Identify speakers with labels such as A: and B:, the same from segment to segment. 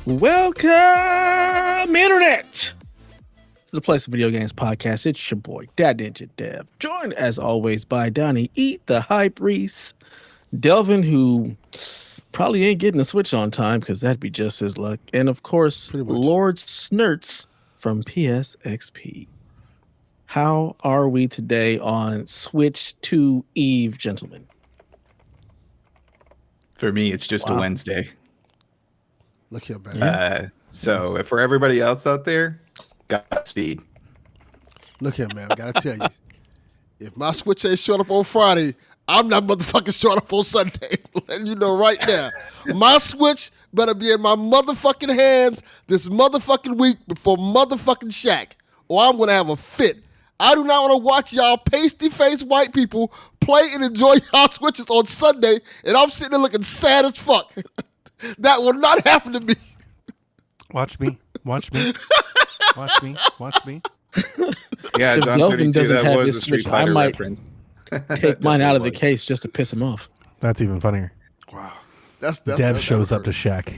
A: Welcome, Internet, to the Place of Video Games podcast. It's your boy, Dad Ninja Dev, joined as always by Donnie Eat the Hype Reese, Delvin, who probably ain't getting a Switch on time because that'd be just his luck, and of course, Lord Snerts from PSXP. How are we today on Switch 2 Eve, gentlemen?
B: For me, it's just a Wednesday.
C: Look here, man.
B: So for everybody else out there, Godspeed.
C: Look here, man. I gotta tell you, if my Switch ain't showing up on Friday, I'm not motherfucking showing up on Sunday. Letting you know right now, my Switch better be in my motherfucking hands this motherfucking week before motherfucking Shaq, or I'm gonna have a fit. I do not want to watch y'all pasty-faced white people play and enjoy y'all Switches on Sunday, and I'm sitting there looking sad as fuck. That will not happen to me.
D: Watch me. Watch me. Watch me. Watch me.
B: Yeah,
A: If
B: John
A: Delvin
B: 32,
A: doesn't
B: that
A: have
B: was
A: his
B: a Street
A: Switch, I
B: Fighter
A: might
B: reference.
A: take mine out of the case just to piss him off.
D: That's even funnier.
C: Wow.
D: Dev shows up to Shaq.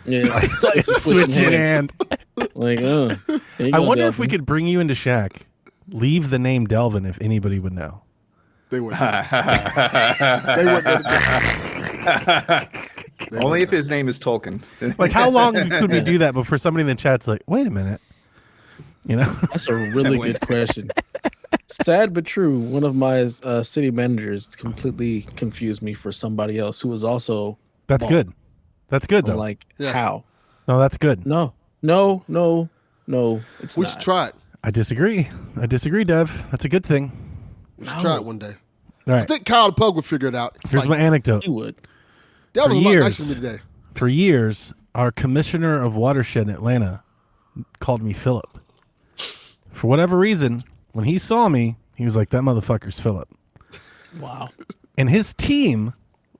A: Yeah,
D: Switch in hand.
A: Like, there you
D: I
A: go,
D: wonder if
A: Delvin.
D: we could bring you into Shaq. Leave the name Delvin if anybody would know.
C: They wouldn't. They wouldn't.
B: Only if his name is Tolkien.
D: Like, how long could we do that before somebody in the chat's like, wait a minute? You know?
A: That's a really good question. Sad but true. One of my city managers completely confused me for somebody else who was also.
D: That's
A: bald.
D: good. That's good,
A: I'm
D: though.
A: like,
C: Yes.
A: how?
D: No, that's good.
A: No. It's
C: We
A: not.
C: should try it.
D: I disagree. Dev. That's a good thing.
C: We should try it one day.
D: All
C: I
D: right.
C: think Kyle the Pug would figure it out.
D: Here's my anecdote.
A: He would.
C: That was a lot
D: years.
C: nicer than me today.
D: For years, our commissioner of watershed in Atlanta called me Philip. For whatever reason, when he saw me, he was like, that motherfucker's Philip.
A: Wow.
D: And his team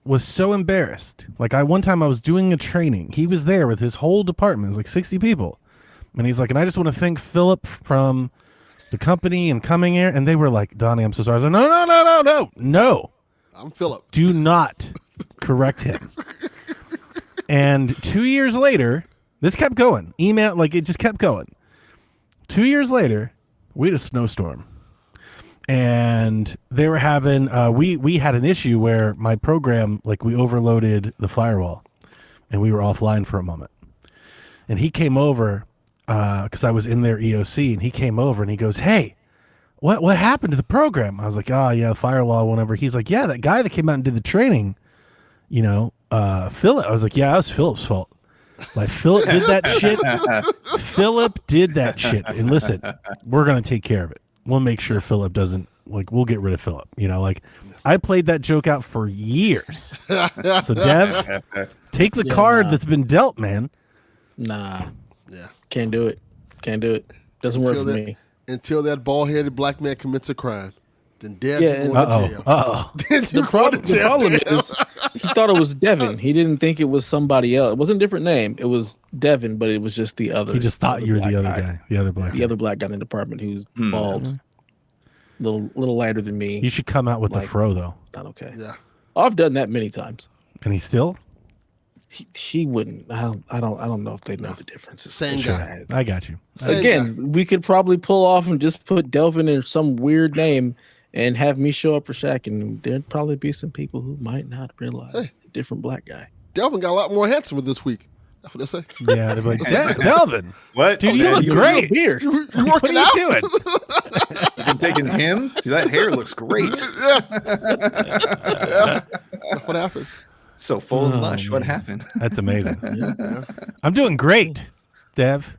D: was so embarrassed. Like, one time I was doing a training. He was there with his whole department. It was like 60 people. And he's like, and I just want to thank Philip from the company and coming here. And they were like, Donnie, I'm so sorry. I was like, no.
C: I'm Philip.
D: Do not correct him. And 2 years later, this kept going. Email, like, it just kept going. 2 years later, we had a snowstorm. And they were having, we had an issue where my program, like, we overloaded the firewall. And we were offline for a moment. And he came over, because I was in their EOC, and he came over and he goes, hey, what happened to the program? I was like, oh, yeah, firewall, whatever. He's like, yeah, that guy that came out and did the training, Philip. I was like, yeah, that was Philip's fault. Like, Philip did that shit. Philip did that shit. And listen, we're going to take care of it. We'll make sure Philip doesn't, like, we'll get rid of Philip. Like, I played that joke out for years. So, Dev, take the card that's been dealt, man.
A: Nah.
C: Yeah.
A: Can't do it. Doesn't work for me.
C: Until that bald-headed black man commits a crime. Then Dev
A: Yeah,
C: you going to jail. Then you
A: The problem
C: Dev.
A: is he thought it was Devin. He didn't think it was somebody else. It wasn't a different name. It was Devin, but it was just the other.
D: He just thought you were the other
A: black
D: guy, the other black
A: The
D: guy.
A: other black guy in the department who's bald, little lighter than me.
D: You should come out with the fro, though.
A: Not okay.
C: Yeah.
A: I've done that many times.
D: And he still?
A: He wouldn't. I don't know if they know the differences.
C: Same
A: It's
C: guy.
A: sad.
D: I got you.
C: Same
A: Again,
C: guy.
A: we could probably pull off and just put Delvin in some weird name and have me show up for Shaq, and there'd probably be some people who might not realize a different black guy.
C: Delvin got a lot more handsome this week. That's what they say.
D: Yeah, they're like, Delvin.
B: What?
D: Dude, you look great.
A: Beard.
C: You
D: What
C: working
D: are
C: out?
D: you doing?
B: You've been taking hymns? Dude, that hair looks great.
C: Yeah. That's what happened.
B: So full and lush. What happened?
D: That's amazing. I'm doing great, Dev.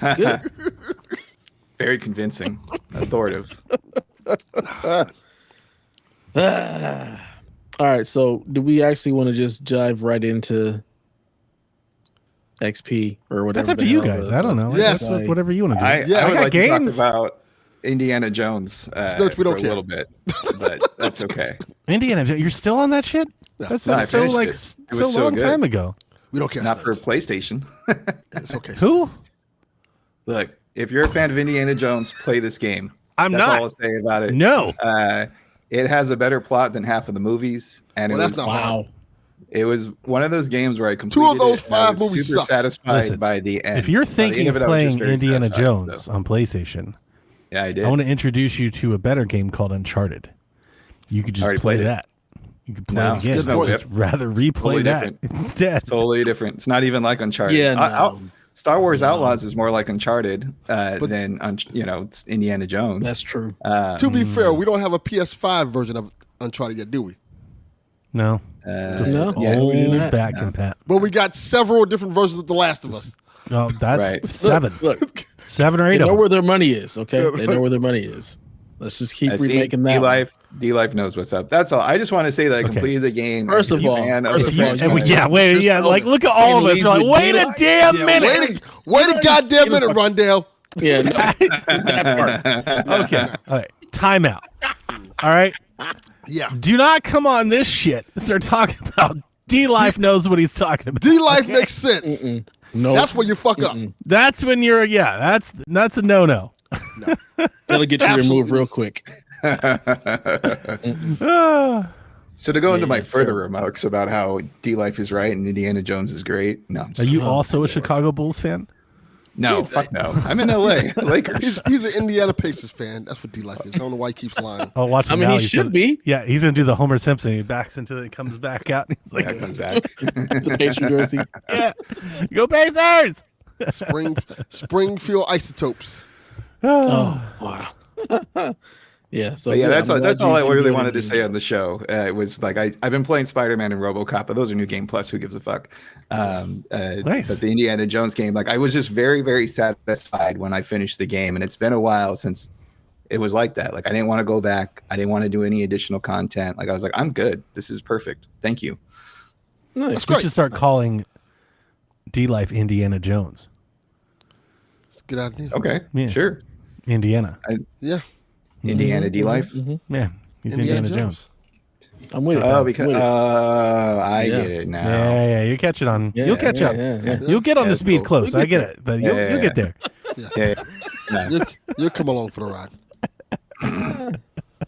A: Good.
B: Very convincing. Authoritative.
A: All right, so do we actually want to just dive right into XP or whatever?
D: That's up to you guys. I don't know.
C: Yes.
D: That's whatever you want to do.
B: I
C: Yeah,
B: would
D: got
B: like
D: games.
B: to talk about Indiana Jones
C: Snerts, we don't
B: for a
C: care.
B: little bit, but that's okay.
D: Indiana, you're still on that shit? That's
B: No, I
D: so
B: finished
D: like
B: it.
D: so
B: It was so
D: long
B: good.
D: time ago.
C: We don't care.
B: Not for PlayStation.
C: It's okay.
D: Who?
B: Look, if you're a fan of Indiana Jones, play this game.
D: I'm
B: That's
D: not.
B: all I'll say about it.
D: No.
B: It has a better plot than half of the movies, and
C: Well,
B: it
C: that's
B: was
C: not hard.
A: Wow.
B: It was one of those games where I completed
C: those
B: it, and I
C: five
B: was
C: movies
B: super
C: suck.
B: satisfied
D: Listen,
B: by the end.
D: If you're
B: By the end
D: thinking
B: of
D: of
B: it, I was just
D: playing
B: very
D: Indiana
B: satisfied,
D: Jones
B: so.
D: on PlayStation,
B: Yeah, I did.
D: I want to introduce you to a better game called Uncharted. You could just
B: Already
D: play
B: played it.
D: that. You could play
B: No,
D: it again.
C: good point.
D: Just rather replay
B: Totally
D: that
B: different.
D: instead.
B: It's totally different. It's not even like Uncharted.
A: Yeah, no.
B: Star Wars Outlaws is more like Uncharted than it's Indiana Jones.
A: That's true.
C: To be fair, we don't have a PS5 version of Uncharted yet, do we?
D: No. Just
A: No,
B: yeah,
A: we do
D: old
A: not.
D: back and pat.
C: But we got several different versions of The Last of Us.
D: Oh, that's
B: Right.
D: 7.
A: Look,
D: 7 or
A: they
D: 8 of
A: know
D: them.
A: where their money is. Okay, they know where their money is. Let's just keep remaking that.
B: D-Life knows what's up. That's all. I just want to say that I completed the game.
A: First
B: as
A: of
B: a
A: all,
B: fan of
A: first
B: the
A: of all,
B: franchise.
D: Look at all of us. We're like, wait a damn minute.
C: Wait a goddamn minute, Rondell.
A: Yeah, no, that part.
D: Okay. All right. Time out. All right.
C: Yeah.
D: Do not come on this shit. Start talking about D-Life knows what he's talking about.
C: D-Life makes sense.
A: No,
C: That's when you fuck up.
D: That's when you're that's a no-no.
A: that'll get you removed real quick.
B: So to go into my further remarks about how D-Life is right and Indiana Jones is great. No.
D: Are you also a Chicago Bulls fan?
B: No, fuck no. I'm in LA. Lakers.
C: He's an Indiana Pacers fan. That's what D-Life is. I don't know why he keeps lying.
D: Oh, watch him
A: I mean,
D: now.
A: he should be.
D: Yeah, he's gonna do the Homer Simpson. He backs into it, comes back out. And he's like,
B: That comes back.
A: The Pacer jersey.
D: "Yeah, go Pacers!"
C: Springfield Isotopes.
A: Oh wow. Yeah. So
B: But yeah,
A: I'm
B: that's
A: glad
B: all I
A: you
B: really
A: enjoyed
B: wanted
A: it.
B: to say on the show. It was like I've been playing Spider-Man and RoboCop, but those are new game plus. Who gives a fuck?
D: Nice.
B: But the Indiana Jones game, like I was just very, very satisfied when I finished the game, and it's been a while since it was like that. Like I didn't want to go back. I didn't want to do any additional content. Like I was like, I'm good. This is perfect. Thank you.
A: Nice.
D: We should start calling D-Life Indiana Jones.
C: It's a good idea.
B: Okay,
D: Yeah.
B: sure.
D: Indiana.
C: Yeah.
B: Indiana D-Life.
D: Yeah, he's Indiana Jones.
A: I'm with it.
B: Oh,
A: I'm
B: because
A: with it.
B: I
A: Yeah.
B: get it now.
D: Yeah, you're catching on.
A: Yeah,
D: You'll catch
A: yeah,
D: up.
A: yeah.
D: You'll get on
B: Yeah,
D: the speed
B: cool.
D: close. I get it, but you'll get there.
B: Yeah. No.
C: You'll come along for the ride.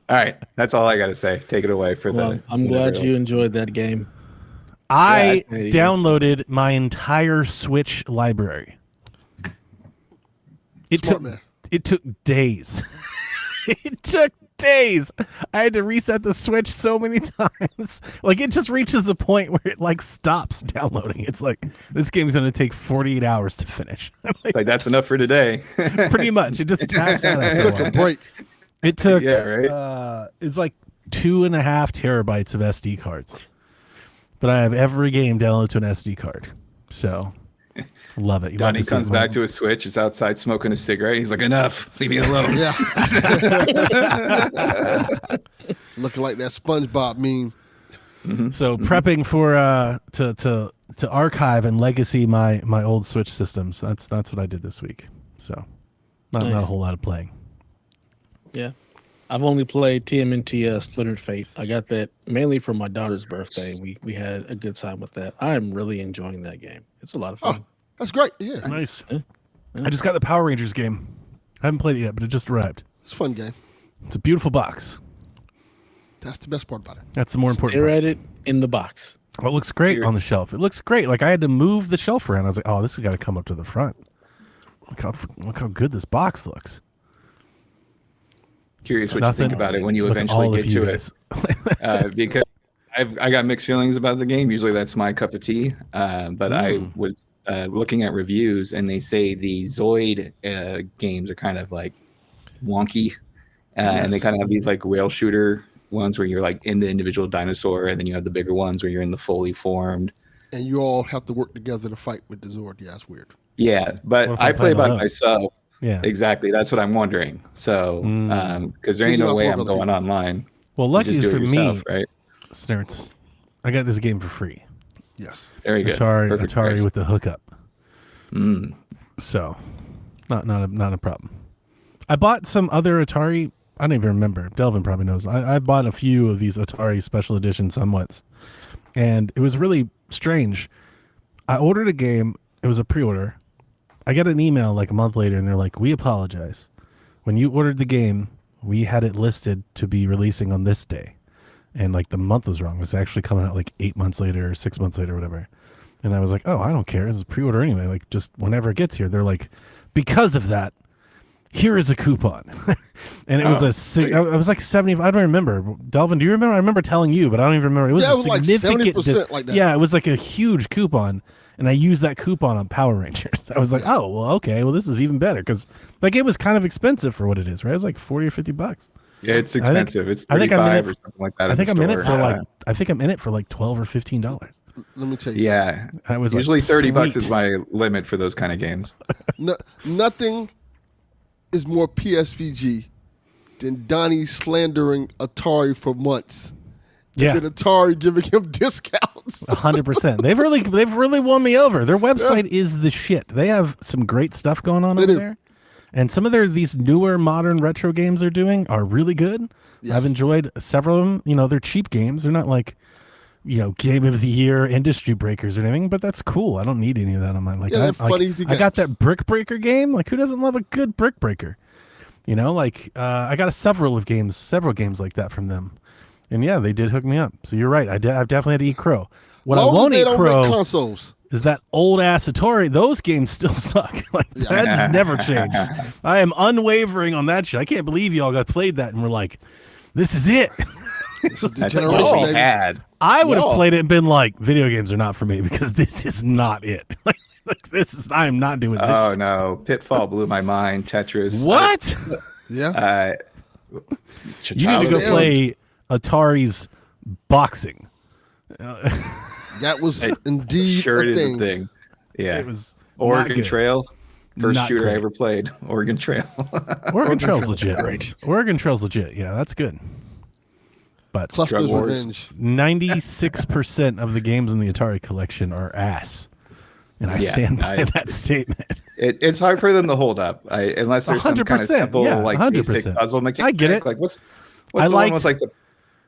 B: All right, that's all I got to say. Take it away for
A: Well,
B: the.
A: I'm glad you
B: else.
A: enjoyed that game.
D: I
A: Yeah,
D: downloaded my entire Switch library.
C: Smart man.
D: It took days. It took days. I had to reset the Switch so many times. Like it just reaches a point where it like stops downloading. It's like this game's gonna take 48 hours to finish.
B: Like that's enough for today.
D: Pretty much. It just taps out. after a
C: Took
D: while.
C: a break.
D: It took
B: Yeah, right.
D: it's like 2.5 terabytes of SD cards. But I have every game downloaded to an SD card. So love it. You
B: Donnie
D: love to see
B: comes
D: it,
B: back
D: man.
B: to his Switch. It's outside smoking a cigarette. He's like, enough. Leave me alone.
C: Yeah. Looking like that SpongeBob meme.
D: So prepping for to archive and legacy my old Switch systems. That's what I did this week. So not a
A: Nice.
D: whole lot of playing.
A: Yeah. I've only played TMNT Splintered Fate. I got that mainly for my daughter's birthday. We had a good time with that. I am really enjoying that game. It's a lot of fun.
C: Oh, that's great. Yeah.
D: Nice. I just got the Power Rangers game. I haven't played it yet, but it just arrived.
C: It's a fun game.
D: It's a beautiful box.
C: That's the best part about it.
D: That's the more important
A: Stare
D: part.
A: at it in the box.
D: Oh, it looks great on the shelf. It looks great. Like I had to move the shelf around. I was like, oh, this has got to come up to the front. Look how good this box looks.
B: Curious what
D: Nothing.
B: you think about it when you
D: Look at all
B: eventually
D: of
B: get
D: you
B: to
D: guys.
B: it. Because I got mixed feelings about the game. Usually that's my cup of tea. But I was looking at reviews and they say the Zoid games are kind of like wonky. And they kind of have these like rail shooter ones where you're like in the individual dinosaur, and then you have the bigger ones where you're in the fully formed.
C: And you all have to work together to fight with the Zord. Yeah, it's weird.
B: Yeah, but
D: What if
B: I
D: I'm
B: play
D: playing
B: by
D: alone?
B: myself.
D: Yeah.
B: Exactly. That's what I'm wondering. So, because there ain't
C: You
B: no
C: don't
B: way
C: have to
B: I'm
C: work with
B: going
C: other
B: online.
D: Well,
B: You
D: lucky
B: just do
D: for
B: it yourself,
D: me,
B: right?
D: Snerts, I got this game for free.
C: Yes.
B: Very good.
D: Atari
B: Perfect
D: Atari
B: price.
D: with the hookup. So, not a problem. I bought some other Atari. I don't even remember. Delvin probably knows. I bought a few of these Atari special edition somewhats, and it was really strange. I ordered a game. It was a pre-order. I got an email like a month later, and they're like, "We apologize. When you ordered the game, we had it listed to be releasing on this day, and like the month was wrong. It was actually coming out like 8 months later or 6 months later or whatever. And I was like, oh, I don't care. It's a pre-order anyway. Like, just whenever it gets here, they're like, because of that, here is a coupon. And it was it was like 70. I don't remember. Delvin, do you remember? I remember telling you, but I don't even remember. It was a significant,
C: like 70% like that.
D: Yeah, it was like a huge coupon. And I used that coupon on Power Rangers. I was like, oh, well, okay. Well, this is even better. Because like it was kind of expensive for what it is, right? It was like $40 or $50.
B: Yeah, it's expensive. It's $35 or something like that.
D: I think I'm in it for like $12 or $15.
C: Let me tell you
B: something.
D: I was
B: usually
D: like,
B: $30 is my limit for those kind of games.
C: nothing is more PSVG than Donnie slandering Atari for months.
D: Yeah,
C: and then Atari giving him discounts.
D: 100%. They've really won me over. Their website is the shit. They have some great stuff going on over there, and some of these newer modern retro games they're doing are really good. Yes. I've enjoyed several of them. You know, they're cheap games. They're not like, you know, game of the year industry breakers or anything, but that's cool. I don't need any of that on my I got that Brick Breaker game. Like, who doesn't love a good Brick Breaker? You know, like I got several games like that from them. And yeah, they did hook me up. So you're right. I've definitely had to eat crow. What I won't eat crow consoles is that old ass Atari. Those games still suck. Like that has never changed. I am unwavering on that shit. I can't believe y'all got played that and we're like, this is it.
B: That's all we had.
D: I would have played it and been like, video games are not for me because this is not it. like I am not doing this.
B: Oh no, Pitfall blew my mind. Tetris.
D: What?
C: Yeah.
D: You need to go play Atari's boxing.
C: That was indeed
B: a
C: thing.
B: thing. Yeah,
D: it was
B: Oregon Trail. First
D: not
B: shooter
D: great.
B: I ever played. Oregon Trail.
D: Oregon Trail's legit. Right. Oregon Trail's legit. Yeah, that's good. But
C: Cluster's Revenge.
D: 96% of the games in the Atari collection are ass. And I stand by that statement.
B: It's hard for them to hold up, unless there's some kind of simple, like 100%. Basic puzzle mechanic.
D: I get it.
B: Like what's the one with like the,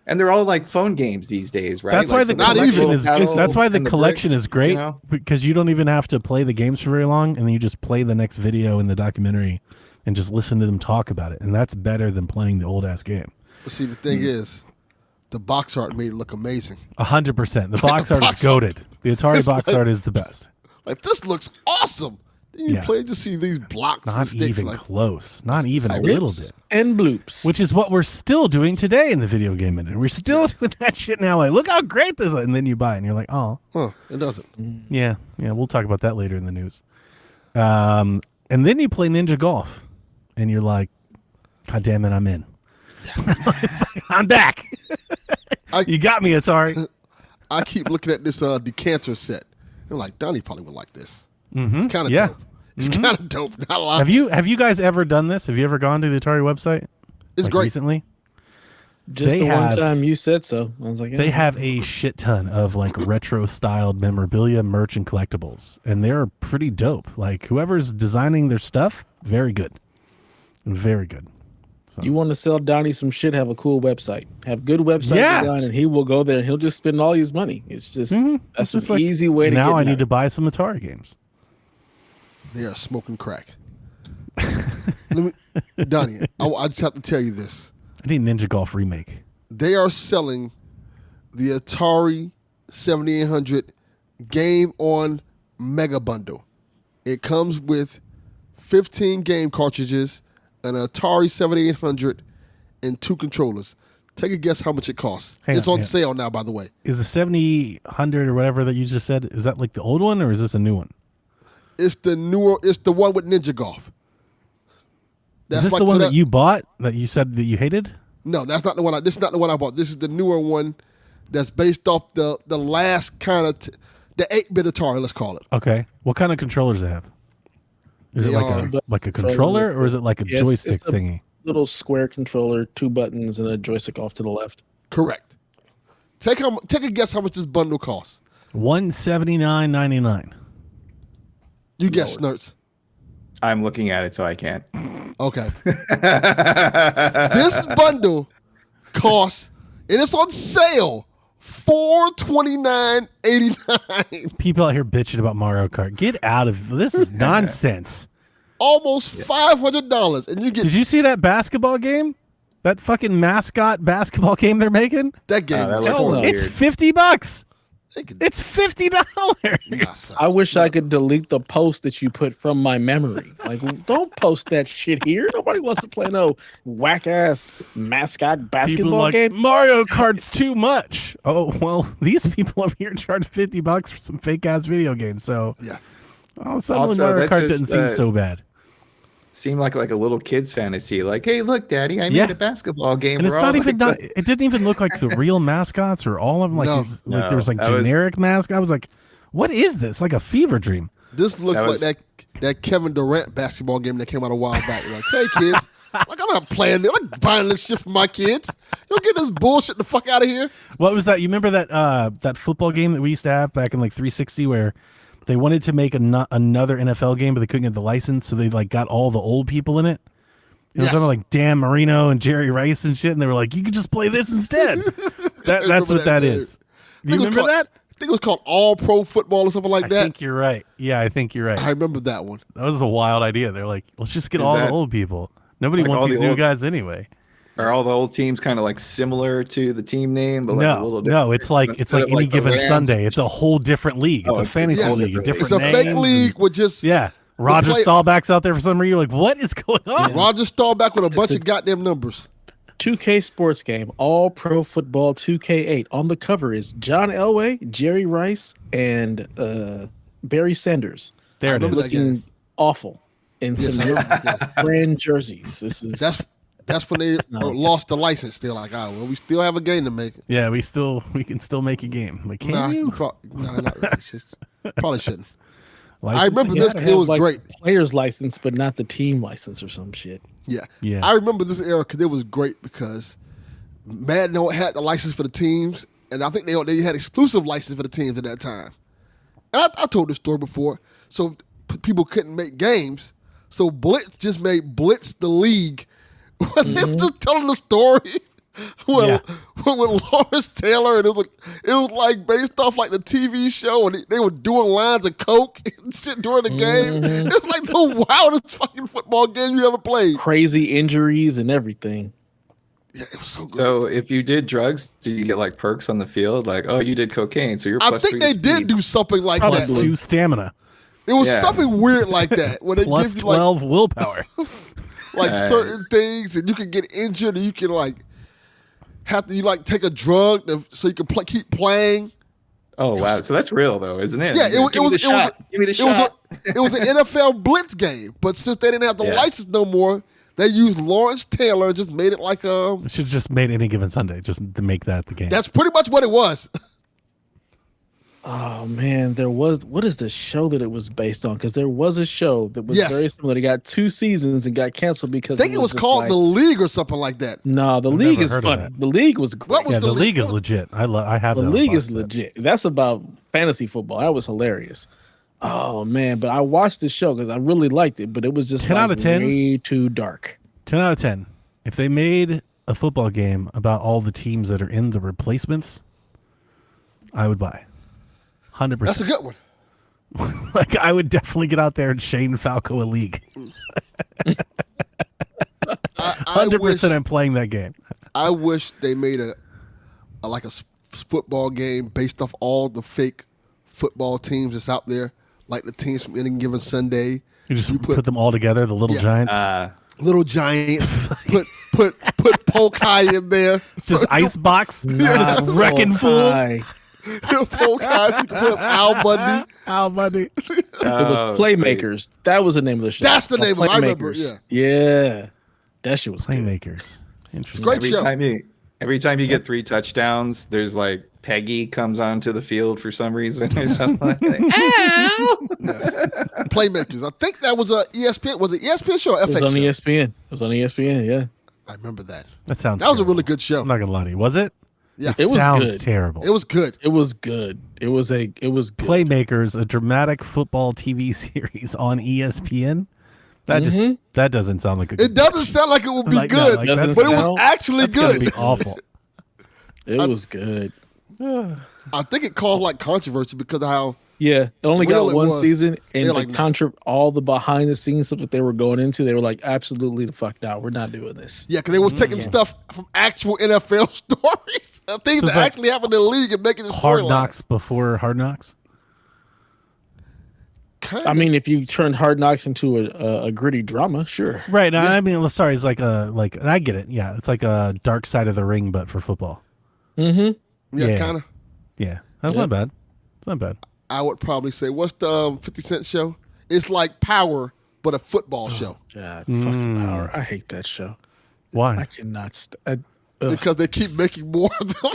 B: and they're all like phone games these days, right?
D: That's why the collection is. That's why the collection is great,
B: you know?
D: Because you don't even have to play the games for very long, and then you just play the next video in the documentary, and just listen to them talk about it, and that's better than playing the old ass game.
C: But see, the thing is, the box art made it look amazing.
D: 100%. The box art is goated. The Atari box art is the best.
C: Like, this looks awesome. Then you play to see these blocks
D: not
C: and sticks.
D: Even close. Not even a little bit.
A: And bloops.
D: Which is what we're still doing today in the video game minute. We're still doing that shit now. Like, look how great this is. And then you buy it and you're like, oh.
C: Huh, it doesn't.
D: Yeah. We'll talk about that later in the news. And then you play Ninja Golf. And you're like, God damn it, I'm in. I'm back. You got me, Atari.
C: I keep looking at this decanter set. I'm like, Donnie probably would like this.
D: Mm-hmm.
C: It's kind of dope. It's kind of dope. Not a lot.
D: Have you guys ever done this? Have you ever gone to the Atari website?
C: It's great.
D: Recently?
A: Just one time you said so. I was like,
D: they have a shit ton of like retro styled memorabilia, merch, and collectibles, and they're pretty dope. Like whoever's designing their stuff, very good, very good. So.
A: You want to sell Donnie some shit? Have a cool website. Have good website design, and he will go there and he'll just spend all his money. It's just that's an
D: like,
A: easy way to.
D: Now
A: get
D: I need to buy some Atari games.
C: They are smoking crack. Donnie, I just have to tell you this.
D: I need Ninja Golf remake.
C: They are selling the Atari 7800 Game On Mega Bundle. It comes with 15 game cartridges, an Atari 7800, and 2 controllers. Take a guess how much it costs. It's on sale now, by the way.
D: Is the 7800 or whatever that you just said, is that like the old one or is this a new one?
C: It's the newer. It's the one with Ninja Golf.
D: Is this the one that you bought that you said that you hated?
C: No, that's not the one. This is not the one I bought. This is the newer one that's based off the last kind of the 8-bit Atari. Let's call it.
D: Okay. What kind of controllers do they have? Is it like a controller or is it like a joystick thingy?
A: Little square controller, 2 buttons, and a joystick off to the left.
C: Correct. Take a guess how much this bundle costs.
D: $179.99.
C: You guess, Snerts.
B: I'm looking at it, so I can't.
C: Okay. This bundle costs, and it's on sale, $429.89.
D: People out here bitching about Mario Kart. Get out of this. Is nonsense.
C: Almost $500, and you get.
D: Did you see that basketball game That fucking mascot basketball game they're making.
C: That game.
B: that
A: Hell no.
D: It's $50.
C: they could-
D: It's $50.
C: Nah, son.
A: I wish I could delete the post that you put from my memory. Like, don't post that shit here. Nobody wants to play no whack ass mascot
D: People
A: basketball
D: like
A: game.
D: Mario Kart's too much. Oh well, these people up here charge $50 for some fake ass video game. So
C: Yeah.
D: suddenly
B: Also,
D: Mario
B: that
D: Kart
B: just,
D: didn't seem so bad.
B: Seemed like a little kid's fantasy. Like, hey, look, Daddy, I
D: Yeah.
B: made a basketball game.
D: And it's
B: We're
D: not
B: all
D: even
B: like-
D: it didn't even look like the real mascots or all of them. Like,
C: No.
D: it's- like
B: No,
D: there was like
B: that was-
D: generic mascot. I was like, what is this? Like a fever dream.
C: This looks
B: That
C: like
B: was-
C: that Kevin Durant basketball game that came out a while back. You're like, hey kids, like I'm not playing this. I'm not buying this shit for my kids. You'll get this bullshit the fuck out of here.
D: What was that? You remember that that football game that we used to have back in like 360 where they wanted to make another NFL game, but they couldn't get the license, so they like got all the old people in it. And
C: Yes.
D: I'm talking about like Dan Marino and Jerry Rice and shit, and they were like, "You could just play this instead." That's
C: remember
D: what that
C: that,
D: is. Do you remember that?
C: I think it was called All Pro Football or something like
D: I
C: that.
D: think you're right. Yeah, I think you're right.
C: I remember that one.
D: That was a wild idea. They're like, let's just get
B: Is
D: all the
B: that-
D: old people. Nobody
B: like
D: wants
B: all
D: these
B: the
D: new
B: old-
D: guys anyway.
B: Are all the old teams kind of like similar to the team name, but like a little
D: No,
B: different?
D: no, it's like
B: Instead of,
D: any
B: the
D: given
B: Rams,
D: Sunday. It's a whole different league. It's
B: Oh,
D: a
B: it's
D: fantasy
B: a whole
D: league.
B: different
D: Different
C: It's a fake
D: names
C: league
D: and-
C: with just
D: Yeah. Roger
C: play-
D: Staubach's out there for some reason. You're like, what is going on?
C: Roger Staubach with a bunch of goddamn numbers.
A: 2K sports game, all pro football 2K8. On the cover is John Elway, Jerry Rice, and Barry Sanders.
D: There it
C: remember
D: is.
C: that game.
A: Looking awful in
C: Yes,
A: some
C: I remember that game.
A: brand jerseys. This is
C: That's when they lost the license. They're like, well, we still have a game to make.
D: Yeah, we can still make a game. Like, can
C: Nah,
D: you?
C: not really. Probably shouldn't.
D: License?
C: I remember
A: You
C: this
A: gotta
C: because it
A: have,
C: was
A: like,
C: great.
A: player's license, but not the team license or some shit.
C: Yeah.
D: Yeah.
C: I remember this era because it was great because Madden had the license for the teams, and I think they had exclusive license for the teams at that time. And I told this story before, so people couldn't make games. So Blitz just made Blitz the league. They were just telling the story with Lawrence Taylor, and it was like based off like the TV show, and they were doing lines of coke and shit during the game. It was like the wildest fucking football game you ever played.
A: Crazy injuries and everything.
C: Yeah, it was so good.
B: So if you did drugs, do you get like perks on the field? Like, oh, you did cocaine, so you're.
C: I
B: plus
C: think
B: 3
C: they
B: speed.
C: did do something like
D: Probably
C: that.
D: 2 stamina.
C: It was
B: Yeah.
C: something weird like that where they
D: Plus
C: give you like
D: 12 willpower.
C: certain things, and you can get injured, and you can like have to take a drug so you can keep playing.
B: Oh wow, so that's real though, isn't it?
C: Yeah,
B: Give me the shot. Give me the shot.
C: It was an NFL blitz game, but since they didn't have the
B: Yeah.
C: license no more, they used Lawrence Taylor and just made it like
D: It should just made any given Sunday just to make that the game.
C: that's pretty much what it was.
A: Oh man, what is the show that it was based on? Because there was a show that was
C: Yes.
A: very similar. It got 2 seasons and got canceled because
C: I think it was
A: just
C: called
A: like,
C: The League or something like that.
A: No, the
D: I've
A: league
D: never
A: is
D: heard of
A: funny.
D: that.
A: The league was great.
C: What was
D: Yeah, the
C: the
D: league
C: league?
D: is legit. I have
A: The
D: that on
A: league
D: Fox
A: is
D: set.
A: legit. That's about fantasy football. That was hilarious. Oh man, but I watched the show because I really liked it, but it was just
D: 10 out of 10?
A: way too dark.
D: 10 out of 10. If they made a football game about all the teams that are in the replacements, I would buy. 100%.
C: That's a good one.
D: Like, I would definitely get out there and Shane Falco a league.
C: I
D: 100% I'm playing that game.
C: I wish they made a football game based off all the fake football teams that's out there, like the teams from any given Sunday.
D: You just put them all together, the Little
C: Yeah.
D: Giants.
C: Little Giants, put Polk High in there.
D: Just icebox, just
A: Not
D: wrecking
A: so
D: fools.
A: high.
C: Polk High. So you can put Al Bundy.
D: How money?
A: It was Playmakers. That was the name of the show.
C: That's the name of it. I remember,
A: Playmakers. Yeah. That shit was good.
D: Playmakers. Interesting.
C: Great show.
B: Every time you get 3 touchdowns, there's like Peggy comes onto the field for some reason or something like that.
C: Yes. Playmakers. I think that was a ESPN. Was it ESPN show or FX
A: It was on
C: show?
A: ESPN. It was on ESPN, yeah.
C: I remember that.
D: That sounds.
C: That was a
D: terrible.
C: really good show.
D: I'm not gonna lie to you. Was it?
C: Yeah.
A: It was
D: sounds
A: good.
D: terrible.
C: It was good.
A: It was good. It was good.
D: Playmakers, a dramatic football TV series on ESPN. That that doesn't sound like a good
C: It doesn't sound like it would be
D: Like, no,
C: good,
D: like,
C: but
D: that's-
C: it was
A: sound-
C: actually
D: That's gonna
C: good.
D: be awful.
A: It was good.
C: I think it caused like controversy because of how
A: Yeah, it only
C: Real
A: got
C: it
A: one
C: was.
A: season, and
C: They're like, nah.
A: all the behind the scenes stuff that they were going into, they were like, absolutely the fuck no, we're not doing this.
C: Yeah, because they was taking stuff from actual NFL stories, things
D: So
C: that
D: it's like
C: actually happened in the league and making it
D: Hard
C: storylines.
D: Knocks before Hard Knocks.
C: Kinda.
A: I mean, if you turned Hard Knocks into a gritty drama, sure.
D: Right. No, I mean, sorry, it's like and I get it. Yeah, it's like a Dark Side of the Ring, but for football.
A: Mm-hmm.
C: yeah,
D: yeah.
C: kind of.
D: Yeah, that's
A: Yeah.
D: not bad. It's not bad.
C: I would probably say, what's the 50 Cent show? It's like Power, but a football show.
A: God, fucking Power. I hate that show. I
D: Why?
A: cannot.
C: Because they keep making more of them.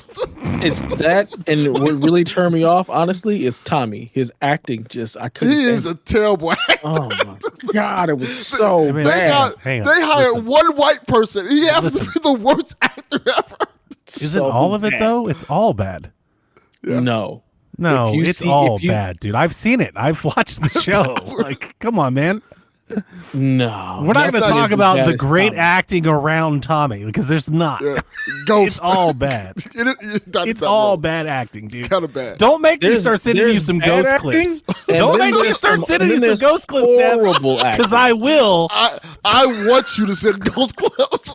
A: It's that, and what really turned me off, honestly, is Tommy. His acting I couldn't.
C: He
A: stand
C: is
A: it.
C: a terrible actor.
A: Oh my God, it was so
D: I mean,
A: bad.
C: They
D: hang on.
C: hired
D: Listen.
C: one white person. He happens to be the worst actor ever.
D: Isn't
A: So
D: all of it
A: bad.
D: though? It's all bad.
A: No.
D: No,
A: If you
D: it's
A: see-
D: all
A: if you-
D: bad, dude. I've seen it. I've watched the show. Like, come on, man.
A: No.
D: We're not going to
A: Nothing
D: talk
A: is as
D: about
A: bad
D: the
A: as
D: great
A: Tommy.
D: acting around Tommy because there's not.
C: Yeah.
D: It's
C: Ghost.
D: all bad. It's all bad acting, dude.
C: Kind of bad.
D: Don't make me
A: There's-
D: start sending you
A: there's
D: some
A: bad
D: ghost
A: acting,
D: clips.
A: and
D: Don't
A: then
D: make me
A: there's
D: start
A: some-
D: sending
A: and
D: you
A: then
D: some
A: there's
D: ghost clips, Dev.
A: horrible acting.
D: Because I will.
C: I want you to send ghost clips.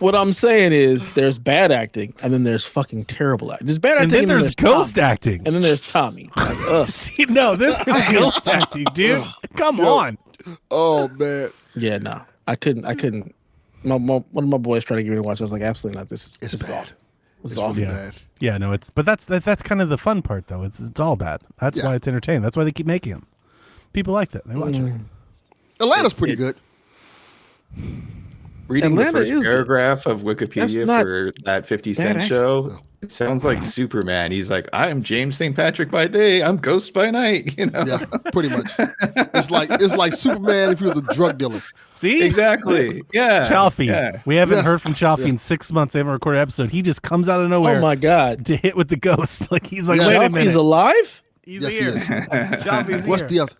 A: What I'm saying is there's bad acting, and then there's fucking terrible acting. There's bad acting,
D: And then there's ghost
A: Tommy,
D: acting.
A: and then there's Tommy. Like, ugh.
D: See, no, then there's ghost acting, dude. Come on.
C: Oh man,
A: Yeah, no, I couldn't. One of my boys tried to get me to watch. I was like, absolutely not. This
C: it's
A: is
C: bad.
A: awful. This is
C: It's
A: awful.
C: really
D: Yeah.
C: bad.
D: Yeah, no, that's kind of the fun part though. It's all bad. That's
C: Yeah.
D: why it's entertaining. That's why they keep making them. People like that. They watch it.
C: Atlanta's pretty good.
B: Reading
A: Atlanta
B: the first
A: is good.
B: paragraph of
A: That's
B: Wikipedia
A: not
B: for that 50
A: bad
B: Cent
A: action.
B: show, it sounds like Superman. He's like, I am James St. Patrick by day, I'm Ghost by night. You know?
C: Yeah, pretty much. It's like Superman if he was a drug dealer.
D: See?
B: Exactly. Yeah.
D: Chalfie.
B: Yeah.
D: We haven't
C: Yes.
D: heard from Chalfie in 6 months. They haven't recorded an episode. He just comes out of nowhere
A: Oh my God.
D: to hit with the ghost. Like he's like,
C: Yeah.
D: wait a
A: Chalfie's
D: minute.
A: alive?
D: He's
C: Yes, he
D: here.
C: is.
D: Chalfie's
C: What's
D: here.
C: the other?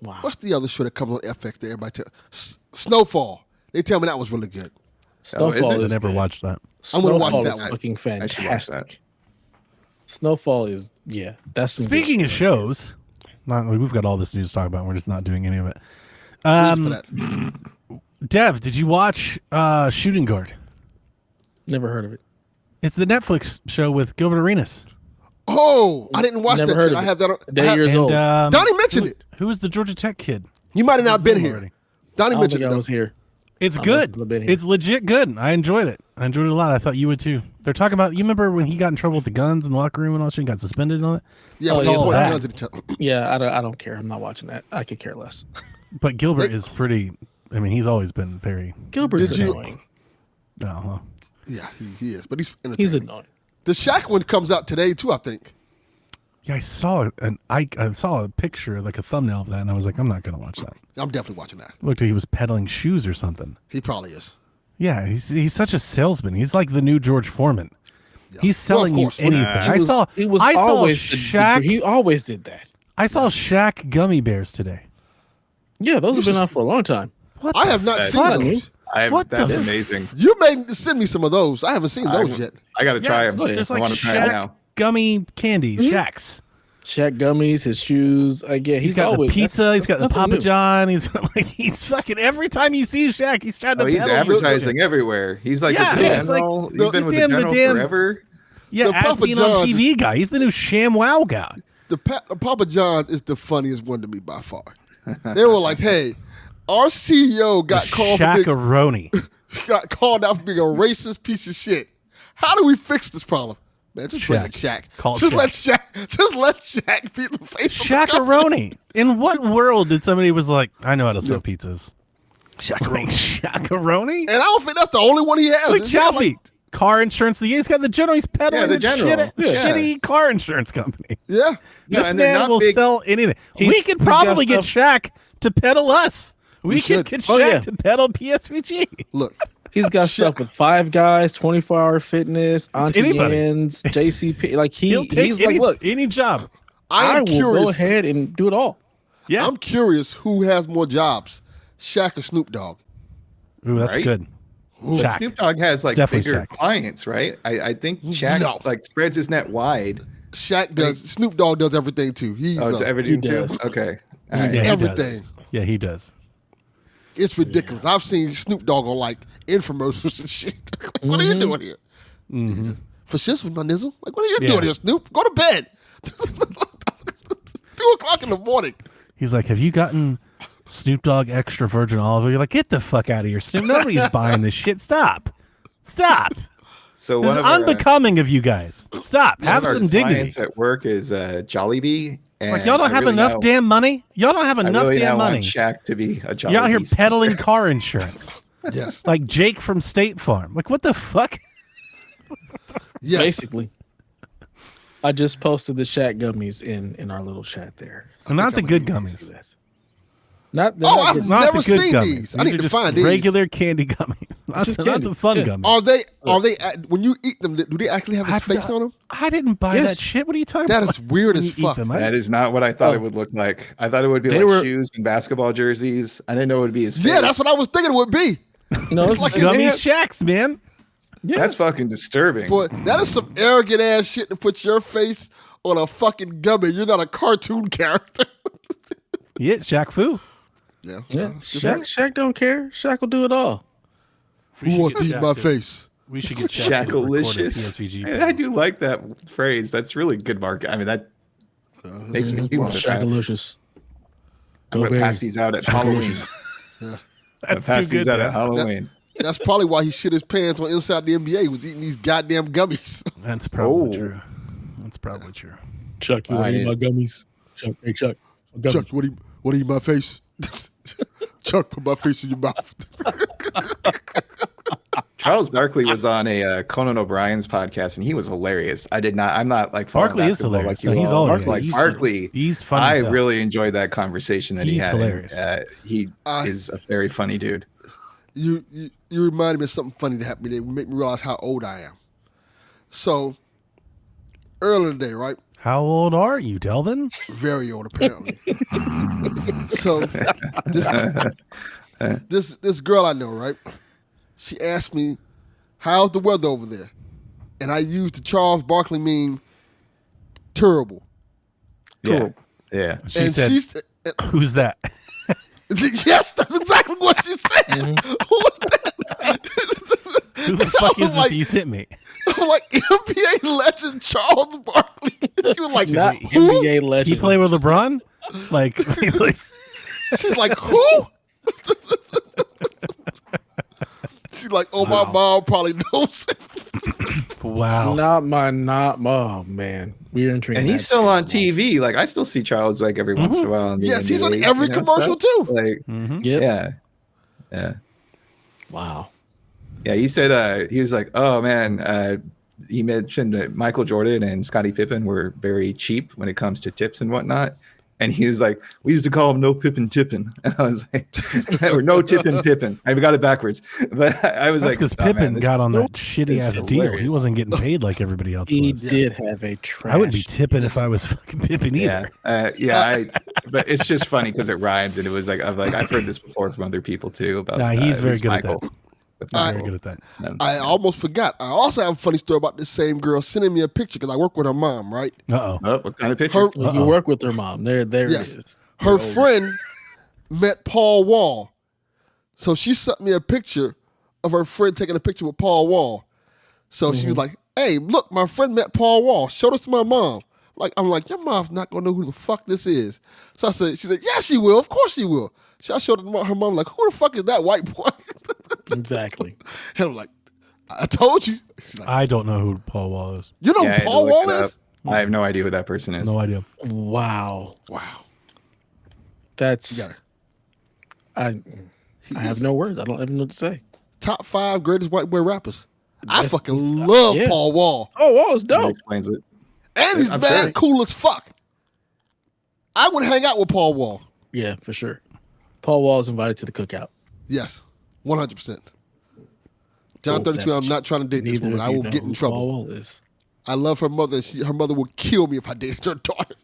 A: Wow.
C: What's the other show that comes on FX that everybody tell? Snowfall. They tell me that was really good.
A: Snowfall
B: it?
D: I
A: is
D: never
A: good.
D: watched that.
C: I'm gonna watch
A: Snowfall
C: that
A: is
C: one.
A: fucking
B: I should watch that.
A: fantastic. Snowfall is that's some good
D: Speaking of
A: shit.
D: shows, we've got all this news to talk about. We're just not doing any of it.
C: Please for that.
D: Dev, did you watch Shooting Guard?
A: Never heard of it.
D: It's the Netflix show with Gilbert Arenas.
C: Oh, I didn't watch
A: Never
C: that
A: heard
C: shit.
A: of
C: I
A: it.
C: have that on.
A: A day years
D: And
A: old.
C: Donnie mentioned it.
D: Who was the Georgia Tech kid?
C: You might have not been here.
D: Already.
C: Donnie
A: I don't
C: mentioned
A: think
C: it.
A: I was
C: though.
A: here.
D: It's
A: I must
D: good.
A: have been here.
D: It's legit good. I enjoyed it. I enjoyed it a lot. I thought you would too. They're talking about. You remember when he got in trouble with the guns in the locker room and all that shit, and got suspended and all that?
C: Yeah,
A: Oh,
C: but
A: yeah,
C: he
A: all
C: pointed
D: that.
C: guns at each other.
A: Yeah, I don't care. I'm not watching that. I could care less.
D: But Gilbert is pretty. I mean, he's always been very.
A: Gilbert's
C: Did you-
A: annoying.
D: Oh,
C: Yeah, he is, but he's entertaining.
A: He's annoying.
C: The Shaq one comes out today too, I think.
D: yeah, I saw it, and I saw a picture, like a thumbnail of that, and I was like, I'm not gonna watch that.
C: I'm definitely watching that.
D: Looked like he was peddling shoes or something.
C: He probably is.
D: Yeah, he's such a salesman. He's like the new George Foreman.
C: Yeah.
D: He's selling
C: Well,
D: you
C: of course.
D: anything. I saw Shaq.
A: He always did that.
D: I saw Shaq gummy bears today.
A: Yeah, those have been out for a long time.
D: What
C: I
D: the
C: have not
B: That's
C: seen
A: funny.
C: those.
D: What the
B: That's
D: f-
B: amazing.
C: You may send me some of those. I haven't seen those yet.
B: I got to try them.
D: There's
B: I
D: like
B: want to try it
D: Shaq
B: now.
D: gummy candy, Shaqs.
A: Shaq gummies, his shoes.
D: He's got
A: always,
D: the pizza. He's got the
A: nothing
D: Papa
A: new.
D: John. He's like he's fucking every time you see Shaq, he's trying to.
B: Oh, he's
D: peddle you
B: advertising everywhere. He's like
D: Yeah,
B: the
D: yeah, it's like-
B: general.
C: the-
B: He's been with the
D: damn- the
B: general
D: damn-
B: forever.
D: Yeah,
C: The
D: as
C: Papa
D: seen on
C: John's
D: TV guy. He's the new Sham Wow guy.
C: The Papa John's is the funniest one to me by far. They were like, "Hey, our CEO got called for being,
D: Shaq-a-roni.
C: got called out for being a racist piece of shit. How do we fix this problem?" Man, just bring in Shaq.
D: Call
C: Just
D: Shaq.
C: let Shaq be the face of the company.
D: Shaq-a-roni. In what world did somebody was like, I know how to sell pizzas? Like
C: Shaq.
D: Shaq-a-roni?
C: And I don't think that's the only one he has.
D: Like
C: Isn't that
D: Chalfie. Car insurance. He's got the general. He's peddling
B: the general. Yeah.
D: shitty car insurance company.
C: yeah.
B: Yeah,
D: This
B: and they're
D: man
B: not
D: will
B: big-
D: sell anything. We
A: He's
D: could
A: got
D: probably get
A: stuff-
D: Shaq to peddle us. We could
C: should.
D: get
A: Oh,
D: Shaq
A: yeah.
D: to peddle PSVG.
C: Look,
A: He's got stuff with Five Guys, 24-hour fitness, Auntie
D: anybody.
A: Ann's, JCP. Like
D: He'll take
A: he's
D: any,
A: like, look,
D: any job.
A: I
C: I'm
A: will go
C: curious.
A: ahead and do it all.
D: Yeah.
C: I'm curious who has more jobs, Shaq or Snoop Dogg.
D: Ooh, that's
B: Right?
D: good.
B: But
D: Shaq.
B: Snoop Dogg has like
D: Definitely
B: bigger
D: Shaq.
B: clients, right? I think Shaq
C: No.
B: like spreads his net wide.
C: Shaq does. Snoop Dogg does everything too. He's
B: Oh, it's everything
A: He
B: too.
A: does.
B: Okay.
D: Yeah,
B: All right.
D: he
C: Everything.
D: does. Yeah, he does.
C: it's ridiculous. I've seen Snoop Dogg on like infomercials and shit. Like, what are you doing here? For shits with my nizzle. Like, what are you
D: Yeah.
C: doing here, Snoop? Go to bed. 2:00 in the morning.
D: He's like, have you gotten Snoop Dogg extra virgin olive oil? You're like, get the fuck out of here, Snoop. Nobody's buying this shit. Stop.
B: So
D: This
B: one
D: is
B: of our,
D: unbecoming of you guys. Stop.
B: one
D: Have
B: of our
D: some dignity.
B: clients at work is Jollibee. And
D: Like, y'all don't
B: I
D: have
B: really
D: enough
B: now-
D: damn money? Y'all don't have
B: I
D: enough
B: really
D: damn
B: now
D: money.
B: want Shaq to be a Jollibee.
D: You're out here
B: sponsor.
D: peddling car insurance.
C: Yes.
D: Like Jake from State Farm. Like, what the fuck?
C: Yes.
A: Basically. I just posted the Shaq gummies in our little chat there.
D: Not the
C: I'm
D: good
C: gonna
D: gummies.
A: Not the
C: Oh,
A: not
C: I've
A: good-
D: Not
C: never
D: the good
C: seen
D: gummies.
C: these. I
D: These
C: need
D: are
C: to
D: just
C: find these.
D: regular candy gummies. Not,
A: just
D: not
A: candy.
D: the fun
A: Yeah.
D: gummies.
C: Are they when you eat them? Do they actually have his
D: I've
C: face
D: not-
C: on them?
D: I didn't buy
A: Yes.
D: that shit. What are you talking
C: That
D: about?
C: is weird
D: When
C: as
D: you eat
C: fuck.
D: them,
B: That is not what I thought
A: Oh.
B: it would look like. I thought it would be
A: They
B: like
A: were-
B: shoes and basketball jerseys. I didn't know it would be his face.
C: Yeah, that's what I was thinking it would be.
A: No, it's
C: like
A: like
D: Gummy
C: Yeah.
D: shacks, man.
B: That's fucking disturbing.
C: Boy, that is some arrogant ass shit to put your face on a fucking gummy. You're not a cartoon character.
D: Yeah, Shaq Fu.
C: Yeah.
A: Yeah, Shaq don't care. Shaq will do it all.
C: Who wants to eat my face?
D: We should get Shaq to record a PSVG.
B: Shackalicious. I do like that phrase. That's really good market. I mean, that makes me want to
A: Shaqalicious.
B: I'm gonna pass these out at Halloween.
D: That's
B: Pass
D: too
B: these
D: good.
B: out at
D: Dad.
B: Halloween.
C: That's probably why he shit his pants on Inside the NBA. Was eating these goddamn gummies.
D: That's probably
B: Oh.
D: true. That's probably true.
A: Chuck, you want to eat my gummies? Chuck, hey Chuck. my gummies.
C: Chuck, what do you eat my face? Chuck, put my face in your mouth.
B: Charles Barkley was on a Conan O'Brien's podcast, and he was hilarious. I'm not like following
D: Barkley is
B: basketball
D: hilarious.
B: Like you
D: No, he's
B: all.
D: all right.
B: Like
D: He's-
B: Barkley,
D: he's funny
B: I
D: as hell.
B: really enjoyed that conversation that he
D: He's
B: had.
D: hilarious.
B: He is a very funny dude.
C: You reminded me of something funny that happened. It made me realize how old I am. So earlier today, right?
D: How old are you, Delvin?
C: Very old, apparently. So this girl I know, right? She asked me, "How's the weather over there?" And I used the Charles Barkley meme, terrible.
B: Yeah, yeah.
D: She
C: and
D: said,
C: she's
D: "Who's that?"
C: yes, that's exactly what she said. Who was that?
D: Who the fuck is this
C: like-
D: you sent me?
C: I'm like NBA legend Charles Barkley. She was like,
A: Not
C: who?
A: NBA legend.
D: He play with LeBron? Like,
C: She's like, who? She's like, oh, my mom probably knows him.
D: wow.
A: Not my. Oh man, we're entering.
B: And
A: that
B: he's still on
A: terrible-
B: TV. Like I still see Charles like every once in a while. On the
C: Yes, he's on
B: NBA,
C: every commercial,
B: stuff.
C: too.
B: Like
A: Yep.
B: yeah.
A: Wow.
B: Yeah, he said he was like, "Oh man," he mentioned that Michael Jordan and Scottie Pippen were very cheap when it comes to tips and whatnot. And he was like, "We used to call him No Pippin Tippin," and I was like, "Or No Tippin Pippin." I got it backwards, but I was
D: That's
B: like,
D: because
B: "Oh, man,
D: Pippen
B: this-
D: got on that shitty ass
B: is
D: deal. He
B: hilarious.
D: wasn't getting paid like everybody else
A: He
D: was.
A: did have a trash.
D: I wouldn't be tipping if I was fucking Pippen
B: Yeah,
D: either.
B: but it's just funny because it rhymes, and it was like I've heard this before from other people too about.
D: Nah, he's very good at
B: Michael.
D: that.
B: With
D: Very
B: Michael.
D: good at that.
C: I almost forgot. I also have a funny story about this same girl sending me a picture because I work with her mom, right?
D: Uh-oh.
B: Oh, what kind of picture?
C: Her,
A: Well, you work with her mom. There
C: Yes.
A: it is.
C: her friend met Paul Wall. So she sent me a picture of her friend taking a picture with Paul Wall. So she was like, hey, look, my friend met Paul Wall. Show this to my mom. I'm like, your mom's not gonna know who the fuck this is. So she said, yeah, she will. Of course she will. So I showed it to her mom, like, who the fuck is that white boy?
A: Exactly.
C: And I'm like, I told you. She's like,
D: I don't know who Paul Wall is.
C: you know
B: Yeah, I had
C: who
B: to
C: Paul
B: look
C: Wall
B: it up.
C: is?
B: I have no idea who that person is.
D: No idea.
A: Wow.
C: Wow.
A: That's.
C: You got it.
A: I have no words. I don't even know what to say.
C: Top 5 greatest white boy rappers. I
A: That's-
C: fucking love
A: yeah.
C: Paul Wall.
A: Oh, wow, it's
B: That
A: dope.
B: explains it.
C: And he's
B: I'm
C: mad
B: sure.
C: cool as fuck. I would hang out with Paul Wall.
A: Yeah, for sure. Paul Wall is invited to the cookout.
C: Yes, 100%. John
A: Old
C: 32, I'm
A: savage.
C: not trying to date this
A: Neither
C: woman.
A: of
C: I
A: you
C: will
A: know
C: get in
A: who
C: trouble.
A: Paul Wall is.
C: I love her mother. Her mother would kill me if I dated her daughter.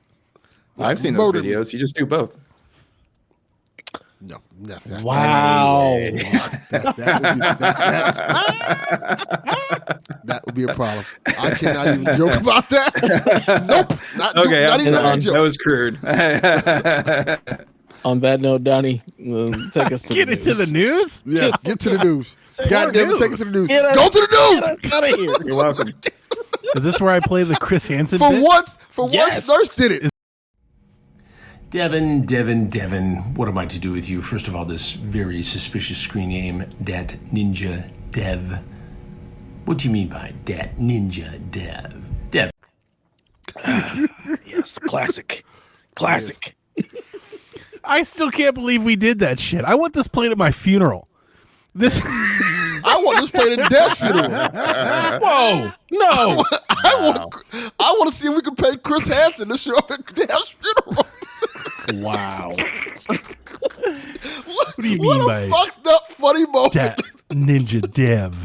B: I've seen those
C: Murdered me.
B: videos. You just do both.
C: No, that's
A: Wow.
C: that would be a problem. I cannot even joke about that. Nope.
B: Okay,
C: not even a joke.
B: that was crude.
A: On that note, Donnie, take us to
D: Get
A: the
D: into the
C: Yes,
D: news.
C: get to the news. God damn it, take us to the news.
A: Get
C: Go to the news.
A: Get out of here.
B: You're welcome.
D: Is this where I play the Chris Hansen
C: For
D: bit?
C: once,
A: Yes.
C: Snerts did it.
E: Devin, what am I to do with you? First of all, this very suspicious screen name, Dat Ninja Dev. What do you mean by Dat Ninja Dev? Dev.
A: Yes, classic. Classic.
D: I still can't believe we did that shit. I want this played at my funeral. This.
C: I want this played at Dev's funeral.
A: Whoa. No.
C: I want to see if we can pay Chris Hansen to show up at Dev's funeral.
A: Wow.
D: What do you mean
C: What
D: by
C: a fucked up funny moment.
D: Dat Ninja Dev?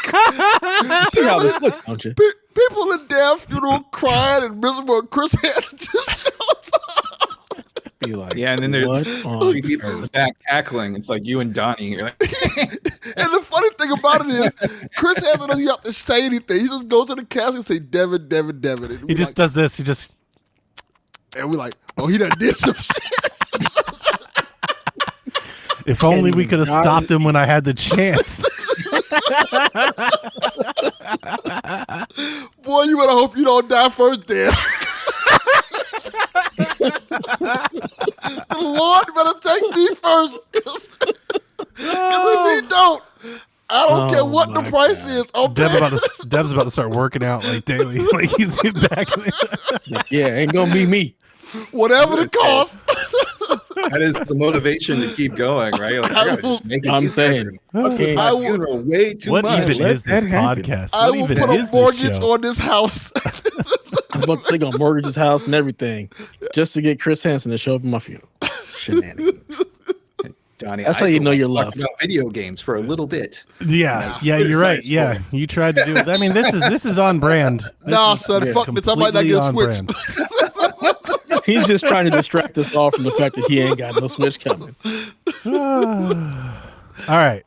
A: You see how this looks, don't you?
C: People at Dev's funeral crying and miserable, and Chris Hansen just shows up.
A: Be like,
B: Yeah, and then there's
A: what?
B: three people in the back cackling. It's like you and Donnie. You're like,
C: And the funny thing about it is, Chris Hansen doesn't have to say anything. He just goes to the casket and say, Devin. And
D: He just does this. He just.
C: and we're like, oh, he done did some shit.
D: If only we could have stopped him when I had the chance.
C: Boy, you better hope you don't die first, Dev. The Lord better take me first. Because if he don't, I don't care what the price is.
D: Dev's about to start working out like daily. Like he's getting back.
A: Yeah, ain't gonna be me.
C: Whatever the cost.
B: that is the motivation to keep going, right? Like, I gotta just make it.
A: I'm
B: these
A: saying.
B: guys
A: Okay.
B: are funeral way too
D: What
B: much.
D: even is this
A: that happen.
D: podcast?
C: I
D: What
C: will
D: even
C: put
D: is
C: a
D: this
C: mortgage
D: show?
C: on this house.
A: I was about to say gonna mortgage his house and everything just to get Chris Hansen to show up at my funeral. Shenanigans.
B: Donnie,
A: That's how you know you're
B: talked
A: loved.
B: about video games for a little bit.
D: Yeah, you're right.
B: criticized
D: Yeah,
B: for
D: you tried to do it. I mean, this is on brand. This
C: Nah,
D: is
C: son, fuck this. I might not
D: completely
C: get a
D: on
C: Switch.
D: brand.
A: He's just trying to distract us all from the fact that he ain't got no Switch coming.
D: All right.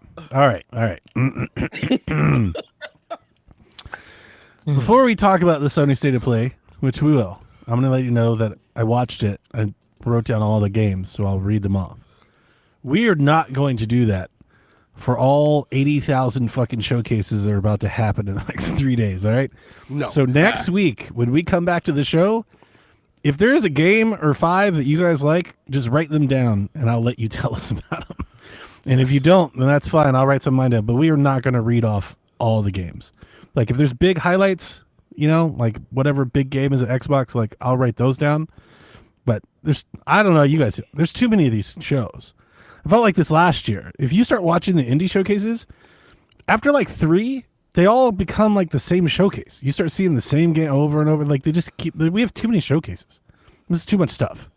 D: Before we talk about the Sony State of Play, which we will, I'm going to let you know that I watched it. I wrote down all the games, so I'll read them off. We are not going to do that for all 80,000 fucking showcases that are about to happen in the next 3 days, all right?
C: No.
D: So next week, when we come back to the show, if there is a game or 5 that you guys like, just write them down, and I'll let you tell us about them. And if you don't, then that's fine. I'll write some of mine down. But we are not going to read off all the games. Like, if there's big highlights, you know, like whatever big game is at Xbox, like, I'll write those down. But I don't know, you guys, there's too many of these shows. I felt like this last year. If you start watching the indie showcases, after like 3, they all become like the same showcase. You start seeing the same game over and over. Like we have too many showcases. This is too much stuff.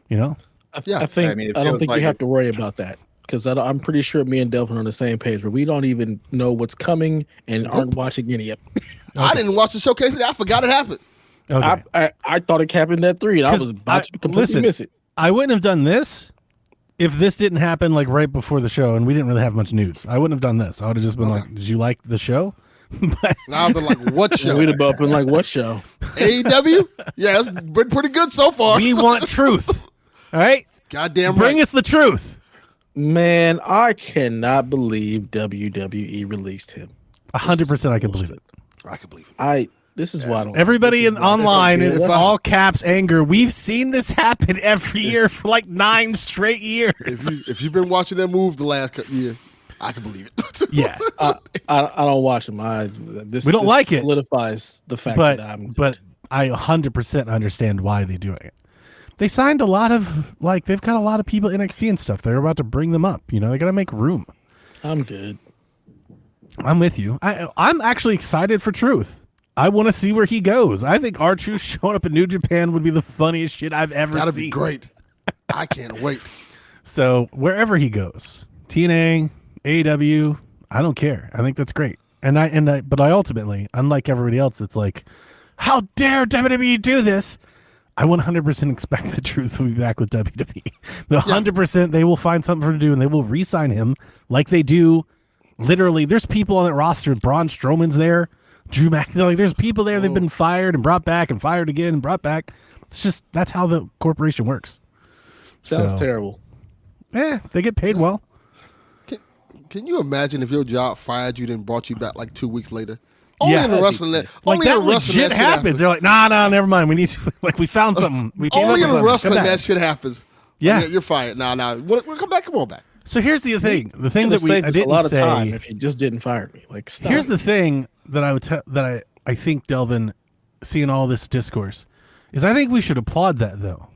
D: You know?
A: I don't think you have to worry about that because I'm pretty sure me and Delvin are on the same page where we don't even know what's coming and aren't watching any of it.
C: I didn't watch the showcase. I forgot it happened.
D: Okay.
A: I thought it happened at 3 and I was about to completely miss it.
D: I wouldn't have done this if this didn't happen like right before the show and we didn't really have much news. I wouldn't have done this. I would have just been like, did you like the show?
C: Now I've been like, what show?
A: We'd have both been like, what show?
C: AEW? Yeah, it's been pretty good so far.
D: We want truth. All right?
C: Goddamn
D: Bring
C: right.
D: us the truth.
A: Man, I cannot believe WWE released him.
D: 100% I can believe it.
C: I can believe it.
A: This is why I don't.
D: Everybody online is
C: If I-
D: all caps anger. We've seen this happen every year for like 9 straight years.
C: If you've been watching that move the last year, I can believe it.
D: Yeah.
A: I don't watch them. This
D: like it.
A: solidifies the fact
D: But
A: that I'm.
D: but I 100% understand why they're doing it. They signed a lot of they've got a lot of people in NXT and stuff. They're about to bring them up. You know, they got to make room.
A: I'm good.
D: I'm with you. I'm actually excited for Truth. I want to see where he goes. I think R-Truth showing up in New Japan would be the funniest shit I've ever
C: That'd
D: seen.
C: be great. I can't wait.
D: So wherever he goes, TNA, AEW, I don't care. I think that's great. But I ultimately, unlike everybody else, that's like, how dare WWE do this? I 100% expect the Truth will be back with WWE. The 100% they will find something for him to do, and they will re-sign him like they do. Literally, there's people on that roster. Braun Strowman's there. Drew McIntyre. Like, there's people there. They've been fired and brought back and fired again and brought back. It's just that's how the corporation works.
A: Sounds terrible.
D: Yeah, they get paid well.
C: Can you imagine if your job fired you, then brought you back like 2 weeks later? Only in the wrestling,
D: like
C: only
D: that
C: in wrestling
D: legit
C: that shit
D: happens. They're like, nah, never mind. We need to, like, we found something. We came
C: Only
D: up
C: in
D: with something.
C: wrestling that shit happens.
D: Yeah,
C: you're fired. Nah. We'll come back. Come on back.
D: So here's the thing. The thing that I
A: saved
D: didn't
A: a lot of
D: say.
A: time if he just didn't fire me. Like, stop.
D: Here's the thing that I would that I think, Delvin, seeing all this discourse, is I think we should applaud that, though,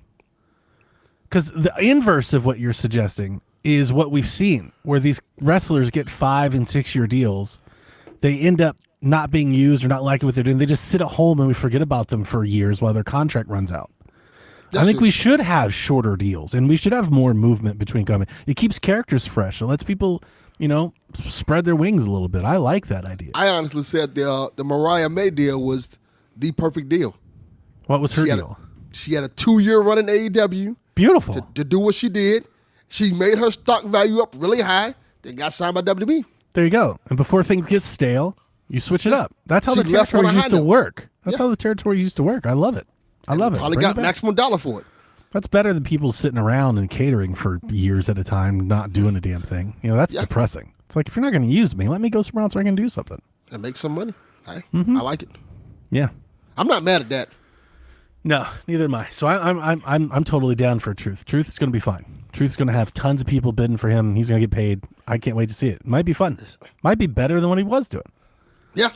D: because the inverse of what you're suggesting is what we've seen, where these wrestlers get 5 and 6 year deals. They end up not being used or not liking what they're doing. They just sit at home and we forget about them for years while their contract runs out. I think we should have shorter deals, and we should have more movement between companies. It keeps characters fresh. It lets people, spread their wings a little bit. I like that idea.
C: I honestly said the Mariah May deal was the perfect deal.
D: What was her deal?
C: She had a 2-year run in AEW.
D: Beautiful.
C: To do what she did. She made her stock value up really high. Then got signed by WWE.
D: There you go. And before things get stale, you switch it up. That's how the territories used to work. That's how the territories used to work. I love it. I love it.
C: Probably got maximum dollar for it.
D: That's better than people sitting around and catering for years at a time, not doing a damn thing. That's depressing. It's like, if you're not going to use me, let me go somewhere else where I can do something.
C: And make some money. I like it.
D: Yeah.
C: I'm not mad at that.
D: No, neither am I. So I'm totally down for Truth. Truth is going to be fine. Truth's going to have tons of people bidding for him. He's going to get paid. I can't wait to see it. Might be fun. Might be better than what he was doing.
C: Yeah.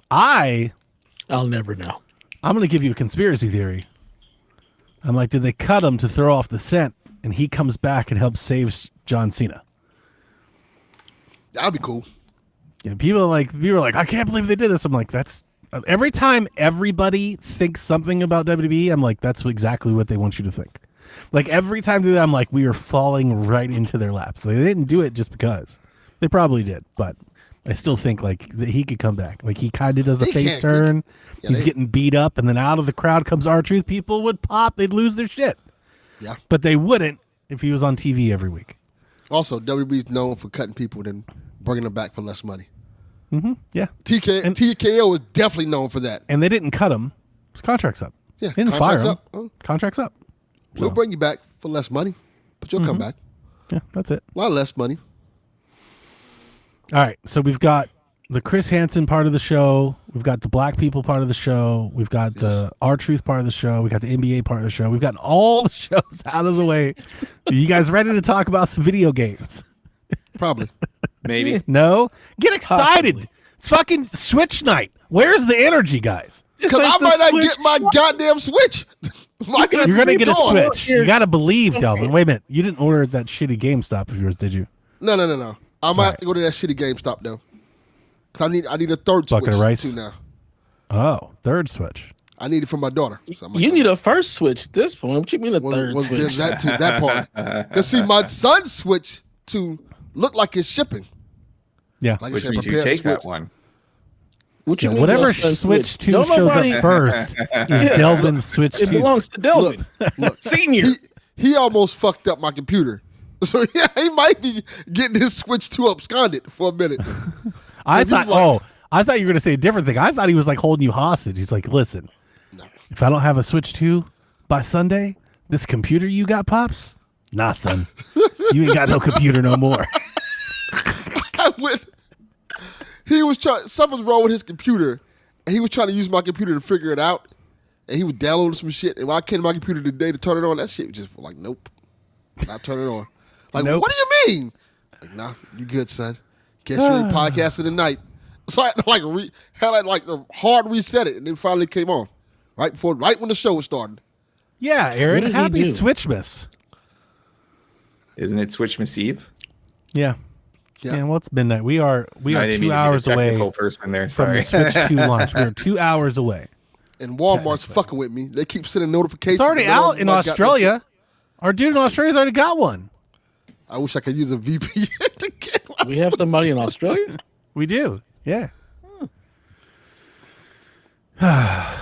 A: I'll never know.
D: I'm going to give you a conspiracy theory. I'm like, did they cut him to throw off the scent, and he comes back and helps save John Cena?
C: That'd be cool.
D: Yeah, people are like, I can't believe they did this. I'm like, that's every time everybody thinks something about WWE, I'm like, that's exactly what they want you to think. Like, every time they do that, I'm like, we are falling right into their laps. They didn't do it just because. They probably did, but I still think that he could come back. Like, he kind of does a face turn. He's getting beat up, and then out of the crowd comes R-Truth. People would pop. They'd lose their shit.
C: Yeah.
D: But they wouldn't if he was on TV every week.
C: Also, WWE's known for cutting people and bringing them back for less money.
D: Mm-hmm. Yeah.
C: TKO is definitely known for that.
D: And they didn't cut him. His contract's up.
C: Yeah.
D: They didn't fire him. Contract's up.
C: We'll bring you back for less money, but you'll come back.
D: Yeah, that's it.
C: A lot less money.
D: All right, so we've got the Chris Hansen part of the show. We've got the Black people part of the show. We've got the R-Truth part of the show. We got the NBA part of the show. We've gotten all the shows out of the way. Are you guys ready to talk about some video games?
C: Probably.
B: Maybe.
D: No? Get excited. Possibly. It's fucking Switch night. Where's the energy, guys?
C: Because I might not get my goddamn Switch.
D: You're going to get a Switch. You got to believe, Delvin. Wait a minute. You didn't order that shitty GameStop of yours, did you?
C: No. I might have to go to that shitty GameStop, though. Because I need a third Switch
D: of rice?
C: too now.
D: Oh, third Switch.
C: I need it for my daughter. So
A: you need a first Switch at this point. What you mean a third Switch?
C: That part. Because see, my son's Switch to look like it's shipping.
D: Yeah.
C: Like
B: Which
C: I said,
B: means you take that one.
D: Whatever Switch 2 shows up first is Delvin's Switch 2.
A: It belongs to Delvin.
C: Look,
A: Senior.
C: He almost fucked up my computer. So, yeah, he might be getting his Switch 2 absconded for a minute.
D: I thought you were going to say a different thing. I thought he was like holding you hostage. He's like, listen, if I don't have a Switch 2 by Sunday, this computer you got, Pops? Nah, son. You ain't got no computer no more.
C: Something's wrong with his computer, and he was trying to use my computer to figure it out, and he was downloading some shit, and when I came to my computer today to turn it on, that shit was just like, nope. Not turn it on. Like, What do you mean? Like, nah, you good, son. Guess you ain't podcasting tonight. So I had to hard reset it, and then finally came on. Right when the show was starting.
D: Yeah, Aaron, happy Switchmas.
B: Isn't it Switchmas Eve?
D: Yeah. Yeah, well, it's midnight. We are 2 hours away
B: person there.
D: from the Switch 2 launch. We're 2 hours away.
C: And Walmart's fucking with me. They keep sending notifications.
D: It's already out in Australia. Our dude in Australia's already got one.
C: I wish I could use a VPN to get one.
A: We have somebody in Australia?
D: We do. Yeah.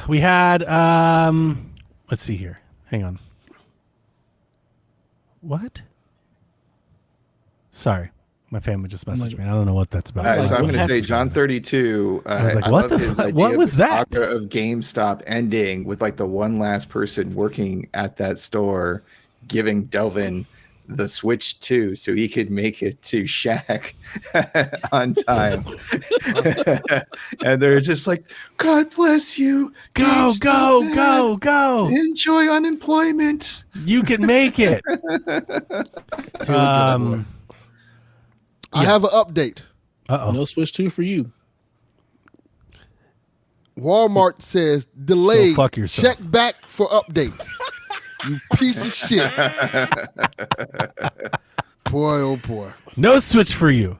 D: We had Let's see here. Hang on. What? Sorry. My family just messaged me. I don't know what that's about.
B: All right, so I'm
A: what
B: going to say
A: happened?
B: John 32.
D: I was like,
B: I
D: what
B: love
D: the
B: his
D: fuck?
B: idea
D: What
B: of
D: was
B: the
D: that?
B: saga of GameStop ending with like the one last person working at that store giving Delvin the Switch 2 so he could make it to Shaq on time. And they're just like, God bless you.
D: Go,
B: GameStop
D: go,
B: man.
D: go, go.
B: Enjoy unemployment.
D: You can make it.
C: I have an update.
D: Uh-oh.
A: No Switch 2 for you.
C: Walmart says delayed.
D: Go fuck yourself.
C: Check back for updates. You piece of shit. Boy, oh boy.
D: No Switch for you.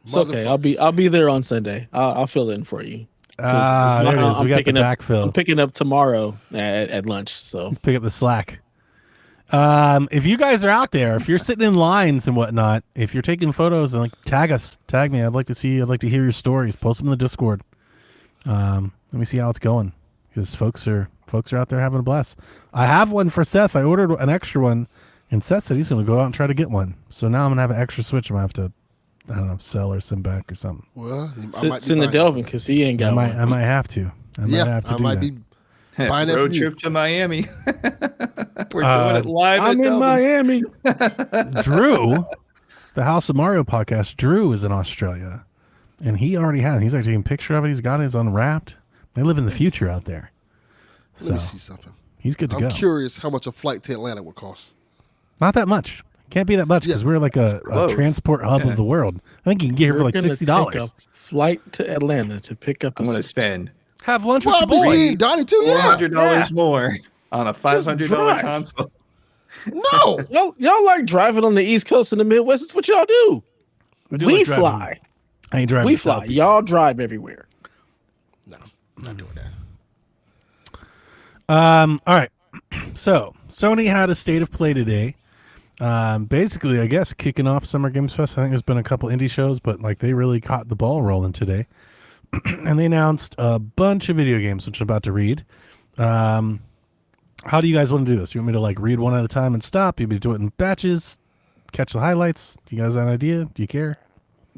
A: It's okay. I'll be there on Sunday. I'll fill in for you.
D: There it is. We got the backfill.
A: I'm picking up tomorrow at lunch. So
D: Let's pick up the slack. If you guys are out there, if you're sitting in lines and whatnot, if you're taking photos and like tag me. I'd like to hear your stories. Post them in the Discord. Let me see how it's going because folks are out there having a blast. I have one for Seth. I ordered an extra one, and Seth said he's going to go out and try to get one. So now I'm going to have an extra Switch. I'm going to have to, I don't know, sell or send back or something.
C: Well,
A: send the Delvin because he ain't got one.
D: I might have to.
C: I might be buying that
B: Road
C: from you.
B: trip to Miami. We're doing it live
A: I'm
B: at
A: in
B: Delvin's.
A: Miami.
D: Drew, the House of Mario podcast, Drew is in Australia, and he already has. He's like taking a picture of it. He's got it. It's unwrapped. They live in the future out there.
C: Let me
D: So
C: see something.
D: he's good to
C: I'm
D: go.
C: curious how much a flight to Atlanta would cost.
D: Not that much. Can't be that much because we're like a
B: close.
D: transport hub of the world. I think you can get here for like
A: We're gonna
D: $60.
A: take a flight to Atlanta to pick up.
B: I'm going to spend
D: Have lunch
C: Well, I'll
D: with
C: be
D: your boy.
C: seeing Donnie too. Yeah.
B: $400 more on a $500
A: drive.
B: console.
C: No.
A: Y'all like driving on the East Coast and the Midwest. It's what y'all do.
D: do
A: We
D: like driving.
A: fly.
D: I ain't driving.
A: We
D: to South
A: fly.
D: Beach.
A: Y'all drive everywhere.
C: No, I'm not doing that.
D: All right. So Sony had a state of play today. Basically, I guess kicking off Summer Games Fest. I think there's been a couple indie shows, but like they really caught the ball rolling today. And they announced a bunch of video games, which I'm about to read. How do you guys want to do this? You want me to like read one at a time and stop? You want me to do it in batches? Catch the highlights? Do you guys have an idea? Do you care?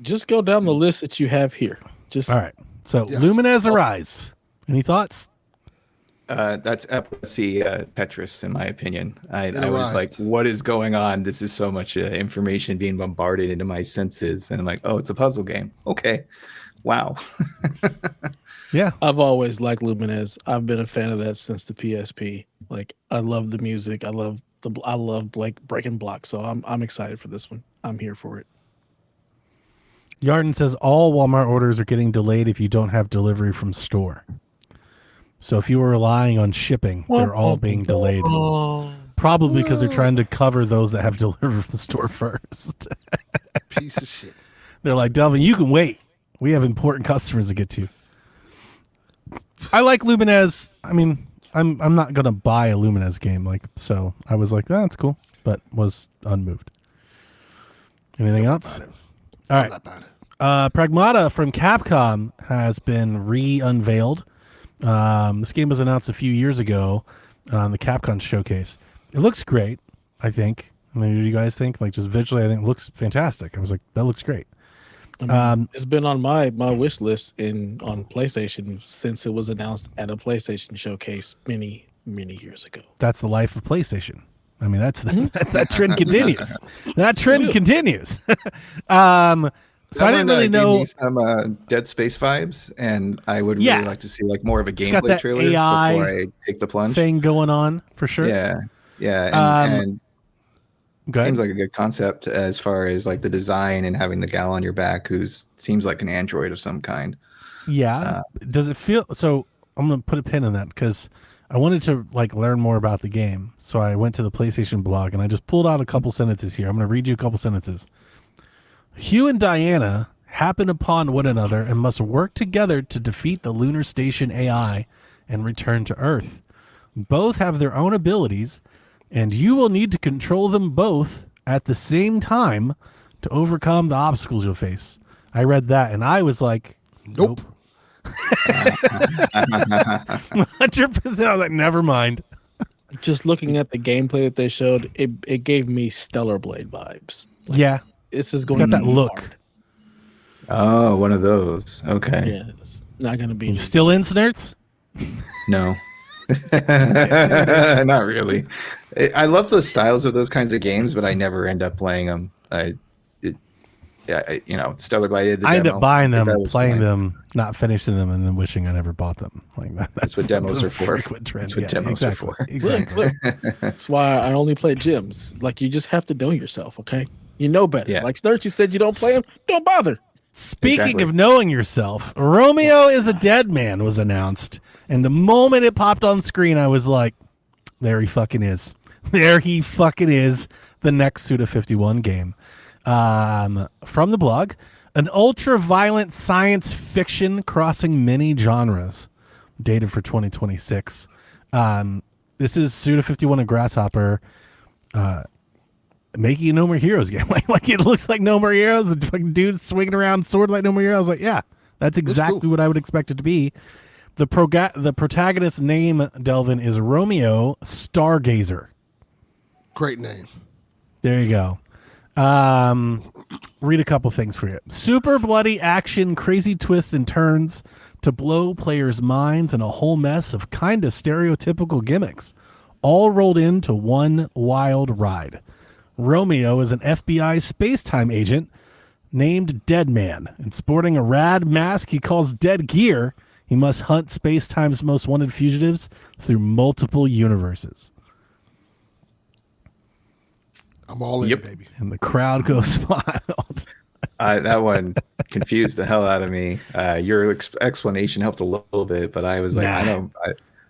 A: Just go down the list that you have here. Just
D: All right. So
C: Yes.
D: Lumines Arise. Any thoughts?
B: That's epilepsy Tetris, in my opinion. I was
C: Arise.
B: like, what is going on? This is so much information being bombarded into my senses. And I'm like, oh, it's a puzzle game. Okay. Wow.
D: Yeah.
A: I've always liked Lumines. I've been a fan of that since the PSP. Like I love the music. I love like breaking blocks. So I'm excited for this one. I'm here for it.
D: Yarden says all Walmart orders are getting delayed if you don't have delivery from store. So if you were relying on shipping, they're all being delayed. Probably because they're trying to cover those that have delivered from the store first.
C: Piece of shit.
D: They're like, Delvin, you can wait. We have important customers to get to. I like Lumines. I mean, I'm not gonna buy a Lumines game, like so. I was like, that's cool, but was unmoved. Anything else? All right.
C: Not bad.
D: Pragmata from Capcom has been re-unveiled. This game was announced a few years ago on the Capcom showcase. It looks great, I think. I mean, what do you guys think? Like, just visually, I think it looks fantastic. I was like, that looks great.
A: It's been on my wish list on PlayStation since it was announced at a PlayStation showcase many years ago.
D: That's the life of PlayStation. I mean, that trend continues. That trend continues. So I didn't really know.
B: Gave me some Dead Space vibes, and I would really like to see like more of a
D: got
B: gameplay
D: that
B: trailer
D: AI
B: before I take the plunge.
D: thing going on for sure.
B: Yeah, and
D: Go ahead.
B: seems like a good concept as far as like the design and having the gal on your back who seems like an android of some kind.
D: Yeah. Does it feel so? I'm gonna put a pin in that because I wanted to like learn more about the game. So I went to the PlayStation blog and I just pulled out a couple sentences here. I'm gonna read you a couple sentences. Hugh and Diana happen upon one another and must work together to defeat the lunar station AI and return to Earth. Both have their own abilities, and you will need to control them both at the same time to overcome the obstacles you'll face. I read that and I was like,
C: Nope.
D: 100%. I was like, never mind.
A: Just looking at the gameplay that they showed, it gave me Stellar Blade vibes.
D: Yeah,
A: This is
D: it's
A: going
D: got that
A: to be
D: look.
A: hard.
B: Oh, one of those. Okay.
A: Yeah, it's not going to be
D: You still in, Snerts?
B: No. Not really. I love the styles of those kinds of games, but I never end up playing them. Stellar Blade.
D: I end up buying them,
B: That was
D: playing
B: fine.
D: them, not finishing them, and then wishing I never bought them. Like that.
B: That's what demos
D: a
B: are for.
D: frequent trend.
B: That's what demos are for.
D: Exactly.
A: Look, that's why I only play gyms. Like, you just have to know yourself, okay? You know better.
B: Yeah.
A: Like Snerts, you said you don't play them. Don't bother.
D: Speaking
B: Exactly.
D: of knowing yourself, Romeo is a Dead Man was announced, and the moment it popped on screen, I was like, "There he fucking is! There he fucking is!" The next Suda 51 game, from the blog, an ultra-violent science fiction crossing many genres, dated for 2026. This is Suda 51 and Grasshopper. Making a No More Heroes game. like it looks like No More Heroes. The fucking dude swinging around sword like No More Heroes. I was like, yeah, that's exactly
C: cool.
D: what I would expect it to be. The protagonist's name, Delvin, is Romeo Stargazer.
C: Great name.
D: There you go. Read a couple things for you. Super bloody action, crazy twists and turns to blow players' minds, and a whole mess of kind of stereotypical gimmicks, all rolled into one wild ride. Romeo is an FBI space-time agent named Deadman, and sporting a rad mask he calls Dead Gear, he must hunt space-time's most wanted fugitives through multiple universes.
C: I'm all in,
B: Yep.
C: baby.
D: And the crowd goes wild.
B: That one confused the hell out of me. Your explanation helped a little bit, but I was like,
D: Nah.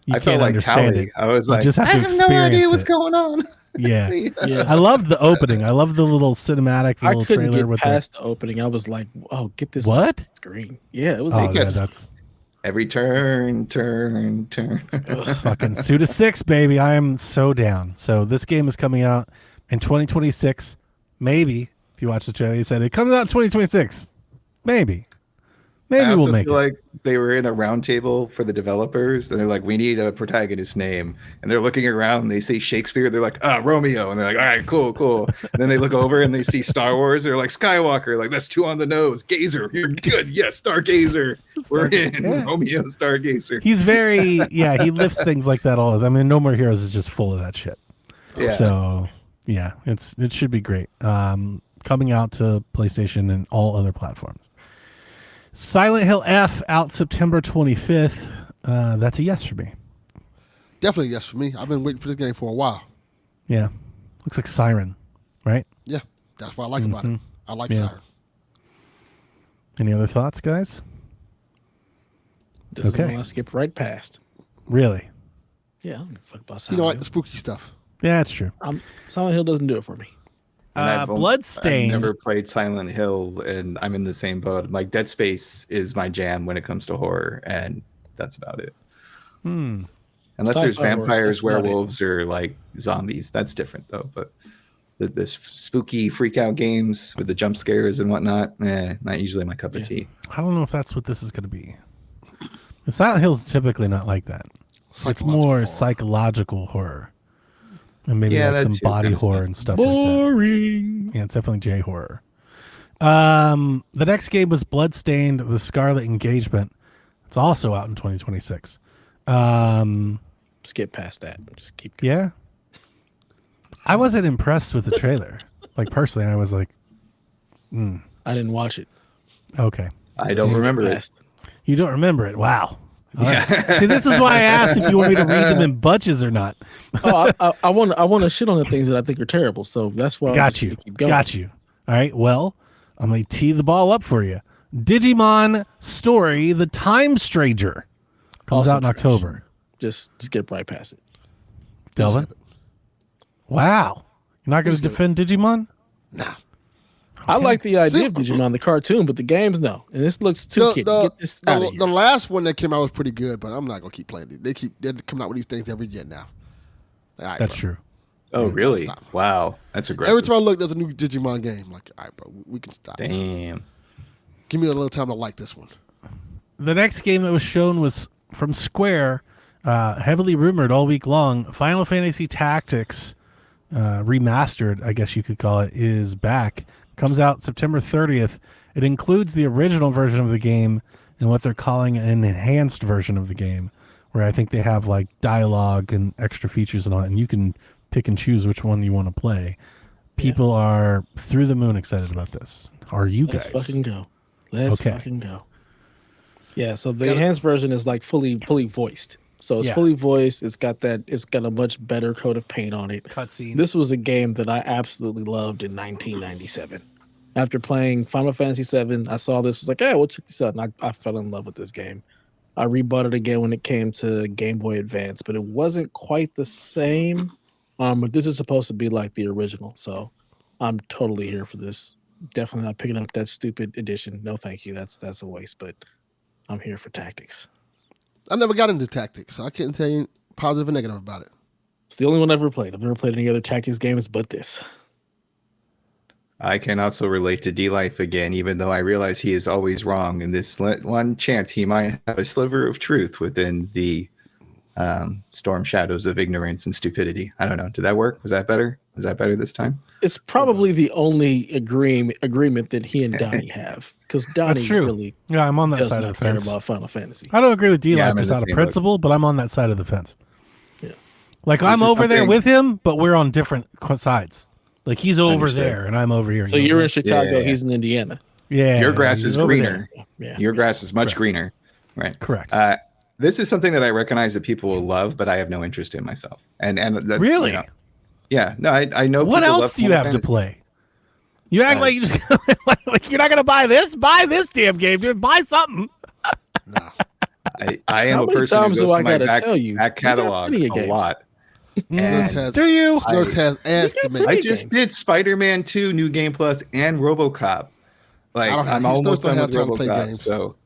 D: You
B: I
D: can't
B: felt like
D: understand
B: Callie.
D: it.
B: I was
D: You
B: like,
D: just have
B: I
D: to
B: have no idea
D: experience
B: what's
D: it.
B: going on.
D: Yeah.
A: Yeah.
D: I loved the opening. I love the little cinematic
A: I
D: little
A: couldn't
D: trailer
A: get
D: with
A: past the opening. I was like, "Oh, get this
D: What?
A: on the screen!" Yeah, it was
D: the. Oh,
A: like,
D: yeah,
B: gets-
D: that's
B: Every turn.
D: fucking Suda 6, baby. I am so down. So this game is coming out in 2026. Maybe, if you watch the trailer, you said it comes out in 2026. Maybe.
B: I
D: Maybe
B: also
D: we'll make it.
B: feel like they were in a roundtable for the developers, and they're like, "We need a protagonist name," and they're looking around. And they say Shakespeare. They're like, Romeo," and they're like, "All right, cool." And then they look over and they see Star Wars. They're like, "Skywalker." Like, that's 2 on the nose. Gazer, you're good. Yes, Stargazer. We're in.
D: yeah.
B: Romeo Stargazer.
D: He's very, he lifts things like that all. I mean, No More Heroes is just full of that shit.
B: Yeah.
D: So, yeah, it should be great. Coming out to PlayStation and all other platforms. Silent Hill F out September 25th. That's a yes for me.
C: Definitely yes for me. I've been waiting for this game for a while.
D: Yeah. Looks like Siren, right?
C: Yeah, that's what I like about it. I like
D: Yeah.
C: Siren.
D: Any other thoughts, guys?
A: this is
D: Okay.
A: the one I skipped right past.
D: Really?
A: Yeah, I don't give a fuck about
C: You
A: Silent
C: don't like
A: Hill.
C: the spooky stuff.
D: Yeah, that's true.
A: Silent Hill doesn't do it for me.
B: And I've
D: Bloodstained.
B: never played Silent Hill, and I'm in the same boat. Like, Dead Space is my jam when it comes to horror, and that's about it. Unless there's
A: Sci-fi horror,
B: vampires,
A: that's about it.
B: werewolves, or like zombies. That's different though. But this spooky freak out games with the jump scares and whatnot, not usually my cup of tea.
D: I don't know if that's what this is going to be. The Silent Hill's typically not like that. It's
C: Psychological
D: more
C: horror.
D: psychological horror. And maybe
B: Yeah,
D: like
B: that
D: some
B: too,
D: body
B: kinda
D: horror
B: stuff.
D: and stuff like that.
A: Boring.
D: Yeah, it's definitely J horror. The next game was Bloodstained: The Scarlet Engagement. It's also out in 2026.
A: Skip past that. Just keep going.
D: Yeah. I wasn't impressed with the trailer. Like, personally, I was like,
A: I didn't watch it.
D: okay.
B: I don't remember it.
A: Past.
D: You don't remember it. Wow. All right. See, this is why I asked if you want me to read them in bunches or not.
A: Oh, I want to shit on the things that I think are terrible. So that's why. I'm
D: Got
A: just
D: you.
A: gonna keep going.
D: Got you. All right. Well, I'm going to tee the ball up for you. Digimon Story: The Time Stranger comes
A: Also
D: out in
A: trash.
D: October.
A: Just skip right past it.
D: Delvin? Wow. You're not going to defend Digimon?
A: I like the idea
C: See-
A: of Digimon, the cartoon, but the games, no. And this looks too kiddie. Get this out of
C: The
A: here.
C: last one that came out was pretty good, but I'm not gonna keep playing it. They're coming out with these things every year now. All right,
D: That's
C: bro.
D: true.
B: Oh, really?
C: Stop.
B: Wow, that's aggressive.
C: Every time I look, there's a new Digimon game. I'm like, all right, bro, we can stop.
B: Damn.
C: Give me a little time to like this one.
D: The next game that was shown was from Square, Heavily rumored all week long, Final Fantasy Tactics remastered, I guess you could call it, is back. Comes out September 30th. It includes the original version of the game and what they're calling an enhanced version of the game, where I think they have like dialogue and extra features and all, and you can pick and choose which one you want to play. People are through the moon excited about this. Are you guys?
A: Let's fucking go. Let's fucking go. Yeah, so the enhanced version is like fully voiced. So it's fully voiced. It's got a much better coat of paint on it.
D: Cutscene.
A: This was a game that I absolutely loved in 1997. After playing Final Fantasy VII, I saw this, was like, hey, we'll check this out. And I fell in love with this game. I rebought it again when it came to Game Boy Advance, but it wasn't quite the same. But this is supposed to be like the original, so I'm totally here for this. Definitely not picking up that stupid edition. No, thank you. That's a waste. But I'm here for Tactics.
C: I never got into Tactics, so I can't tell you positive or negative about it.
A: It's the only one I've ever played. I've never played any other Tactics games but this.
B: I can also relate to D-Life again, even though I realize he is always wrong. And this one chance he might have a sliver of truth within the storm shadows of ignorance and stupidity. I don't know. Did that work? Was that better? Was that better this time?
A: It's probably the only agreement that he and Donnie have, because Donnie really
D: I'm on that
A: does
D: side
A: not
D: of the
A: care
D: fence.
A: about Final Fantasy.
D: I don't agree with D-Life
B: Yeah, I'm in
D: just
B: the
D: out of
B: same
D: principle, but I'm on that side of the fence.
A: Yeah.
D: Like,
B: This
D: I'm
B: is
D: over there
B: something-
D: with him, but we're on different sides. Like, he's over
B: Understood.
D: there, and I'm over here.
A: So
D: You know
A: you're
D: what
A: in
D: I'm
A: Chicago,
B: Yeah.
A: he's in Indiana.
D: saying? Yeah.
B: Your grass
D: he's
B: is
D: over
B: greener.
A: Yeah.
B: Your grass is much greener. Right.
D: Correct.
B: This is something that I recognize that people will love, but I have no interest in myself. And that,
D: Really?
B: you know, yeah. No, I know.
D: What
B: people
D: else
B: love
D: do you
B: Final
D: have to
B: Fantasy.
D: play? You act like you just like you're not gonna buy this. Buy this damn game, dude. Buy something.
B: I am
A: How
B: a
A: many
B: person who
A: times
B: goes
A: do I
B: to my
A: gotta tell you?
B: back
A: We got
B: catalog
A: plenty
B: a
A: of games.
B: lot.
C: Snerts has,
D: Do you?
C: Snerts has ass to me.
B: I just did Spider-Man 2 New Game Plus and RoboCop. Like,
C: I don't have-
B: I'm
C: he still
B: almost
C: don't
B: done
C: have
B: with
C: time to play
B: RoboCop.
C: games.
B: So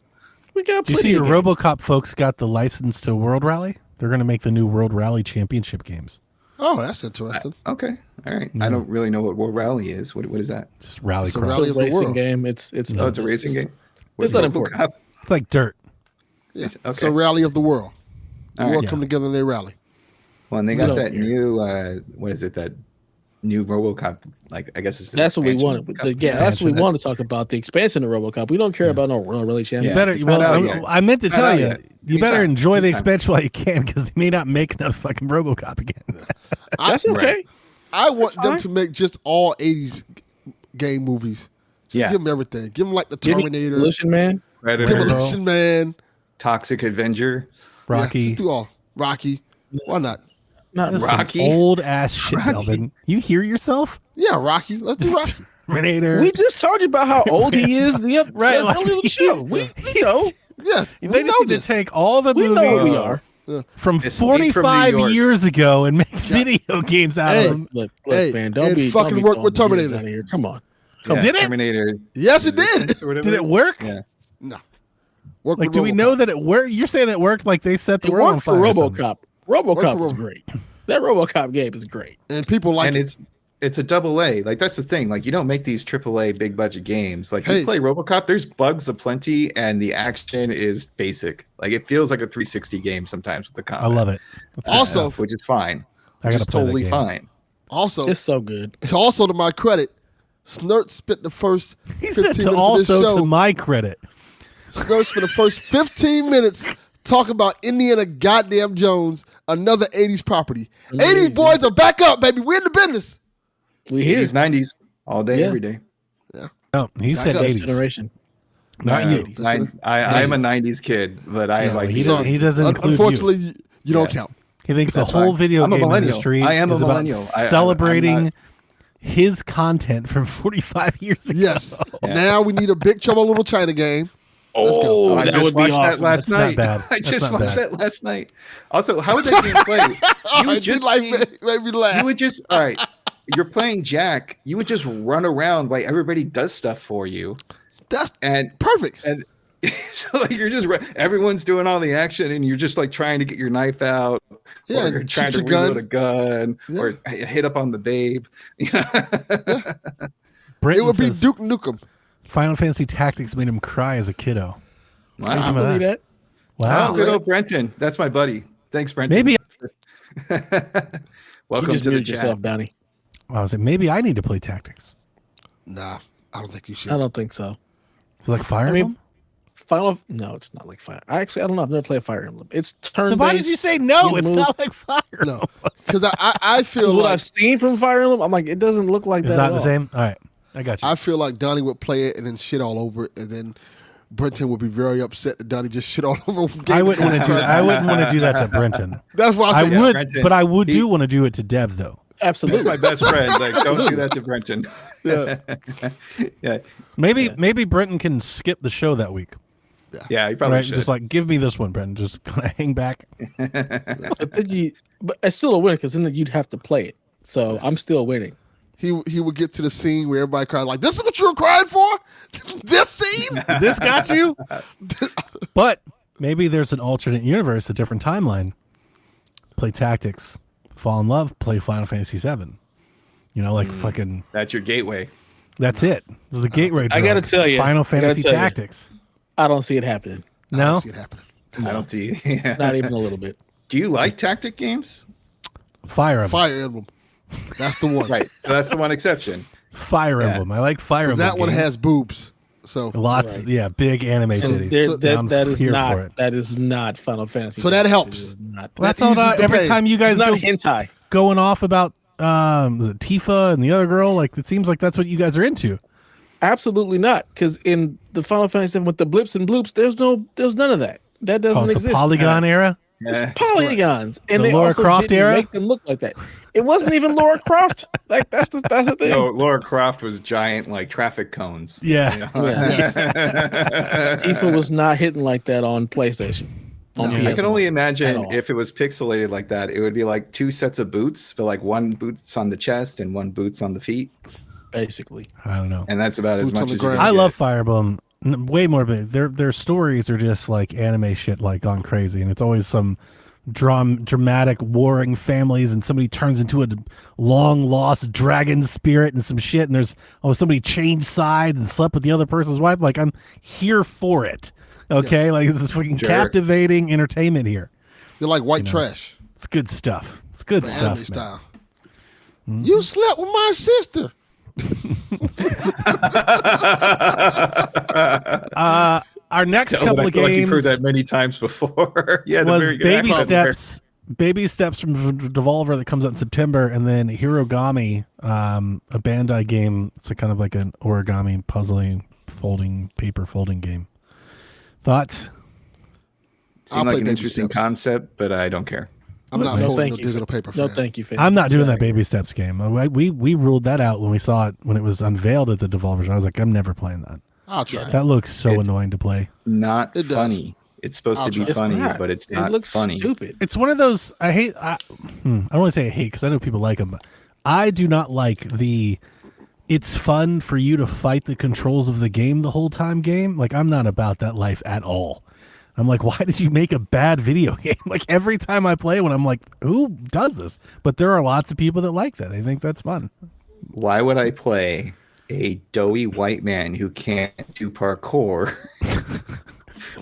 A: We got
D: Do you
A: plenty
D: see your
A: of games.
D: RoboCop folks got the license to World Rally? They're gonna make the new World Rally Championship games.
C: Oh, that's interesting.
B: okay, all right. I don't really know what World Rally is. What is that?
D: Just rally
C: It's a
D: cross.
C: rally
A: It's
C: of
A: a
C: the
A: racing
C: world.
A: game. It's
B: Oh, it's a racing game.
A: It's not important.
B: RoboCop?
D: It's like dirt.
C: Yeah.
B: Okay.
C: It's a rally of the world. The
B: All right.
C: world come together and they rally.
B: Well, and they
A: We
B: got
A: don't
B: that
A: care.
B: new what is it? That new RoboCop. Like, I guess it's an
A: That's what we
B: expansion.
A: wanted. That's what we want to talk about. The expansion of RoboCop. We don't care about no World Rally
D: You
A: Championship.
D: better.
B: it's not
D: Well,
B: out yet.
D: I meant to
B: It's not
D: tell
B: out
D: you.
B: yet.
D: You better
B: Anytime.
D: enjoy the
B: Anytime.
D: expansion while you can, because they may not make another fucking RoboCop again.
A: That's okay.
C: I want them
A: fine.
C: to make just all 80s game movies. Just
B: Yeah.
C: give them everything. Give them like the
A: Give me
C: Terminator,
A: Demolition Man.
B: Predator,
C: Demolition Man.
B: Toxic Avenger,
C: Yeah,
D: Rocky.
C: just do all. Rocky. Why not?
A: Not
D: That's
B: Rocky.
D: some old ass shit,
B: Rocky.
D: Delvin. You hear yourself?
C: Yeah, Rocky. Let's do Rocky.
D: Terminator.
A: We just told you about how old he is.
D: Right,
A: The
D: like-
A: earlier the show. We know.
C: Yes,
D: They
C: we
D: just
C: know
D: need to
C: this.
D: take all the
A: We know who
D: movies
A: we are.
D: from
B: Escape from New
D: 45
B: York.
D: years ago and make video games out
C: Hey.
D: of them.
A: Look,
C: Hey,
A: man.
C: and
A: Don't be
C: fucking
A: don't be
C: work
A: throwing
C: with
A: the years
C: Terminator.
A: out of here. Come on.
B: Yeah,
D: Did it?
B: Terminator.
C: Yes, it did.
D: Did it work?
B: Yeah.
C: No. Work
D: Like,
C: with
D: do we
C: RoboCop.
D: know that it worked? You're saying it worked like they set the
A: It
D: world on
A: worked for
D: fire or something.
A: RoboCop. RoboCop
C: for
A: is great. That RoboCop game is great.
C: And people like
B: And
C: it.
B: it's a double A. Like, that's the thing. Like, you don't make these AAA big budget games. Like,
C: Hey.
B: you play RoboCop, there's bugs aplenty, and the action is basic. Like, it feels like a 360 game sometimes with the combat.
D: I love it. That's good
C: Also,
D: stuff.
B: which is fine.
D: I
B: Which
D: gotta
B: is
D: play that
B: totally
D: game.
B: fine.
C: Also,
A: It's so good.
C: to my credit, Snerts spent the first
D: He
C: 15
D: said to
C: minutes
D: also
C: of this
D: to
C: show.
D: my credit.
C: Snerts spent the first 15 minutes talking about Indiana goddamn Jones, another 80s property. 80s boys are back up, baby. We're in the business.
A: We here.
B: 80s, 90s, all day,
A: Yeah.
B: every day.
D: No, he said
C: got
D: 80s.
A: Generation.
D: Not you.
B: I'm a 90s kid, but I
D: No,
B: like
D: he
B: these
D: doesn't- he doesn't include
C: Unfortunately, you don't
B: Yeah.
C: count.
D: He thinks the
B: That's
D: whole
B: fine.
D: video
B: I'm a
D: game
B: millennial.
D: industry
B: I am a
D: is about
B: millennial. I'm
D: celebrating
B: not-
D: his content from 45 years ago.
C: Yes.
B: Yeah.
C: Now we need a Big Trouble in Little China game.
A: Oh,
B: I
A: that
B: just
A: would be
B: watched that
A: awesome.
B: last
D: That's not
B: night.
D: bad.
B: I
D: That's
B: just
D: not
B: watched
D: bad.
B: that last night. Also, how would that game play? You would just
C: like
B: be-
C: made me laugh.
B: you would just all right. You're playing Jack. You would just run around while everybody does stuff for you,
C: That's
B: and
C: perfect.
B: and so like you're just everyone's doing all the action, and you're just like trying to get your knife out,
C: Yeah,
B: or trying
C: shoot
B: to
C: your
B: reload a gun,
C: Yeah.
B: or hit up on the babe.
D: Britton
C: It would be
D: says
C: Duke Nukem.
D: Final Fantasy Tactics made him cry as a kiddo.
B: Wow.
A: I
D: Think
A: believe
D: about
A: that.
B: Oh,
D: Wow.
B: good old Brenton. That's my buddy. Thanks, Brenton.
D: Maybe
B: Welcome
A: You just
B: to the
A: muted
B: chat.
A: yourself, Donnie.
D: I was like, maybe I need to play Tactics.
C: Nah, I don't think you should.
A: I don't think so.
D: It's like Fire
A: I mean,
D: Emblem?
A: No, it's not like Fire. I don't know. I've never played Fire Emblem. It's turn-based.
D: Then why did you say no?
A: you
D: It's
A: move.
D: not like Fire
C: No,
D: Emblem.
C: because I feel
A: What
C: like
A: I've seen from Fire Emblem, I'm like, it doesn't look like
D: It's
A: that.
D: not
A: at
D: the
A: all.
D: same? All right. I got you.
C: I feel like Donnie would play it and then shit all over it, and then Brenton would be very upset that Donnie just shit all over.
D: I wouldn't want to do. I wouldn't want to do that to Brenton.
C: That's why I
D: I
C: said
B: yeah,
D: would,
B: Brenton,
D: but I would
B: he-
D: do want to do it to Dev though.
B: He's
A: Absolutely.
B: my best friend. Like, don't do that to Brenton.
C: Yeah.
B: yeah,
D: Maybe Brenton can skip the show that week.
B: yeah, he probably
D: Right?
B: should.
D: Just like give me this one, Brenton. Just kind of hang back.
A: But then but it's still a win because then you'd have to play it. So I'm still winning.
C: He would get to the scene where everybody cried like, "This is what you were crying for? This scene?"
D: This got you. But maybe there's an alternate universe, a different timeline. Play Tactics, fall in love, play Final Fantasy VII. You know, like fucking.
B: That's your gateway.
D: That's it. This is the gateway.
A: I gotta
D: drug.
A: tell you,
D: Final
A: I gotta
D: Fantasy
A: tell you.
D: Tactics.
A: I don't see it happening.
C: I
D: No,
C: don't see it happening.
B: I don't see. Yeah.
A: Not even a little bit.
B: Do you like tactic games?
D: Fire Emblem.
C: Fire Emblem. That's the one.
B: Right. So that's the one exception.
D: Fire
B: Yeah.
D: Emblem. I like Fire Emblem.
C: That one
D: games.
C: has boobs. So
D: lots.
A: Right.
D: Yeah, big anime
A: So
D: titties.
A: that is
D: here for
A: not
D: it.
A: that is not Final Fantasy.
C: So that
A: It
C: helps.
A: is not.
D: Well, that's
C: that
D: all
C: eases
D: about
C: the
D: every
C: pain.
D: time you guys
A: It's not
D: go
A: hentai.
D: going off about was it Tifa and the other girl. Like it seems like that's what you guys are into.
A: Absolutely not. Because in the Final Fantasy VII with the blips and bloops, there's none of that. That doesn't
D: Oh, the
A: exist.
D: polygon era.
A: It's
B: Yeah.
A: polygons, and
D: The
A: they
D: Lara
A: also
D: Croft
A: didn't
D: era?
A: make them look like that. It wasn't even Lara Croft. Like that's the thing.
B: No, Laura Croft was giant, like traffic cones.
D: Yeah.
B: You know?
A: Tifa was not hitting like that on PlayStation. On
B: I
A: PS1.
B: can only
A: At
B: imagine
A: all.
B: if it was pixelated like that, it would be like two sets of boots, but like one boots on the chest and one boots on the feet,
A: basically.
D: I don't know.
B: and that's about as
C: Boots on
B: much
C: the
B: as you
C: ground.
B: can
D: I
B: get.
D: love Fire Emblem way more, but their stories are just like anime shit, like gone crazy, and it's always some dramatic warring families, and somebody turns into a long lost dragon spirit and some shit, and there's somebody changed sides and slept with the other person's wife. Like I'm here for it. Okay, like this is fucking
B: Sure.
D: captivating entertainment here.
C: they're like white trash.
D: It's good stuff. It's good
C: Anime
D: stuff, man.
C: style. You slept with my sister.
D: Our next
B: Delvin,
D: couple
B: I
D: of
B: feel like you've heard
D: games
B: that many times before. Yeah, the
D: was
B: very good
D: Baby
B: accent there.
D: Steps. Baby Steps from Devolver that comes out in September, and then Hirogami, a Bandai game. It's a kind of like an origami puzzling, paper folding game. Thoughts?
C: I'll
B: Seemed
C: play
B: like an
C: Baby
B: interesting
C: Steps.
B: concept, but I don't care.
C: I'm not
A: No,
C: folding
A: thank
C: no
A: you.
C: digital paper.
A: No,
C: fan.
A: thank you, fam.
D: I'm not doing that
A: Sorry.
D: Baby Steps game. We ruled that out when we saw it when it was unveiled at the Devolver show. I was like, I'm never playing that.
C: I'll try.
D: That looks so
B: It's-
D: annoying to play.
B: Not
C: It does.
B: funny. It's supposed
C: I'll
B: to be
C: try.
A: It's
B: funny,
A: not.
B: but it's
A: It
B: not
A: looks
B: funny.
A: stupid.
D: It's one of those I don't want to say I hate because I know people like them, but I do not like the it's fun for you to fight the controls of the game the whole time game. Like I'm not about that life at all. I'm like, why did you make a bad video game? Like every time I play one, I'm like, who does this? But there are lots of people that like that. They think that's fun.
B: Why would I play a doughy white man who can't do parkour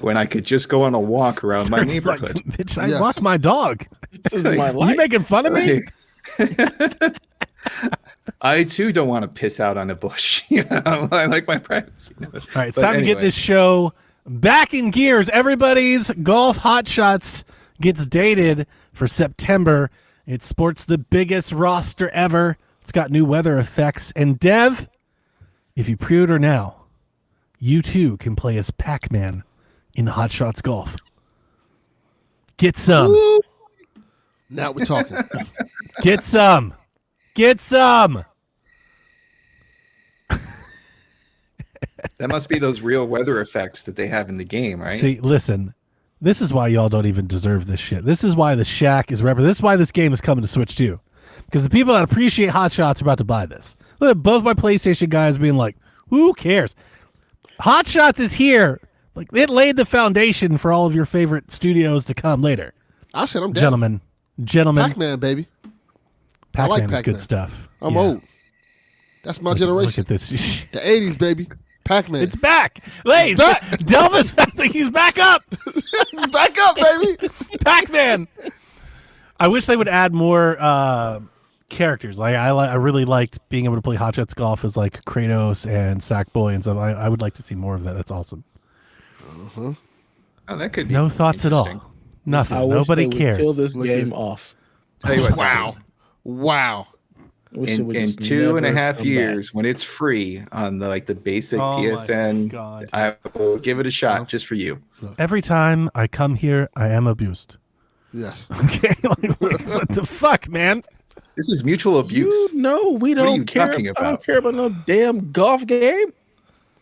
B: when I could just go on a walk around my
D: It's like,
B: neighborhood?
D: bitch, I
C: Yes.
D: walk my dog.
A: This is my
D: You
A: life.
D: making fun of me?
B: I too don't want to piss out on a bush. You know, I like my privacy.
D: All right, it's
B: But
D: time to get
B: anyway.
D: this show back in gears. Everybody's Golf Hot Shots gets dated for September. It sports the biggest roster ever. It's got new weather effects. And Dev, if you pre-order now, you too can play as Pac-Man in Hot Shots Golf. Get some.
C: Now we're talking.
D: Get some. Get some.
B: That must be those real weather effects that they have in the game, right?
D: See, listen. This is why y'all don't even deserve this shit. This is why the Shack is This is why this game is coming to Switch too. Because the people that appreciate Hot Shots are about to buy this. Look at both my PlayStation guys being like, who cares? Hot Shots is here. Like it laid the foundation for all of your favorite studios to come later.
C: I said I'm down.
D: Gentlemen.
C: Pac-Man, baby. I
D: Pac-Man
C: like
D: is
C: Pac-Man.
D: good stuff.
C: I'm
D: Yeah.
C: old. That's my
D: Look
C: generation.
D: at this.
C: The 80s, baby. Pac-Man.
D: It's back. Wait,
C: back.
D: Delvin's back. He's back up.
C: Back up, baby.
D: Pac-Man. I wish they would add more characters. Like I really liked being able to play Hot Shots Golf as like Kratos and Sackboy and stuff. I would like to see more of that. That's awesome.
B: Oh, that could be
D: No thoughts at
B: interesting.
D: all. Nothing.
A: I wish
D: Nobody
A: they would
D: cares.
A: kill this
C: Look
A: game
C: at-
A: off.
B: Tell you what,
C: Wow.
A: I wish it would
B: in
A: just
B: 2.5
A: never come
B: years, when it's free on the basic
D: Oh my
B: PSN,
D: God.
B: I will give it a shot just for you.
D: Every time I come here, I am abused.
C: Yes.
D: Okay, like, what the fuck, man?
B: This is mutual abuse.
A: You know we
B: are
A: don't
B: you
A: care.
B: talking
A: I don't
B: about?
A: care about no damn golf game.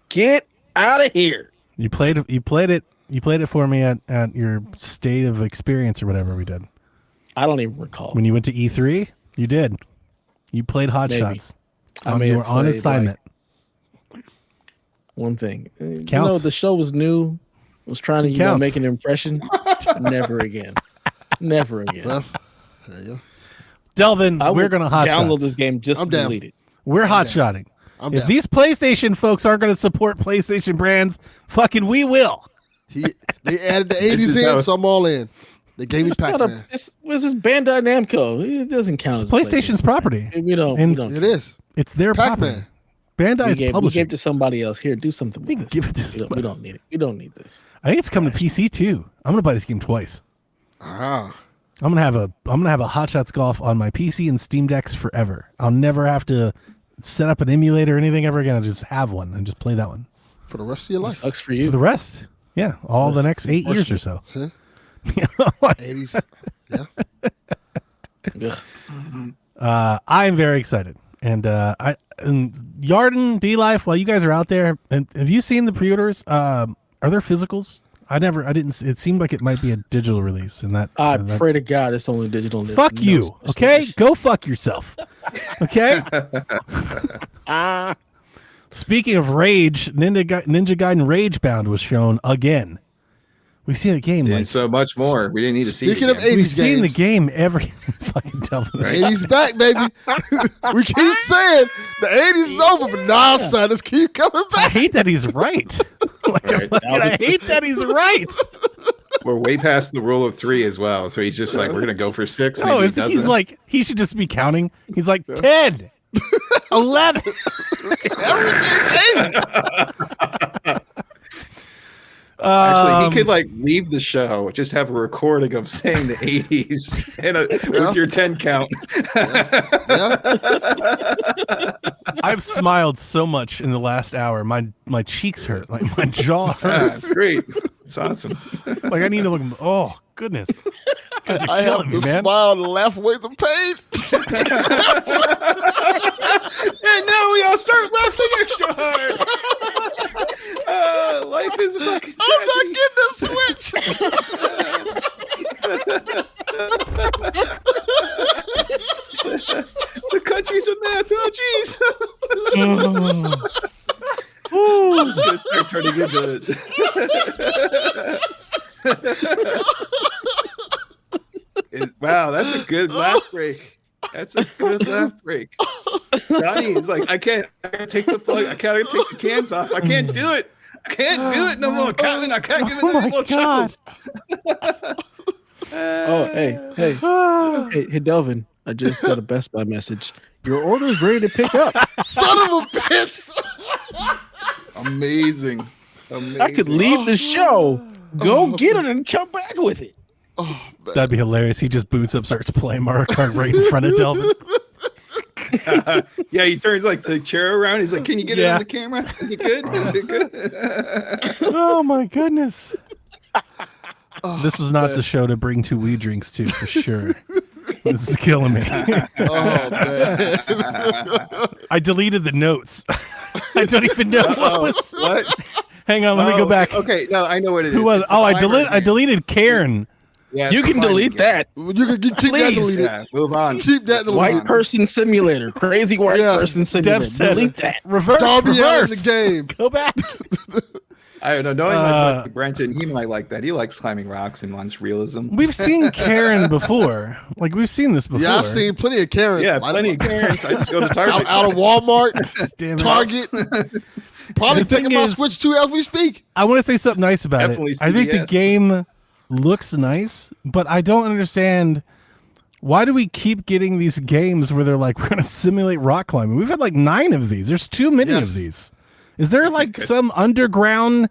A: Get out of here.
D: You played it for me at your state of experience or whatever we did.
A: I don't even recall.
D: When you went to E3, you did. You played Hot
A: Maybe.
D: Shots.
A: I may
D: You
A: have
D: were on
A: played,
D: assignment.
A: One thing. You know,
D: Counts.
A: the show was new. Was trying to
D: Counts.
A: make an impression. Never again. Never again.
C: Well, there you go.
D: Delvin,
A: I
D: we're
A: would
D: gonna hot
A: download
D: shots.
A: this game just
C: I'm
A: to
C: down.
A: delete it.
D: We're hot shotting.
C: I'm
D: If
C: down.
D: these PlayStation folks aren't gonna support PlayStation brands, fucking we will.
C: They added the
B: This
C: 80s
B: is
C: in,
B: how-
C: so I'm all in. They gave me
A: It's not
C: Pac-Man.
A: this is Bandai Namco. It doesn't count as a
D: PlayStation's property.
A: PlayStation. We don't.
D: And
A: we don't.
C: It is.
D: It's their
C: Pac-Man.
D: property. Bandai
A: We
D: is
A: gave
D: publishing.
A: it to somebody else. Here, do something with
D: We
A: this.
D: give it to
A: We don't need it. We don't need this.
D: I think it's coming to PC too. I'm gonna buy this game twice.
C: Ah.
D: I'm gonna have a Hot Shots Golf on my PC and Steam Decks forever. I'll never have to set up an emulator or anything ever again. I'll just have one and just play that one
C: For the rest of your life.
A: Sucks for
D: for
A: you.
D: the rest. Yeah, all the next 8 years or so.
C: See?
D: You know, like,
C: 80s. Yeah.
A: Ugh.
D: I'm very excited, and Yarden, D Life. While you guys are out there, and have you seen the pre-orders? Are there physicals? I didn't. It seemed like it might be a digital release, and that.
A: I
D: that's-
A: pray to God it's only digital.
D: Fuck
A: No
D: you.
A: special
D: Okay,
A: edition.
D: go fuck yourself. Okay. Speaking of Rage, Ninja Gaiden Ragebound was shown again. We've seen a game
B: And
D: like
B: so much more. We didn't need to see
C: Speaking
B: it
C: of
B: again.
C: 80s
D: we've seen the
C: games.
D: game every fucking Delvin.
C: 80s back, baby. We keep saying the 80s is over, but nah, son, let's keep coming
D: I
C: back.
D: hate that he's right. Like,
B: Right.
D: I hate that he's right.
B: We're way past the rule of 3 as well. So he's just like, we're gonna go for 6. Maybe
D: No,
B: he
D: he's
B: doesn't.
D: like he should just be counting. He's like 10, 11.
B: Actually, he could like leave the show, just have a recording of saying the 80s and with your 10 count.
C: Yeah.
D: I've smiled so much in the last hour. My cheeks hurt. Like my jaw
B: Yeah,
D: hurts.
B: it's great. It's awesome.
D: Like I need to look. Oh goodness. You guys are
C: I have
D: killing
C: to
D: me, man.
C: smile and laugh away the pain.
B: And now we all start laughing extra hard. Life is fucking
C: I'm not
B: tragedy.
C: getting a switch.
B: The country's a mess. Oh, jeez.
A: Ooh.
B: It's gonna start turning into wow, that's a good laugh break. That's a good laugh break. Donnie is like, I can't take the plug. I can't take the cans off. I can't do it. I can't do it no more. Calvin, I can't give it any more chuckles.
A: Oh, hey, Delvin. I just got a Best Buy message. Your order is ready to pick up.
C: Son of a bitch.
B: Amazing. Amazing.
A: I could leave the show, go get it, and come back with it.
D: That'd be hilarious. He just boots up, starts playing Mario Kart right in front of Delvin.
B: Yeah, he turns like the chair around. He's like, "Can you get it
D: Yeah.
B: on the camera? Is it good? Is it good?"
D: Oh my goodness. This was not the show to bring 2 weed drinks to, for sure. This is killing me.
C: Oh, man.
D: I deleted the notes. I don't even know what was.
B: What?
D: Hang on, let me go back.
B: Okay, no, I know what it is.
D: Who was?
B: It's the
D: Oh, I
B: climber
D: deleted Karen.
B: Yeah,
A: You
B: it's the
A: can
B: climber
A: delete
B: game.
A: that.
C: You can keep that
A: Please.
C: deleted.
B: Yeah, move on.
C: Keep that deleted.
A: White person simulator, crazy white
C: Yeah.
A: person simulator.
D: Dev said
A: Delete that.
D: Reverse,
C: Darby out of the
D: reverse.
C: game.
D: Go back.
B: I don't know. Knowing like Brenton, he might like that. He likes climbing rocks and wants realism.
D: We've seen Karen before. Like we've seen this before.
C: Yeah, I've seen plenty of Karens.
B: Yeah, plenty of Karens. I just go to Target.
C: out of Walmart,
D: Damn it.
C: Target. Probably
D: The thing
C: taking my
D: is-
C: Switch 2 as we speak.
D: I want to say something nice about
B: Definitely
D: it. I think the
B: CVS.
D: game looks nice, but I don't understand Why do we keep getting these games where they're like, we're going to simulate rock climbing? We've had like 9 of these. There's too many
C: Yes.
D: of these. Is there like some underground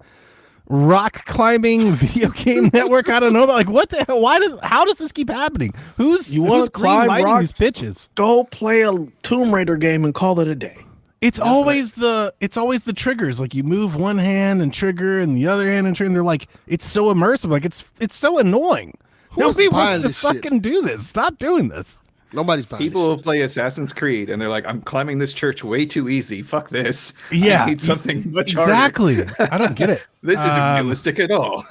D: rock climbing video game network I don't know about? Like, what the hell? How does this keep happening?
A: You want to climb
D: greenlighting
A: rocks?
D: these pitches?
A: Go play a Tomb Raider game and call it a day.
D: It's always the triggers. Like you move one hand and trigger and the other hand and trigger. And they're like, it's so immersive. Like it's so annoying. Nobody wants to fucking do this. Stop doing this.
C: Nobody's buying
B: People
C: this
B: will
C: shit.
B: play Assassin's Creed and they're like, I'm climbing this church way too easy. Fuck this.
D: Yeah,
B: I need something much harder.
D: exactly. I don't get it.
B: This isn't realistic at all.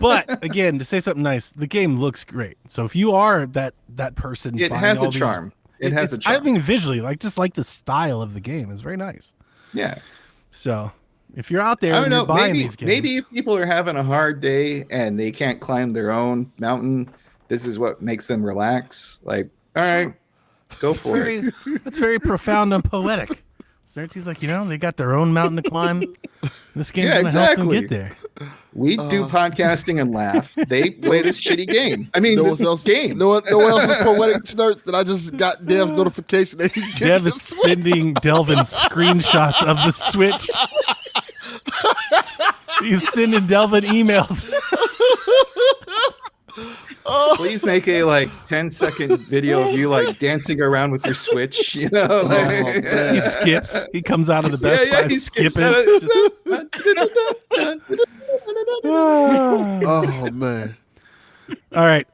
D: But again, to say something nice, the game looks great. So if you are that person,
B: It
D: buying
B: has
D: all
B: a
D: these-
B: charm. It has a
D: I
B: charm.
D: mean, visually, like just like the style of the game is very nice.
B: Yeah.
D: So if you're out there,
B: I don't
D: and
B: know.
D: you're buying
B: Maybe,
D: these games,
B: maybe if people are having a hard day and they can't climb their own mountain, this is what makes them relax. Like, all right, go for it.
D: That's very profound and poetic. Snerts, like, they got their own mountain to climb. This game's
B: Yeah,
D: gonna help them
B: exactly.
D: get there.
B: We do podcasting and laugh. They play this shitty game. I mean,
C: No
B: this
C: one else,
B: game.
C: no one else is poetic Snerts that I just got Dev's notification that he's getting
D: Dev
C: the
D: is
C: Switch.
D: sending Delvin screenshots of the Switch. He's sending Delvin emails.
B: Please make a 10-second video of you dancing around with your Switch. You know, like,
C: man.
D: He skips. He comes out of the Best Buy
B: he skips
D: skipping.
B: out.
C: Oh man.
D: All right.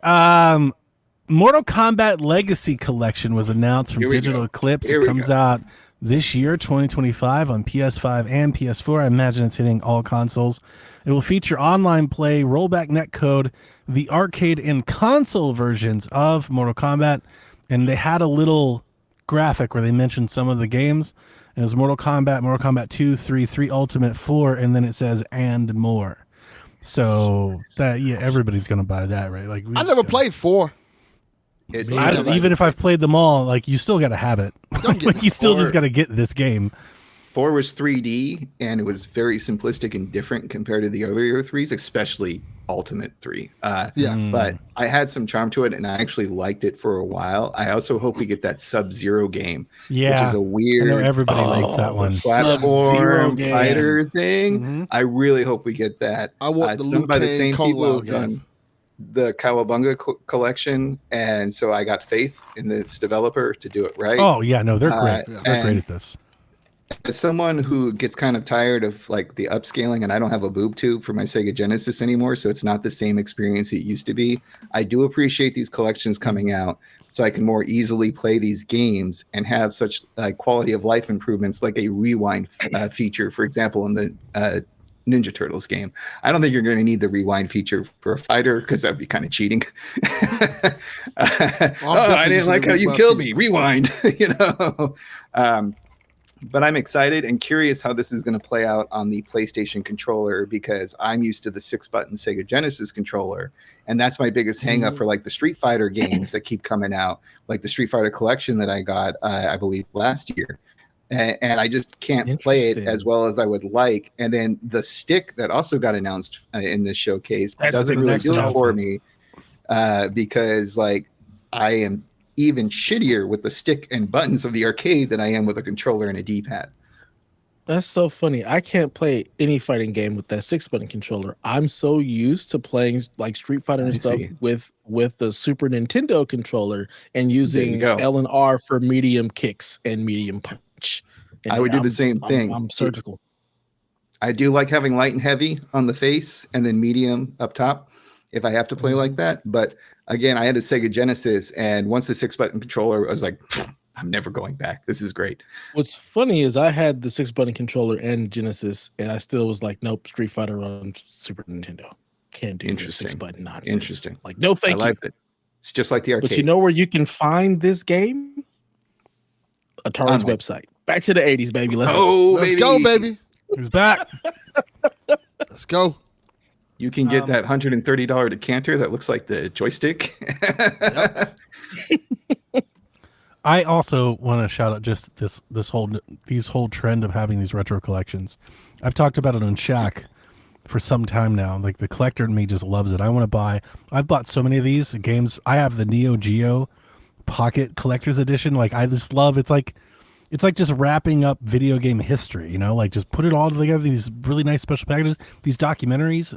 D: Mortal Kombat Legacy Collection was announced from
B: Here we
D: Digital
B: go.
D: Eclipse.
B: Here
D: It
B: we
D: comes
B: go.
D: out this year, 2025, on PS5 and PS4. I imagine it's hitting all consoles. It will feature online play, rollback netcode, the arcade and console versions of Mortal Kombat. And they had a little graphic where they mentioned some of the games. And it was Mortal Kombat 2, 3, 3 Ultimate, 4, and then it says and more. So that everybody's gonna buy that, right? Like
C: I never played 4.
D: even if I've played them all, like you still got to have it. Like you still just got to get this game.
B: 4 was 3D and it was very simplistic and different compared to the earlier 3s, especially Ultimate 3. But I had some charm to it and I actually liked it for a while. I also hope we get that Sub-Zero game, which is a weird
D: I know everybody likes that one.
A: Sub-Zero
B: platform
A: game.
B: fighter thing.
D: Mhm.
B: I really hope we get that.
C: I want
B: It's
C: the
B: done
C: Liu
B: by the
C: Kang
B: same
C: Kung
B: people
C: Lao
B: who've done the Cowabunga collection, and so I got faith in this developer to do it right.
D: Oh yeah, no, they're great.
C: yeah.
D: They're great
B: And-
D: at this.
B: As someone who gets kind of tired of the upscaling, and I don't have a boob tube for my Sega Genesis anymore, so it's not the same experience it used to be. I do appreciate these collections coming out so I can more easily play these games and have such quality of life improvements like a rewind feature, for example, in the Ninja Turtles game. I don't think you're going to need the rewind feature for a fighter because that'd be kind of cheating. I didn't like how you killed me. Rewind, But I'm excited and curious how this is going to play out on the PlayStation controller because I'm used to the 6-button Sega Genesis controller. And that's my biggest hang up for the Street Fighter games that keep coming out, like the Street Fighter collection that I got, I believe, last year. And I just can't play it as well as I would like. And then the stick that also got announced in this showcase doesn't really do it for me because I am even shittier with the stick and buttons of the arcade than I am with a controller and a D-pad.
A: That's so funny. I can't play any fighting game with that 6-button controller. I'm so used to playing Street Fighter and stuff with the Super Nintendo controller and using L and R for medium kicks and medium punch. And
B: I would do the same thing.
A: I'm surgical.
B: I do like having light and heavy on the face and then medium up top if I have to play like that. But again, I had a Sega Genesis, and once the 6-button controller, I was like, I'm never going back. This is great.
A: What's funny is I had the 6-button controller and Genesis, and I still was like, nope, Street Fighter on Super Nintendo. Can't do the 6-button nonsense.
B: Interesting.
A: No, thank you.
B: It. It's just like the arcade.
A: But you know where you can find this game? Atari's website. Back to the 80s, baby. Let's
C: go, baby.
D: Who's back?
C: Let's go.
B: You can get that $130 decanter that looks like the joystick.
D: I also want to shout out just this whole trend of having these retro collections. I've talked about it on Shaq for some time now. Like the collector in me just loves it. I've bought so many of these games. I have the Neo Geo pocket collector's edition. Like I just love it's like just wrapping up video game history, you know, like just put it all together, these really nice special packages, these documentaries.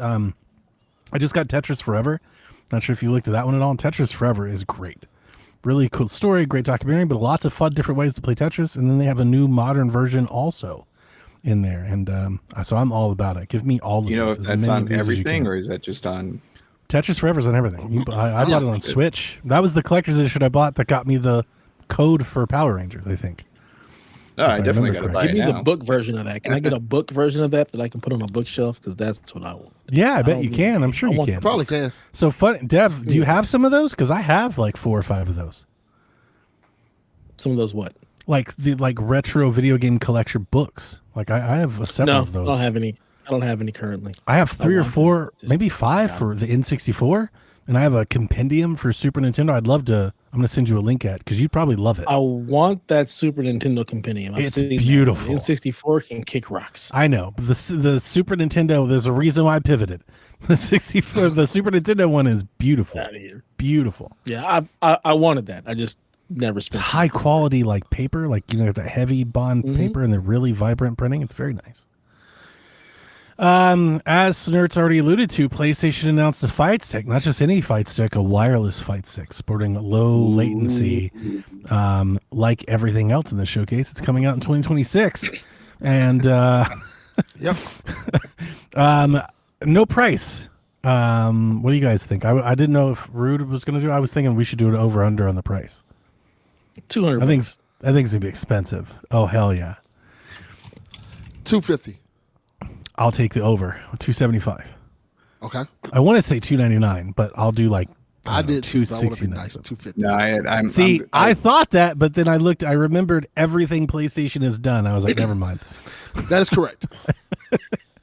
D: I just got Tetris Forever. Not sure if you looked at that one at all. Tetris Forever is great. Really cool story, great documentary, but lots of fun different ways to play Tetris. And then they have a new modern version also in there. And so I'm all about it. Give me all of
B: You know,
D: those,
B: if
D: as
B: that's
D: many
B: on
D: of these as you
B: everything,
D: can.
B: or is that just on?
D: Tetris Forever's on everything. I bought it on Switch. That was the collector's edition I bought that got me the code for Power Rangers, I think.
B: No, I definitely got to buy
A: Give
B: it
A: me
B: now.
A: the book version of that. Can I get a book version of that I can put on a bookshelf? Because that's what I want.
D: Yeah, I bet you can. I'm sure you can.
C: Probably can.
D: So fun, Dev, do you have some of those? Because I have like 4 or 5 of those.
A: Some of those what?
D: Like the retro video game collection books. Like I have several
A: No,
D: of those.
A: I don't have any currently.
D: I have 3 or
A: want
D: 4,
A: them. Just-
D: maybe 5 for the N64, and I have a compendium for Super Nintendo. I'd love to. I'm going to send you a link at because you'd probably love it.
A: I want that Super Nintendo compendium.
D: It's
A: seen that.
D: beautiful.
A: The N64 can kick rocks.
D: I know the Super Nintendo. There's a reason why I pivoted. The 64, the Super Nintendo one is beautiful.
A: Out of here.
D: Beautiful.
A: Yeah, I wanted that. I just never
D: It's
A: spent.
D: high quality like paper, like you know that heavy bond paper, and the really vibrant printing. It's very nice. As Snerts already alluded to, PlayStation announced a fight stick, not just any fight stick, a wireless fight stick sporting low latency. Like everything else in the showcase, it's coming out in 2026, and
C: Yep.
D: no price. What do you guys think? I didn't know if Rude was going to do it. I was thinking we should do an over under on the price.
A: 200.
D: I think it's gonna be expensive. Oh hell yeah!
C: $250.
D: I'll take the over 275.
C: Okay.
D: I want to say 299, but I'll do like
C: I did too. But I want to be
D: 269.
C: nice. 250.
B: No, I'm
D: See,
B: I'm-
D: I thought that, but then I remembered everything PlayStation has done. I was like, never mind.
C: That is correct.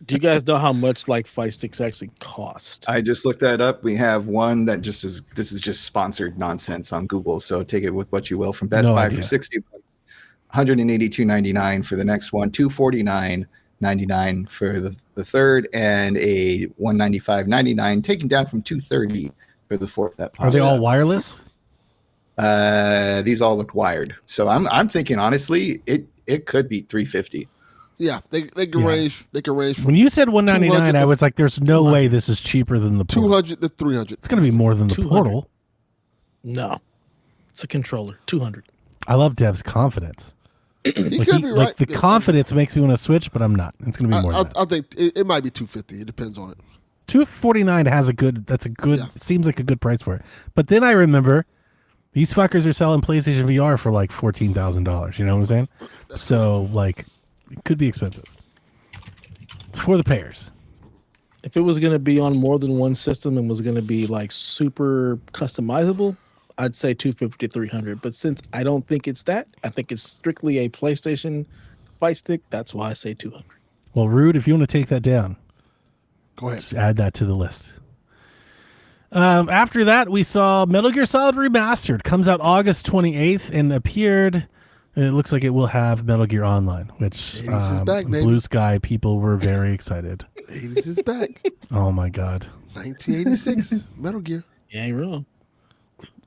A: Do you guys know how much like fight sticks actually cost?
B: I just looked that up. We have one that just is. This is just sponsored nonsense on Google. So take it with what you will. From Best
D: No
B: Buy
D: idea.
B: for $60, $182.99 for the next one, $249.99 for the third, and a $195.99 taken down from $230 for the fourth. That
D: Are they all wireless?
B: These all look wired. So I'm thinking honestly, it could be $350.
C: Yeah, they can range. They can range from
D: When you said 199,
C: 200
D: I was like, there's no way this is cheaper than the Portal.
C: 200 to 300.
D: It's going to be more than the
A: 200.
D: Portal.
A: No, it's a controller. 200.
D: I love Dev's confidence.
C: He
D: Like,
C: could be right.
D: like the confidence makes me want to switch, but I'm not. It's going to be more than that.
C: I think it might be 250. It depends on it.
D: 249 has a good. That's a good.
C: Yeah.
D: It seems like a good price for it. But then I remember these fuckers are selling PlayStation VR for like $14,000. You know what I'm saying? So like, it could be expensive. It's for the payers.
A: If it was going to be on more than one system and was going to be like super customizable, I'd say 250 to 300. But since I don't think it's that, I think it's strictly a PlayStation fight stick. That's why I say 200.
D: Well, Rude, if you want to take that down,
C: Go ahead.
D: just add that to the list. After that, we saw Metal Gear Solid Remastered. Comes out August 28th and appeared. And it looks like it will have Metal Gear Online, which
C: 80s is back, baby.
D: Blue Sky people were very excited.
C: 80s is back.
D: Oh my god!
C: 1986 Metal Gear.
A: You ain't wrong.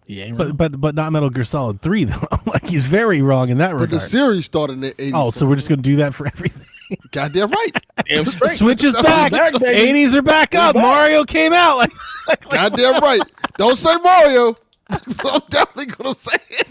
A: You ain't wrong.
D: But not Metal Gear Solid 3 though. Like he's very wrong in that
C: But the
D: regard.
C: series started in the 80s.
D: Oh, so we're just gonna do that for everything.
C: goddamn right.
A: Damn straight.
D: Switch is back.
A: back, baby.
D: 80s are back up. Mario came out. Like,
C: Goddamn right. Don't say Mario. I'm definitely gonna say it.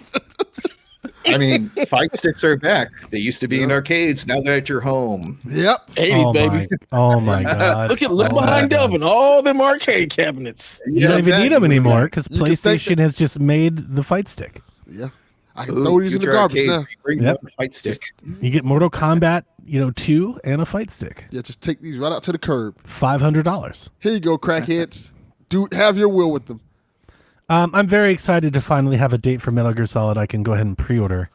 B: I mean, fight sticks are back. They used to be in arcades. Now they're at your home.
C: Yep.
A: 80s,
D: oh
A: baby.
D: oh my god!
A: Look
D: Oh my
A: behind
D: God.
A: Delvin. All them arcade cabinets.
D: You don't even need them anymore because
C: You can thank
D: PlayStation has just made the fight stick.
C: Yeah. I can throw these in the
B: future
C: garbage
B: arcade,
C: now.
B: bring
D: Yep.
B: one fight stick.
D: You get Mortal Kombat, 2 and a fight stick.
C: Yeah, just take these right out to the curb.
D: $500.
C: Here you go, crackheads. Do have your will with them.
D: I'm very excited to finally have a date for Metal Gear Solid. I can go ahead and pre-order.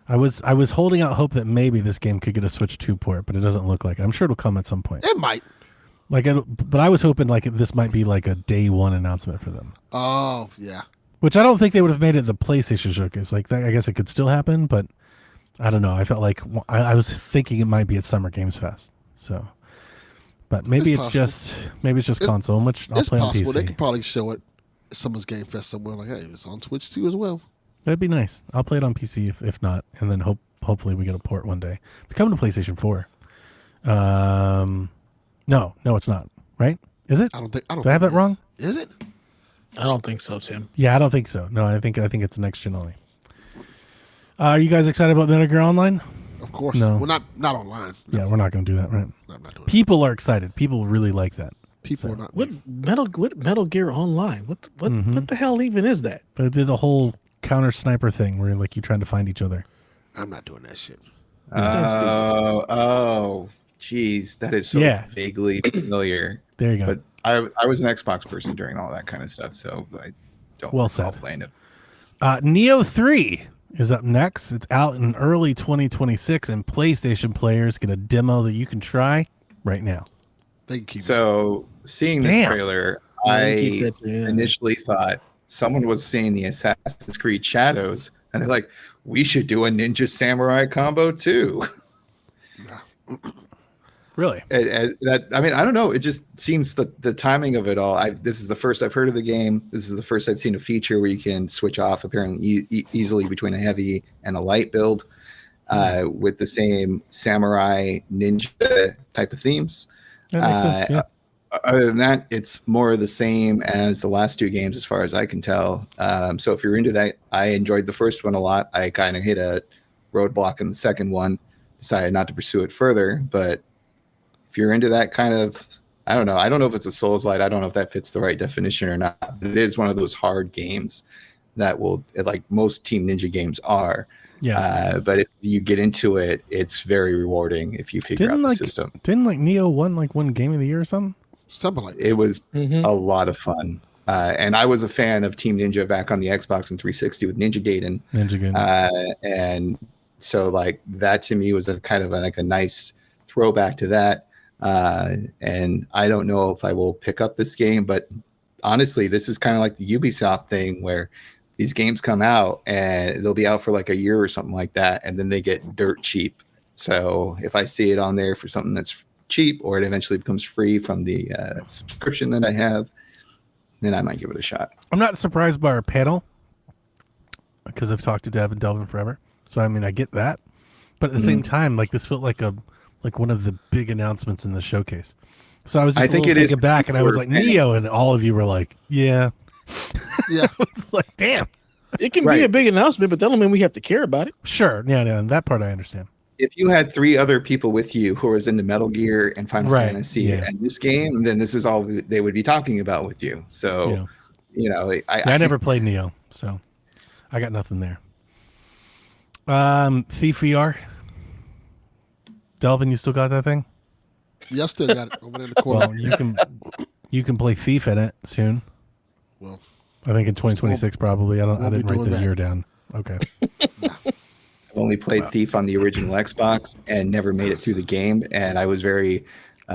D: I was holding out hope that maybe this game could get a Switch 2 port, but it doesn't look like it. I'm sure it'll come at some point.
C: It might.
D: But I was hoping like this might be like a day one announcement for them,
C: Oh, yeah.
D: which I don't think they would have made it the PlayStation showcase. Like that, I guess it could still happen, but I don't know. I felt like I was thinking it might be at Summer Games Fest. So, but maybe
C: It's
D: it's just console, which I'll
C: It's
D: play on
C: possible. They
D: PC.
C: could probably show it at Summer's Game Fest somewhere. Like, hey, it's on Switch too as well.
D: That'd be nice. I'll play it on PC if not, and then hopefully we get a port one day. It's coming to PlayStation 4. No, it's not. Right? Is it?
C: I don't think.
D: Do I have that wrong?
C: Is it?
A: I don't think so, Tim.
D: Yeah, I don't think so. No, I think it's next gen only. Are you guys excited about Metal Gear Online?
C: Of course.
D: No.
C: Well, not online.
D: Yeah, we're not going to do that, right?
C: No, I'm not doing
D: People are excited. People really like that.
C: it. People are not.
A: What Metal Gear Online? What the hell even is that?
D: They did the whole counter sniper thing where like you're trying to find each other.
C: I'm not doing that shit.
B: Geez, that is so vaguely familiar.
D: There you go.
B: But I was an Xbox person during all that kind of stuff, so I don't recall playing it.
D: Neo 3 is up next. It's out in early 2026, and PlayStation players get a demo that you can try right now.
B: So seeing this trailer, I initially thought someone was saying the Assassin's Creed Shadows, and they're like, we should do a Ninja Samurai combo too.
D: Really?
B: I mean, I don't know. It just seems the timing of it all. This is the first I've heard of the game. This is the first I've seen a feature where you can switch off apparently easily between a heavy and a light build with the same samurai ninja type of themes.
D: That makes sense, yeah.
B: Other than that, it's more of the same as the last two games as far as I can tell. So if you're into that, I enjoyed the first one a lot. I kind of hit a roadblock in the second one, decided not to pursue it further, but if you're into that kind of, I don't know if it's a Souls-like. I don't know if that fits the right definition or not, but it is one of those hard games that will, like most Team Ninja games are. Yeah. But if you get into it, it's very rewarding if you figure out the system.
D: Didn't Neo win Game of the Year or something?
B: Something like that. It was a lot of fun. And I was a fan of Team Ninja back on the Xbox and 360 with Ninja Gaiden. And so like that to me was a kind of a nice throwback to that. And I don't know if I will pick up this game, but honestly, this is kind of like the Ubisoft thing where these games come out and they'll be out for like a year or something like that, and then they get dirt cheap. So if I see it on there for something that's cheap, or it eventually becomes free from the subscription that I have, then I might give it a shot.
D: I'm not surprised by our panel because I've talked to Dev and Delvin forever. So I mean, I get that, but at the same time, like this felt like one of the big announcements in the showcase. So I was just taken back, and I was like, Neo, and all of you were like, yeah. It's like, damn.
A: It can be a big announcement, but that don't mean we have to care about it.
D: Sure. Yeah, and that part I understand.
B: If you had three other people with you who was into Metal Gear and Final Fantasy and this game, then this is all they would be talking about with you. So,
D: I never played Neo, so I got nothing there. Thief VR. Delvin, you still got that thing?
C: Yeah, I still got it over in the corner.
D: Well, you can play Thief in it soon.
C: Well,
D: I think in 2026 probably. I didn't write the year down. Okay.
B: I've only played Thief on the original Xbox and never made it through the game, and I was very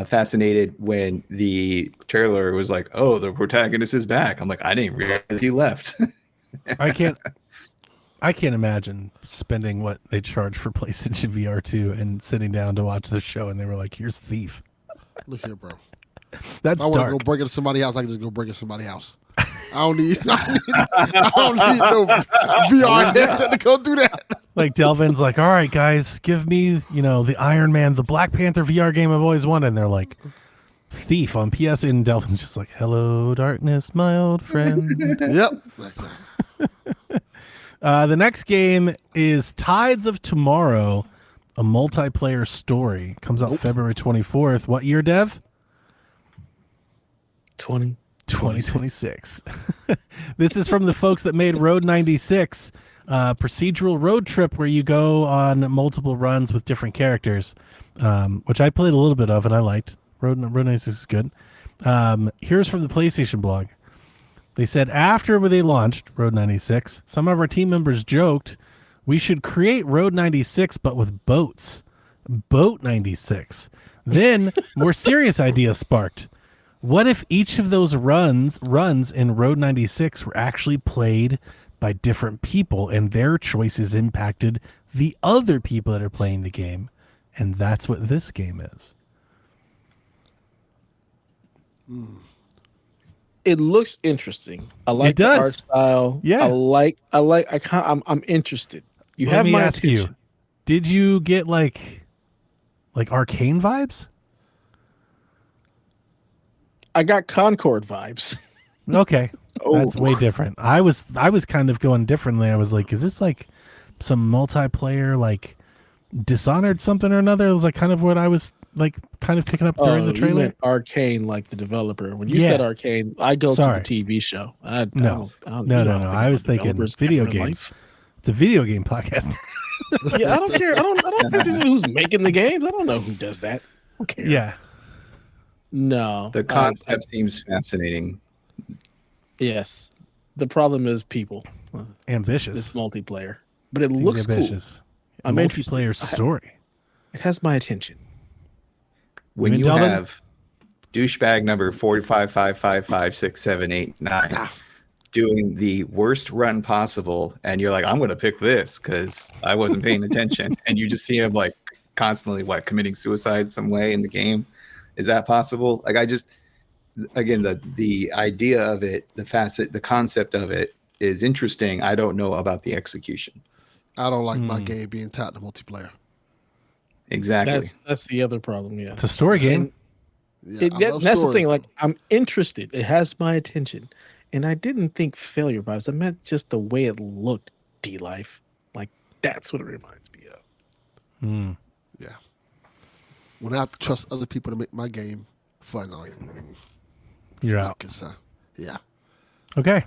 B: fascinated when the trailer was like, "Oh, the protagonist is back." I'm like, I didn't realize he left.
D: I can't imagine spending what they charge for PlayStation VR 2 and sitting down to watch the show, and they were like, "Here's Thief."
C: Look here, bro.
D: That's
C: if I want to go break into somebody's house, I can just go break into somebody's house. I don't need no VR headset to go do that.
D: Like Delvin's like, all right, guys, give me, the Iron Man, the Black Panther VR game I've always wanted. And they're like, Thief on PS. And Delvin's just like, hello, darkness, my old friend.
C: Yep.
D: The next game is Tides of Tomorrow, a multiplayer story. Comes out February 24th. What year, Dev? 2026. This is from the folks that made Road 96, procedural road trip where you go on multiple runs with different characters, which I played a little bit of and I liked. Road 96 is good. Here's from the PlayStation blog. They said after they launched Road 96, some of our team members joked we should create Road 96 but with boats. Boat 96. Then more serious ideas sparked. What if each of those runs in Road 96 were actually played by different people and their choices impacted the other people that are playing the game? And that's what this game is.
A: It looks interesting. I like the art style.
D: Yeah.
A: I'm interested. You
D: Let
A: have
D: me
A: my
D: ask
A: attention.
D: you, did you get like Arcane vibes?
A: I got Concord vibes.
D: Okay. That's way different. I was kind of going differently. I was like, is this like some multiplayer like Dishonored something or another? It was like kind of what I was like kind of picking up during the trailer.
A: You meant Arcane, like the developer. When you said Arcane, I go to the TV show.
D: No. I was thinking video games. It's a video game podcast.
A: Yeah, I don't care. I don't care who's making the games. I don't know who does that. I don't care.
D: Yeah.
A: No.
B: The concept seems fascinating.
A: Yes. The problem is people.
D: Ambitious.
A: It's multiplayer. But it looks ambitious. Cool.
D: A multiplayer story.
A: It has my attention.
B: When you have douchebag number 45555678 doing the worst run possible, and you're like, I'm going to pick this because I wasn't paying attention, and you just see him like constantly committing suicide some way in the game. Is that possible? Like, I just, again, the idea of it, the concept of it is interesting. I don't know about the execution.
C: I don't like my game being tied to multiplayer.
B: Exactly.
A: That's the other problem. Yeah,
D: it's a story game.
A: That's the thing. Like, I'm interested. It has my attention, and I didn't think failure vibes. I meant just the way it looked. D-Life, like that's what it reminds me of.
C: Yeah. When I have to trust other people to make my game fun, I'm like,
D: you're out.
C: Yeah.
D: Okay.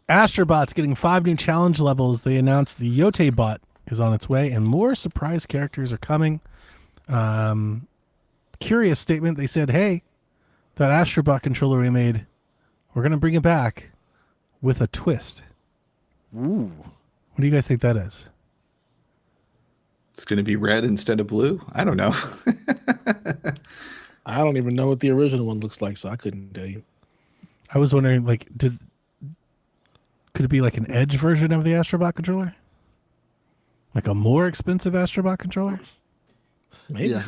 D: Astrobot's getting 5 new challenge levels. They announced the Yote bot is on its way, and more surprise characters are coming. Curious statement. They said, hey, that Astrobot controller we made, we're going to bring it back with a twist.
C: Ooh.
D: What do you guys think that is?
B: It's going to be red instead of blue? I don't know.
A: I don't even know what the original one looks like, so I couldn't tell you.
D: I was wondering, like, could it be like an Edge version of the Astrobot controller? Like a more expensive Astrobot controller?
A: Maybe.
C: Yeah.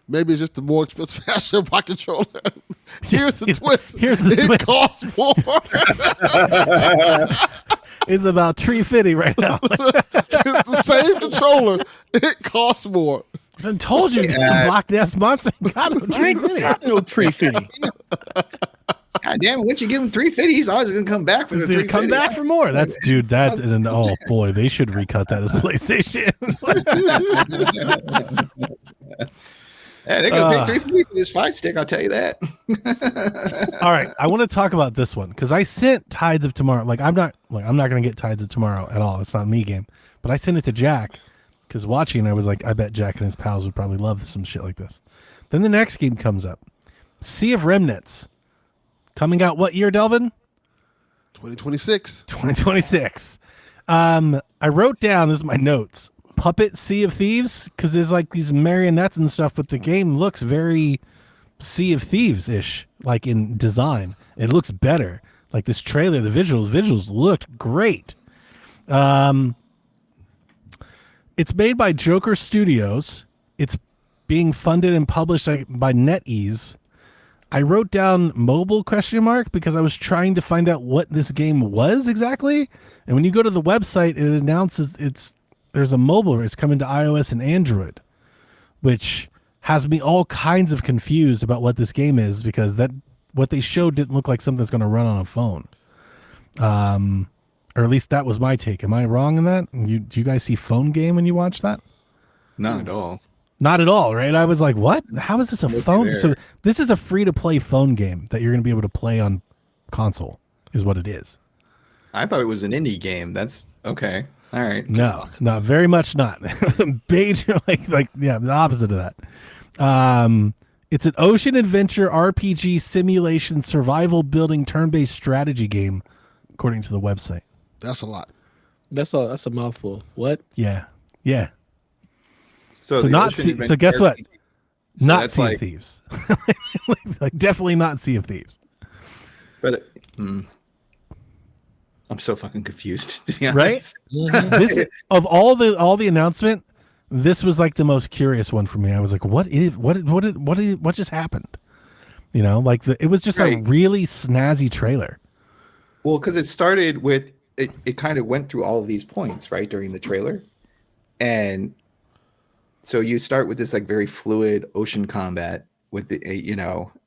C: Maybe it's just the more expensive Astrobot controller. Here's the twist.
D: Here's the
C: twist. It costs more.
D: It's about $350 right now.
C: It's the same controller. It costs more.
D: I told you, Block Nest Monster got no $350.
B: God damn it! Once you give him $350, he's always gonna come back for the $350.
D: Come back for more. That's oh boy, they should recut that as PlayStation.
B: Yeah, they're gonna pay $350 for this fight stick. I'll tell you that.
D: All right, I want to talk about this one because I sent Tides of Tomorrow. I'm not gonna get Tides of Tomorrow at all. It's not a me game, but I sent it to Jack because watching, I was like, I bet Jack and his pals would probably love some shit like this. Then the next game comes up, Sea of Remnants. Coming out what year, Delvin?
C: 2026.
D: 2026. I wrote down, this is my notes, Puppet Sea of Thieves, because there's like these marionettes and stuff, but the game looks very Sea of Thieves-ish, like in design. It looks better. Like this trailer, the visuals looked great. It's made by Joker Studios. It's being funded and published by NetEase. I wrote down mobile ? Because I was trying to find out what this game was exactly. And when you go to the website, it announces there's a mobile. It's coming to iOS and Android, which has me all kinds of confused about what this game is because what they showed didn't look like something that's going to run on a phone. Or at least that was my take. Am I wrong in that? Do you guys see phone game when you watch that?
B: Not at all.
D: Not at all, right? I was like, what? How is this a phone? So this is a free-to-play phone game that you're going to be able to play on console, is what it is. I
B: thought it was an indie game. That's okay. All right.
D: No, very much not. Major, the opposite of that. It's an ocean adventure RPG simulation survival building turn-based strategy game, according to the website.
C: That's a lot.
A: That's a mouthful. What?
D: Yeah.
B: So
D: guess what? So not Sea of Thieves. like definitely not Sea of Thieves.
B: But I'm so fucking confused, to be honest.
D: Right? This of all the announcement, this was like the most curious one for me. I was like, what just happened? You know, like it was just a really snazzy trailer.
B: Well, because it started with it kind of went through all of these points right during the trailer, and so you start with this like very fluid ocean combat with the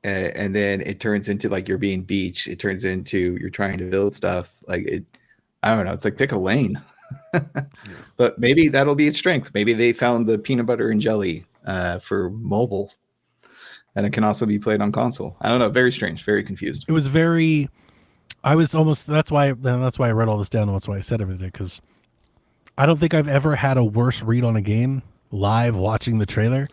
B: and then it turns into like you're being beached. It turns into you're trying to build stuff. Like it, I don't know. It's like pick a lane. But maybe that'll be its strength. Maybe they found the peanut butter and jelly for mobile, and it can also be played on console. I don't know. Very strange. Very confused.
D: It was very. I was almost. That's why I wrote all this down. And that's why I said everything, because I don't think I've ever had a worse read on a game live watching the trailer,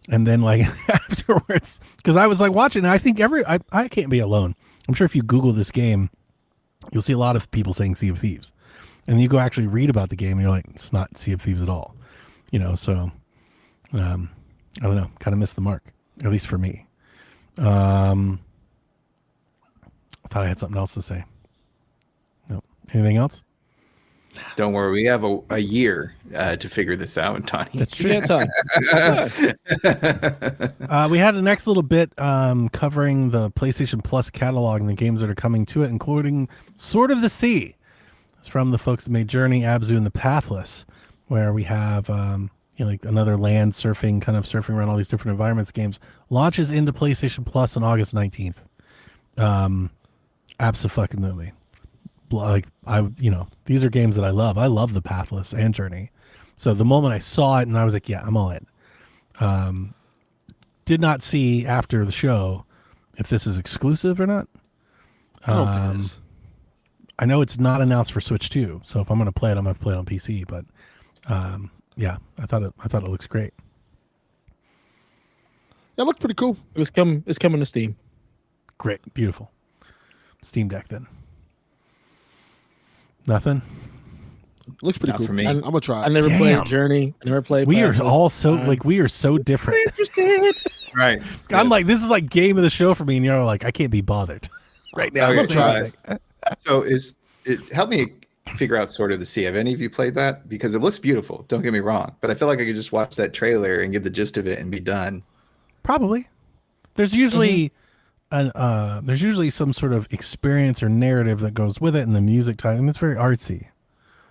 D: and then like afterwards, because I was like watching. And I think I can't be alone. I'm sure if you Google this game, you'll see a lot of people saying Sea of Thieves. And you go actually read about the game, and you're like, it's not Sea of Thieves at all, you know. So, I don't know, kind of missed the mark, at least for me. I thought I had something else to say. No, anything else?
B: Don't worry, we have a year to figure this out, Tony.
D: That's true.
A: Time.
D: We had the next little bit covering the PlayStation Plus catalog and the games that are coming to it, including Sword of the Sea. It's from the folks that made Journey, Abzu, and The Pathless, where we have like another land surfing, kind of surfing around all these different environments games. Launches into PlayStation Plus on August 19th. Abso-fucking-lutely. Like these are games that I love. I love The Pathless and Journey. So the moment I saw it, and I was like, yeah, I'm all in. Did not see after the show if this is exclusive or not. I know it's not announced for Switch 2, so if I'm going to play it, I'm going to play it on PC. But yeah, I thought it looks great.
C: Yeah, it looked pretty cool.
A: It's coming to Steam.
D: Great, beautiful. Steam Deck then. Nothing.
C: Looks pretty
B: Not
C: cool
B: for me.
C: I'm gonna try it.
A: I never played Journey. I never played.
D: We are
A: Pathless.
D: all so we are so different.
B: Right.
D: I'm like, this is like game of the show for me, and you're like, I can't be bothered right now.
B: Okay,
D: I'm gonna try.
B: So help me figure out Sword of the Sea. Have any of you played that? Because it looks beautiful. Don't get me wrong, but I feel like I could just watch that trailer and get the gist of it and be done.
D: Probably. There's usually there's usually some sort of experience or narrative that goes with it, and the music type. And it's very artsy.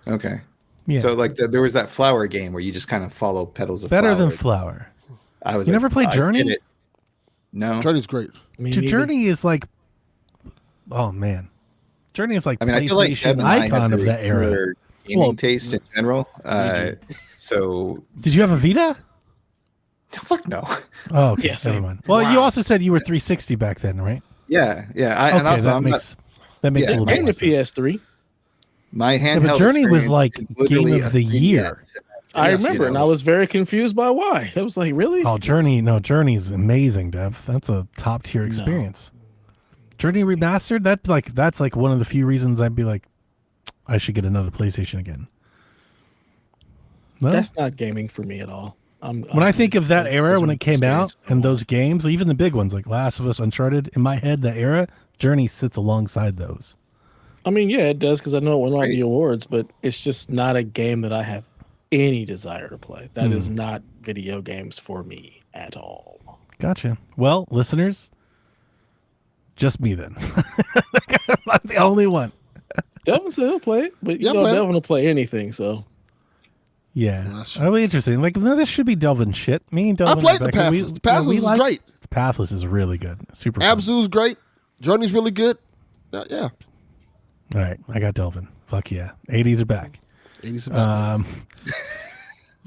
B: Okay.
D: Yeah.
B: So like there was that flower game where you just kind of follow petals of
D: Better
B: flower.
D: than Flower.
B: I was.
D: You never played Journey?
B: I did it. No.
C: Journey's great.
D: Journey is like, oh man, Journey is like
B: I mean, I feel like
D: PlayStation
B: Deb and I
D: icon
B: have
D: of
B: very
D: that era.
B: similar gaming taste in general. So
D: Did you have a Vita?
B: fuck no.
D: Oh, okay.
A: Yes,
D: Never mind. Well, you also said you were 360 back then, right?
B: Yeah.
D: Okay, that makes a little bit
A: And
D: more
A: the
D: sense.
A: PS3.
B: My handheld
D: but Journey was
B: experience
D: like
B: is literally
D: game of
B: a
D: the
B: 3DS.
D: year.
A: I
C: Yes,
A: remember, and I was very confused by why. I was like, really?
D: Oh, Journey's amazing, Dev. That's a top tier experience. Journey remastered. That's like one of the few reasons I'd be like, I should get another PlayStation again. No?
A: That's not gaming for me at all.
D: When I think of that era when it came out and those games, even the big ones like Last of Us, Uncharted, in my head, that era, Journey sits alongside those.
A: I mean, yeah, it does because I know it won all the awards, but it's just not a game that I have any desire to play. That is not video games for me at all.
D: Gotcha. Well, listeners, just me then. I'm not the only one.
A: Delvin said he'll play it, but you know
C: man.
A: Delvin will play anything, so.
D: Yeah,
C: Gosh.
D: that'll be interesting. Like, no, this should be Delvin shit. Me and Delvin.
C: I played
D: are
C: the
D: back-
C: Pathless. The Pathless is great.
D: The Pathless is really good. Super fun.
C: Abzu's great. Journey's really good. Yeah.
D: All right, I got Delvin. Fuck yeah. 80s are back.
C: 80s about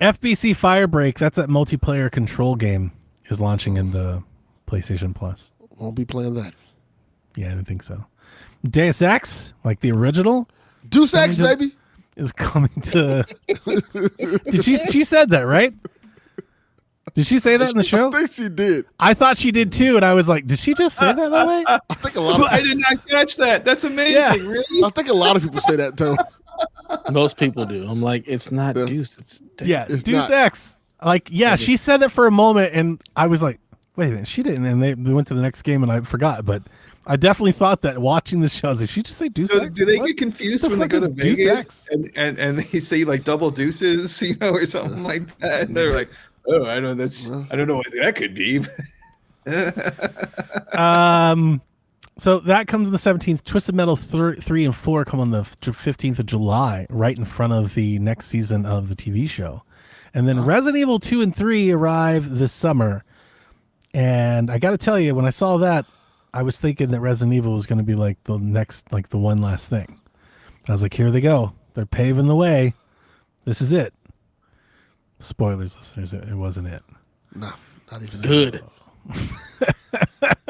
D: FBC Firebreak, that's that multiplayer control game, is launching in the PlayStation Plus.
C: Won't be playing that.
D: Yeah, I didn't think so. Deus Ex, like the original,
C: Deuce Ex,
D: Coming to-
C: baby.
D: is coming to. She said that, right? Did she say that in the show?
C: I think she did.
D: I thought she did too, and I was like, did she just say that way?
C: I think a lot of
B: I did not catch that. That's amazing.
D: Yeah.
B: Really?
C: I think a lot of people say that too.
A: Most people do. I'm like, it's not
C: Yeah.
A: Deuce. It's
D: Yeah,
C: It's
D: Deus
C: not.
D: Ex. Like, yeah, she said that for a moment, and I was like, wait a minute, she didn't. And we went to the next game, and I forgot. But I definitely thought that watching the show, I was like, she just say Deus
B: So
D: Ex?
B: do they
D: What?
B: get confused
D: The
B: when they
D: fuck
B: go to
D: is Deus
B: Vegas
D: Ex?
B: and they say like double deuces, or something like that? And they're like, oh, I don't know what that could be.
D: So that comes on the 17th. Twisted Metal 3 and 4 come on the 15th of July, right in front of the next season of the TV show. And then Resident Evil 2 and 3 arrive this summer. And I got to tell you, when I saw that, I was thinking that Resident Evil was going to be like the next, like the one last thing. I was like, here they go. They're paving the way. This is it. Spoilers, listeners, it wasn't it.
C: No, not even
A: Good.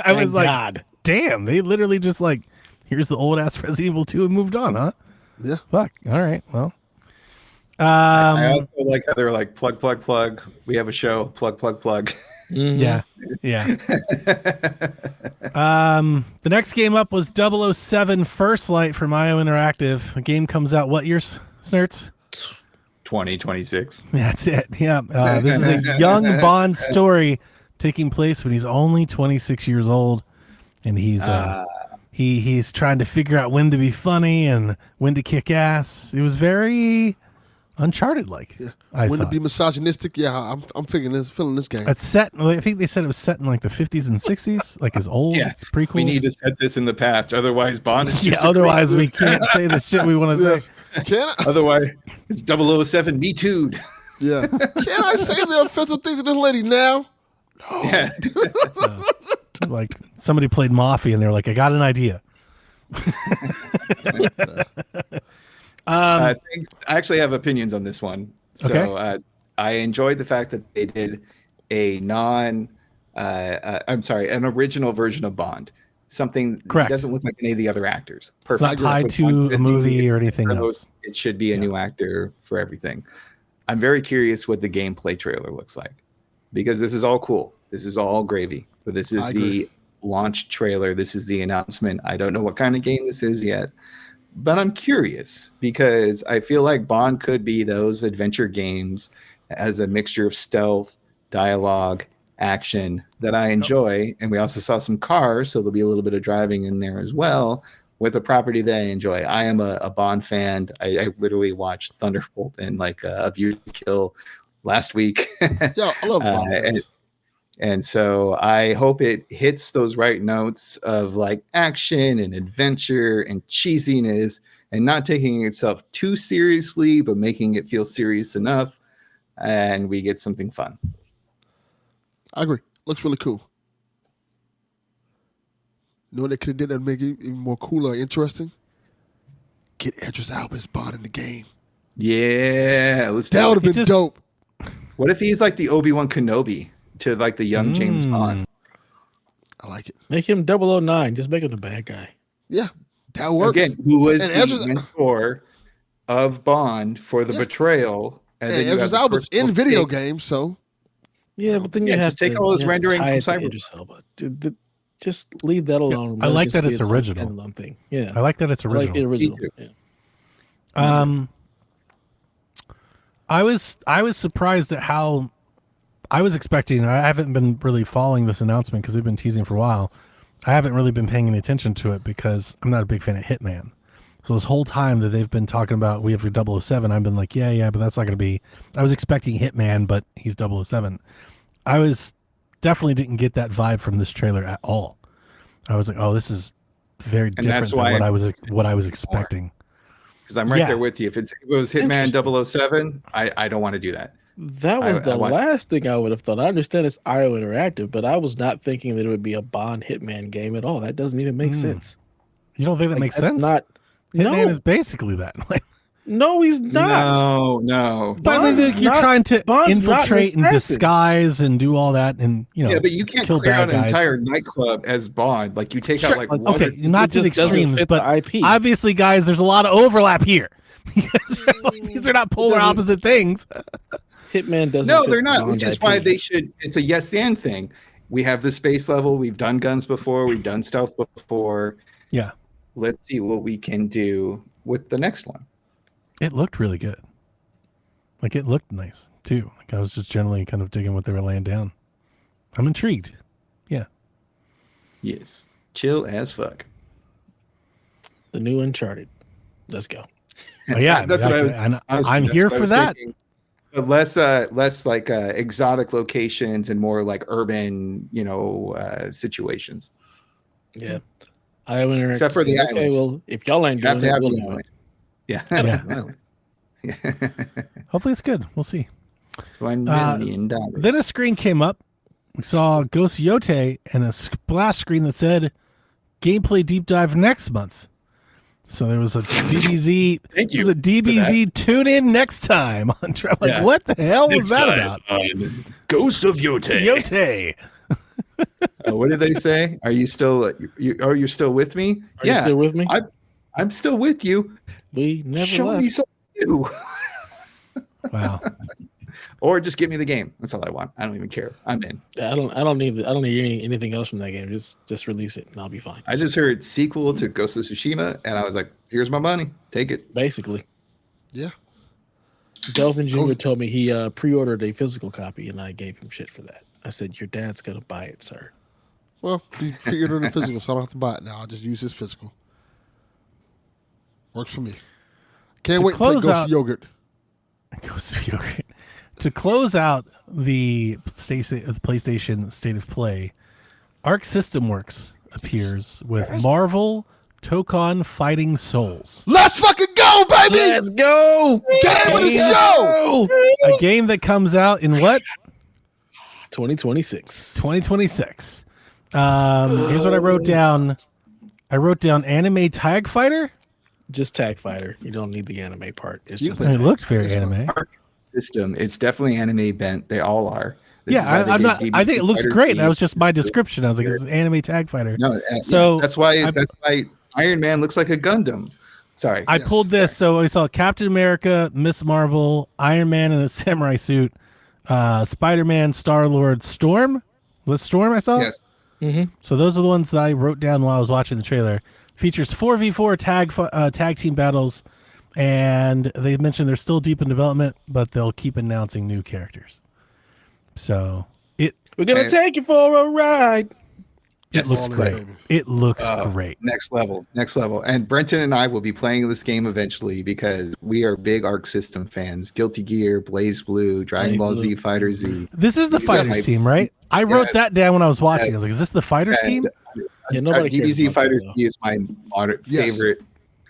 D: I was like,
A: God.
D: damn, they literally just like, here's the old ass Resident Evil 2 and moved on, huh?
C: Yeah.
D: Fuck. All right. Well.
B: I also like how they're like plug, plug, plug. We have a show. Plug, plug, plug.
A: Mhm.
D: Yeah. Yeah. The next game up was 007 First Light from IO Interactive. The game comes out what years, Snerts?
B: 2026.
D: That's it. Yeah. This is a young Bond story taking place when he's only 26 years old, and he's he's trying to figure out when to be funny and when to kick ass. It was very Uncharted like.
C: Yeah.
D: I
C: When to
D: thought.
C: be misogynistic, yeah, I'm feeling this game.
D: It's set. I think they said it was set in like the 50s and 60s, like as old.
B: Yeah,
D: It's prequels.
B: we need to set this in the past. Otherwise, Bond is
D: Yeah.
B: just a
D: Otherwise,
B: creep.
D: we can't say the shit we want to say.
C: Can I?
B: Otherwise, it's 007 Me Too.
C: Yeah. Can I say the offensive things to this lady now?
B: Yeah.
D: Like somebody played Mafia, and they're like, "I got an idea."
B: I actually have opinions on this one. So
D: Okay.
B: I enjoyed the fact that they did an original version of Bond. Something
D: Correct.
B: that doesn't look like any of the other actors.
D: It's not
B: Perfect.
D: tied
B: That's
D: to
B: what Bond
D: a
B: should
D: movie
B: be.
D: or anything
B: For
D: else.
B: those, it should be a new actor for everything. I'm very curious what the gameplay trailer looks like, because this is all cool. This is all gravy. But this is
C: I
B: the
C: agree.
B: launch trailer. This is the announcement. I don't know what kind of game this is yet, but I'm curious because I feel like Bond could be those adventure games as a mixture of stealth, dialogue, action that I enjoy. And we also saw some cars, so there'll be a little bit of driving in there as well with a property that I enjoy. I am a Bond fan. I literally watched Thunderbolt and like A View to Kill last week.
C: Yeah, I love Bond.
B: And so I hope it hits those right notes of like action and adventure and cheesiness and not taking itself too seriously, but making it feel serious enough. And we get something fun.
C: I agree. Looks really cool. You know what they could have did that make it even more cool or interesting? Get Idris Elba's Bond in the game.
B: Yeah. Let's
C: That
B: do
C: would
B: it.
C: have been dope.
B: What if he's like the Obi-Wan Kenobi to like the young James Bond?
C: I like it.
A: Make him 009. Just make him the bad guy.
C: Yeah, that works.
B: Again, who was
C: And
B: the
C: Idris-
B: mentor of Bond for the
C: Yeah.
B: betrayal. And
C: And
B: then you have
C: Idris
B: the
C: Elba's in
B: personal
C: video
B: stake.
C: games, so
A: Yeah, but then you
B: Yeah,
A: have
B: just take
A: to,
B: all his
A: you have to
B: rendering
A: tie
B: from
A: it to
B: Cyberpunk.
A: Idris Elba. Dude, just leave that alone.
D: I
A: Let it
D: like
A: just
D: that
A: be
D: it's
A: its own
D: original.
A: standalone thing. Yeah,
D: I like that it's
A: I like the
D: original.
A: original. Yeah.
D: I was surprised at how I was expecting. I haven't been really following this announcement because they've been teasing for a while. I haven't really been paying any attention to it because I'm not a big fan of Hitman. So this whole time that they've been talking about we have your 007, I've been like, yeah, but that's not going to be. I was expecting Hitman, but he's 007. I was definitely didn't get that vibe from this trailer at all. I was like, oh, this is very different
B: that's
D: than
B: why
D: what I was expecting.
B: Because I'm right
D: Yeah.
B: there with you. If it was Hitman 007, I don't want to do that.
A: That was the
B: I want-
A: last thing I would have thought. I understand it's IO Interactive, but I was not thinking that it would be a Bond Hitman game at all. That doesn't even make sense.
D: You don't think that
A: Like,
D: makes
A: that's
D: sense?
A: Not.
D: Hitman
A: No,
D: is basically that.
A: no, he's not.
B: No.
D: But I mean,
A: Bond's
D: you're
A: not-
D: trying to
A: Bond's not an
D: infiltrate and
A: assassin.
D: disguise and do all that, and
B: Yeah, but you can't
D: kill
B: clear out
D: bad
B: an
D: guys.
B: entire nightclub as Bond. Like you take
D: Sure,
B: out like one.
D: okay, not to the
A: just doesn't
D: extremes,
A: fit
D: but
A: the IP.
D: obviously, guys, there's a lot of overlap here. These are not polar
A: doesn't-
D: opposite things.
A: Hitman doesn't.
B: No,
A: fit
B: they're
A: the
B: not.
A: Bond
B: Which is
A: IP.
B: why they should. It's a yes and thing. We have the space level. We've done guns before. We've done stealth before.
D: Yeah,
B: Let's see what we can do with the next one.
D: it looked really good. Like it looked nice too. Like I was just generally kind of digging what they were laying down. I'm intrigued. Yeah.
B: Yes, chill as fuck.
A: The new Uncharted. Let's go.
D: Oh, yeah,
B: That's what I was.
D: and
B: honestly,
D: I'm
B: that's
D: here
B: what I
D: for
B: was
D: that.
B: thinking. But less like exotic locations and more like urban, situations.
A: Yeah. I went in
B: Except for the
A: okay,
B: island.
A: well, if y'all ain't
B: You have
A: doing
B: to
A: it,
B: have
A: we'll
B: the
A: do
B: island.
A: it.
B: Yeah.
D: Hopefully it's good. We'll see.
B: $1 million.
D: Then a screen came up. We saw Ghost Yote and a splash screen that said gameplay deep dive next month. So there was a DBZ.
B: Thank you
D: There was a DBZ tune in next time. I'm like,
B: Yeah.
D: what the hell was that about?
B: Ghost of Yote.
D: Yote.
B: What did they say? Are you still? You're still with me?
A: Are you still with me?
B: I'm still with you.
A: We never
B: Show
A: left.
B: me something new.
D: Wow.
B: Or just give me the game. That's all I want. I don't even care. I'm in.
A: I don't need anything else from that game. Just release it and I'll be fine.
B: I just heard sequel to Ghost of Tsushima, and I was like, "Here's my money. Take it."
A: Basically.
C: Yeah.
A: Delvin Jr. told me he pre-ordered a physical copy, and I gave him shit for that. I said, "Your dad's gonna buy it, sir."
C: Well, he figured it in physical, so I don't have to buy it now. I'll just use his physical. Works for me. Can't wait to play Ghost of Yogurt.
D: Ghost of Yogurt. To close out the PlayStation State of Play, Arc System Works appears with Marvel Tokon Fighting Souls.
C: Let's fucking go, baby!
A: Let's go!
C: Game of the show!
D: A game that comes out in what?
A: 2026.
D: 2026. Here's what I wrote down. I wrote down anime tag fighter.
A: Just Tag Fighter. You don't need the anime part. It's
C: You
A: just
C: can-
D: It looked very anime.
B: System. It's definitely anime bent. They all are. This is why
D: Yeah,
B: they
D: I'm
B: gave
D: not. I
B: DBZ
D: think it looks
B: Fighter
D: great.
B: Z.
D: That was just my description. I was like, "This is anime tag fighter."
B: No,
D: So,
B: that's why
D: I-
B: that's why Iron Man looks like a Gundam. Sorry.
D: I pulled this. So I saw Captain America, Miss Marvel, Iron Man in a samurai suit, Spider-Man, Star-Lord, Storm. Was it Storm I saw?
B: Yes.
D: So those are the ones that I wrote down while I was watching the trailer. Features 4v4 tag team battles, and they mentioned they're still deep in development, but they'll keep announcing new characters. So
A: We're gonna take you for a ride.
D: it looks
C: All in,
D: great.
C: baby.
D: It looks great.
B: Next level. And Brenton and I will be playing this game eventually because we are big Arc System fans. Guilty Gear, Blaze Blue, Dragon Ball Z, Fighter Z.
D: This is the
B: These are
D: fighters
B: my-
D: team, right? I wrote
B: Yes.
D: that down when I was watching.
B: Yes.
D: I was like, "Is this the fighters team?"
A: Yeah, nobody cares
B: DBZ
A: about
B: Fighter
A: that,
B: Z is my favorite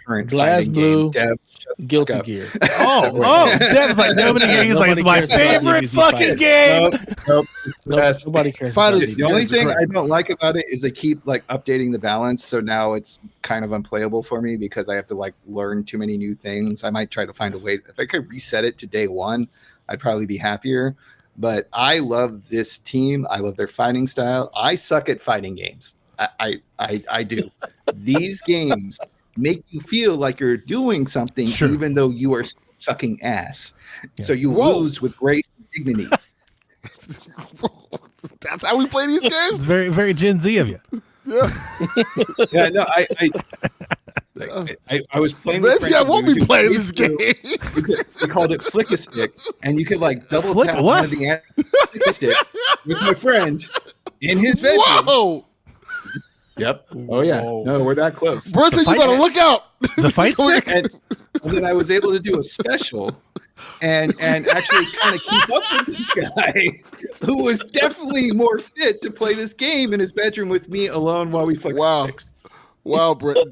B: current
A: Blast
B: fighting
A: Blue,
B: game. Dev, shut the
A: Guilty
B: fuck up.
A: Gear.
D: Oh, Dev's like nobody. He's like, "It's my
A: Nobody cares about
D: favorite
A: DBZ
D: fucking
A: Fighter.
D: game."
B: Nope, it's the best.
A: Nobody cares.
C: Fighters-
A: about
B: The only
C: Yes,
B: thing
C: correct.
B: I don't like about it is they keep like updating the balance, so now it's kind of unplayable for me because I have to like learn too many new things. I might try to find a way. If I could reset it to day one, I'd probably be happier. But I love this team. I love their fighting style. I suck at fighting games. I do. These games make you feel like you're doing something,
D: Sure.
B: even though you are sucking ass.
D: Yeah.
B: So you
C: Whoa.
B: lose with grace and dignity.
C: That's how we play these
D: It's
C: games?
D: very, very Gen Z of you.
B: Yeah, no, I was playing. with
C: Maybe I
B: friends
C: won't
B: and we
C: be
B: would
C: playing
B: do
C: this
B: these
C: game.
B: We called it flick a stick, and you could like double
D: Flick
B: tap
D: what?
B: one of the flick a stick with my friend in his bedroom.
C: Whoa!
B: Yep. Oh yeah.
A: Whoa.
B: No, we're that close.
C: Brenton, you
D: fight
C: better look out.
D: The fight stick.
B: And then I was able to do a special and actually kind of keep up with this guy who was definitely more fit to play this game in his bedroom with me alone while we flicked
C: Wow.
B: sticks.
C: Wow, Brenton.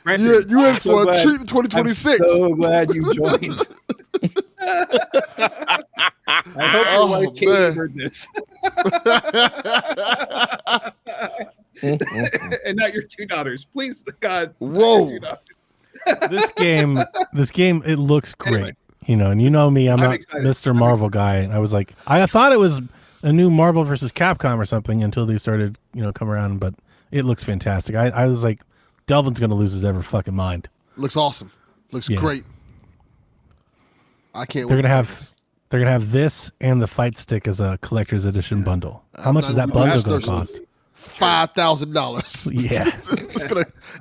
B: Brenton,
C: You in
B: I'm
C: for
B: so
C: a
B: glad-
C: treat in 2026.
B: I'm so glad you joined. I hope your
C: Oh,
B: wife Katie
C: man.
B: heard this. And not your two daughters. Please, God. not
C: Whoa.
B: your two daughters.
D: This game, it looks great.
B: Anyway.
D: You know, and you know me, I'm
B: I'm
D: not
B: excited.
D: Mr. Marvel guy. And I was like, I thought it was a new Marvel versus Capcom or something until they started, come around. But it looks fantastic. I was like, Delvin's gonna lose his ever fucking mind.
C: Looks awesome. Looks
D: Yeah.
C: great. I can't
D: They're
C: wait.
D: gonna
C: to
D: have
C: play this.
D: they're gonna have this and the fight stick as a collector's edition bundle. How
C: I'm
D: much
C: not
D: is that
C: even
D: bundle
C: gonna
D: gonna
C: search
D: cost?
C: $5,000.
D: Yeah,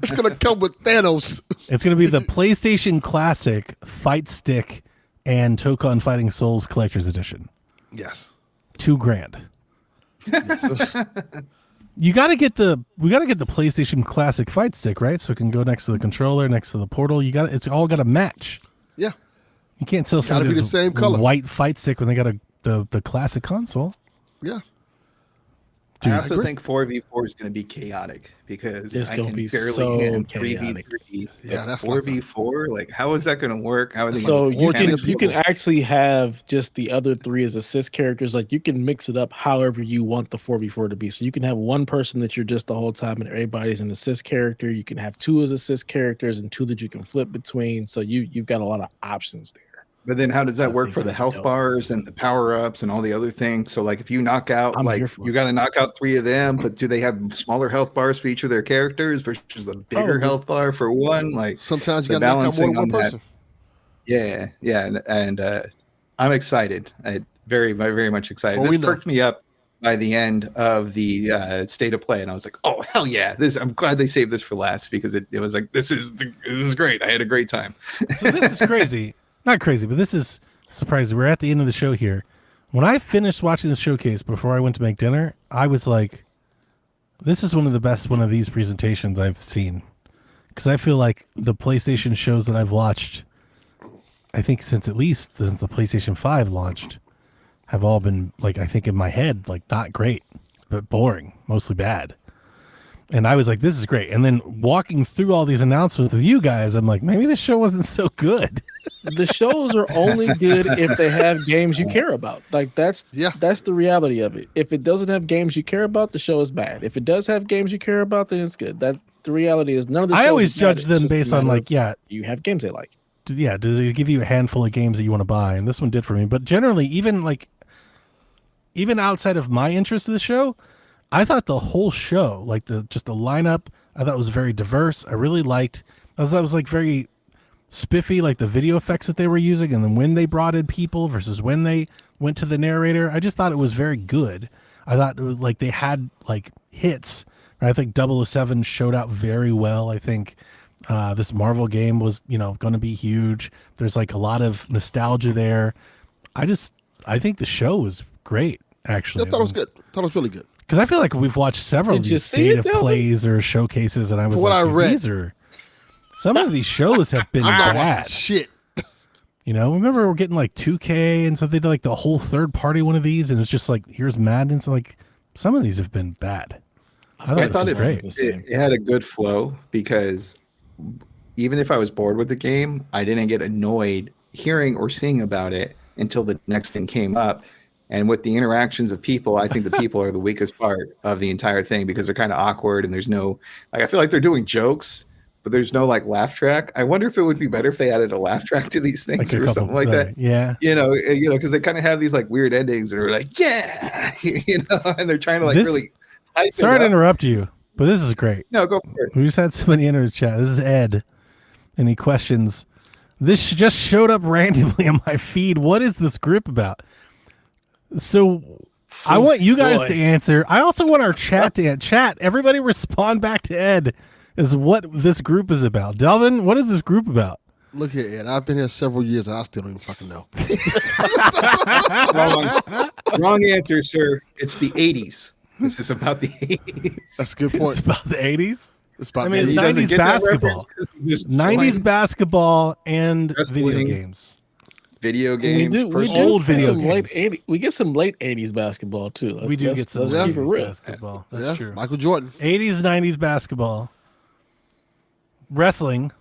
C: It's gonna come with Thanos.
D: it's gonna be the PlayStation Classic Fight Stick and Tokon Fighting Souls collector's edition.
C: Yes.
D: $2,000. We gotta get the PlayStation Classic Fight Stick, right? So it can go next to the controller, next to the portal. It's all got to match.
C: Yeah.
D: You can't sell
C: Gotta be
D: somebody
C: the same color.
D: white fight stick when they got the classic console.
C: Yeah.
B: I also think 4v4 is going to be chaotic because
A: It's
B: I
A: gonna
B: can
A: be
B: barely
A: so
B: hand
A: chaotic.
B: 3v3.
C: Yeah, that's
B: 4v4. Like, how is that going to work? How are they
A: So
B: gonna
A: you
B: manage
A: can
B: people?
A: actually have just the other three as assist characters. Like you can mix it up however you want the 4v4 to be. So you can have one person that you're just the whole time and everybody's an assist character. You can have two as assist characters and two that you can flip between. So you've got a lot of options there.
B: But then how does that work
A: think
B: for the
A: that's
B: health
A: dope.
B: bars and the power ups and all the other things? So like if you knock out,
A: I'm here
B: like
A: for
B: you
A: it.
B: got to knock out 3 of them, but do they have smaller health bars for each of their characters versus a bigger
A: Probably.
B: health bar for one? Like
C: Sometimes you
B: the
C: got to knock out more
B: balancing
C: than one
B: on that.
C: person.
B: Yeah, and I'm excited. Very much excited.
C: Well,
B: This
C: we know.
B: perked me up by the end of the state of play, and I was like, "Oh hell yeah!" I'm glad they saved this for last because it was like this is great. I had a great time.
D: So this is crazy. Not crazy, but this is surprising. We're at the end of the show here. When I finished watching the showcase before I went to make dinner, I was like, this is one of the best one of these presentations I've seen. Because I feel like the PlayStation shows that I've watched, I think since the PlayStation 5 launched, have all been, like, I think in my head, like, not great, but boring, mostly bad. And I was like, this is great. And then walking through all these announcements with you guys, I'm like, maybe this show wasn't so good.
A: The shows are only good if they have games you care about. Like that's the reality of it. If it doesn't have games you care about, the show is bad. If it does have games you care about, then it's good. That the reality is none of the
D: I
A: shows
D: always
A: matter.
D: judge
A: It's
D: them
A: just a
D: based on
A: matter
D: like,
A: of you have games they like.
D: do they give you a handful of games that you want to buy? And this one did for me. But generally, even outside of my interest in the show, I thought the whole show, like just the lineup, I thought was very diverse. I really liked. I thought it was like very spiffy, like the video effects that they were using, and then when they brought in people versus when they went to the narrator. I just thought it was very good. I thought it was like they had like hits. I think 007 showed out very well. I think this Marvel game was, going to be huge. There's like a lot of nostalgia there. I think the show was great, actually.
C: I thought it was good. I thought it was really good.
D: Because I feel like we've watched several of
A: Did you
D: these
A: see
D: state
A: it,
D: of
A: Delvin?
D: plays or showcases, and I was
C: From what
D: like,
C: I
D: dude,
C: read.
D: these are some of these shows have been
C: I'm not
D: bad.
C: watching shit.
D: Remember we're getting like 2K and stuff. They did like the whole third party one of these, and it's just like here's Madden. So like some of these have been bad. I thought it was great.
B: It had a good flow because even if I was bored with the game, I didn't get annoyed hearing or seeing about it until the next thing came up. And with the interactions of people, I think the people are the weakest part of the entire thing because they're kind of awkward and there's no, like, I feel like they're doing jokes, but there's no like laugh track. I wonder if it would be better if they added a laugh track to these things
D: Like a
B: or
D: couple-
B: something like that.
D: Yeah.
B: Because they kind of have these like weird endings that are like, yeah, and they're trying to like
D: This-
B: really hype
D: Sorry
B: it
D: to
B: up.
D: interrupt you, but this is great.
B: No, go for it.
D: We just had somebody enter the chat. This is Ed, and he questions, this just showed up randomly on my feed. What is this group about? So I want you guys to answer. I also want our chat to chat. Everybody respond back to Ed is what this group is about. Delvin, what is this group about?
C: Look here, Ed. I've been here several years and I still don't even fucking know.
B: Wrong answer, sir. It's the 80s. This is about the 80s.
C: That's a good
D: It's
C: point.
D: about the 80s.
C: It's about
D: I mean,
C: the
D: it's 90s
B: Get that
D: basketball.
B: reference 'cause he just
D: 90s
B: joined
D: basketball and video
B: Wrestling.
D: games.
B: video games.
D: Old video
A: late
D: games.
A: 80s. We get some late 80s basketball too.
D: We do get some
A: Let's keep it
D: 90s
A: real.
D: basketball. That's
C: yeah,
D: true.
C: Michael Jordan.
D: 80s, 90s basketball. Wrestling.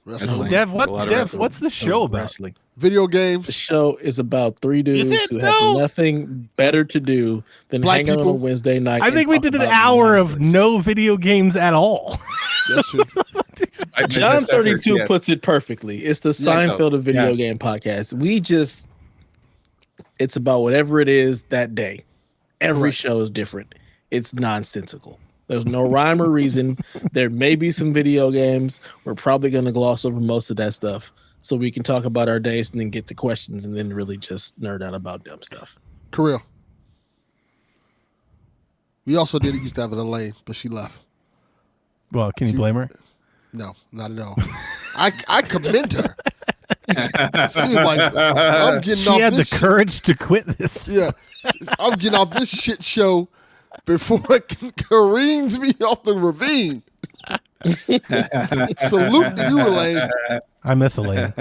C: Wrestling.
D: Dev,
B: A lot of wrestling.
D: what's the show about?
A: Wrestling.
C: Video
A: The
C: games.
A: show is about three dudes
D: it?
A: who
D: No.
A: have nothing better to do than
C: Black
A: hang out on a
C: people.
A: Wednesday night.
D: I
A: and
D: think we
A: talk
D: did an
A: about
D: hour of
A: nonsense.
D: no video games at all.
C: That's true.
A: John 32 puts it perfectly. It's the
B: Yeah,
A: Seinfeld of video
B: yeah.
A: game podcast. It's about whatever it is that day. Every
C: Correct.
A: show is different. It's nonsensical. There's no rhyme or reason. There may be some video games. We're probably going to gloss over most of that stuff so we can talk about our days and then get to questions and then really just nerd out about dumb stuff.
C: Kirill. We also did used to have it in Elaine, but she left.
D: Well, can you blame her?
C: No, not at all. I commend her. She was like, I'm getting
D: She
C: off
D: had the
C: this shit.
D: courage to quit this.
C: Yeah. I'm getting off this shit show before it careens me off the ravine. Salute to you, Elaine.
D: I miss Elaine.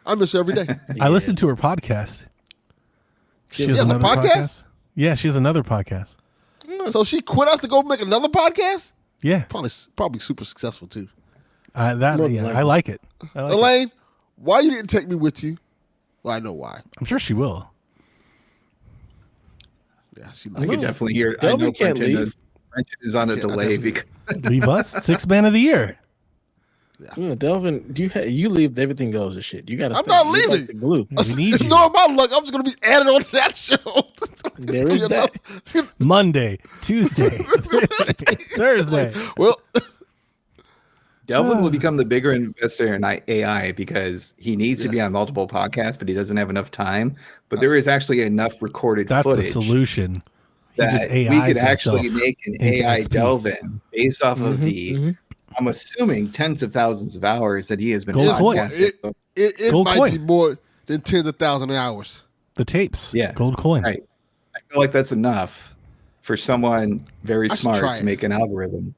C: I miss her every day.
D: I listen to her podcast. She has
C: has a
D: another
C: podcast?
D: Yeah, she has another podcast.
C: So she quit us to go make another podcast?
D: Yeah,
C: Probably super successful too.
D: I like it. I like it.
C: Elaine, why you didn't take me with you? Well, I know why.
D: I'm sure she will.
C: Yeah, she
B: I could definitely hear.
A: Delvin
B: I know
A: can't
B: Brenton
A: leave.
B: is on a delay because
D: Leave us 6th man of the year.
A: Yeah, Delvin, you leave, everything goes to shit. You got to.
C: I'm not
A: You're
C: leaving.
A: like the glue.
D: We need you.
C: No, my luck. I'm just gonna be added on to that show.
A: There is that.
D: Monday, Tuesday, Thursday.
C: Well,
B: Delvin will become the bigger investor in AI because he needs to be on multiple podcasts, but he doesn't have enough time. But there is actually enough recorded
D: That's
B: footage
D: the solution. He
B: that
D: just
B: we
D: AIs
B: could actually
D: himself
B: make an
D: into
B: AI
D: XP.
B: Delvin based off of the, I'm assuming, tens of thousands of hours that he has been
D: Gold coin.
B: podcasting.
C: it
D: Gold
C: might
D: coin.
C: be more than tens of thousands of hours.
D: The tapes.
B: Yeah.
D: Gold coin.
B: Right. I feel like that's enough for someone very
C: I should
B: smart
C: try
B: to
C: it.
B: make an algorithm.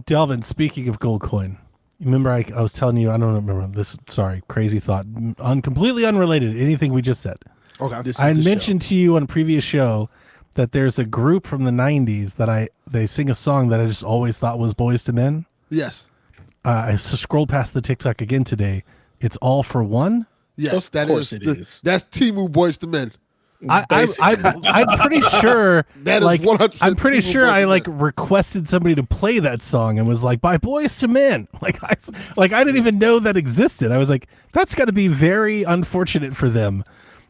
D: Delvin, speaking of gold coin, remember I was telling you, I don't remember this, sorry, crazy thought, completely unrelated to anything we just said.
C: Okay.
A: This is
D: I had
A: the show.
D: mentioned to you on a previous show that there's a group from the 90s that they sing a song that I just always thought was Boys to Men.
C: Yes.
D: I scrolled past the TikTok again today. It's All for One.
C: Yes,
A: Of
C: that
A: course
C: is.
A: it is.
C: That's Timu Boys to Men.
D: I'm pretty sure
C: That is
D: like
C: 100%
D: I'm pretty
C: Team
D: sure
C: Boys
D: I
C: to
D: like
C: Men.
D: requested somebody to play that song and was like by Boys to Men. I didn't even know that existed. I was like, that's got to be very unfortunate for them.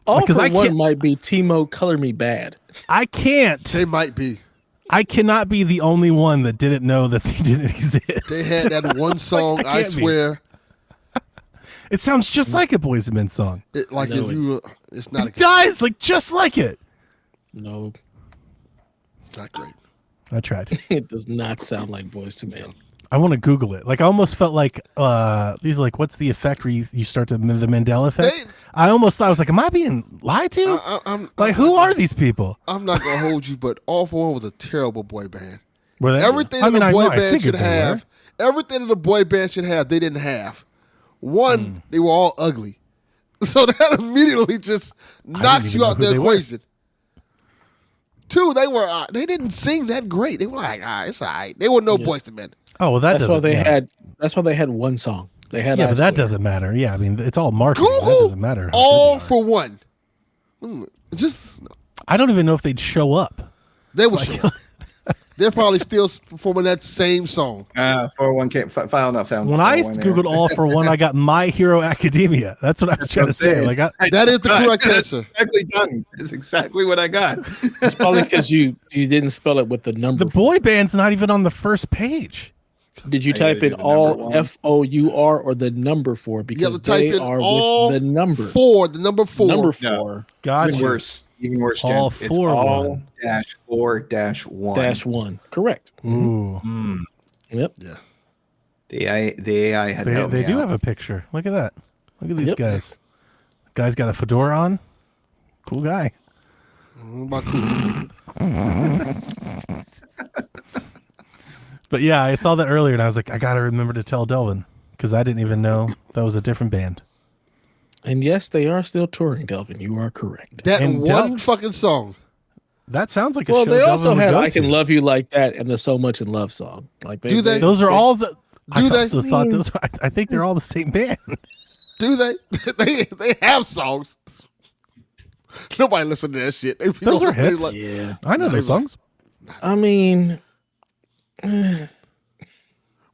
A: All
D: Because
A: for
D: I
A: one
D: can't-
A: might be Timo Color Me Bad.
D: I can't.
C: They might be.
D: I cannot be the only one that didn't know that they didn't exist.
C: They had that one song. I
D: can't be.
C: swear.
D: It sounds just like a Boys to Men song.
C: It, like
A: No,
C: if you, it's not.
D: It does, like just like it.
A: No,
C: It's not great.
D: I tried.
A: it does not sound like Boys to Men.
D: I want to Google it. Like I almost felt like these are like what's the effect where you start the Mandela effect? I almost thought I was like, am I being lied to? Like who are these people?
C: I'm not gonna hold you, but All for One was a terrible boy band.
D: Were they?
C: Everything
D: I
C: that
D: mean,
C: a
D: I
C: boy
D: know, I
C: band
D: figured
C: should
D: they were.
C: have, everything that a boy band should have, they didn't have. One, they were all ugly, so that immediately just knocks
D: even
C: you
D: know
C: out
D: who
C: the
D: they were.
C: equation. Two, they didn't sing that great. They were like, it's all right. They were no Boys to Men.
D: Oh well, that
A: That's why
D: doesn't.
A: they
D: yeah.
A: had. That's why they had one song. They had.
D: Yeah,
A: I
D: but that
A: Swear.
D: doesn't matter. Yeah, I mean, it's all marketing. That
C: Google
D: doesn't matter. how
C: All
D: good they are.
C: for One. Just
D: I don't even know if they'd show up.
C: they were sure. They're probably still performing that same song.
B: 401k file not found.
D: When I
B: 401 error.
D: googled All for One, I got My Hero Academia. That's what I was trying to say.
B: saying.
D: Like,
C: That is the correct answer.
B: Exactly done. That's exactly what I got.
A: It's probably because you didn't spell it with the number.
D: the boy band's not even on the first page.
A: Did you
B: I
A: type
B: gotta
A: in
B: do the number
A: all
B: one.
A: FOUR or the number 4?
C: You have
A: Because
C: to type
A: they
C: in
A: are
C: all
A: with the number.
C: the number 4.
A: Number
B: No.
A: 4
D: Gotcha.
B: Even worse,
D: All
B: gents. It's
D: for
B: all
D: one.
B: dash 4 dash 1.
A: -1. Correct.
D: Ooh,
A: Yep.
C: Yeah.
B: The AI had
D: they
B: helped me
D: do
B: out.
D: have a picture. Look at that. Look at these
A: Yep.
D: guys. Guy's got a fedora on. Cool guy.
C: About cool.
D: But yeah, I saw that earlier and I was like, I gotta remember to tell Delvin because I didn't even know that was a different band.
A: And yes, they are still touring, Delvin. You are correct.
C: That
D: And
C: one fucking song.
D: That sounds like a
A: Well,
D: show
A: they
D: Delvin
A: also
D: would
A: had
D: go
A: "I Can
D: to.
A: Love You Like That" and the "So Much in Love" song. Like,
C: Do they?
D: Those are all the.
C: Do
D: I
C: they?
D: also thought those. I think they're all the same band.
C: Do they? they have songs. Nobody listen to that shit. They be
D: Those
C: on
D: are
C: the stage
D: hits.
C: like-
A: Yeah.
D: I know their songs.
A: I mean,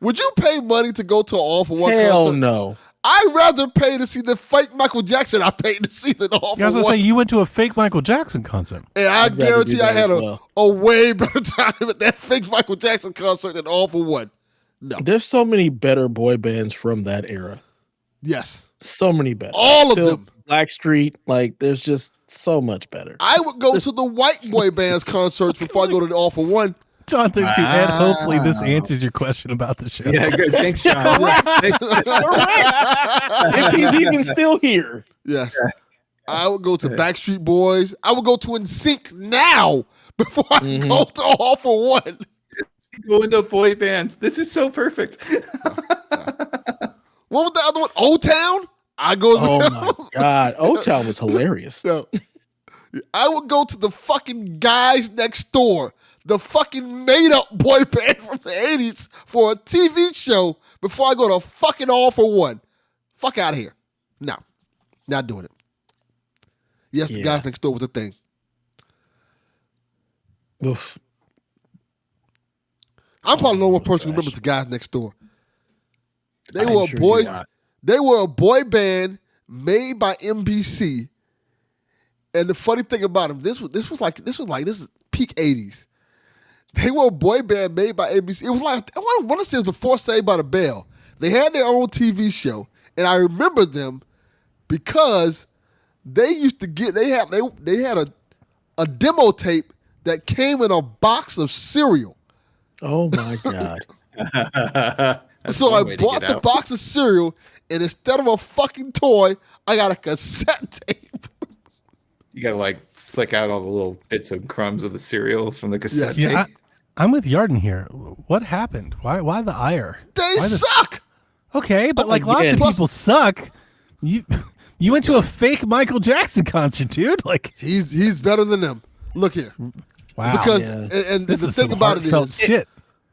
C: Would you pay money to go to an All for One
A: hell
C: concert?
A: no.
C: I'd rather pay to see the fake Michael Jackson I paid to see than All
D: Yeah, I was
C: for
D: gonna
C: One.
D: say you went to a fake Michael Jackson concert.
C: And I
A: I'd rather do
C: guarantee I
A: that
C: had
A: as well.
C: a way better time at that fake Michael Jackson concert than All for One. No.
A: There's so many better boy bands from that era.
C: Yes.
A: So many better.
C: All of
A: Silk,
C: them.
A: Blackstreet, like there's just so much better.
C: I would go to the white boy bands concerts before I go to the All for One.
D: Jonathan, to Ed, hopefully this answers your question about the show.
B: Yeah, good. Thanks, John.
A: If he's even still here.
C: Yes. I would go to Backstreet Boys. I would go to NSYNC now before I go to All for One.
B: Go into boy bands. This is so perfect.
C: What was the other one? Old Town? I go
A: Oh
C: there.
A: my God. O-Town was hilarious.
C: So, I would go to the fucking Guys Next Door, the fucking made-up boy band from the 80s for a TV show before I go to fucking All for One. Fuck out of here. No. Not doing it. Yes, the Guys Next Door was a thing.
A: Oof.
C: I'm probably the only one person who remembers the Guys Next Door. They
A: I'm
C: were
A: sure
C: boys.
A: you're not.
C: They were a boy band made by NBC. And the funny thing about them, this is peak 80s. They were a boy band made by NBC. It was like, I want to say it was before Saved by the Bell. They had their own TV show, and I remember them because they used to get they had a demo tape that came in a box of cereal.
A: Oh my God.
C: So I bought the box of cereal, and instead of a fucking toy, I got a cassette tape.
B: You gotta like flick out all the little bits of crumbs of the cereal from the cassette tape.
D: Yeah, I'm with Yarden here. What happened? Why the ire?
C: They suck.
D: Okay, but like lots of people suck. You went to a fake Michael Jackson concert, dude. Like
C: he's better than them. Look here.
D: Wow.
C: Because and
D: this
C: the
D: is
C: thing
D: some
C: about it
D: heartfelt
C: is
D: shit.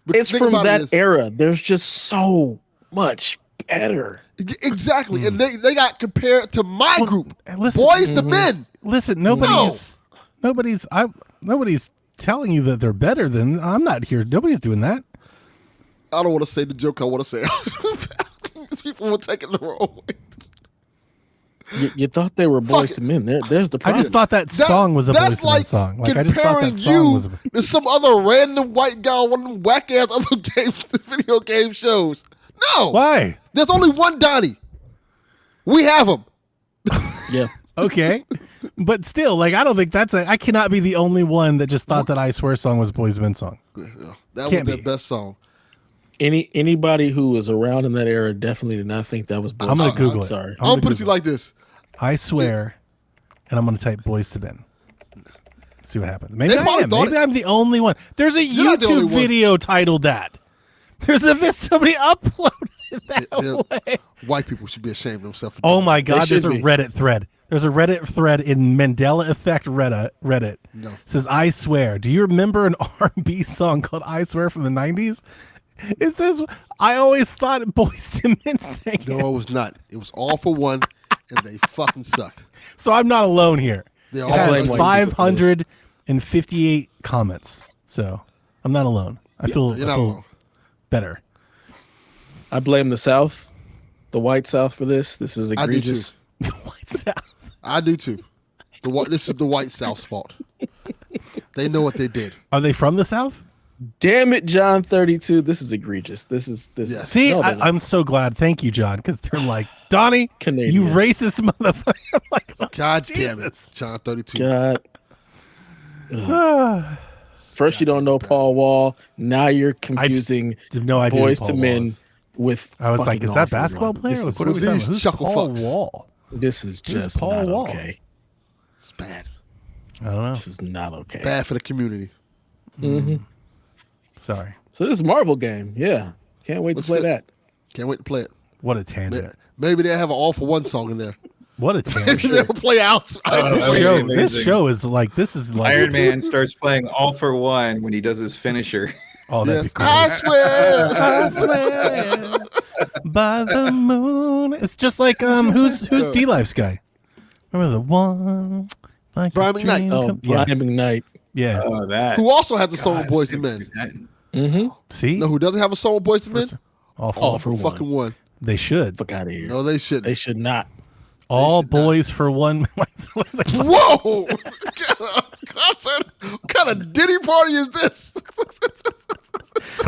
A: It's from that era. There's just so much better.
C: Exactly. And they got compared to my group.
D: Listen,
C: Boys to Men.
D: Listen, nobody's telling you that they're better than. I'm not here. Nobody's doing that.
C: I don't want to say the joke I want to say. People will take it the wrong way.
A: You thought they were boys to men. There's the problem.
D: I just thought that song was a boys to men song. Like I just thought that song was.
C: There's some other random white guy on one of them whack ass other video game shows. No.
D: Why?
C: There's only one Donnie. We have him.
A: Yeah.
D: Okay. But still, like I don't think I cannot be the only one that just thought that I Swear song was a boys to men song.
C: That
D: Can't
C: was their
D: be.
C: best song.
A: Anybody who was around in that era definitely did not think that was boys.
D: I'm gonna Google it.
A: Sorry.
C: I'm gonna put it to you like this.
D: I swear, and I'm gonna type boys to men. See what happens. Maybe
C: They probably thought
D: Maybe I'm the only one. There's a
C: You're not the only
D: YouTube
C: one.
D: video titled that. There's a somebody uploaded it that way.
C: White people should be ashamed of themselves.
D: Oh my God! There's a
A: be.
D: Reddit thread. There's a Reddit thread in Mandela Effect Reddit.
C: No.
D: It says, "I swear." Do you remember an R&B song called "I Swear" from the '90s? It says, "I always thought Boys to Men sang it."
C: No, it was not. It was All for One, and they fucking sucked.
D: So I'm not alone here.
C: They
D: It
C: all
D: has
A: blame white people for this.
D: 558 comments. So I'm not alone. I feel
C: You're not alone.
D: better.
A: I blame the South, the white South, for this. This is
C: I do too.
A: egregious.
D: The White South.
C: I do too. This is the white South's fault. They know what they did.
D: Are they from the South?
A: Damn it, John 32. This is egregious. This is
C: Yeah.
D: See,
A: no,
D: I'm so glad. Thank you, John, because they're like, Donnie,
A: Canadian.
D: you racist motherfucker. I'm like, oh,
C: God damn it.
D: Jesus.
C: John 32.
A: God. First, you don't know Paul Wall. Now you're confusing
D: have no idea who
A: Boys
D: Paul
A: to
D: Wall
A: Men
D: is.
A: with.
D: I was like,
A: fucking
D: is that
A: All for
D: basketball
A: One.
D: player?
A: This
D: Like,
A: is,
D: what are we
C: these
D: talking about? Who's
C: chuckle
D: Paul
C: fucks?
D: Wall?
A: this is
D: Who's
A: just
D: Paul
A: not
D: Wall?
A: okay.
C: It's bad.
D: I don't know.
A: This is not okay.
C: Bad for the community.
D: Sorry.
A: So this Marvel game, yeah, can't wait
C: Looks
A: to play
C: good.
A: that.
C: Can't wait to play it.
D: What a tangent.
C: Maybe they'll have an All for One song in there.
D: What a
C: Maybe
D: tangent.
C: they'll play out.
D: This show is like, this is like,
B: Iron Man starts playing All for One when he does his finisher.
D: oh, that'd
C: Yes,
D: be cool.
C: I swear.
D: I swear by the moon. It's just like who's D-Life's guy? Remember the one like
C: Brian
D: a
C: McKnight.
D: dream
A: Oh,
D: come-
A: Brian McKnight.
D: Yeah.
B: Oh, that.
C: Who also has the song with Boys to Men.
A: Mm-hmm.
D: See,
C: You know who doesn't have a song with Boys to Men?
D: all for,
A: All for one.
C: Fucking one.
D: they should.
A: Fuck out of here.
C: No, they shouldn't.
A: They should not.
D: All
C: should not.
D: boys for one.
C: Whoa! What kind of Diddy party is this?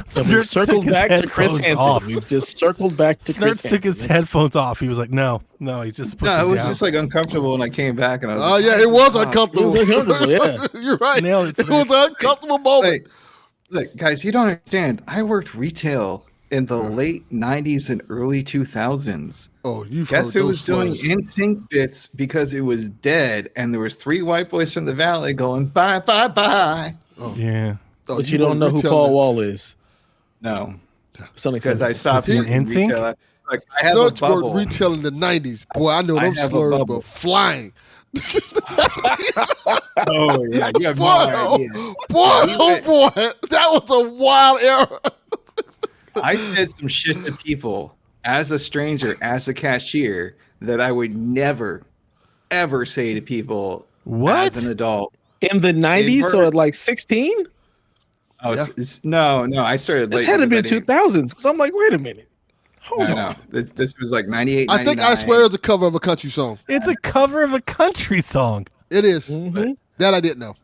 A: So we've
D: Snerts took
A: circled
D: his
A: back to Chris
D: headphones
A: Hansen.
D: off.
A: We've just circled back to Chris
D: Snerts took his
A: Hansen.
D: headphones off. He was like, no, he just put
B: No,
D: them
B: it was
D: down.
B: just like uncomfortable when I came back and I was
C: Oh,
B: like,
C: yeah, it was uncomfortable.
A: It was uncomfortable, yeah.
C: You're right.
D: Nailed it,
C: It was
D: Snerts.
C: an uncomfortable moment.
B: Look, guys, you don't understand. I worked retail in the late 90s and early 2000s.
C: Oh, you've
B: Guess
C: heard
B: who was
C: those
B: doing
C: slurs.
B: NSYNC bits because it was dead and there was 3 white boys from the valley going bye bye bye.
D: Yeah.
C: Oh,
A: But you don't know who
C: retail
A: Paul
C: man.
A: Wall is.
B: No,
A: Something
B: because
A: says
B: I stopped
D: Was he
B: working
D: in NSYNC?
B: retail. Like, I have a
C: Snerts
B: bubble.
C: worked retail in the 90s. Boy, I know them
B: have a
C: slurs
B: bubble.
C: were flying.
B: Oh yeah, you have
C: Boy,
B: no idea.
C: boy, that was a wild era.
B: I said some shit to people as a stranger, as a cashier, that I would never, ever say to people
D: What?
B: as an adult.
A: In the 90s, so at like 16?
B: Oh,
C: Yeah.
B: no, I started
A: This
B: late.
A: had to
B: because
A: be
B: I
A: 2000s. Because I'm like, wait a minute. Hold
B: I
A: on.
B: know. This was like 98,
C: I think I swear it's a cover of a country song.
D: It's a cover of a country song.
C: It is.
A: Mm-hmm.
C: That I didn't know.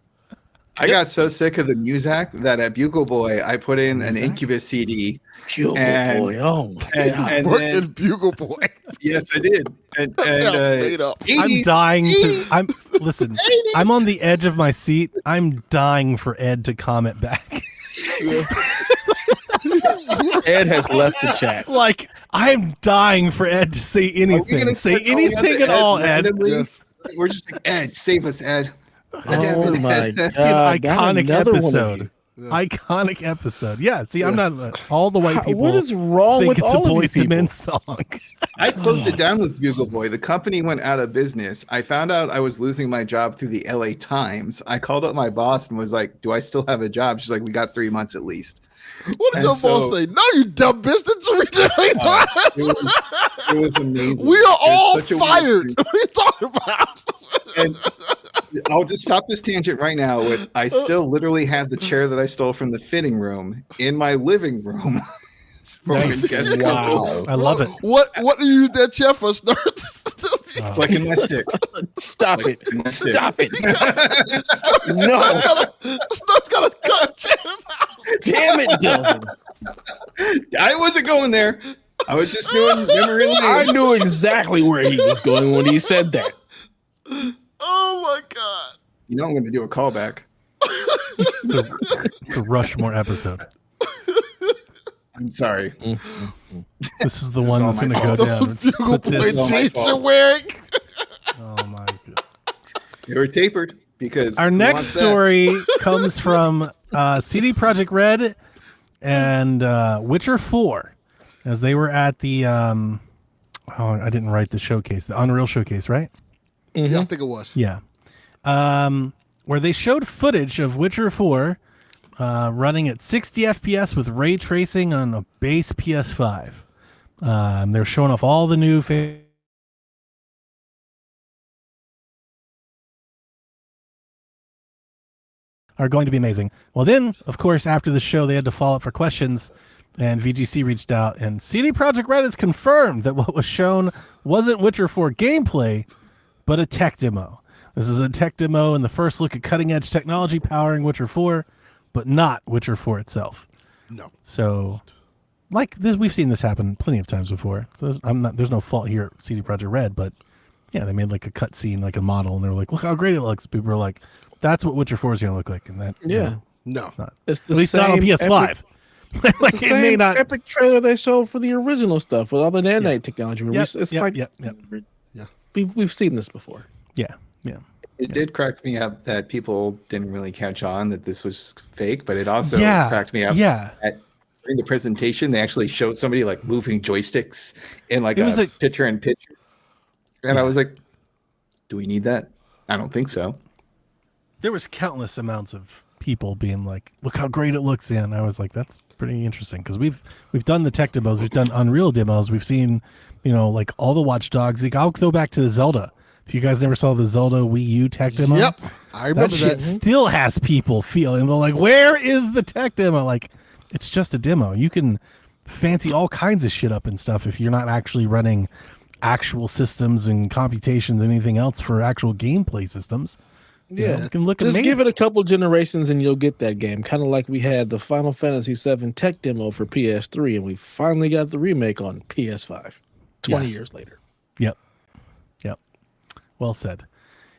B: I got so sick of the Muzak that at Bugle Boy, I put in an Incubus CD.
A: Pure
B: And-
A: boy. Oh, my
B: And,
A: God.
B: and
C: Worked
B: then,
C: in Bugle Boy.
B: yes, I did. And,
C: Sounds made up.
B: 80s,
D: I'm dying to.
B: 80s.
D: I'm listen. I'm on the edge of my seat. I'm dying for Ed to comment back.
A: Ed has left the chat.
D: Like I'm dying for Ed to say anything. Say anything at all, Ed.
C: Yes.
B: We're just like, Ed, save us, Ed.
A: Oh, my God.
D: It's an
A: Not
D: iconic
A: another one of
D: episode.
A: you.
D: Iconic episode. Yeah. See, I'm not. All the white people
A: What is wrong
D: think
A: with
D: it's a
A: all of you
D: Boyz II
A: people?
D: Men song.
B: I closed it down with Bugle Boy. The company went out of business. I found out I was losing my job through the LA Times. I called up my boss and was like, do I still have a job? She's like, we got 3 months at least.
C: What did
B: And
C: your boss
B: so-
C: say? No, you dumb bitch. Did you read that many times?
B: It was amazing.
C: We are
B: It was
C: all
B: such a weird
C: fired.
B: thing.
C: What are you talking about?
B: And I'll just stop this tangent right now with I still literally have the chair that I stole from the fitting room in my living room. From
D: Nice.
B: guest
A: Wow.
D: I love it.
C: What do you use that chair for, Snerts?
B: Like in my stick.
A: Stop
B: Like
A: it.
B: in my stick.
A: Stop it. No.
C: Snerts got to cut chairs out.
A: Damn it, Delvin.
B: I wasn't going there. I was just doing memory lane.
A: I knew exactly where he was going when he said that.
C: Oh, my God.
B: You know I'm going to do a callback.
D: It's a Rushmore episode.
B: I'm sorry.
D: This is the one
B: all
D: that's
B: my
D: going to go
B: fault.
D: down. Let's
C: Bugle
D: put
C: Boy
D: this.
B: all my
C: jeans
B: fault.
C: you're wearing.
D: Oh my God.
B: They were tapered because
D: Our
B: who
D: next
B: wants that?
D: story comes from CD Projekt Red and Witcher 4, as they were at the I didn't write the showcase, the Unreal showcase, right?
C: Yeah, I think it was.
D: Yeah. Where they showed footage of Witcher 4 running at 60 FPS with ray tracing on a base PS5. They're showing off all the new are going to be amazing. Well, then, of course, after the show, they had to follow up for questions, and VGC reached out, and CD Projekt Red has confirmed that what was shown wasn't Witcher 4 gameplay, but a tech demo. This is a tech demo and the first look at cutting-edge technology powering Witcher 4, but not Witcher 4 itself.
C: No.
D: So, like this, we've seen this happen plenty of times before. So there's no fault here at CD Projekt Red, but yeah, they made like a cutscene, like a model, and they were like, "Look how great it looks." People are like, "That's what Witcher 4 is going to look like," and that, you
A: Yeah.
D: know,
C: No.
D: it's not.
A: It's the
D: At least not on
A: same
D: PS5.
A: epic-
D: Like
A: It's the
D: it may
A: same
D: not.
A: epic trailer they showed for the original stuff with all the nanite
D: Yeah.
A: technology.
D: Yep,
A: It's
D: yep,
A: like
D: yep, yep.
C: Yeah.
A: we've seen this before.
D: Yeah, yeah.
B: It did crack me up that people didn't really catch on that this was fake, but it also
D: Yeah,
B: cracked me up
D: yeah.
B: that during the presentation they actually showed somebody like moving joysticks in like
D: It was
B: a
D: a-
B: picture in picture. And I was like, do we need that? I don't think so.
D: There was countless amounts of people being like, "Look how great it looks!" And I was like, "That's pretty interesting," because we've done the tech demos, we've done Unreal demos, we've seen, like all the Watch Dogs. Like, I'll go back to the Zelda. If you guys never saw the Zelda Wii U tech demo,
C: Yep. I
D: that
C: remember
D: shit
C: that.
D: still has people feeling. They're like, "Where is the tech demo?" Like, it's just a demo. You can fancy all kinds of shit up and stuff if you're not actually running actual systems and computations and anything else for actual gameplay systems.
A: Yeah,
D: it can look
A: just
D: amazing.
A: give it a couple generations and you'll get that game. Kind of like we had the Final Fantasy VII tech demo for PS3, and we finally got the remake on PS5. 20
C: Yes.
A: years later.
D: Yep. Well said.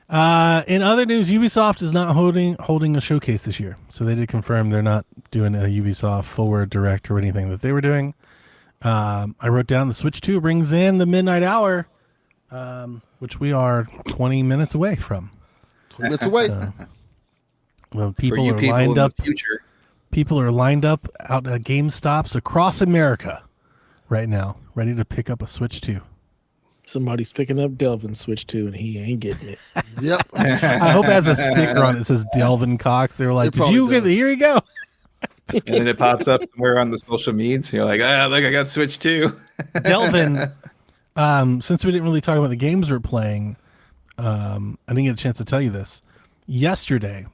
D: In other news, Ubisoft is not holding a showcase this year. So they did confirm they're not doing a Ubisoft Forward Direct or anything that they were doing. I wrote down the Switch 2 brings in the midnight hour, which we are 20 minutes away from.
C: 20 minutes away.
D: Well,
B: For
D: people
B: you
D: are
B: people
D: lined
B: in
D: up.
B: the future.
D: People are lined up out at GameStops across America, right now, ready to pick up a Switch 2.
A: Somebody's picking up Delvin Switch 2 and he ain't getting it.
C: Yep.
D: I hope it has a sticker on it that says Delvin Cox. They were like,
C: It
D: did
C: probably
D: you get
C: does.
D: here you go.
B: And then it pops up somewhere on the social medias. You're like, look, I got Switch 2.
D: Delvin, since we didn't really talk about the games we're playing, I didn't get a chance to tell you this. Yesterday,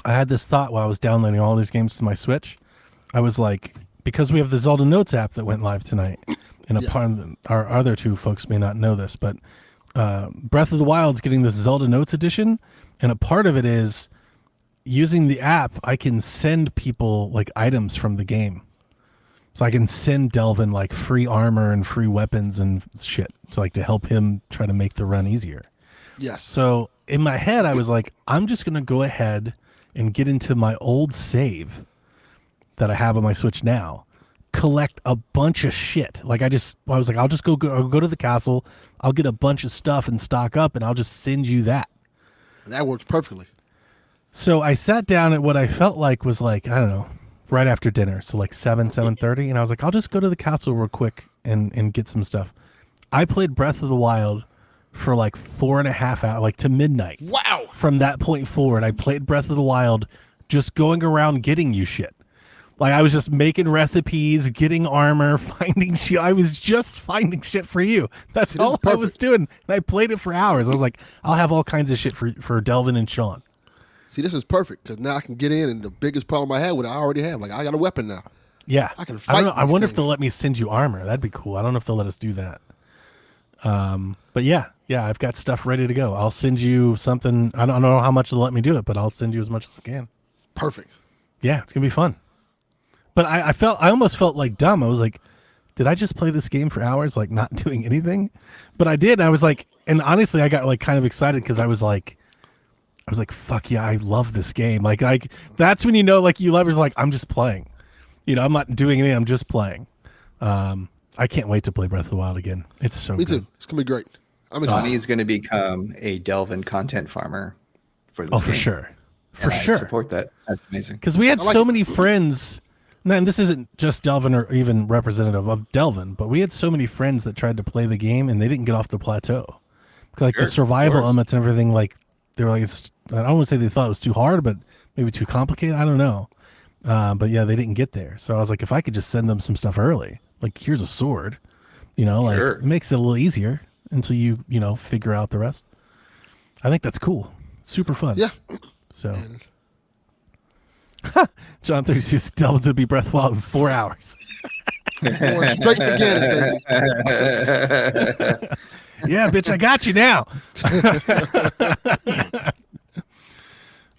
D: I had this thought while I was downloading all these games to my Switch. I was like, because we have the Zelda Notes app that went live tonight, and a part of our other two folks may not know this, but Breath of the Wild's getting this Zelda Notes edition, and a part of it is using the app, I can send people like items from the game. So I can send Delvin like free armor and free weapons and shit to help him try to make the run easier.
C: Yes.
D: So in my head, I was like, I'm just going to go ahead and get into my old save that I have on my Switch now, collect a bunch of shit. I was like, I'll go to the castle. I'll get a bunch of stuff and stock up, and I'll just send you that.
C: That works perfectly.
D: So I sat down at what I felt like was I don't know, right after dinner. So 7:30. And I was like, I'll just go to the castle real quick and get some stuff. I played Breath of the Wild for 4.5 hours, to midnight.
C: Wow.
D: From that point forward, I played Breath of the Wild just going around getting you shit. I was just making recipes, getting armor, finding shit. I was just finding shit for you. That's all I was doing. And I played it for hours. I was like, I'll have all kinds of shit for Delvin and Sean.
C: See, this is perfect because now I can get in, and the biggest problem I had with it, I already have. I got a weapon now.
D: Yeah.
C: I can
D: I
C: fight.
D: don't know. I wonder if
C: things.
D: they'll let me send you armor. That'd be cool. I don't know if they'll let us do that. But yeah, I've got stuff ready to go. I'll send you something. I don't know how much they'll let me do it, but I'll send you as much as I can.
C: Perfect.
D: Yeah, it's gonna be fun. But I almost felt dumb. I was like, did I just play this game for hours, not doing anything? But I did. I was like, and honestly, I got kind of excited because I was like, fuck yeah, I love this game. That's when you know, you love it. I'm just playing. I'm not doing anything. I'm just playing. I can't wait to play Breath of the Wild again. It's so
C: Me
D: good.
C: too. It's gonna be great. I'm excited.
B: He's going to become a Delvin content farmer for this
D: Oh, for
B: game.
D: sure. For
B: And I
D: sure.
B: support that. That's amazing.
D: Because we had
C: like
D: so
C: it.
D: many friends. And this isn't just Delvin or even representative of Delvin, but we had so many friends that tried to play the game and they didn't get off the plateau. The
B: Sure,
D: survival
B: of course.
D: elements and everything, they were I don't want to say they thought it was too hard, but maybe too complicated. I don't know. But yeah, they didn't get there. So I was like, if I could just send them some stuff early, here's a sword,
B: Sure.
D: it makes it a little easier until you figure out the rest. I think that's cool. Super fun.
C: Yeah.
D: So. John 32 Delvins to be Breath of the Wild in 4 hours.
C: Going straight to get it, baby.
D: Yeah, bitch, I got you now.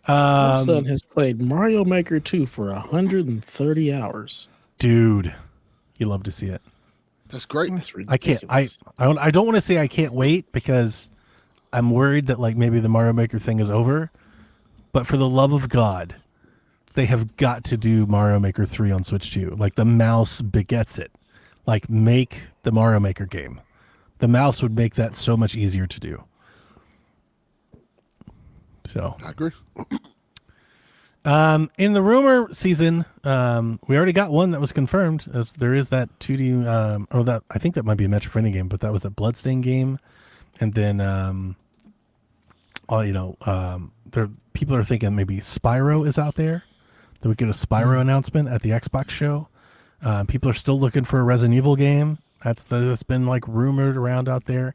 A: My son has played Mario Maker 2 for 130 hours.
D: Dude, you love to see it.
C: That's great.
A: That's
D: I can't.
A: ridiculous.
D: I don't want to say I can't wait because I'm worried that maybe the Mario Maker thing is over. But for the love of God, they have got to do Mario Maker 3 on Switch 2. The mouse begets it. Make the Mario Maker game. The mouse would make that so much easier to do. So
C: I agree.
D: in the rumor season, we already got one that was confirmed. As there is that 2D, or that I think that might be a Metro Friendly game, but that was that Bloodstain game, and then, there people are thinking maybe Spyro is out there. That we get a Spyro announcement at the Xbox show. People are still looking for a Resident Evil game. That's been rumored around out there.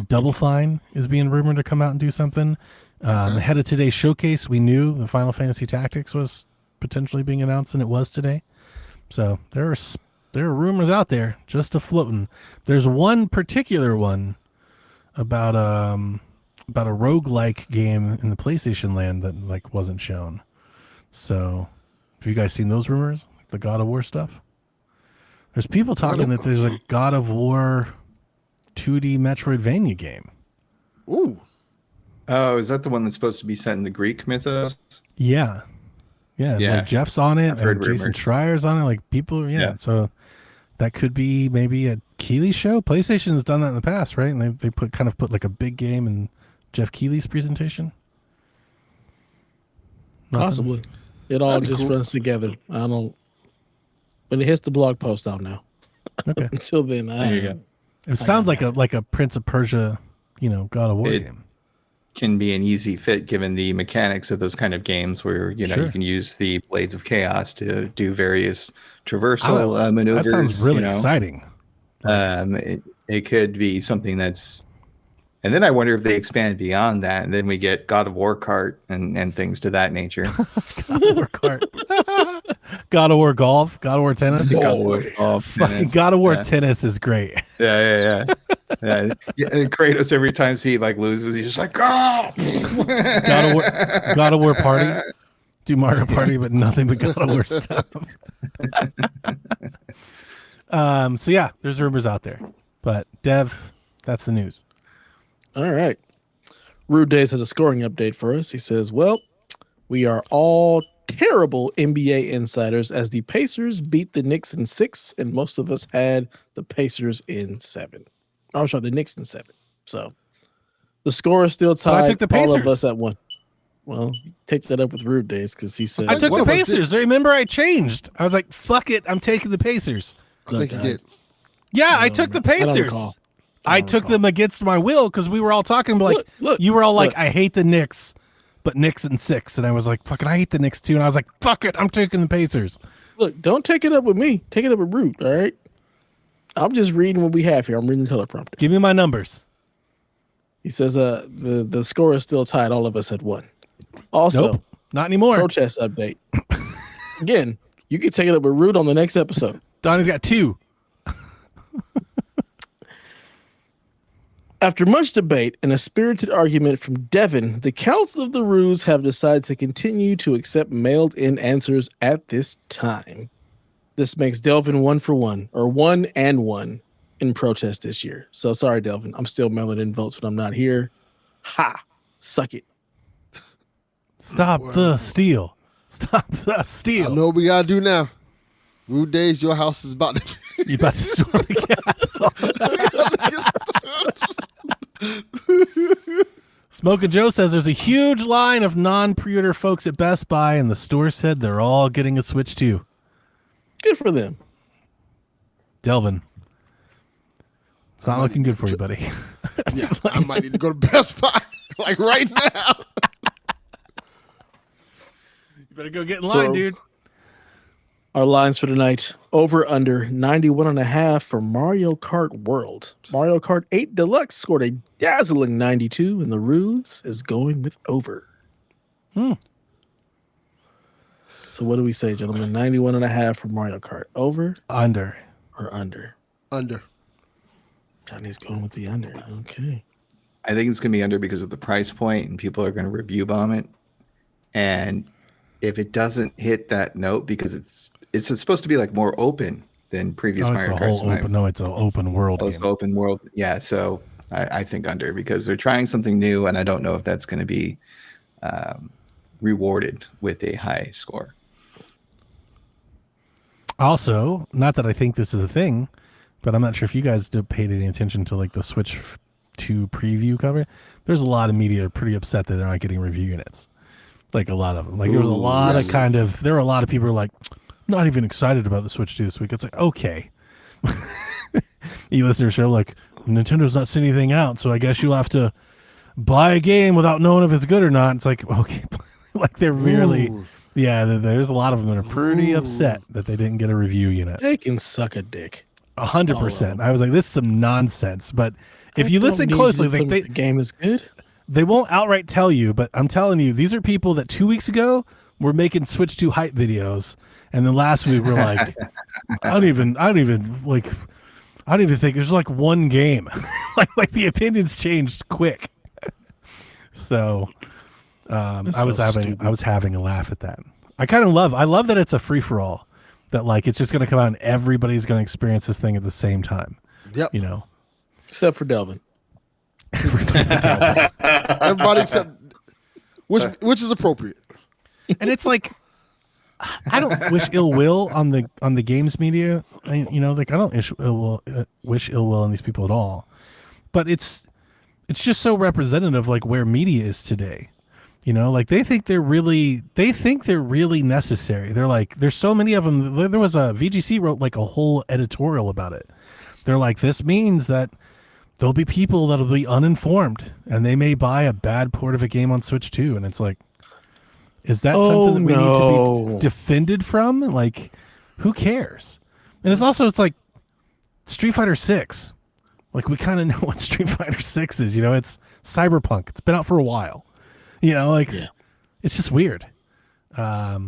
D: Double Fine is being rumored to come out and do something. Ahead of today's showcase, we knew the Final Fantasy Tactics was potentially being announced, and it was today. So there are rumors out there just afloating. There's one particular one about a roguelike game in the PlayStation land that wasn't shown. So have you guys seen those rumors? The God of War stuff? There's people talking that there's a God of War 2D Metroidvania game.
C: Ooh.
B: Oh, is that the one that's supposed to be set in the Greek mythos?
D: Yeah.
B: Yeah.
D: Jeff's on it,
B: I've heard
D: and Jason
B: rumors.
D: Schreier's on it. People, yeah.
B: Yeah.
D: So that could be maybe a Keighley show. PlayStation has done that in the past, right? And they put a big game in Jeff Keighley's presentation. Nothing?
A: Possibly. It all
C: That'd be
A: just
C: cool.
A: runs together. I don't. When it hits the blog post out now.
D: Okay.
A: Until then,
B: There you go.
D: It sounds like a Prince of Persia, God of War game.
B: Can be an easy fit given the mechanics of those kind of games where you can use the Blades of Chaos to do various traversal maneuvers.
D: That sounds really exciting.
B: It could be something that's, and then I wonder if they expand beyond that, and then we get God of War kart and things to that nature.
D: God of War kart, God of War golf, God of War tennis.
B: God of War golf, tennis.
D: God of War tennis is great.
B: Yeah. And Kratos, every time he loses, he's just like, oh!
D: God of War party. Do Mario Party, but nothing but God of War stuff. So yeah, there's rumors out there, but Dev, that's the news.
A: All right. Rude Days has a scoring update for us. He says, well, we are all terrible NBA insiders as the Pacers beat the Knicks in 6, and most of us had the Pacers in 7. Oh, sorry, the Knicks in 7. So the score is still tied.
D: I took the Pacers.
A: All of us at 1. Well, take that up with Rude Days because he said
D: I took the Pacers. Remember, I changed. I was like, fuck it, I'm taking the Pacers.
C: I think you did.
D: Yeah, I took the Pacers. I took them against my will because we were all talking you were all like, I hate the Knicks, but Knicks in 6. And I was like, fuck it, I hate the Knicks too. And I was like, fuck it, I'm taking the Pacers.
A: Look, don't take it up with me. Take it up with Root, all right? I'm just reading what we have here. I'm reading the teleprompter.
D: Give me my numbers.
A: He says the score is still tied. All of us had 1. Also,
D: nope, not anymore.
A: Protest update. Again, you can take it up with Root on the next episode.
D: Donnie's got 2.
A: After much debate and a spirited argument from Devin, the Council of the Ruse have decided to continue to accept mailed-in answers at this time. This makes Delvin 1 for 1, or 1 and 1 in protest this year. So sorry, Delvin. I'm still mailing in votes when I'm not here. Ha! Suck it.
D: Stop the steal. Stop the steal.
C: I know what we gotta do now. Rude Days, your house is about to
D: You about to storm the Smokin' Joe says there's a huge line of non-pre-order folks at Best Buy, and the store said they're all getting a Switch too.
A: Good for them.
D: Delvin. It's not looking good for you, buddy.
C: Yeah, I might need to go to Best Buy right now.
D: You better go get in line, dude.
A: Our lines for tonight: over under 91.5 for Mario Kart World. Mario Kart 8 Deluxe scored a dazzling 92, and the Rudes is going with over. So what do we say, gentlemen? 91.5 for Mario Kart. Over?
D: Under.
A: Or under?
C: Under.
A: Johnny's going with the under. Okay.
B: I think it's going to be under because of the price point, and people are going to review bomb it. And if it doesn't hit that note, because it's supposed to be more open than previous Mario Kart.
D: It's an open world.
B: It's open world. Yeah, so I think under because they're trying something new, and I don't know if that's going to be rewarded with a high score.
D: Also, not that I think this is a thing, but I'm not sure if you guys paid any attention to the Switch 2 preview cover. There's a lot of media pretty upset that they're not getting review units. A lot of them. There was a lot of there were a lot of people who were not even excited about the Switch 2 this week. It's okay. You listen to the show Nintendo's not sending anything out, so I guess you'll have to buy a game without knowing if it's good or not. It's okay. They're really... Yeah, there's a lot of them that are pretty upset that they didn't get a review unit.
A: They can suck a dick.
D: 100%. I was like, this is some nonsense. But if you listen closely,
A: the game is good.
D: They won't outright tell you, but I'm telling you, these are people that 2 weeks ago were making Switch 2 hype videos, and then last week we're like, I don't even think there's one game. The opinions changed quick. So I was having a laugh at that. I love that it's a free for all. That it's just going to come out and everybody's going to experience this thing at the same time.
C: Yep.
A: Except for Delvin.
C: Everybody except which is appropriate.
D: And it's I don't wish ill will on the games media. I don't wish ill will on these people at all. But it's just so representative where media is today. You know, like they think they're really necessary. They're like, there's so many of them. There was a VGC wrote like a whole editorial about it. They're like, this means that there'll be people that'll be uninformed and they may buy a bad port of a game on Switch too. And it's like, is that something that we need to be defended from? Like, who cares? And it's like Street Fighter 6. Like, we kind of know what Street Fighter 6 is, you know, it's cyberpunk. It's been out for a while. You know, like it's just weird. Yeah.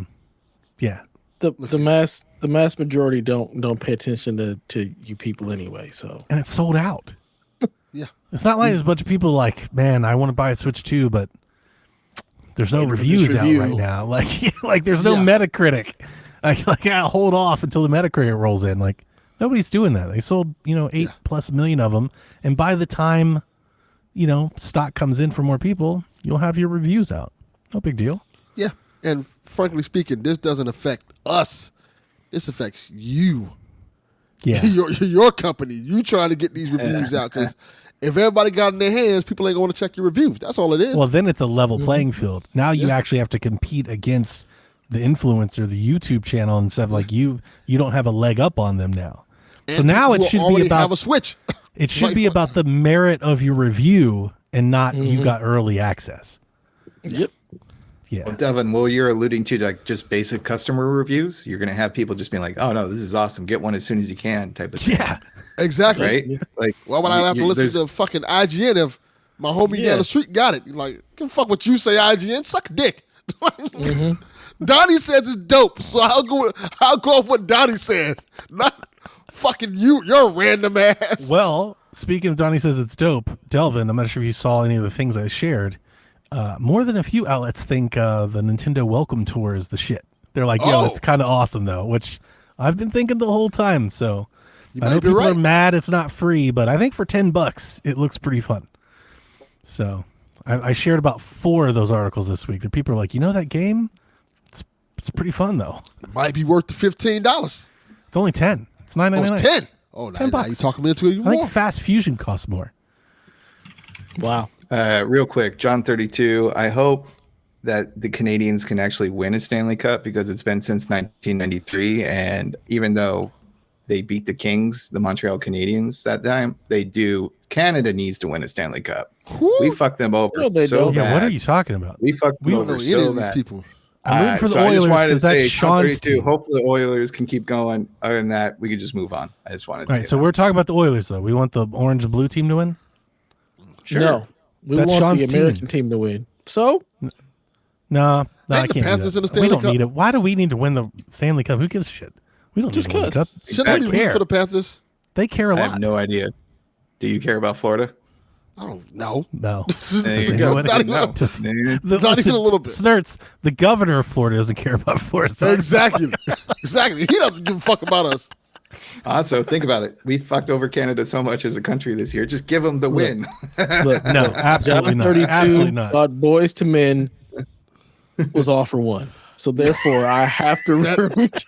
A: The mass majority don't pay attention to you people anyway. So,
D: and it's sold out.
C: Yeah.
D: It's not like there's a bunch of people like, man, I want to buy a Switch 2, but there's no reviews out right now. Like there's no Metacritic. Like I'll hold off until the Metacritic rolls in. Like nobody's doing that. They sold, 8+ million of them, and by the time stock comes in for more people, you'll have your reviews out. No big deal.
C: Yeah. And frankly speaking, this doesn't affect us. This affects you.
D: Yeah.
C: your company. You trying to get these reviews out, because if everybody got in their hands, people ain't going to check your reviews. That's all it is.
D: Well, then it's a level playing field. Now you actually have to compete against the influencer, the YouTube channel, and stuff. Like you don't have a leg up on them now.
C: And
D: so now it should be about
C: have a Switch.
D: It should be about the merit of your review and not you got early access.
A: Yep.
D: Yeah.
B: Well, Devin, well, you're alluding to like just basic customer reviews. You're going to have people just being like, "Oh no, this is awesome. Get one as soon as you can," type of thing.
D: Yeah.
C: Exactly.
B: Right? Like,
C: why would I have to listen to fucking IGN if my homie down the street got it? You're like, can fuck what you say, IGN. Suck a dick. Donnie says it's dope, so I'll go off what Donnie says. Not fucking your random ass.
D: Well, speaking of Donnie says it's dope, Delvin, I'm not sure if you saw any of the things I shared. More than a few outlets think the Nintendo Welcome Tour is the shit. They're like, yo, it's kind of awesome though, which I've been thinking the whole time. So I know people are mad it's not free, but I think for $10 it looks pretty fun. So I shared about 4 of those articles this week. That people are like, that game, it's pretty fun though.
C: It might be worth the $15.
D: It's only 10. It's $9.99.
C: Oh, it's 10. Oh,
D: it's $10.
C: Now you talking me into it even
D: I
C: more.
D: think Fast Fusion costs more.
A: Wow.
B: Real quick, John 32. I hope that the Canadians can actually win a Stanley Cup, because it's been since 1993, and even though they beat the Kings, the Montreal Canadiens, that time, Canada needs to win a Stanley Cup. We fucked them over so bad.
D: Yeah, what are you talking about?
B: We fucked them over so bad.
C: People.
D: I'm rooting for the Oilers because that's Sean's team.
B: Hopefully the Oilers can keep going. Other than that, we could just move on. I just wanted to say
D: so we're talking about the Oilers, though. We want the orange and blue team to win?
A: Sure. No, we
D: that's
A: want
D: Sean's
A: the American team to win. So?
D: No, I can't
C: Panthers
D: do that.
C: in the
D: We don't
C: Stanley
D: need it. Why do we need to win the Stanley Cup? Who gives a shit? We don't
A: just
D: need to win the Cup.
C: Shouldn't I be rooting for the Panthers?
D: They care a lot.
B: I have no idea. Do you care about Florida?
C: I don't know.
D: No.
B: There you go.
C: Not even
B: No.
C: Not even a little bit.
D: Snerts, the governor of Florida, doesn't care about Florida. So
C: Exactly. He doesn't give a fuck about us.
B: Also, think about it. We fucked over Canada so much as a country this year. Just give them the win.
A: Look,
D: No, absolutely
A: John
D: not.
A: 32
D: Absolutely not.
A: thought Boys to Men was all for one. So therefore, I have to root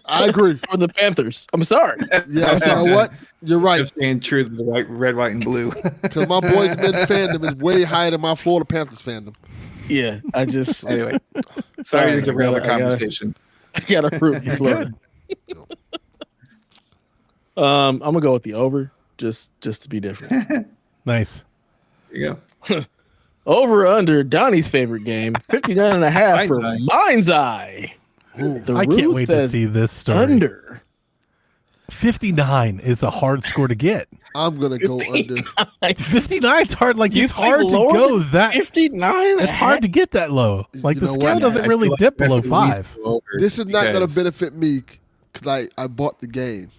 C: I agree.
A: for the Panthers. I'm sorry.
C: Yeah, you know what? You're right.
B: Just staying true to the red, white, and blue.
C: Because my Boys Men fandom is way higher than my Florida Panthers fandom.
A: Yeah, I just
B: Anyway, sorry to derail the conversation.
A: I gotta root for Florida. I'm gonna go with the over, just to be different.
D: Nice.
B: There you go.
A: Over under Donnie's favorite game, 59.5 for Mind's Eye. The
D: I can't
A: rule
D: wait to
A: says
D: see this story.
A: Under
D: 59 is a hard score to get.
C: I'm going to go under.
D: 59 is hard. Like,
A: You
D: it's
A: think
D: hard to
A: lower
D: go
A: than
D: that.
A: 59.
D: It's hard to get that low. Like,
C: You
D: the
C: know
D: scale
C: what?
D: doesn't
B: I
D: really
B: feel like
D: dip
B: I
D: below
B: should at least
D: 5.
B: go over
C: This is not going to
B: because-
C: benefit me because I bought the game.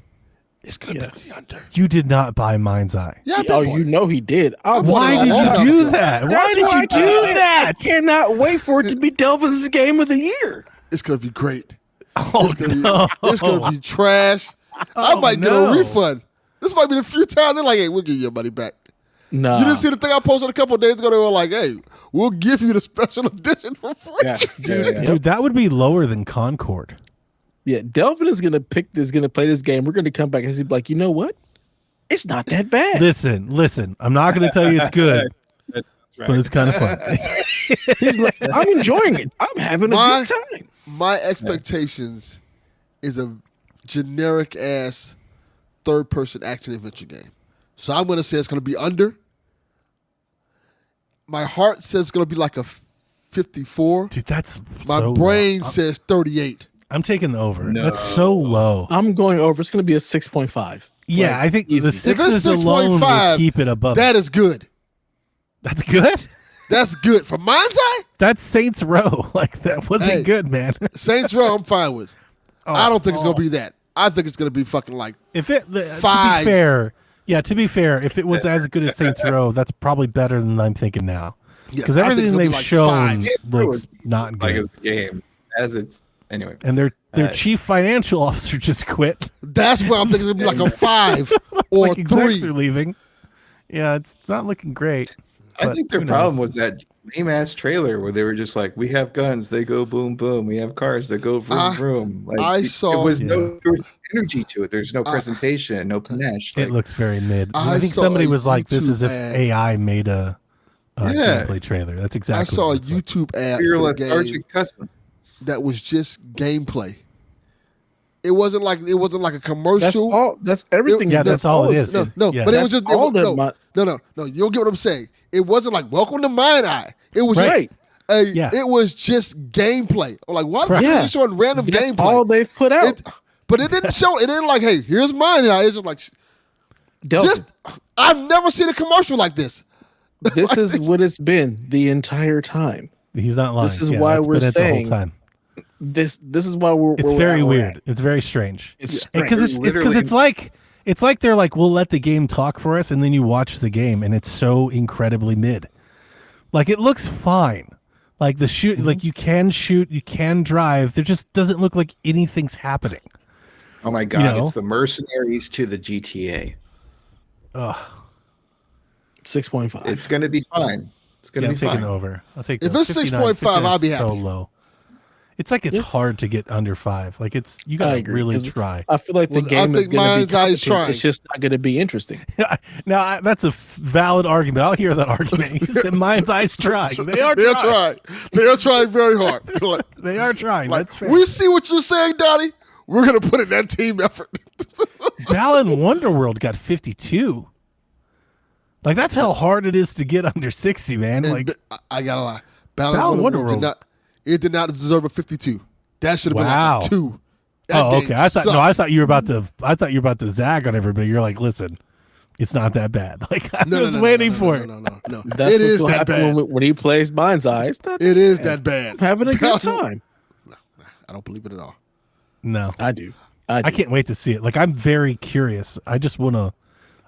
C: It's going to be under.
D: You did not buy Mind's Eye.
C: Yeah,
A: Oh, you know he did.
D: Why did you do that? Why
A: That's
D: did
A: why
D: you
A: I
D: do
A: said
D: that?
A: I cannot wait for it to be Delvin's game of the year.
C: It's going to be great.
D: Oh,
C: It's going to be trash. I might get a
D: no.
C: refund. This might be the few times they're like, hey, we'll give you your money back.
A: No,
C: You didn't see the thing I posted a couple of days ago? They were like, hey, we'll give you the special edition for free.
B: Yeah.
D: Dude, that would be lower than Concord.
A: Yeah, Delvin is gonna play this game. We're gonna come back and be like, you know what? It's not that bad.
D: Listen. I'm not going to tell you it's good. but it's kind of fun.
A: I'm enjoying it. I'm having a good time.
C: My expectations is a generic ass third person action adventure game. So I'm gonna say it's gonna be under. My heart says it's gonna be like a 54.
D: Dude, that's
C: My
D: so
C: brain
D: low.
C: says 38.
D: I'm taking the over. That's so low.
A: I'm going over. It's going to be a 6.5.
D: Yeah,
A: Like,
D: I think
A: easy.
D: the
C: If it's
D: sixes alone will
C: 6.5,
D: keep it above.
C: that is good.
D: That's good.
C: That's good. For Mind's Eye,
D: That's Saints Row. Like that wasn't
C: Hey.
D: good, man.
C: Saints Row, I'm fine with.
D: Oh,
C: I don't think it's gonna be that. I think it's gonna be fucking like
D: If it to be
C: Fives.
D: fair, if it was as good as Saints Row, that's probably better than I'm thinking now.
C: yeah,
D: Because
C: I think it's
D: everything
C: gonna be
D: they've
C: like
D: shown
C: fives.
D: looks not
B: Like
D: good.
B: it's a game as it's anyway.
D: And their chief financial officer just quit.
C: That's where I'm thinking it's gonna be like a 5 or
D: Like execs
C: 3.
D: are leaving. Yeah, it's not looking great.
B: I
D: but
B: think their
D: who
B: problem
D: knows?
B: was that lame ass trailer where they were just like, we have guns, they go boom boom. We have cars that go vroom vroom. Like
C: I
B: it
C: saw-
B: was
D: Yeah.
B: there was energy to it. There's no presentation, no panache.
D: It
B: Like,
D: looks very mid.
C: I
D: I think
C: saw
D: somebody
C: a
D: was like, "This is
C: YouTube
D: if
C: ad.
D: AI made a
B: Yeah.
D: gameplay trailer." That's exactly.
C: I saw a
D: what it looks like.
C: YouTube ad
B: you're
C: for a
B: a
C: game
B: lethargic custom.
C: that was just gameplay. It wasn't like a commercial.
A: That's all. That's everything.
D: Yeah, that's all it
A: it's
D: is.
A: been.
C: No,
D: Yeah.
C: but it
A: That's
C: was just
A: all that
C: no. You don't get what I'm saying. It wasn't like Welcome to Mind Eye. It was
A: Right.
C: just it was just gameplay. I'm like, why the fuck
A: Yeah.
C: are you showing random
A: That's
C: gameplay?
A: all they've put out.
C: But it didn't show. It didn't like, hey, here's Mind Eye. It's just like,
A: Delvin,
C: I've never seen a commercial like this.
A: this is what it's been the entire time.
D: He's not lying.
A: This is
D: Yeah,
A: why
D: that's
A: we're
D: been it
A: saying
D: the whole time.
A: This is why we're.
D: It's
A: we're
D: very
A: where we're
D: weird.
A: at.
D: It's very strange.
A: It's
D: Because
A: strange.
D: it's like they're like, we'll let the game talk for us, and then you watch the game, and it's so incredibly mid. Like it looks fine. Like the shoot, like you can shoot, you can drive. There just doesn't look like anything's happening.
B: Oh my god,
D: know?
B: it's the mercenaries to the GTA.
A: 6.5.
B: It's gonna be fine. It's gonna
D: Yeah, I'm
B: be
D: taking
B: fine.
D: over. I'll take
C: If
D: the
C: it's
D: 59,
C: 6.5, I'll be
D: 59 is so
C: happy.
D: low. It's like it's hard to get under 5. Like it's you
A: I
D: gotta
A: agree,
D: really
A: 'cause
D: try.
A: I feel like the
C: Well, I
A: game is
C: think
A: going to be
C: Mind's Eye is
A: competent.
C: trying.
A: It's just not going to be interesting.
D: Now that's a valid argument. I'll hear that argument. He said, "Mind's Eye's trying. They are
C: They're
D: trying.
C: trying. They're trying very hard. Like,
D: They are trying. That's fair."
C: we see what you're saying, Donnie. We're gonna put in that team effort.
D: Balan Wonderworld got 52. Like that's how hard it is to get under 60, man.
C: And
D: Like
C: I gotta lie,
D: Balan Wonderworld.
C: did not deserve a 52. That should have been
D: Wow.
C: like a 2. That
D: oh,
C: game
D: okay. I
C: sucks.
D: thought you were about to zag on everybody. You're like, listen, it's not that bad. Like I was waiting for it.
C: No.
A: That's
C: It
A: what's
C: is
A: gonna
C: that
A: happen
C: bad.
A: when he plays Mind's Eye. It's not
C: It is that bad.
A: I'm having a good
C: Balan-
A: time.
C: I don't believe it at all.
D: No,
A: I do.
D: I can't wait to see it. Like I'm very curious. I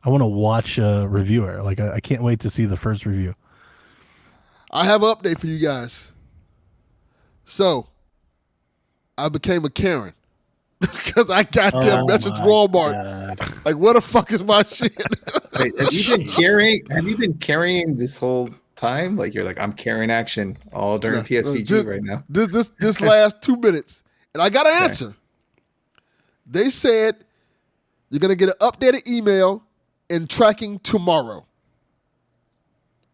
D: want to watch a reviewer. Like I can't wait to see the first review.
C: I have an update for you guys. So, I became a Karen because I got their message Walmart. Like, where the fuck is my shit?
B: Wait, have you been carrying? Have you been carrying this whole time? Like you're like, I'm carrying action all during PSVG right now.
C: This last 2 minutes, and I got an answer. They said you're gonna get an updated email and tracking tomorrow.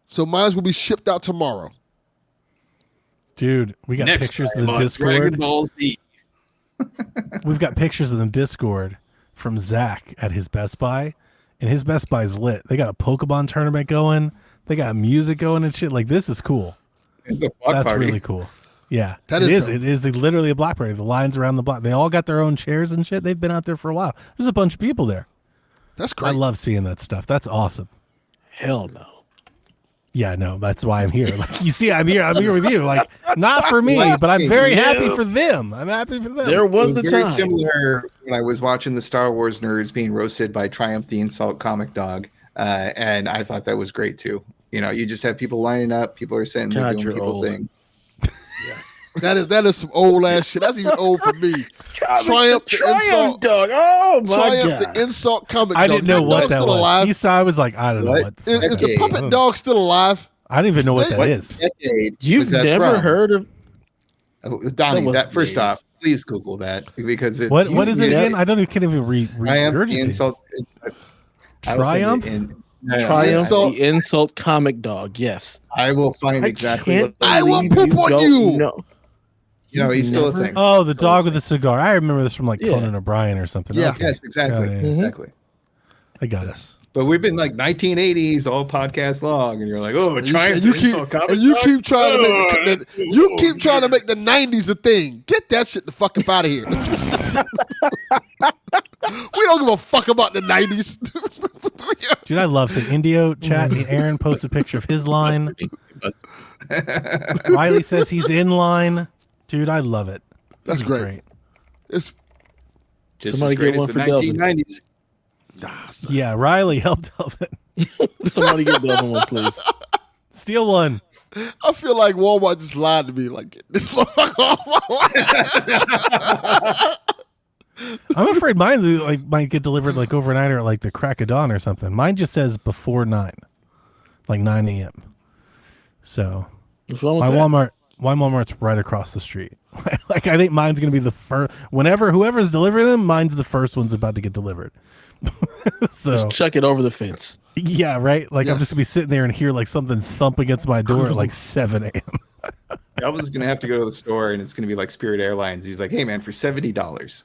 C: So mine will be shipped out tomorrow.
D: Dude, we got pictures of the
B: Dragon
D: Discord.
B: Ball Z.
D: We've got pictures of the Discord from Zach at his Best Buy, and his Best Buy's lit. They got a Pokemon tournament going. They got music going and shit. Like this is cool.
B: It's a block
D: That's
B: party.
D: really cool. Yeah,
C: That
D: it
C: is
D: is.
C: dope.
D: It is literally a block party. The lines around the block. They all got their own chairs and shit. They've been out there for a while. There's a bunch of people there.
C: That's
D: I
C: great.
D: love seeing that stuff. That's awesome.
A: Hell no.
D: Yeah, no, that's why I'm here. Like you see, I'm here with you. Like not for me,
B: Last
D: but I'm
B: game,
D: very
A: yeah.
D: happy for them. I'm happy for them.
A: There
B: It
A: was
B: was
A: the
B: very
A: time.
B: similar when I was watching the Star Wars nerds being roasted by Triumph the Insult Comic Dog, and I thought that was great too. You know, you just have people lining up, people are sitting there
A: God,
B: doing
A: you're
B: people
A: old.
B: things.
C: That is some old ass shit. That's even old for me. Triumph the insult.
A: dog. Oh my
C: Triumph
A: god.
C: the insult comic.
D: I
C: dog.
D: didn't know
C: That
D: what
C: dog's
D: that
C: still
D: was.
C: alive.
D: He saw. I was like, I don't know
B: What?
D: what.
C: Is the
B: Okay.
C: puppet dog still alive?
D: I don't even know what that
B: What
D: is.
B: decade
A: You've
B: was that
A: never
B: from?
A: heard of
B: Donnie,
A: That
B: that
A: was
B: first
A: days.
B: off, please Google that because
D: What is it
A: Yeah.
D: again? I don't even can't even
B: Triumph the
D: regurgitate.
B: Insult. I will send it
D: Triumph?
B: in-
A: Triumph,
C: Insult.
A: the insult comic dog. Yes.
B: I will find
A: I
B: exactly
A: can't
B: what.
C: I will
A: believe
C: poop on
A: don't
C: you.
A: know.
B: You know, he's still a
A: never-
B: thing.
D: Oh, the dog with the cigar. I remember this from like
A: Yeah.
D: Conan O'Brien or something.
C: Yeah.
D: Okay.
B: Yes, exactly,
D: Yeah, yeah.
B: exactly.
D: I got it.
C: Yes.
B: But we've been like 1980s all podcast long, and you're like, oh, Triumph,
C: And you
B: insult comic
C: and you
B: dog?
C: keep trying to
B: Oh,
C: make
B: that's
C: the,
B: cool.
C: you keep trying to make the 90s a thing. Get that shit the fuck up out of here. We don't give a fuck about the 90s.
D: Dude, I love it. Indio chat. Aaron posts a picture of his line. Riley says he's in line. Dude, I love it.
C: That's
D: This is
C: great. It's
B: Just
A: Somebody
B: as great
A: get
B: as
A: one
B: the
A: for Delvin.
B: 1990s.
D: Yeah, Riley helped Delvin.
A: Somebody get the other one, please.
D: Steal one.
C: I feel like Walmart just lied to me. Like, get this motherfucker off my line.
D: I'm afraid mine like might get delivered like overnight or like the crack of dawn or something. Mine just says before 9, like 9 a.m. So
A: What's wrong with
D: my
A: that?
D: Walmart's right across the street. Like I think mine's gonna be the first. Whoever's delivering them, mine's the first one's about to get delivered. So
A: Just chuck it over the fence.
D: yeah, right. Like I'm
C: Yes.
D: just gonna be sitting there and hear like something thump against my door at like 7 a.m.
B: Elvin's gonna have to go to the store, and it's gonna be like Spirit Airlines. He's like, hey man, for $70.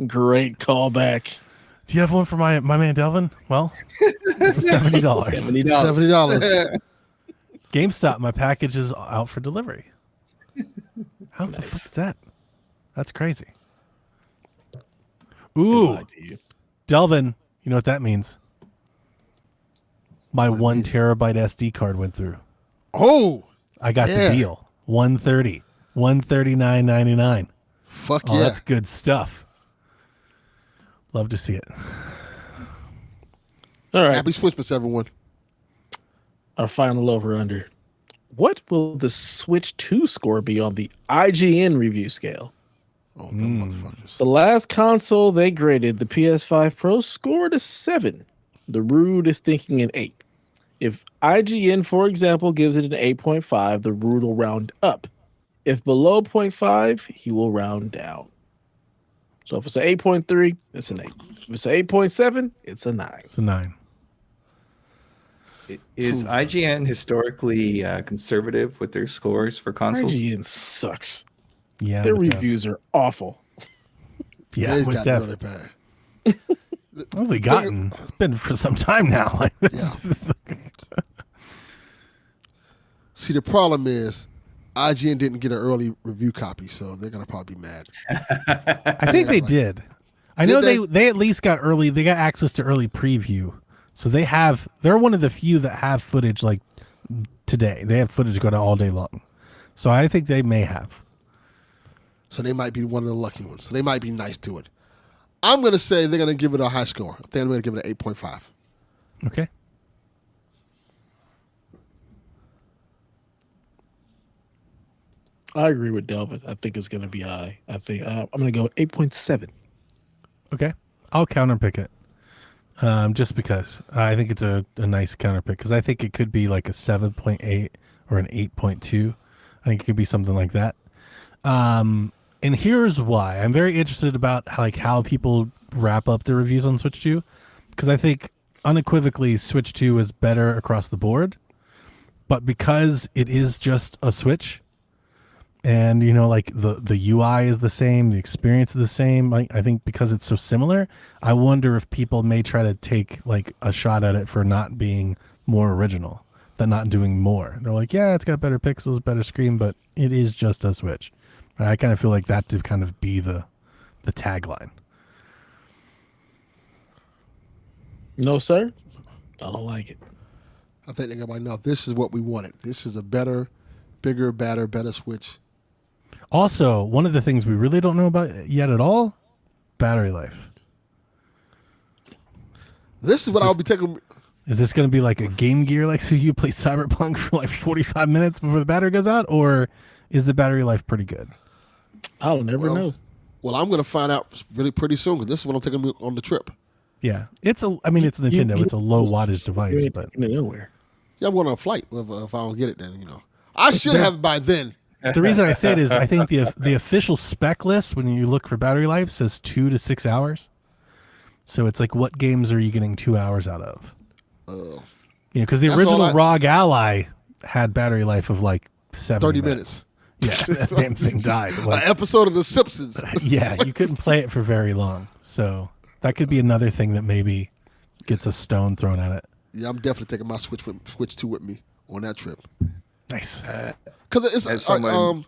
A: Great callback.
D: Do you have one for my man Delvin? Well, for $70.
C: $70.
D: GameStop, my package is out for delivery. How the fuck is that? That's crazy. Ooh,
A: Goodbye to you.
D: Delvin, you know what that means? My 1 terabyte SD card went through.
C: Oh,
D: I got
C: Yeah.
D: the deal. 130, 139.99.
C: fuck
D: Oh,
C: yeah.
D: that's good stuff. Love to see it.
A: All right.
C: Happy Switchmas, everyone.
A: Our final over under. What will the Switch 2 score be on the IGN review scale?
C: Oh, them motherfuckers.
A: The last console they graded, the PS5 Pro, scored a 7. The Rude is thinking an 8. If IGN, for example, gives it an 8.5, the Rude will round up. If below 0.5, he will round down. So if it's an 8.3, it's an 8. If it's an 8.7, it's a 9.
D: It's a 9.
B: Is IGN historically conservative with their scores for consoles?
A: IGN sucks.
D: Yeah.
A: Their
D: with Dev.
A: reviews are awful.
D: Yeah,
C: They've
D: with
C: gotten
D: Dev.
C: really bad.
D: What's he gotten? It's been for some time now. Like this.
C: See, the problem is IGN didn't get an early review copy, so they're gonna probably be mad.
D: I think they did. I
C: Did
D: know
C: they?
D: they at least got early. They got access to early preview, so they're one of the few that have footage like today. They have footage going all day long, so I think they may have.
C: So they might be one of the lucky ones. So they might be nice to it. I'm gonna say they're gonna give it a high score. I think I'm gonna give it an 8.5.
D: Okay.
A: I agree with Delvin. I think it's going to be high. I think I'm going to go 8.7.
D: Okay. I'll counterpick it. Just because I think it's a nice counterpick because I think it could be like a 7.8 or an 8.2. I think it could be something like that. And here's why. I'm very interested about how people wrap up the reviews on Switch 2 because I think unequivocally Switch 2 is better across the board. But because it is just a Switch and, like the UI is the same, the experience is the same, I think because it's so similar, I wonder if people may try to take like a shot at it for not being more original, than not doing more. They're like, yeah, it's got better pixels, better screen, but it is just a Switch. And I kind of feel like that to kind of be the tagline.
A: No, sir. I don't like it.
C: I think they're gonna be like, no, this is what we wanted. This is a better, bigger, better Switch.
D: Also, one of the things we really don't know about yet at all, battery life.
C: This is what I'll be taking.
D: Is this going to be like a Game Gear, like so you play Cyberpunk for like 45 minutes before the battery goes out, or is the battery life pretty good?
A: I'll never know.
C: Well, I'm gonna find out really pretty soon because this is what I'm taking on the trip.
D: Yeah, it's a Nintendo. It's a low wattage device, but
A: Nowhere.
C: Yeah, I'm going on a flight. If I don't get it, then I should have it by then.
D: the reason I say it is I think the official spec list when you look for battery life says 2 to 6 hours. So it's like, what games are you getting 2 hours out of? Because the
C: That's
D: original
C: all
D: ROG Ally had battery life of like
C: 30 minutes.
D: Yeah, that damn thing died.
C: An episode of The Simpsons.
D: Yeah, you couldn't play it for very long. So that could be another thing that maybe gets a stone thrown at it.
C: Yeah, I'm definitely taking my Switch 2 with me on that trip.
D: Nice.
C: Because it's only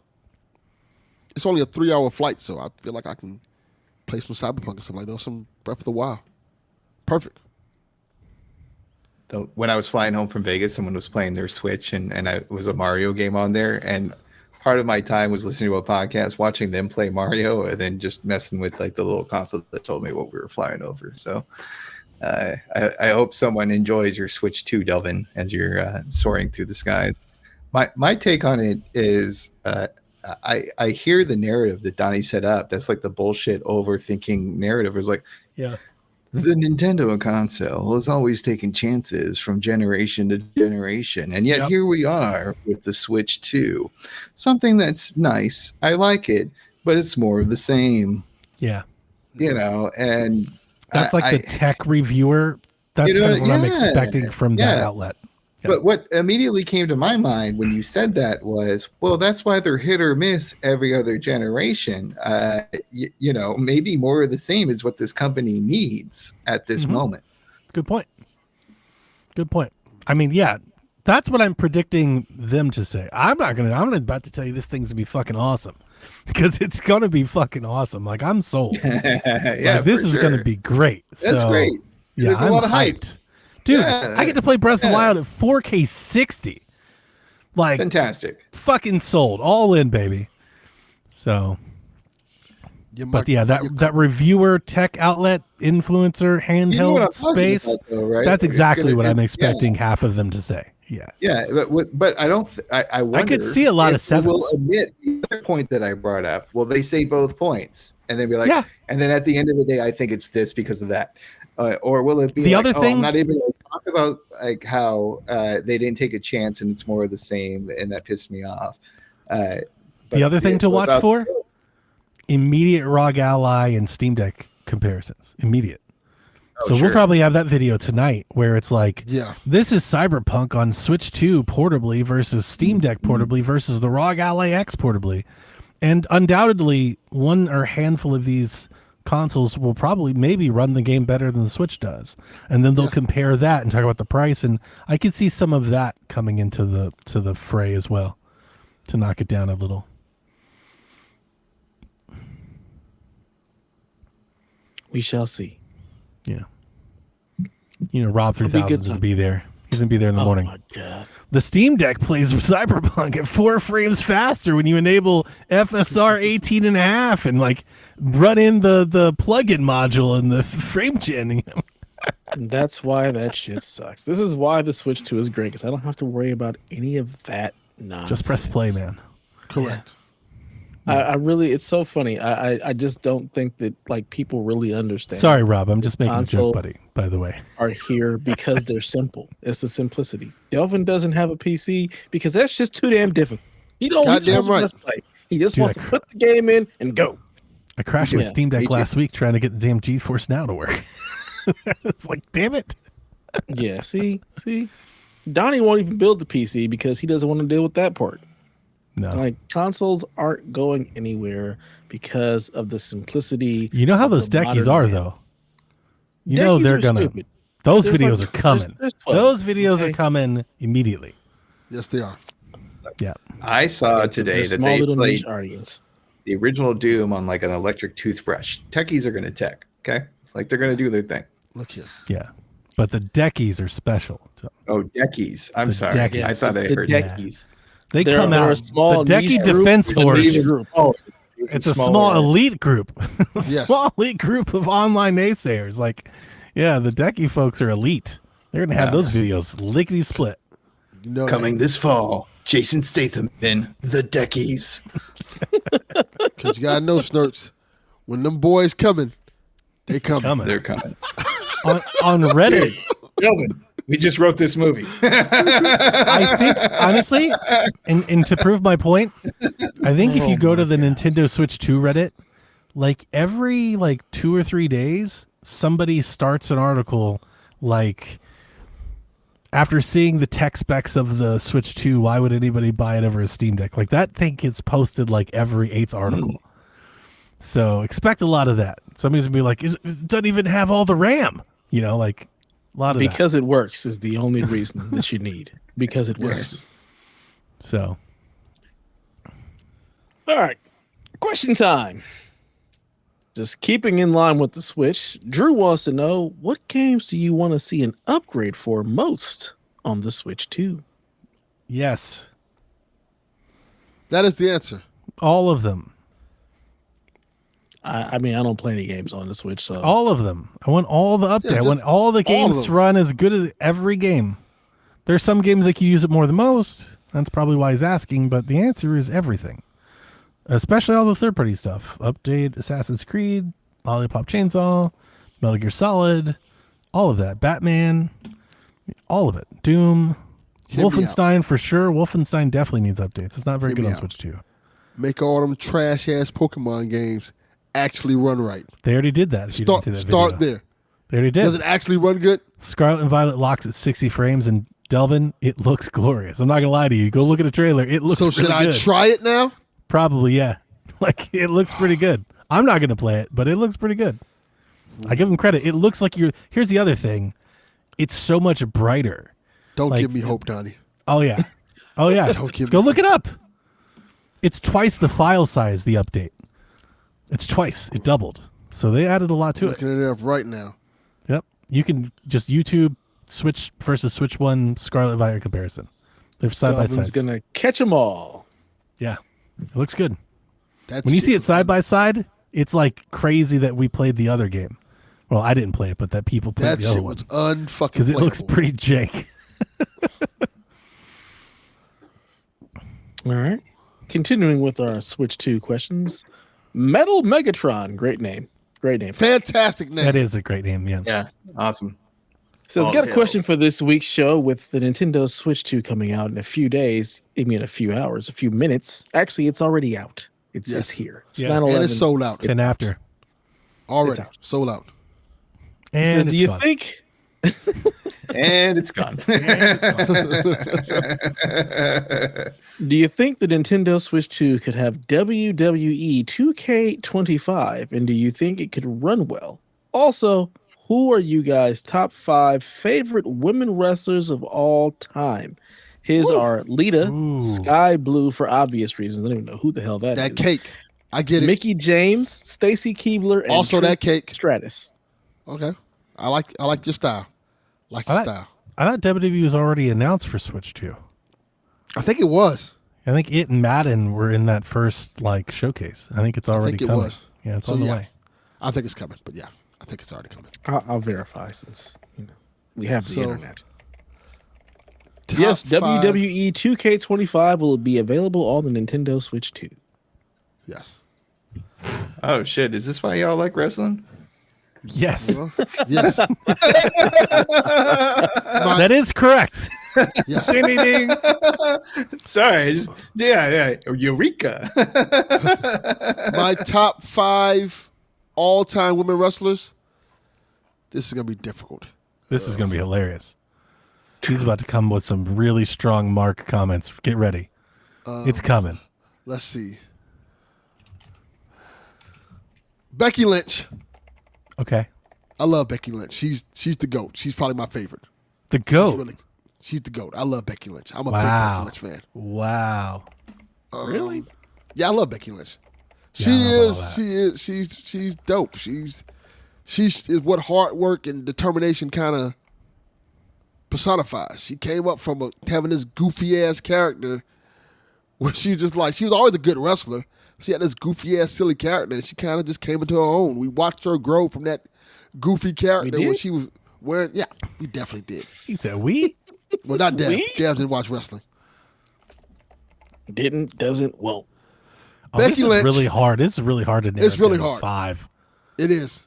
C: a 3-hour flight, so I feel like I can play some Cyberpunk or something like that, some Breath of the Wild. Perfect.
B: When I was flying home from Vegas, someone was playing their Switch, and it was a Mario game on there, and part of my time was listening to a podcast, watching them play Mario, and then just messing with like the little console that told me what we were flying over. So I hope someone enjoys your Switch 2, Delvin, as you're soaring through the skies. My take on it is I hear the narrative that Donnie set up. That's like the bullshit overthinking narrative. It's like,
D: Yeah.
B: the Nintendo console is always taking chances from generation to generation. And yet here we are with the Switch 2. Something that's nice. I like it, but it's more of the same.
D: Yeah.
B: And
D: that's like the tech reviewer. That's kind of what I'm expecting from that outlet.
B: But what immediately came to my mind when you said that was, well, that's why they're hit or miss every other generation. Maybe more of the same is what this company needs at this moment.
D: Good point. I mean, yeah, that's what I'm predicting them to say. I'm about to tell you this thing's gonna be fucking awesome because it's gonna be fucking awesome. Like, I'm sold. This is gonna be great.
B: That's great.
D: Yeah,
B: There's a lot of hype.
D: Dude, I get to play Breath of the Wild at 4K 60. Like,
B: fantastic.
D: Fucking sold. All in, baby. So, that reviewer, tech outlet, influencer, handheld space,
B: right?
D: That's exactly what I'm expecting half of them to say. Yeah.
B: Yeah, but I don't. I wonder.
D: I could see a lot of sevens.
B: Will admit the other point that I brought up. Will they say both points and then be like, and then at the end of the day, I think it's this because of that. Or will it be
D: the
B: like,
D: other thing?
B: I'm not even going to talk about like how they didn't take a chance and it's more of the same, and that pissed me off.
D: The other thing to watch for: immediate ROG Ally and Steam Deck comparisons. Immediate. We'll probably have that video tonight where it's like, this is Cyberpunk on Switch 2 portably versus Steam Deck portably versus the ROG Ally X portably, and undoubtedly one or handful of these consoles will probably maybe run the game better than the Switch does, and then they'll compare that and talk about the price, and I could see some of that coming into the fray as well to knock it down a little.
A: We shall see.
D: Yeah, Rob 3000 is gonna be there. He's gonna be there in the morning.
A: My God.
D: The Steam Deck plays Cyberpunk at 4 frames faster when you enable FSR 18.5 and like run in the plugin module and the frame gen.
A: That's why that shit sucks. This is why the Switch 2 is great, because I don't have to worry about any of that nonsense.
D: Just press play, man.
C: Correct.
A: I really, it's so funny. I just don't think that like people really understand.
D: Sorry, Rob. I'm just making a joke, buddy, by the way.
A: Are here because they're simple. It's the simplicity. Delvin doesn't have a PC because that's just too damn difficult. He don't want to press play. He just wants to put the game in and go.
D: I crashed my Steam Deck last week trying to get the damn GeForce Now to work. It's like, damn it.
A: Yeah, see? Donnie won't even build the PC because he doesn't want to deal with that part.
D: No.
A: Like, consoles aren't going anywhere because of the simplicity.
D: You know how those deckies are, though. You know they're gonna. Stupid. Those videos are coming. Those videos are coming immediately.
C: Yes, they are.
D: Yeah.
B: I saw today that they played
A: audience.
B: The original Doom on like an electric toothbrush. Techies are going to tech. Okay, it's like they're going to do their thing.
C: Look here.
D: Yeah, but the deckies are special. So.
B: Oh, deckies. I'm sorry. Deckies. I thought I heard
A: deckies.
D: They come out. The Decky Defense Force. It's a small elite group. Small elite group of online naysayers. Like, yeah, the Decky folks are elite. They're going to have those videos lickety split.
B: Coming this fall, Jason Statham in The Deckies.
C: Because you got to know, Snerts, when them boys coming, they coming.
B: They're coming.
D: on Reddit.
B: Delvin, we just wrote this movie.
D: I think, honestly, and to prove my point, I think if you go to the Nintendo Switch 2 Reddit, like every 2 or 3 days, somebody starts an article like, after seeing the tech specs of the Switch 2, why would anybody buy it over a Steam Deck? Like, that thing gets posted like every 8th article. So expect a lot of that. Somebody's going to be like, it doesn't even have all the RAM. You know, like a lot of
A: because it works is the only reason that you need. Because it works.
C: Yes.
D: So,
A: All right. Question time. Just keeping in line with the Switch, Drew wants to know, what games do you want to see an upgrade for most on the Switch 2?
D: yes,
C: That is the answer.
D: all of them.
A: I mean, I don't play any games on the Switch, so
D: All of them. I want all the updates.
C: Yeah,
D: I want
C: just
D: all the
C: all
D: games
C: of
D: to
C: them.
D: run as good as every game. There's some games that you use it more than most. That's probably why he's asking, but the answer is everything. Especially all the third-party stuff. Update Assassin's Creed, Lollipop Chainsaw, Metal Gear Solid, all of that. Batman, all of it. Doom,
C: Hear me
D: Wolfenstein for sure. Wolfenstein definitely needs updates. It's not very
C: Hear
D: good
C: me
D: on
C: out.
D: Switch 2.
C: Make all them trash ass Pokemon games actually run right.
D: They already did that. If you didn't see that
C: Start
D: video.
C: there.
D: They already did.
C: Does it actually run good?
D: Scarlet and Violet locks at 60 frames, and Delvin, it looks glorious. I'm not gonna lie to you. Go look at a trailer. It looks
C: So
D: really
C: should I
D: good.
C: try it now?
D: Probably, yeah. Like, it looks pretty good. I'm not gonna play it, but it looks pretty good. I give them credit. It looks like you're. Here's the other thing. It's so much brighter.
C: Don't
D: Like-
C: give me hope, Donnie.
D: Oh yeah. Oh yeah.
C: Don't give
D: Go
C: me-
D: look it up. It's twice the file size. The update. It's twice. It doubled. So they added a lot to it.
C: Looking it up right now.
D: Yep. You can just YouTube Switch versus Switch 1 Scarlet Violet comparison. They're side by
A: Delvin's
D: side.
A: gonna catch them all.
D: Yeah. It looks good.
C: That's
D: When you see it side by side, it's like crazy that we played the other game. Well, I didn't play it, but that people played
C: that
D: the other
C: shit
D: one.
C: was unfucking
D: Because it looks
C: playable.
D: pretty jank.
A: All right. Continuing with our Switch 2 questions. Metal Megatron. Great name. Great name.
C: Fantastic name.
D: That is a great name, yeah.
B: Yeah, awesome.
A: So,
C: Oh,
A: got a
C: hell.
A: question for this week's show. With the Nintendo Switch 2 coming out in a few days, I mean a few hours, a few minutes. Actually, it's already out. It's
C: Yes.
A: here. It's
D: Yeah.
A: 9/11.
C: And it's sold out.
D: And after.
C: Already
A: out.
C: sold out.
D: And
A: So
D: it's
A: do you
D: gone.
A: think
B: And it's gone.
A: Do you think the Nintendo Switch 2 could have WWE 2K25, and do you think it could run well? Also, who are you guys' top 5 favorite women wrestlers of all time? His are Lita,
D: Ooh.
A: Sky Blue for obvious reasons. I don't even know who the hell that is.
C: That cake. I get it.
A: Mickey James, Stacy Keebler, and
C: Also that cake.
A: Stratus.
C: Okay. I like your style. Like your style.
D: I thought WWE was already announced for Switch 2.
C: I think it was.
D: I think it and Madden were in that first like showcase. I think it's already
C: think it
D: coming.
C: was.
D: Yeah, it's
C: So,
D: on the
C: yeah.
D: way.
C: I think it's coming, but yeah, I think it's already coming.
A: I'll verify since we have the
C: So,
A: internet.
C: Top
A: Yes,
C: 5
A: WWE 2K25 will be available on the Nintendo Switch 2.
C: Yes.
B: Oh shit! Is this why y'all like wrestling?
D: Yes.
C: Well, yes.
D: That is correct.
C: Yes.
D: Ding, ding, ding.
B: Sorry, I just yeah. Eureka!
C: My top 5 all-time women wrestlers. This is gonna be difficult.
D: This is going to be hilarious. He's about to come with some really strong Mark comments. Get ready. It's coming.
C: Let's see. Becky Lynch.
D: Okay.
C: I love Becky Lynch. She's the GOAT. She's probably my favorite.
D: The GOAT.
C: She's the GOAT. I love Becky Lynch. I'm a
D: Wow.
C: big Becky Lynch fan.
D: Wow.
A: Really?
C: Yeah, I love Becky Lynch.
D: Yeah, I don't know about
C: She's dope. She's is what hard work and determination kind of personifies. She came up from having this goofy ass character where she was always a good wrestler. She had this goofy ass silly character, and she kind of just came into her own. We watched her grow from that goofy character when
A: did?
C: she was wearing. Yeah, we definitely did.
D: He said, we?
C: Well, not Dev.
A: We?
C: Dev didn't watch wrestling.
A: Doesn't, won't.
D: Oh, this
C: Becky
D: is
C: Lynch.
D: really hard. This is really hard to narrow
C: It's really
D: down to
C: hard.
D: 5.
C: It is.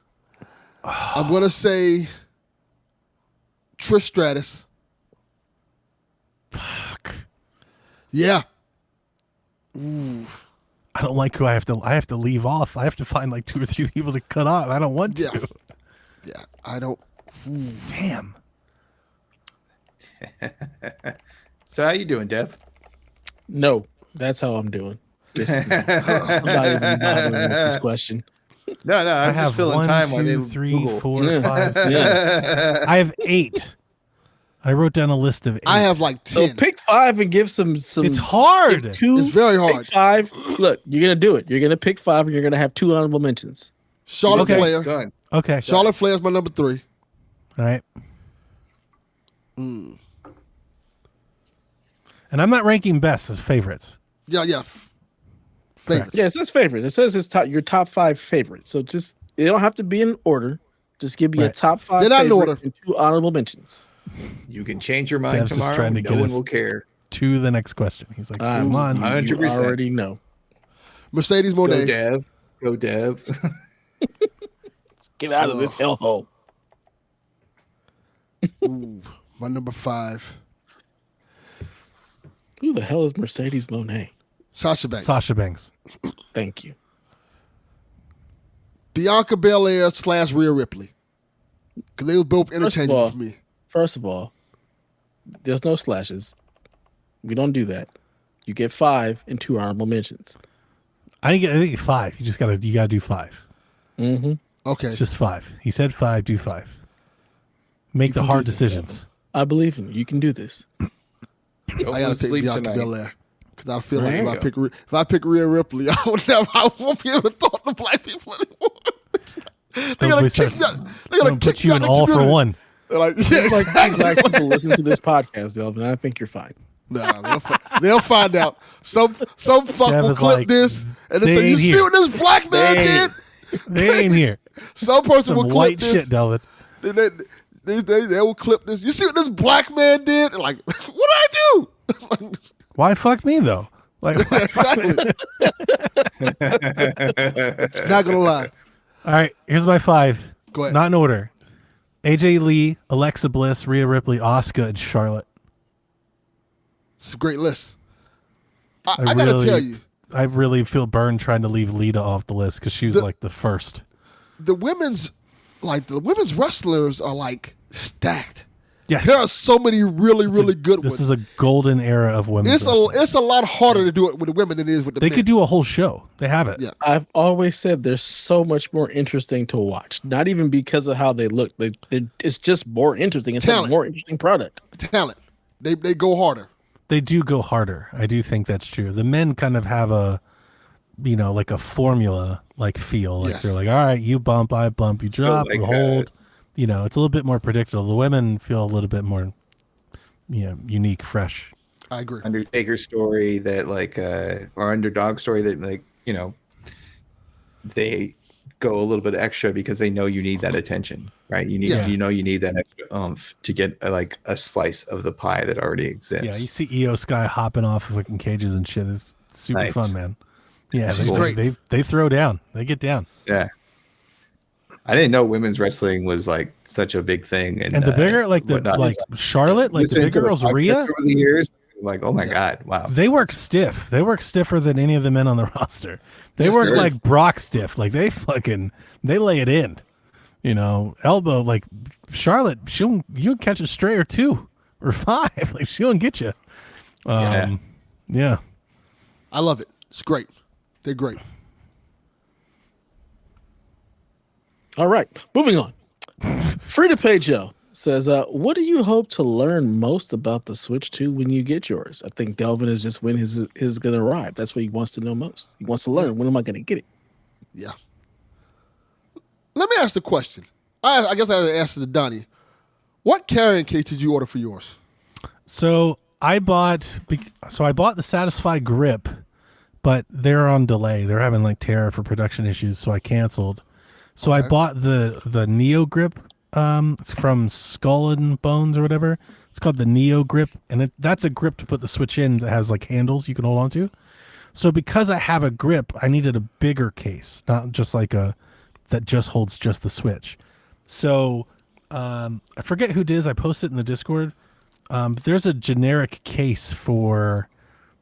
C: I'm gonna say Trish Stratus.
D: Fuck.
C: Yeah.
D: I don't like who I have to leave off. I have to find like 2 or 3 people to cut off. I don't want to.
C: Yeah. Yeah, I don't.
D: Damn.
B: So how you doing, Dev?
A: No, that's how I'm doing. Just no. I'm not even bothering with this question.
B: No,
D: I
B: I'm
D: have
B: just filling
D: 1,
B: time while they
D: 2, 3,
B: Google.
D: 4,
A: Yeah.
D: 5, 6.
A: Yeah.
D: I have 8. I wrote down a list of 8.
C: I have like 10.
A: So pick 5 and give some.
D: It's hard.
A: pick 2.
C: It's very
A: Pick
C: hard.
A: 5. Look, you're gonna do it. You're gonna pick 5, and you're gonna have 2 honorable mentions.
C: Charlotte
D: Okay.
C: Flair.
B: Done.
D: Okay.
C: Charlotte Flair is my number 3.
D: All right. And I'm not ranking best as favorites.
C: Yeah. Favorites.
A: Yeah, it says favorite. It says your top 5 favorites. So just it don't have to be in order. Just give me a
D: Right.
A: top 5
C: They're not in
A: favorite
C: order.
A: and 2 honorable mentions.
B: You can change your mind
D: Dev's just
B: tomorrow.
D: trying to
B: No
D: get
B: one
D: us-
B: will care.
D: To the next question. He's like, come on.
A: You
B: 100%.
A: already know.
C: Mercedes
B: Go
C: Monet.
B: Dev. Go Dev.
A: Get out of this hellhole.
C: Ooh, my number 5.
A: Who the hell is Mercedes Monet?
C: Sasha Banks.
D: Sasha Banks.
A: Thank you.
C: Bianca Belair / Rhea Ripley. Because they were both
A: First of
C: interchangeable
A: all-
C: for me.
A: First of all, there's no slashes. We don't do that. You get 5 and 2 honorable mentions.
D: I think 5. You gotta do 5.
A: Mm-hmm.
C: Okay.
D: It's just 5. He said 5. Do 5. Make the
A: can
D: hard
A: do this,
D: decisions.
A: I believe in you. You can do this.
B: No
C: I
B: one
C: gotta pick
B: sleeps
C: Bianca
B: tonight.
C: Belair. Because I feel like
B: There
C: if
B: you
C: I pick Rhea Ripley, I won't be able to talk to black people anymore. They
D: Don't
C: gotta
D: waste
C: kick me
D: our-
C: out. They gotta
D: Put
C: kick
D: you
C: me out
D: in
C: the
D: all for
C: community.
D: one.
C: They're like, yeah,
A: Like
C: exactly.
A: black people listen to this podcast, Delvin. I think you're fine.
C: Nah, they'll find out. Some fuck
D: Dev
C: will
D: is
C: clip
D: like,
C: this and
D: they
C: they say, "You
D: ain't
C: see
D: here.
C: what this black man
A: They
C: did?"
D: They ain't here.
C: Some person
D: Some
C: will clip
D: white
C: this.
D: shit, Delvin.
C: They will clip this. You see what this black man did? And like, what I do?
D: Why fuck me though? Like,
C: Exactly. Not gonna lie.
D: all right, here's my 5.
C: Go ahead.
D: Not in order. AJ Lee, Alexa Bliss, Rhea Ripley, Asuka, and Charlotte.
C: It's a great list. I
D: I
C: gotta
D: really-
C: tell you,
D: I really feel burned trying to leave Lita off the list because she was like the first.
C: the women's wrestlers are like stacked.
D: Yes.
C: There are so many really good
D: This
C: ones.
D: is a golden era of women's wrestling.
C: It's a lot harder to do it with the women than it is with the
D: They
C: men.
D: could do a whole show. They have it.
C: Yeah.
A: I've always said they're so much more interesting to watch. Not even because of how they look. It's just more interesting. It's
C: Talent.
A: a more interesting product.
C: talent. They go harder.
D: They do go harder. I do think that's true. The men kind of have a, like a formula like feel. Like
C: Yes.
D: they're like, all right, you bump, I bump, you drop,
B: like
D: you hold. It's a little bit more predictable. The women feel a little bit more, unique, fresh.
C: I agree.
B: Undertaker story that or underdog story that they go a little bit extra because they know you need that attention, right? You need
C: Yeah.
B: you need that extra oomph to get a slice of the pie that already exists.
D: Yeah, you see Io Sky hopping off of fucking cages and shit. It's super
B: Nice.
D: fun, man. Yeah,
C: She's
D: they,
C: great.
D: they throw down. They get down.
B: Yeah. I didn't know women's wrestling was like such a big thing,
D: And the bigger,
B: whatnot.
D: Charlotte, like the
B: Listening
D: big
B: to the
D: girls,
B: podcast
D: Rhea,
B: over the years, like, oh my god, wow.
D: they work stiff. They work stiffer than any of the men on the roster. They
C: Yes,
D: work
C: they do.
D: like Brock stiff. Like they lay it in. Elbow, like Charlotte, you'll catch a stray or 2 or 5. Like she'll get you. Yeah.
C: I love it. It's great. They're great.
A: All right, moving on. Free to pay Joe says, what do you hope to learn most about the Switch 2 when you get yours? I think Delvin is just when his is going to arrive. That's what he wants to know most. He wants to learn. When am I going to get it?
C: Yeah. Let me ask the question. I guess I had to ask to Donnie. What carrying case did you order for yours?
D: So I bought the Satisfy grip, but they're on delay. They're having like tariff or production issues, so I canceled. So I bought the Neo grip. It's from Skull and Bones or whatever. It's called the Neo grip, and that's a grip to put the Switch in that has like handles you can hold on to. So because I have a grip, I needed a bigger case, not just like that just holds just the Switch. So I forget who it is. I posted in the Discord. There's a generic case for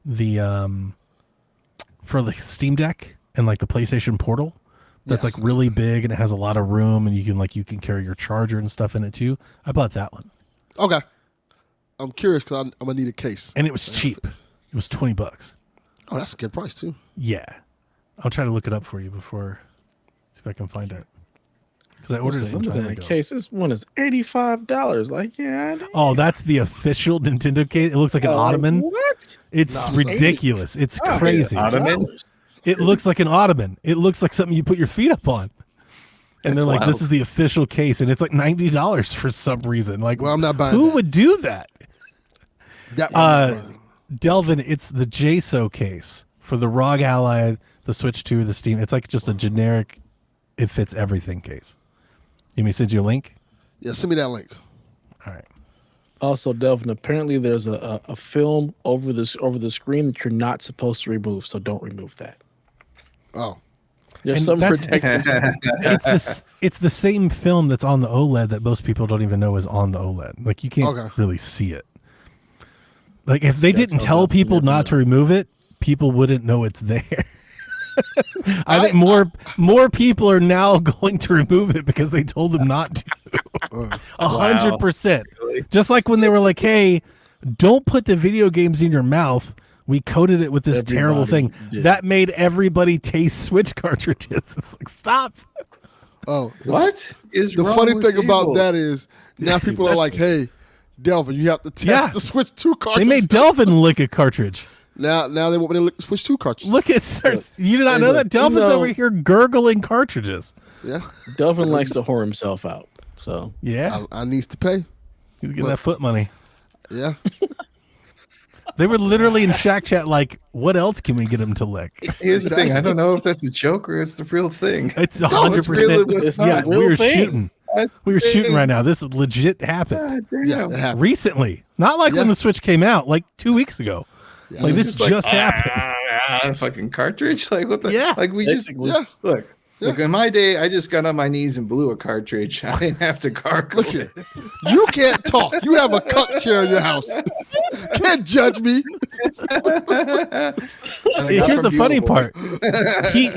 D: the Steam Deck and like the PlayStation Portal, that's like really big and it has a lot of room and you can carry your charger and stuff in it too. I bought that one.
C: Okay. I'm curious because I'm gonna need a case.
D: And it was cheap. It was $20.
C: Oh, that's a good price too.
D: Yeah. I'll try to look it up for you before, see if I can find it. Because I ordered it some time ago.
A: Case. This one is $85. Like, yeah.
D: Oh, that's the official Nintendo case. It looks like an ottoman.
A: What?
D: It's ridiculous. It's crazy.
B: Ottoman?
D: It looks like an ottoman. It looks like something you put your feet up on. And they're like, this is the official case, and it's like $90 for some reason. Like,
C: well, I'm not buying
D: who
C: that.
D: would do that?
C: That
D: Delvin, it's the JSO case for the ROG Ally, the Switch 2, the Steam. It's like just a generic, it fits everything case. You may send you a link?
C: Yeah, send me that link.
D: All right.
A: Also, Delvin, apparently there's a film over the screen that you're not supposed to remove, so don't remove that.
C: Oh.
A: There's
D: And
A: some
D: that's-
A: protection.
D: It's the same film that's on the OLED that most people don't even know is on the OLED. Like, you can't really see it. Like, if they didn't tell people not to remove it, people wouldn't know it's there. I think more people are now going to remove it because they told them not to. 100%. Just like when they were like, "Hey, don't put the video games in your mouth." We coated it with this terrible thing that made everybody taste Switch cartridges. It's like, stop.
C: Oh,
B: What is
C: the
B: wrong
C: funny
B: with
C: thing about
B: people?
C: that is now people are like, "Hey, Delvin, you have to test the Switch 2 cartridge."
D: They made Delvin lick a cartridge.
C: Now they want me to look Switch 2 cartridge.
D: Look at Snerts. You did not know that? Delvin's over here gurgling cartridges.
C: Yeah.
A: Delvin likes to whore himself out. So
D: yeah,
C: I needs to pay.
D: He's getting that foot money.
C: Yeah.
D: They were literally in Shack Chat like, what else can we get him to lick?
B: Here's the thing. I don't know if that's a joke or it's the real thing.
D: It's
B: No,
D: 100%.
B: really what's
D: Yeah,
B: not.
D: we were
A: thing.
D: shooting. We were shooting right now. This legit happened.
B: God damn.
C: Yeah, it happened.
D: Recently. Not like when the Switch came out, like 2 weeks ago.
C: Yeah.
D: Like this just happened.
B: Fucking cartridge. Like what the?
D: Yeah.
B: Like we just look. Look, in my day, I just got on my knees and blew a cartridge. I didn't have to gargle.
C: Look at you can't talk. You have a cuck chair in your house. Can't judge me.
D: Here's the funny part. He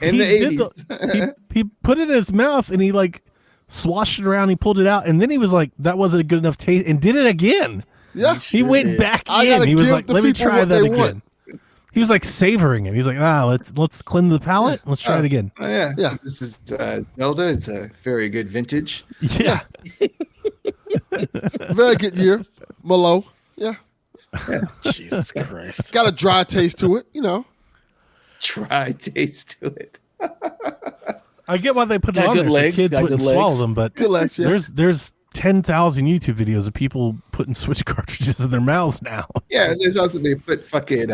B: In the 80s.
D: he put it in his mouth and he like swashed it around. He pulled it out and then he was like, "That wasn't a good enough taste," and did it again.
C: Yeah.
D: He went back
C: I
D: in.
C: gotta
D: He was
C: give
D: like,
C: the
D: "Let me
C: people
D: try
C: what
D: that
C: they
D: again."
C: want.
D: He was like savoring it. He's like, let's cleanse the palate. Let's try it again.
B: Oh, yeah.
C: Yeah.
B: This is Zelda. It's a very good vintage.
D: Yeah.
C: Very good year. Malo. Yeah.
A: Jesus Christ.
C: Got a dry taste to it, you know.
B: Try taste to it.
D: I get why they put it
A: Got
D: on
A: good
D: there
A: legs,
D: so kids
A: got
D: wouldn't
A: good
D: swallow
A: legs.
D: them, but
C: Good legs, yeah.
D: there's 10,000 YouTube videos of people putting Switch cartridges in their mouths now.
B: Yeah, and there's also they put fucking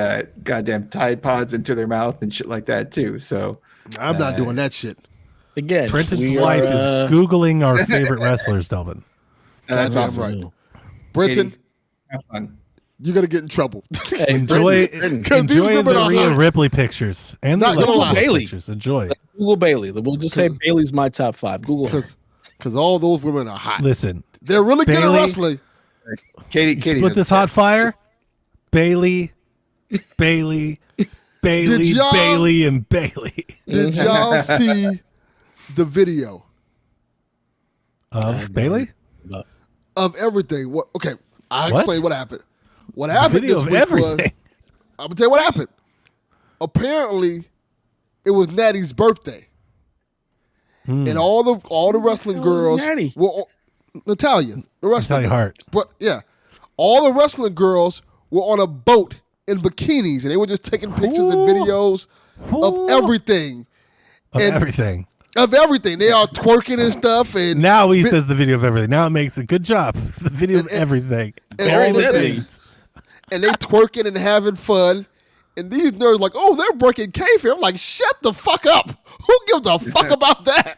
B: goddamn Tide Pods into their mouth and shit like that too. So
C: I'm not doing that shit.
A: Again,
D: Brenton's
A: we
D: wife
A: are,
D: is Googling our favorite wrestlers, Delvin.
B: that's
C: Goddamn
B: awesome.
C: right. Brenton,
B: Katie, have fun.
C: you're gonna get in trouble.
D: Enjoy
C: Because these
D: enjoy
C: women
D: the
C: are
D: Rhea
C: hot.
D: Ripley pictures and the
C: Not gonna
D: Alexa
C: lie.
A: Bailey.
D: pictures. Enjoy.
A: Google Bailey. We'll just say Bailey's my top 5. Google her.
C: Because all those women are hot.
D: Listen,
C: They're really good at
D: Bailey-
C: wrestling.
B: Katie,
D: split this hot fire. Bailey,
C: Did y'all-
D: Bailey, and Bailey
C: Did y'all see the video
D: of Bailey.
C: of everything? What? Okay, I'll
D: What?
C: explain what happened. What happened
D: Video
C: this
D: of
C: week was,
D: everything.
C: I'm gonna tell you what happened. Apparently, it was Natty's birthday, and all the wrestling girls
A: Natty?
C: were Natalia, the wrestling
D: Natalia Hart.
C: But yeah, all the wrestling girls were on a boat in bikinis, and they were just taking pictures and videos of everything.
D: Of
C: And-
D: everything.
C: Of everything, they are twerking and stuff, and
D: Now he says the video of everything. Now it makes a good job. The video of everything.
C: and
D: All the
C: everything.
D: things.
C: and they twerking and having fun. And these nerds like, oh, they're breaking kayfabe. I'm like, shut the fuck up. Who gives a fuck about that?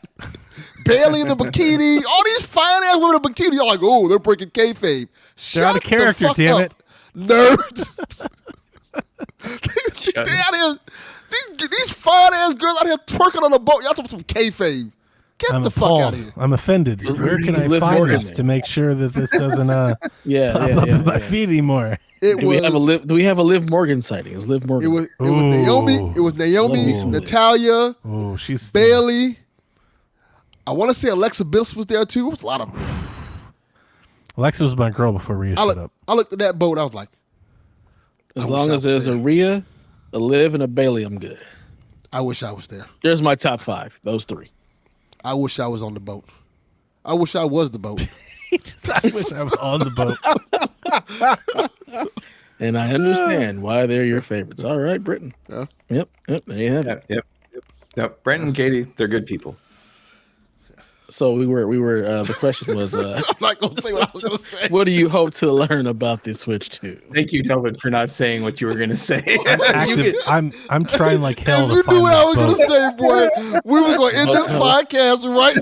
C: Bailey in the bikini, all these fine ass women in a bikini. You're like, oh, they're breaking kayfabe. Shut
D: out of character,
C: the fuck
D: damn
C: up,
D: it.
C: nerds. they out here, these fine ass girls out here twerking on a boat. Y'all talking some kayfabe. Get
D: I'm
C: the
D: appalled.
C: fuck out of here.
D: I'm offended. Where can I
A: Liv
D: find
A: Morgan
D: this
A: there.
D: to make sure that this doesn't pop up in my feed anymore?
C: It
A: Do
C: was.
A: we have a Liv Morgan sighting? Is Liv
C: It
A: Morgan?
C: was Naomi. It was Naomi,
A: Ooh.
C: Natalia,
D: Oh, she's
C: Bailey. I want to say Alexa Bliss was there too. It was a lot of them.
D: Alexa was my girl before Rhea showed up.
C: I looked at that boat. I was like,
A: As
C: I
A: long
C: wish I
A: as there's
C: was
A: a
C: there.
A: Rhea, a Liv, and a Bailey, I'm good.
C: I wish I was there.
A: There's my top 5. Those 3.
C: I wish I was on the boat. I wish I was the boat.
D: I wish I was on the boat.
A: And I understand why they're your favorites. All right, Britain.
C: Yeah.
A: Yep. There you have it.
B: Yep. Brent and Katie, they're good people.
A: So we were. The question was,
C: I'm not gonna say what I was gonna say.
A: what do you hope to learn about the Switch 2?
B: Thank you, Delvin, for not saying what you were going to say.
D: Active, I'm trying like hell
C: If
D: to
C: you
D: find
C: knew what I was
D: this
C: gonna
D: boat.
C: say, boy, we were gonna end this podcast right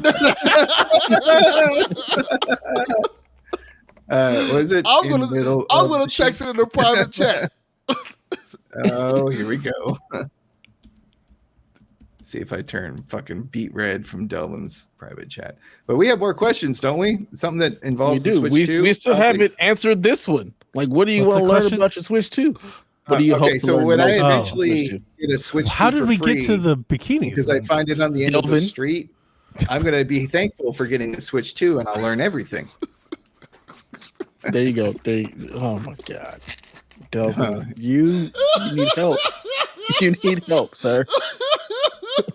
C: now.
B: Was it?
C: I'm gonna text it in the private chat.
B: Oh, here we go. See if I turn fucking beat red from Delvin's private chat. But we have more questions, don't we? Something that
A: We
B: involves the
A: do.
B: Switch
A: We
B: 2?
A: still haven't answered this one. Like, what do you
D: What's
A: want to
D: the
A: learn
D: question?
A: about your Switch 2? What do you hope
B: Okay,
A: to
B: so
A: learn
B: when I
A: most about
B: eventually
A: Switch 2?
B: get a Switch 2
D: How did
B: for
D: we
B: free,
D: get to the bikinis?
B: because I find it on the end of the
A: Delvin?
B: street, I'm going to be thankful for getting the Switch 2 and I'll learn everything.
A: There you go. Oh my God, Delvin, you need help. You need help, sir.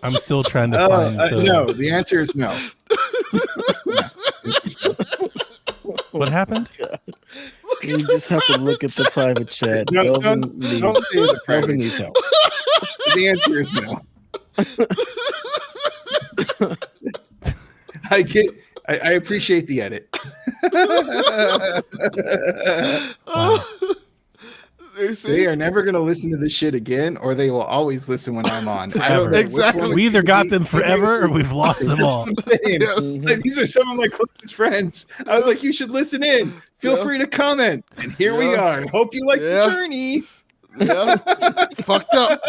D: I'm still trying to find.
B: No, the answer is no.
D: What happened?
A: You just have to look at the private chat.
B: Don't
A: Delvin
B: say the
A: Delvin
B: private
A: needs
B: chat.
A: help.
B: The answer is no. I appreciate the edit. They are never going to listen to this shit again, or they will always listen when I'm on. I don't know which
C: Exactly.
B: one
D: We
B: it's
D: either
B: gonna
D: got
B: be.
D: them forever or we've lost them
B: That's
D: all.
B: what I'm saying.
C: Yes.
B: Like, these are some of my closest friends. I was like, you should listen in. Feel
C: Yeah.
B: free to comment. And here we
C: Yeah.
B: are. Hope you like
C: Yeah.
B: the journey.
C: Yeah, fucked up.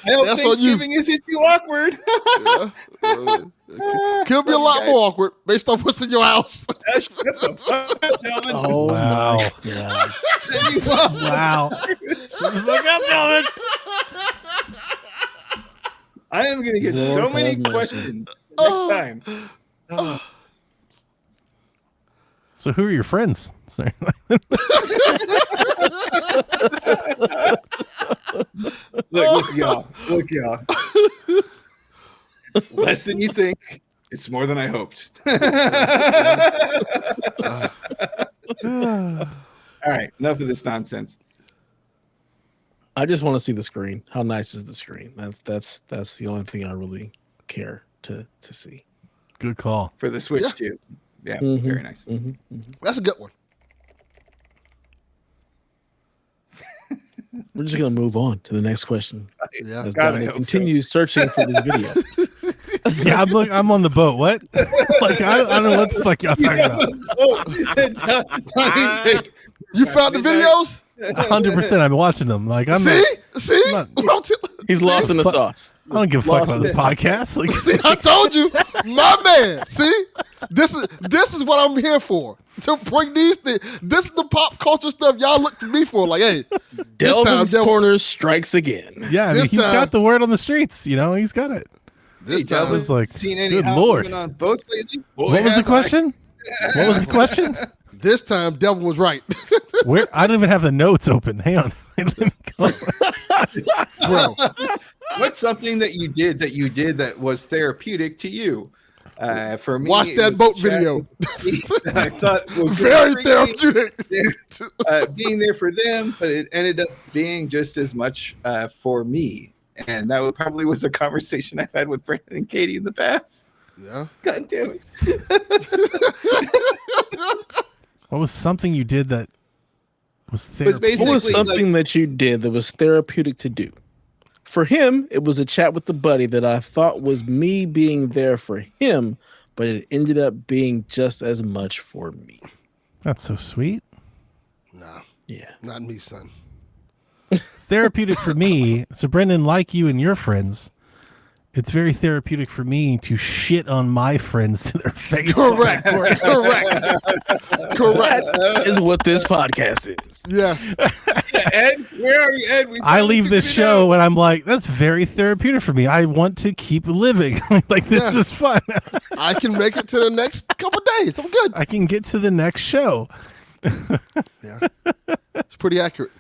B: I hope
C: That's on you.
B: Thanksgiving isn't too awkward.
C: Could be a lot more awkward based on what's in your house.
B: Shut the fuck up, Delvin.
A: Oh
D: Wow.
A: my God.
D: Wow. Look up, Delvin.
B: I am going to get so
A: Lord
B: many
A: have mercy.
B: questions next time.
D: So who are your friends? Sorry.
B: Look, y'all. It's less than you think. It's more than I hoped. All right, enough of this nonsense.
A: I just want to see the screen. How nice is the screen? That's the only thing I really care to see.
D: Good call.
B: For the Switch
C: Yeah.
B: 2. Yeah,
A: Mhm.
B: very nice.
C: That's a good one.
A: We're just gonna move on to the next question
C: Yeah.
A: as
B: God, I
A: Donnie
B: hope so.
A: continues searching for this video.
D: Yeah, I'm on the boat. What? Like I don't know what the fuck y'all talking about.
B: Tony's like,
C: You found the videos?
D: 100%. I'm watching them. Like I'm.
C: See? See?
D: I'm
A: He's lost in the
D: Fuck.
A: sauce.
D: I don't give a fuck
A: Lost
D: about this
A: it.
D: podcast. Like,
C: See, I told you, my man. See, this is what I'm here for. To bring these things. This is the pop culture stuff y'all look to me for. Like, hey, this time,
A: Delvin's
C: Delvin,
A: corner strikes again.
D: yeah, I mean,
C: This
D: he's
C: time-
D: got the word on the streets. You know, he's got it.
C: this
B: Hey,
C: time,
B: Delvin,
D: was like,
B: seen any
D: good
B: hot
D: Lord.
B: women on boats lately? Boy,
D: What was the
B: have I.
D: question? What was the question?
C: this time, Delvin was right,
D: Where I don't even have the notes open. Hang on. Let me go.
C: bro.
B: What's something that you did that was therapeutic to you? For me,
C: Watch
B: it
C: that
B: was
C: boat
B: chat
C: video.
B: with I thought was
C: Very
B: freaky,
C: therapeutic.
B: being there for them, but it ended up being just as much for me. And that probably was a conversation I've had with Brandon and Katie in the past.
C: Yeah.
B: God damn it.
D: What was something you did that was
B: was
D: therapeutic?
B: basically
A: What was something that you did that was therapeutic to do? For him, it was a chat with the buddy that I thought was me being there for him, but it ended up being just as much for me.
D: That's so sweet.
C: Nah,
A: Yeah.
C: not me, son.
D: It's therapeutic for me. So, Brendan, like you and your friends, it's very therapeutic for me to shit on my friends to their face.
C: Correct. Correct.
A: That is what this podcast is.
C: Yes.
B: Ed, where are you, Ed?
D: I leave this show and I'm like, that's very therapeutic for me. I want to keep living. Like, this is fun.
C: I can make it to the next couple days. I'm good.
D: I can get to the next show.
C: Yeah. It's pretty accurate.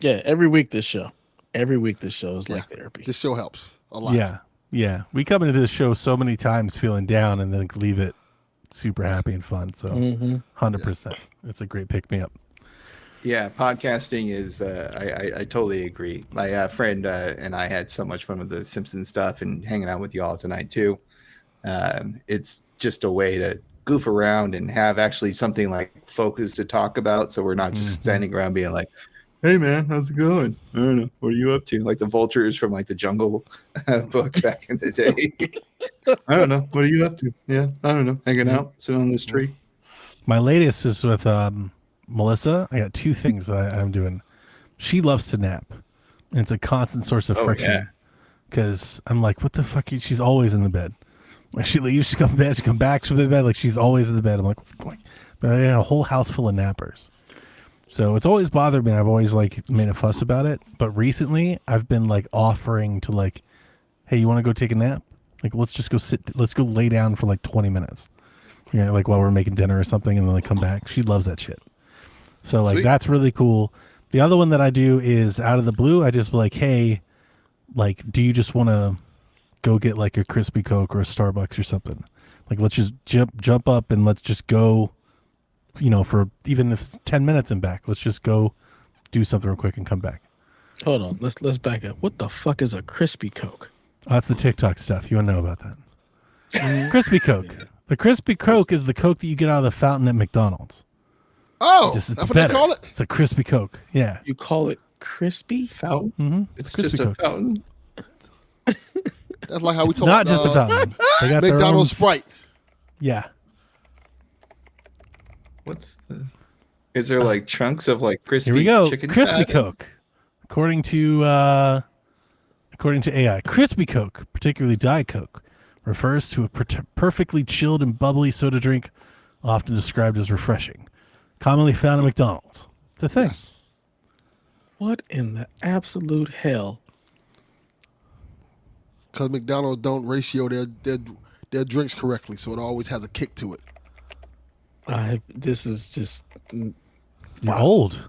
A: Yeah, every week this show is like therapy.
C: This show helps a lot.
D: Yeah. Yeah. We come into the show so many times feeling down and then leave it super happy and fun. So 100%. It's a great pick me up.
B: Yeah, podcasting is. I totally agree. My friend and I had so much fun with the Simpsons stuff and hanging out with you all tonight too. It's just a way to goof around and have actually something like focused to talk about. So we're not just standing around being like, "Hey man, how's it going? I don't know. What are you up to?" Like the vultures from like the Jungle book back in the day. I don't know. What are you up to? Yeah, I don't know. Hanging out, sitting on this tree.
D: My latest is with Melissa. I got two things that I'm doing. She loves to nap, and it's a constant source of friction. Because I'm like, what the fuck? She's always in the bed. When she leaves, she comes to bed. She comes back, she's in the bed. Like, she's always in the bed. I'm like, but I got a whole house full of nappers. So it's always bothered me. I've always like made a fuss about it. But recently, I've been like offering to like, hey, you want to go take a nap? Like, let's just go let's go lay down for like 20 minutes. Yeah, like while we're making dinner or something, and then like come back. She loves that shit. So like, that's really cool. The other one that I do is out of the blue. I just be like, hey, like, do you just want to go get like a crispy Coke or a Starbucks or something? Like, let's just jump up and let's just go, you know, for even if it's 10 minutes and back. Let's just go do something real quick and come back.
A: Hold on, let's back up. What the fuck is a crispy Coke?
D: Oh, that's the TikTok stuff. You want to know about that? Crispy Coke. The crispy Coke is the Coke that you get out of the fountain at McDonald's.
C: Oh,
D: It's
C: that's what
D: better.
C: they call it?
D: It's a crispy Coke. Yeah.
A: You call it crispy?
B: Fountain.
D: Mm-hmm.
B: It's
D: crispy
B: just
D: Coke.
B: a fountain.
C: That's like how we
D: It's
C: talk
D: not
C: about
D: just a fountain. They got their
C: McDonald's
D: own-
C: Sprite.
D: Yeah.
B: What's the? Is there like chunks of like crispy?
D: Here we go.
B: Chicken
D: Crispy
B: fat?
D: Coke. According to AI, crispy Coke, particularly Diet Coke, refers to a perfectly chilled and bubbly soda drink, often described as refreshing, commonly found at McDonald's. It's a thing.
C: Yes.
A: What in the absolute hell?
C: Because McDonald's don't ratio their drinks correctly, so it always has a kick to it.
A: This is just
D: You're old.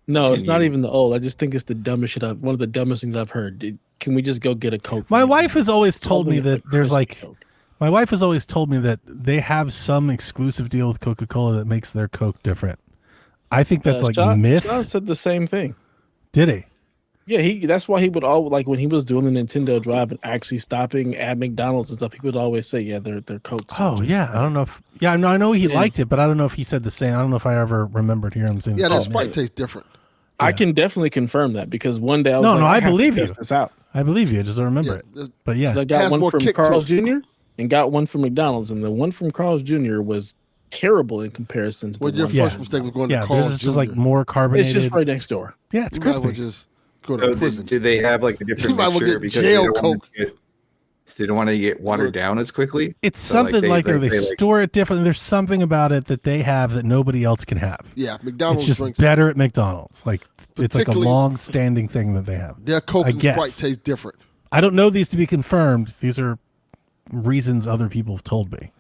A: no. It's not even the old. I just think it's the dumbest shit. One of the dumbest things I've heard. Can we just go get a Coke?
D: My wife has always told me
A: Calling it
D: that
A: a
D: there's
A: crispy
D: like,
A: Coke.
D: my wife has always told me that they have some exclusive deal with Coca-Cola that makes their Coke different. I think that's like
A: Sean,
D: myth.
A: Sean said the same thing.
D: Did he?
A: Yeah, that's why he would like when he was doing the Nintendo Drive and actually stopping at McDonald's and stuff. He would always say, "Yeah, they're Cokes."
D: Oh yeah, I don't know if I know he liked it, but I don't know if he said the same. I don't know if I ever remembered hearing him saying.
C: Yeah,
D: the
C: that
D: same.
C: Sprite tastes different.
A: I can definitely confirm that because one day I was
D: No,
A: like,
D: no, I
A: have to
D: believe you.
A: test this out.
D: I believe you. I just don't remember it.
C: Yeah,
D: But yeah,
A: 'Cause I
C: Has
A: got one
C: more
A: from
C: kick to
A: Carl's
C: it.
A: Jr. and got one from McDonald's, and the one from Carl's Jr. was terrible in comparison to
C: Well,
A: the
C: your
A: one.
C: first mistake was going
D: yeah.
C: to Carl's
D: There's
C: Jr.
D: just like more carbonated.
A: It's just right next door.
D: Yeah, it's
C: You might as well
D: crispy.
C: just go to
B: So
C: prison.
B: do they have like a different
C: You might well
B: mixture
C: get
B: because
C: jail
B: they don't want
C: Coke.
B: they don't want to get watered down as quickly?
D: It's
B: So,
D: something like, or they
B: like-
D: store it differently. There's something about it that they have that nobody else can have.
C: Yeah,
D: It's
C: McDonald's
D: just
C: drinks.
D: better at McDonald's. Like it's like a
C: Particularly-
D: long-standing thing that they have.
C: Their Coke
D: I
C: and
D: guess.
C: Sprite taste different.
D: I don't know these to be confirmed. These are reasons other people have told me,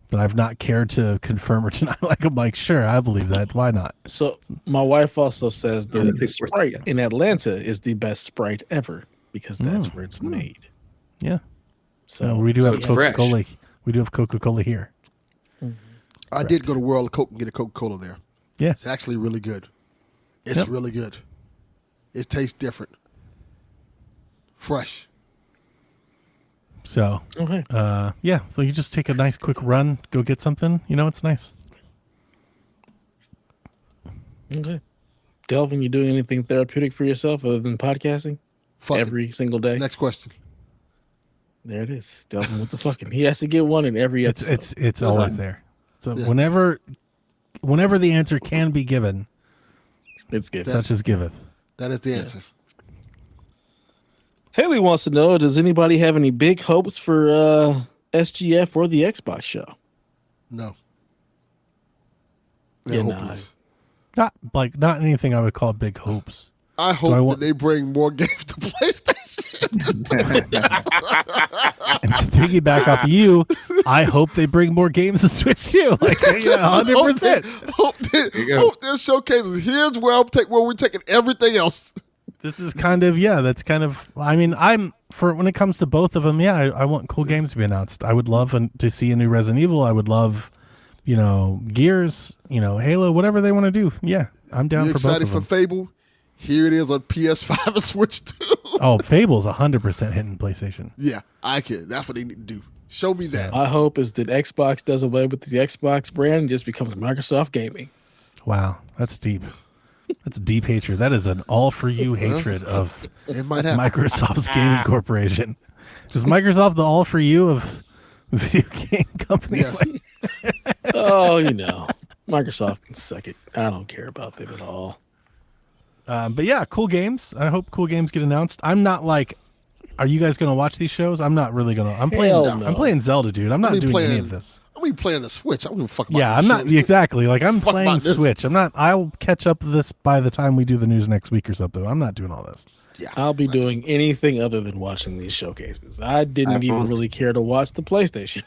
D: but I've not cared to confirm or deny. Like I'm like, sure, I believe that. Why not?
A: So my wife also says
B: I'm
A: the
B: a big
A: Sprite
B: Sprite,
A: in Atlanta is the best Sprite ever because that's where it's made.
D: Yeah.
A: So
D: No, we do have
B: it's fresh.
D: Coca-Cola. We do have Coca-Cola here.
C: I did go to World of Coke and get a Coca-Cola there.
D: Yeah.
C: It's actually really good. It's
D: Yep.
C: really good. It tastes different. Fresh.
D: So,
A: okay.
D: yeah. So you just take a nice quick run, go get something. You know, it's nice.
A: Okay. Delvin, you doing anything therapeutic for yourself other than podcasting
C: Fuck it.
A: every single day?
C: Next question.
A: There it is. Delvin with the fucking. He has to get one in every
D: It's
A: episode.
D: it's always there. So
C: Yeah.
D: whenever the answer can be given,
A: It's good.
C: That-
D: such as giveth.
C: That is the answer.
A: Yes. Haley wants to know: does anybody have any big hopes for SGF or the Xbox show?
C: No. They're
A: Yeah, nah.
C: hopeless.
D: Not anything I would call big hopes.
C: I hope that they bring more games to PlayStation.
D: And to piggyback off of you, I hope they bring more games to Switch too. Like 100%.
C: Hope their showcases. Here's where we're taking everything else.
D: This is kind of that's kind of. I mean, I'm for when it comes to both of them. Yeah, I want cool games to be announced. I would love to see a new Resident Evil. I would love, Gears. Halo. Whatever they want to do. Yeah, I'm down for both of them.
C: Excited for Fable? Here it is on PS5 and Switch too.
D: Oh, Fable's 100% hitting PlayStation.
C: Yeah, I can. That's what they need to do. Show me that.
A: My hope is that Xbox does away with the Xbox brand and just becomes Microsoft Gaming.
D: Wow, that's deep. That's deep hatred. That is an all-for-you hatred of
C: It might happen.
D: Microsoft's gaming corporation. Is Microsoft the all-for-you of video game company?
C: Yes.
A: Oh, Microsoft can suck it. I don't care about them at all.
D: But yeah, cool games. I hope cool games get announced. I'm not like, are you guys going to watch these shows? I'm not really going to. I'm playing Zelda, dude. I'm not doing any of this.
C: I'm playing the Switch. I don't give a fuck about
D: Yeah, I'm not
C: shit.
D: exactly like I'm
C: Fuck
D: playing
C: about this.
D: Switch. I'm not. I'll catch up to this by the time we do the news next week or something. I'm not doing all this.
C: Yeah.
A: I'll be doing anything other than watching these showcases. I didn't even really care to watch the PlayStation.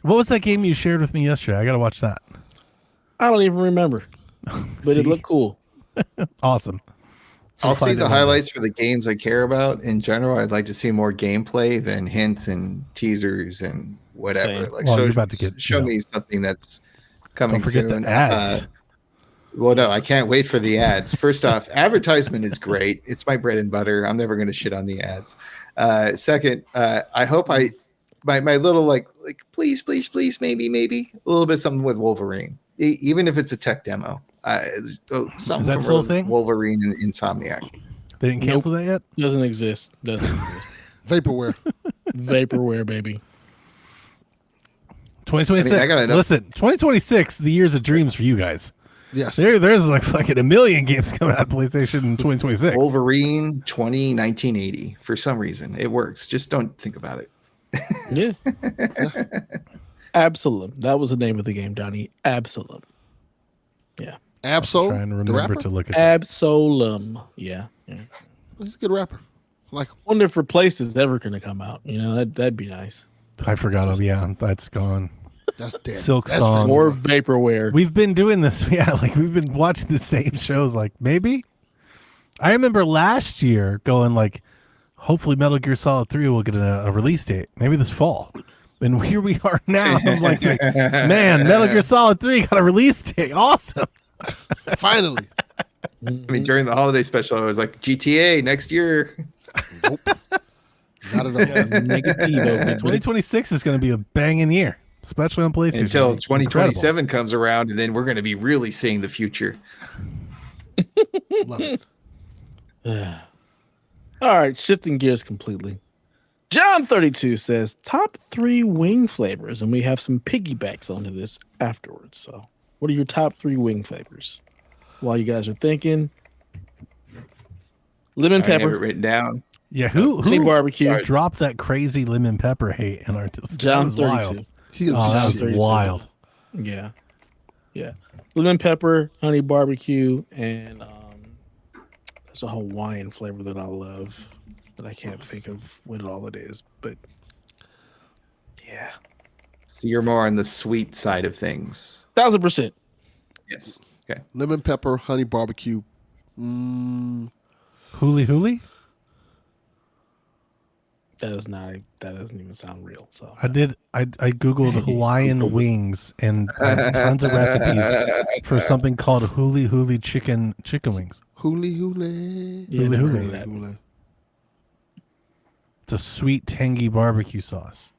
D: What was that game you shared with me yesterday? I got to watch that.
A: I don't even remember, but it looked cool.
D: Awesome.
B: I'll see
D: find it
B: the
D: later.
B: highlights for the games I care about. In general, I'd like to see more gameplay than hints and teasers and whatever.
A: Same.
B: Like,
D: Well, you're about to
B: show me something that's coming
D: Don't forget
B: soon.
D: the ads.
B: Well, no, I can't wait for the ads. First off, advertisement is great. It's my bread and butter. I'm never going to shit on the ads. Second, I hope my little like please, maybe a little bit something with Wolverine, even if it's a tech demo. Something
D: Is that
B: from
D: still a thing?
B: Wolverine and Insomniac.
D: They didn't cancel that yet?
A: Doesn't exist.
C: Vaporware.
A: Vaporware, baby.
D: 2026.
B: I got enough-
D: Listen, 2026, the years of dreams for you guys.
C: Yes.
D: There's like fucking a million games coming out of PlayStation in 2026.
B: Wolverine 1980. For some reason, it works. Just don't think about it.
A: Yeah. Absalom. That was the name of the game, Donnie. Absalom. Yeah.
C: Absol.
D: Trying to
C: the
D: remember
C: rapper?
D: to look at that.
A: Absalom. Yeah.
C: He's a good rapper. I like him.
A: Wonder if Replace is ever going to come out. That'd be nice.
D: I forgot. That's gone.
C: That's dead.
D: Silk
C: That's
D: Song.
A: More vaporware.
D: We've been doing this. Yeah, like we've been watching the same shows. Like maybe. I remember last year going like, hopefully Metal Gear Solid 3 will get a release date. Maybe this fall. And here we are now. I'm like, man, Metal Gear Solid 3 got a release date. Awesome.
C: Finally.
B: I mean, during the holiday special, I was like, GTA next year.
C: Nope. Not at all.
A: Negativo.
D: 2026 is going to be a banging year, especially on PlayStation.
B: Until
D: Incredible.
B: 2027 comes around, and then we're going to be really seeing the future.
C: Love it.
A: All right, shifting gears completely. John32 says top 3 wing flavors, and we have some piggybacks onto this afterwards. So, what are your top 3 wing flavors? While you guys are thinking, lemon
B: I have it
A: pepper,
B: written down.
D: Yeah,
A: honey
D: who
A: barbecue.
D: dropped that crazy lemon pepper hate in our Discord?
A: John
D: That was wild.
A: 32.
C: He is
D: Oh, that was
A: 32.
D: wild.
A: Yeah. Lemon pepper, honey barbecue, and there's a Hawaiian flavor that I love that I can't think of what all it is, but yeah,
B: So you're more on the sweet side of things.
A: 1000%.
B: Yes. Okay.
C: lemon pepper, honey barbecue.
D: Hooly Hooly?
A: That doesn't even sound real. So
D: I googled Hawaiian wings and I have tons of recipes for something called Hooly Hooly chicken wings.
C: Hooly hooly.
A: Yeah,
D: Hooly
A: never
D: Hooly.
A: heard of that.
C: Hooly.
D: It's a sweet tangy barbecue sauce.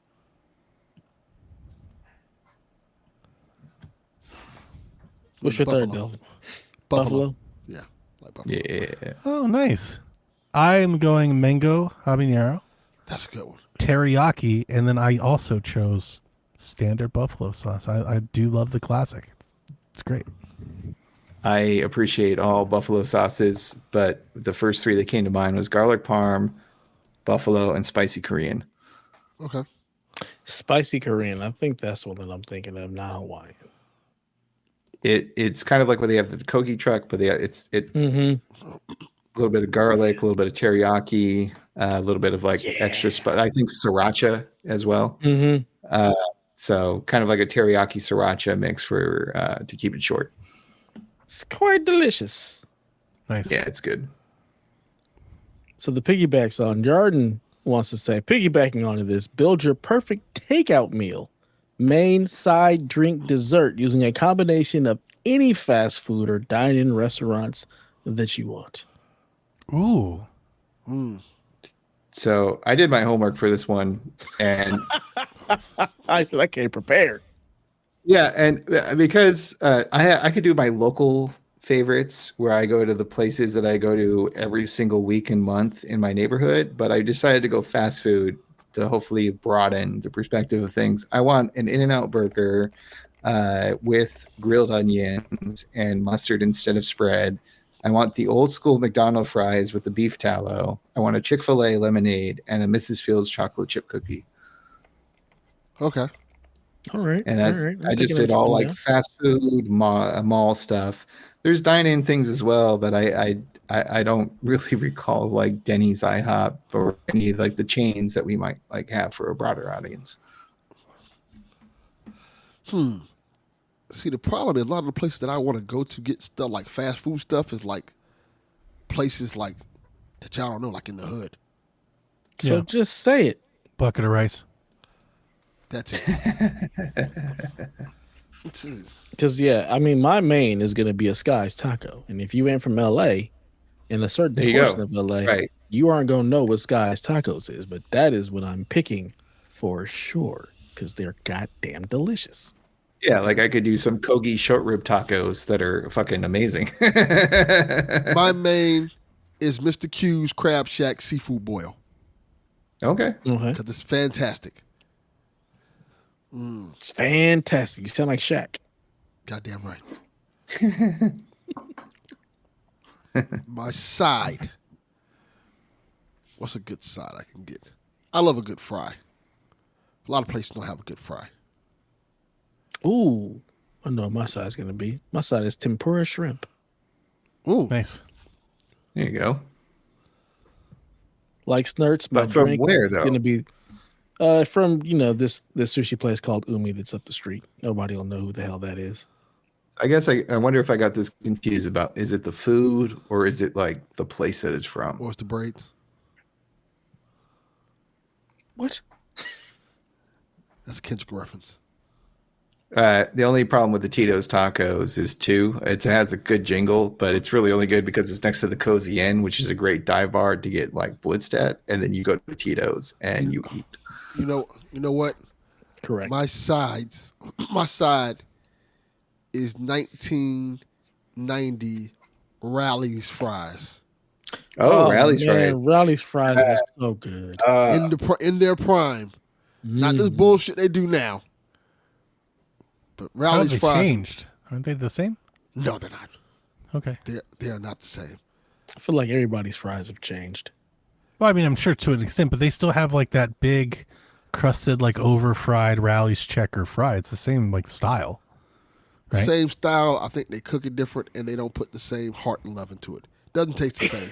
A: What's your third,
C: Buffalo.
A: Delvin?
C: Buffalo. Yeah. Like buffalo.
B: Yeah.
D: Oh, nice. I'm going mango habanero,
C: That's a good one.
D: teriyaki, and then I also chose standard buffalo sauce. I do love the classic. It's great.
B: I appreciate all buffalo sauces, but the first 3 that came to mind was garlic parm, buffalo, and spicy Korean.
C: Okay.
A: Spicy Korean. I think that's one that I'm thinking of, not Hawaiian.
B: It's kind of like when they have the kogi truck, but it's a little bit of garlic, a little bit of teriyaki, a little bit of like extra spice. I think sriracha as well. So kind of like a teriyaki sriracha mix for to keep it short.
A: It's quite delicious.
D: Nice.
B: Yeah, it's good.
A: So the piggybacks on Yarden wants to say, piggybacking onto this, build your perfect takeout meal. Main, side, drink, dessert using a combination of any fast food or dine-in restaurants that you want.
D: Ooh.
B: So I did my homework for this one, and
A: I came prepared.
B: yeah, and because I could do my local favorites where I go to the places that I go to every single week and month in my neighborhood, but I decided to go fast food to hopefully broaden the perspective of things. I want an In-N-Out burger with grilled onions and mustard instead of spread. I want the old school McDonald's fries with the beef tallow. I want a Chick-fil-A lemonade and a Mrs. Fields chocolate chip cookie.
C: Okay.
A: All right.
B: And
A: all right.
B: I just did all like fast food, mall stuff. There's dine-in things as well, but I don't really recall like Denny's, IHOP, or any like the chains that we might like have for a broader audience.
C: See, the problem is a lot of the places that I want to go to get stuff like fast food stuff is like places like that y'all don't know, like in the hood.
A: So
D: Yeah.
A: just say it.
D: Bucket of rice.
C: That's it.
A: Because, yeah, I mean, my main is going to be a Sky's Taco. And if you ain't from L.A., in a certain
B: There you
A: portion
B: go.
A: of L.A.,
B: Right.
A: you aren't going to know what Sky's Tacos is. But that is what I'm picking for sure because they're goddamn delicious.
B: Yeah, like I could do some Kogi short rib tacos that are fucking amazing.
C: My main is Mr. Q's Crab Shack Seafood Boil
B: Okay.
A: Okay.
C: because it's fantastic.
A: It's fantastic. You sound like Shaq.
C: Goddamn right. My side. What's a good side I can get? I love a good fry. A lot of places don't have a good fry.
A: Ooh. I know what my side's going to be. My side is tempura shrimp.
C: Ooh.
D: Nice.
B: There you go.
A: Like Snerts, my
B: But from
A: drink
B: where,
A: is
B: though?
A: going to be from, this sushi place called Umi that's up the street. Nobody will know who the hell that is.
B: I guess I wonder if I got this confused about, is it the food or is it like the place that it's from?
C: What's the braids?
A: What?
C: That's a Kendrick reference.
B: The only problem with the Tito's tacos is it has a good jingle, but it's really only good because it's next to the Cozy Inn, which is a great dive bar to get like blitzed at, and then you go to Tito's and you eat.
C: You know what?
A: Correct.
C: My side is 1990 Rally's fries.
B: Oh, Rally's
A: man,
B: fries.
A: Rally's fries are so good.
C: In their prime. Not this bullshit they do now. But
D: How have
C: Rally's
D: they
C: fries.
D: changed? Aren't they the same?
C: No, they're not.
D: Okay.
C: They are not the same.
A: I feel like everybody's fries have changed.
D: Well, I mean, I'm sure to an extent, but they still have like that big, crusted, like over fried Rally's checker fry. It's the same like style, right?
C: Same style. I think they cook it different and they don't put the same heart and love into it. Doesn't taste the same.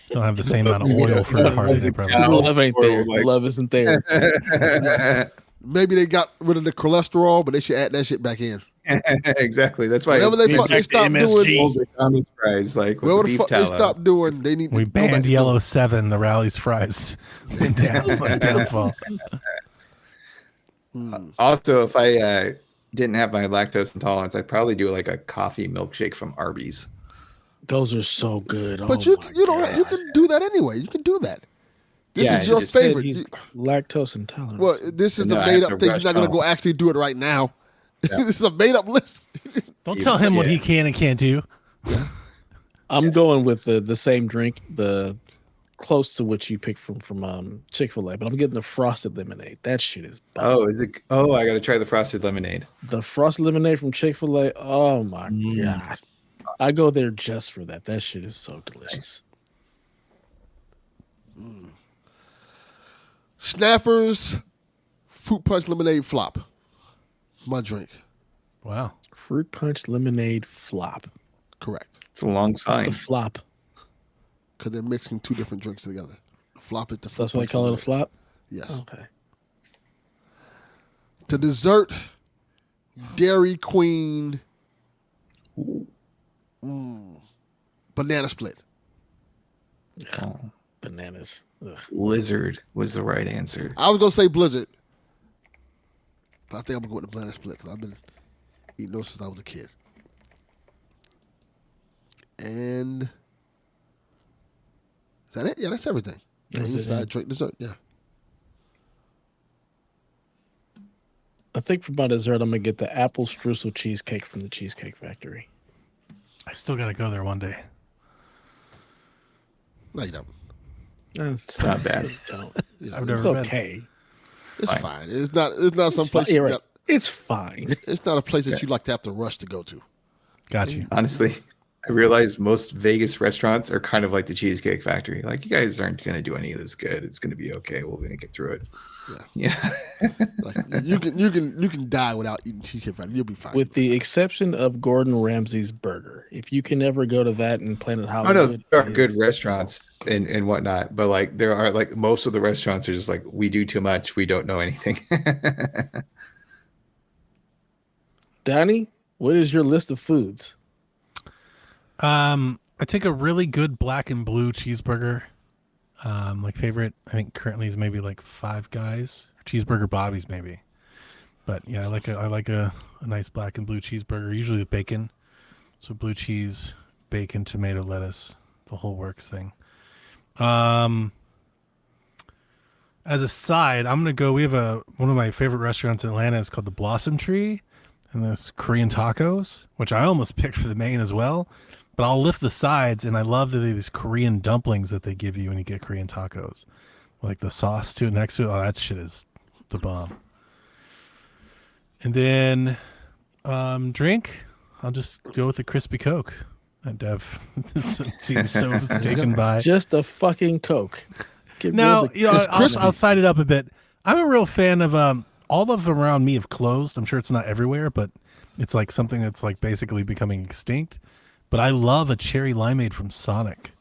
D: Don't have the same amount of oil for the heart. They probably.
A: The love ain't there.
B: or like-
A: The love isn't there.
C: Yes. Maybe they got rid of the cholesterol, but they should add that shit back in.
B: Exactly. That's why
C: Whatever they
A: Bring
C: fuck they
A: back the
C: stopped
A: MSG.
C: doing.
B: old McDonald's fries, like with
C: Whatever
B: the
C: the
B: beef
C: fuck they
B: tallow.
C: stopped doing, they need to
D: We
C: go back
D: banned
C: to
D: Yellow
C: doing.
D: 7. The Rally's fries went down. Went downfall.
B: Also, if I didn't have my lactose intolerance, I'd probably do like a coffee milkshake from Arby's.
A: Those are so good.
C: But
A: oh
C: you
A: my
C: don't. You
A: God.
C: can do that anyway. You can do that. This
B: Yeah,
C: is your
B: just
A: Said
C: favorite.
A: he's lactose intolerant.
C: Well, this is
B: No,
C: a
B: I
C: made
B: have
C: up
B: to
C: thing. He's not going to
B: rush
C: go actually do it right now. This is a made up list.
D: Don't tell him what
B: Yeah.
D: he can and can't do.
A: I'm going with the same drink, the close to what you picked from Chick-fil-A, but I'm getting the frosted lemonade. That shit is bomb.
B: Oh, is it? Oh, I got to try the frosted lemonade.
A: The frosted lemonade from Chick-fil-A. Oh my God. I go there just for that. That shit is so delicious.
C: Snappers fruit punch lemonade flop. My drink.
D: Wow.
A: Fruit punch lemonade flop.
C: Correct.
B: It's a long
A: What's
B: sign.
A: the flop?
C: Because they're mixing two different drinks together. Flop it.
A: So that's why they call it a flop?
C: Yes.
A: Okay.
C: The dessert, Dairy Queen banana split.
B: Oh,
A: Bananas. Ugh.
B: Lizard was the right answer.
C: I was going to say Blizzard. But I think I'm going to go with the banana split because I've been eating those since I was a kid. And is that it? Yeah, that's everything.
A: That's it,
C: Inside
A: yeah.
C: drink, dessert, yeah.
A: I think for my dessert, I'm going to get the apple streusel cheesecake from the Cheesecake Factory.
D: I still got to go there one day.
C: No, you don't.
A: It's
B: not bad.
A: Don't.
D: I've
A: It's
D: never been.
A: okay.
C: It's
B: Fine.
C: fine. It's not some
A: It's
C: place
A: fine.
C: you
A: You're right.
C: got,
A: It's fine.
C: it's not a place that you like to have to rush to go to.
D: Got you.
B: Honestly, I realize most Vegas restaurants are kind of like the Cheesecake Factory. Like, you guys aren't going to do any of this good. It's going to be okay. We'll make it through it. Yeah.
C: Like you can die without eating Cheesecake Factory. You'll be fine.
A: With the exception of Gordon Ramsay's burger. If you can ever go to that in Planet
B: I
A: Hollywood.
B: know there are good
A: it's-
B: restaurants and whatnot, but like there are like most of the restaurants are just like, we do too much. We don't know anything.
A: Donnie, what is your list of foods?
D: I take a really good black and blue cheeseburger. Like favorite, I think currently is maybe like Five Guys, cheeseburger Bobby's maybe. But yeah, I like a nice black and blue cheeseburger, usually with bacon. So blue cheese, bacon, tomato, lettuce, the whole works thing. As a side, I'm gonna go. We have one of my favorite restaurants in Atlanta. It's called the Blossom Tree, and this Korean tacos, which I almost picked for the main as well. But I'll lift the sides, and I love these Korean dumplings that they give you when you get Korean tacos, like the sauce to it next to it. Oh, that shit is the bomb. And then drink, I'll just go with the crispy Coke. And Dev seems so taken by.
A: Just a fucking Coke. Give me
D: No,
A: the-
D: you know,
C: It's crispy.
D: I'll side it up a bit. I'm a real fan of all of them around me have closed. I'm sure it's not everywhere, but it's like something that's like basically becoming extinct. But I love a cherry limeade from Sonic.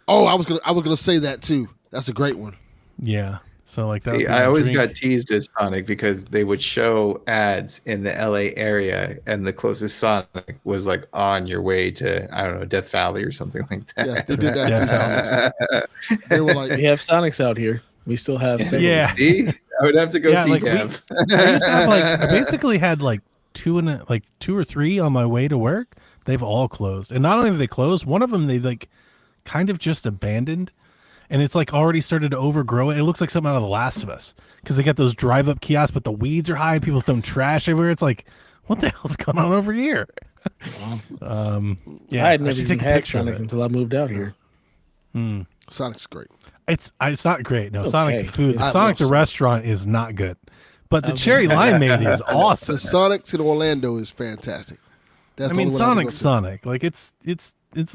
C: Oh, I was gonna say that too. That's a great one.
D: Yeah. So like that. would
B: See,
D: be
B: I
D: my
B: always
D: drink.
B: got teased as Sonic because they would show ads in the LA area, and the closest Sonic was like on your way to, I don't know, Death Valley or something like that.
C: Yeah, they did that.
D: Yeah,
C: They were like,
A: We have Sonics out here. We still have singles.
D: Yeah.
B: See, I would have to go see
D: like,
B: Dev.
D: I used to have I basically had like two or three on my way to work. They've all closed, and not only have they closed, one of them they like kind of just abandoned, and it's like already started to overgrow it. It looks like something out of The Last of Us because they got those drive-up kiosks, but the weeds are high, and people throwing trash everywhere. It's like, what the hell's going on over here? Yeah,
A: I had never
D: should
A: even
D: take a
A: had
D: picture of
A: Sonic
D: it.
A: until I moved out here.
C: Sonic's great.
D: It's not great. No,
A: It's
D: Sonic
A: okay.
D: food.
C: I
D: Sonic the
C: love Sonic.
D: restaurant is not good, but the
A: was
D: cherry
A: gonna
D: limeade is awesome.
C: The Sonic to the Orlando is fantastic. That's
D: I
C: the
D: mean,
C: only one I would
D: Sonic's
C: go to.
D: Sonic. Like it's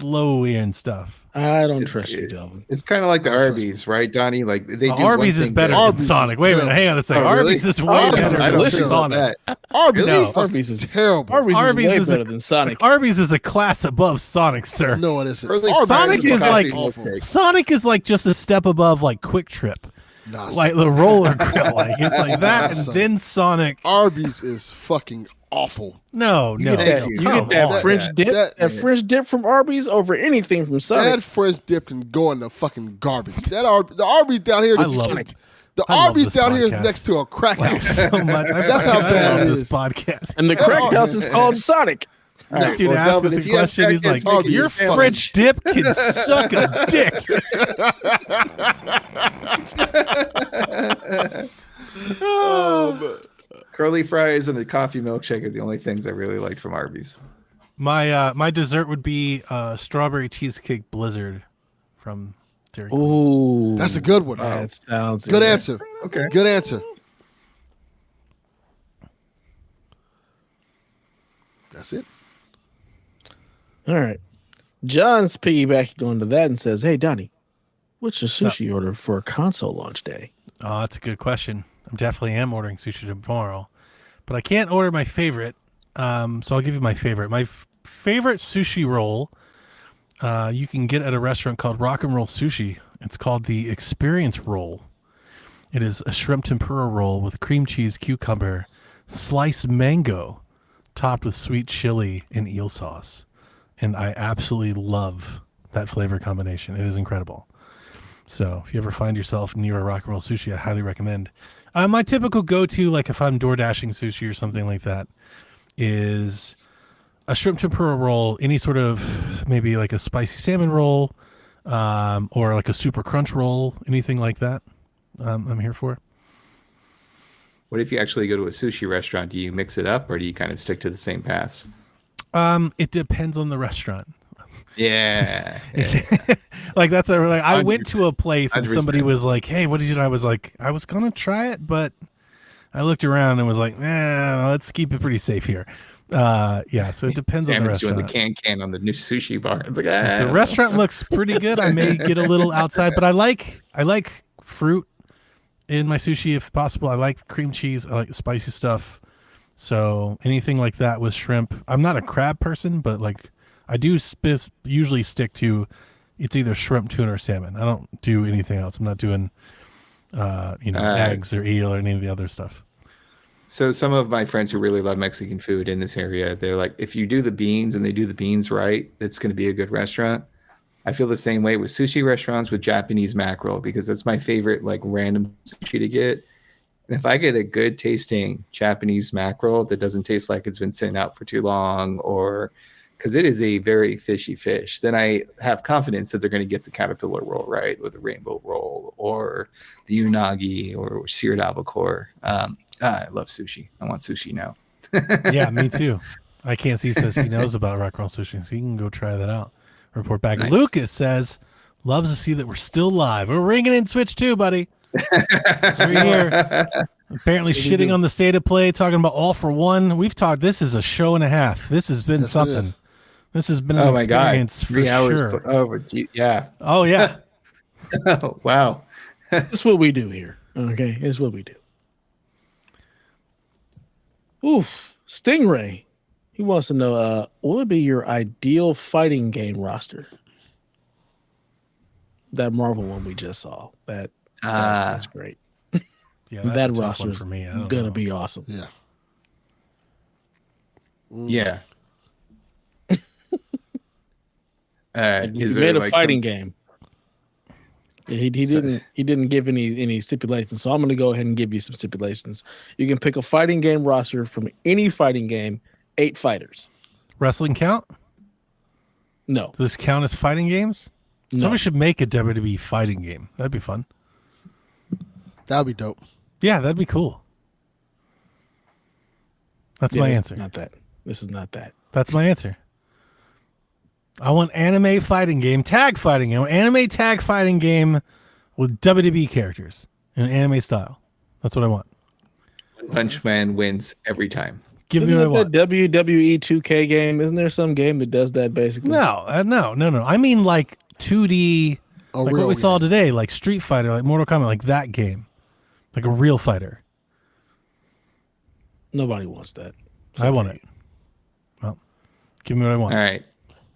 D: low end stuff.
A: I don't
B: It's-
A: trust you, Delvin.
B: It's kind of like the
C: I trust
B: Arby's, right, Donnie? Like they do
D: Arby's
B: one
D: is
B: thing
D: better
B: good.
D: than
C: Arby's is
D: Sonic. Wait a minute,
C: terrible.
D: hang on a second.
B: Oh, really?
D: Arby's is way
A: Oh,
D: better
A: I
D: than
A: don't know
D: Sonic.
B: about that.
C: Arby's
A: No,
C: is fucking
A: Arby's is
C: terrible.
A: Arby's,
D: Arby's
A: is way
D: is a-
A: better than Sonic.
D: Arby's is a class above Sonic, sir.
C: No, it isn't.
B: Or like
C: Arby's
D: Sonic is
B: coffee
D: like-
B: milkshake.
D: Sonic is like just a step above like Quick Trip,
C: Nah,
D: like the roller grill. Like it's like that, and
C: Son.
D: then Sonic.
C: Arby's is fucking awful.
D: No,
A: You
D: no,
A: get that,
B: Thank
A: you
B: you.
A: get
D: Come
A: that
D: on.
A: French
B: That-
A: dip,
C: that-
A: that French dip from Arby's over anything from Sonic.
C: That French dip can go in the fucking garbage. The Arby's down here.
D: I
C: is-
D: love it.
C: The
D: I love
C: Arby's
D: this
C: down here is
D: podcast.
C: next to a crack house.
D: so much.
C: That's how
D: I
C: bad
D: love
C: it
D: this
C: is.
D: podcast.
A: And the crack house is called Sonic.
B: All right,
D: Dude
B: well,
D: asks
B: Delvin,
D: us a
B: if you have
D: question. He's like,
B: crackheads making
D: "Your
B: this sandwich-
D: French dip can suck a dick."
B: curly fries and a coffee milkshake are the only things I really liked from Arby's.
D: My dessert would be strawberry cheesecake blizzard from Dairy Queen.
A: Ooh,
C: That's a good one.
A: that sounds
C: Good answer.
B: Okay.
C: Good answer. That's it.
A: All right. John's piggybacking onto that and says, "Hey, Donnie, what's your sushi order for a console launch day?"
D: Oh, that's a good question. I definitely am ordering sushi tomorrow, but I can't order my favorite. So I'll give you my favorite. My favorite sushi roll you can get at a restaurant called Rock and Roll Sushi. It's called the Experience Roll. It is a shrimp tempura roll with cream cheese, cucumber, sliced mango, topped with sweet chili and eel sauce. And I absolutely love that flavor combination. It is incredible. So if you ever find yourself near a Rock and Roll Sushi, I highly recommend. My typical go-to, like if I'm door dashing sushi or something like that, is a shrimp tempura roll, any sort of maybe like a spicy salmon roll, or like a super crunch roll, anything like that. I'm here for.
B: What if you actually go to a sushi restaurant? Do you mix it up, or do you kind of stick to the same paths?
D: It depends on the restaurant.
B: Yeah.
D: Like that's I went to a place and
B: 100%.
D: somebody was like, "Hey, what did you do?" I was like, "I was gonna try it, but I looked around and was like, let's keep it pretty safe here." Yeah, so it depends on the
B: Sammy's doing
D: restaurant.
B: the can on the new sushi bar. It's like,
D: The restaurant looks pretty good. I may get a little outside, but I like fruit in my sushi if possible. I like cream cheese. I like spicy stuff. So anything like that with shrimp. I'm not a crab person, but like I do usually stick to it's either shrimp, tuna, or salmon. I don't do anything else. I'm not doing eggs or eel or any of the other stuff.
B: So some of my friends who really love Mexican food in this area, they're like, if you do the beans and they do the beans right, it's going to be a good restaurant. I feel the same way with sushi restaurants with Japanese mackerel, because that's my favorite like random sushi to get. And if I get a good tasting Japanese mackerel that doesn't taste like it's been sitting out for too long, or because it is a very fishy fish, then I have confidence that they're going to get the caterpillar roll right, or the rainbow roll, or the unagi, or seared albacore. I love sushi. I want sushi now.
D: Yeah, me too. I can't see says he knows about Rock and Roll Sushi, so you can go try that out. Report back.
B: Nice.
D: Lucas says, loves to see that we're still live. We're ringing in Switch too, buddy. We're here. Apparently shitting on the state of play, talking about all for one. We've talked, this is a show and a half. This has been something. This has been an experience for
B: 3 hours.
D: sure.
B: Yeah.
D: Oh, yeah.
B: Oh, wow.
A: That's what we do here. Okay, it's what we do. Oof, Stingray. He wants to know what would be your ideal fighting game roster? That Marvel one we just saw. That's great.
D: Yeah,
A: That roster is
D: for me.
A: gonna be awesome.
C: Yeah.
B: Yeah.
A: He made a fighting game. He didn't give any stipulations, so I'm gonna go ahead and give you some stipulations. You can pick a fighting game roster from any fighting game, 8 fighters.
D: Wrestling count?
A: No,
D: Does this count as fighting games?
A: No.
D: Somebody should make a WWE fighting game. That'd be fun.
C: That'd be dope.
D: Yeah, that'd be cool. That's my answer.
A: Not that. This is not that.
D: That's my answer. I want anime fighting game, tag fighting game, anime tag fighting game with WWE characters in anime style. That's what I want.
B: Punch Man wins every time.
D: Give me what I
A: Isn't
D: want.
A: that WWE 2K game? Isn't there some game that does that basically?
D: No. I mean like 2D,
C: A
D: like
C: real
D: what we saw
C: game.
D: today, like Street Fighter, like Mortal Kombat, like that game, like a real fighter.
A: Nobody wants that.
D: I want it. Well, give me what I want.
B: All right.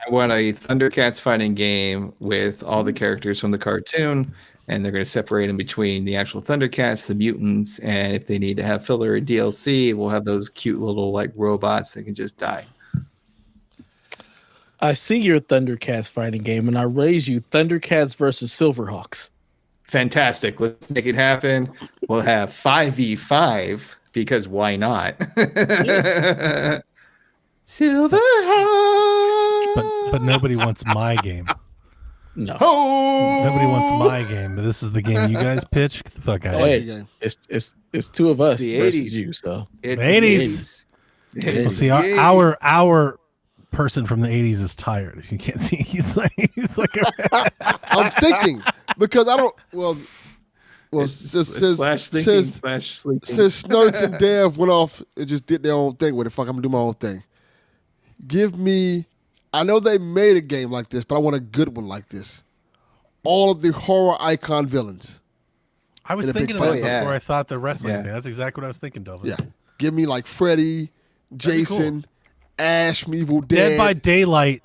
B: I want a Thundercats fighting game with all the characters from the cartoon, and they're going to separate them between the actual Thundercats, the mutants, and if they need to have filler or DLC, we'll have those cute little like robots that can just die.
A: I see your Thundercats fighting game, and I raise you Thundercats versus Silverhawks.
B: Fantastic. Let's make it happen. We'll have 5v5 because why not? Silverhawk.
D: But nobody wants my game.
A: No.
B: Oh!
D: Nobody wants my game. This is the game you guys pitch. Get the fuck out
C: I
D: of
C: like
D: here.
C: the game.
A: It's two of us
B: the
A: versus
B: 80s.
A: you. So
B: It's
D: The 80s.
B: It's
D: Well, see,
B: the 80s.
D: our person from the 80s is tired. You can't see. He's like
C: I'm thinking because I don't. Well,
B: It's slash thinking
C: since
B: slash sleeping.
C: Snerts and Dev went off and just did their own thing with it. Fuck, I'm gonna do my own thing. Give me. I know they made a game like this, but I want a good one like this. All of the horror icon villains.
D: I was
C: in a big
D: thinking of
C: fight.
D: that
B: Oh, yeah.
D: before I thought the wrestling
B: Yeah.
D: thing. That's exactly what I was thinking, Delvin.
C: Yeah. Give me like Freddy, Jason, Ash, from Evil Dead.
D: Dead by Daylight,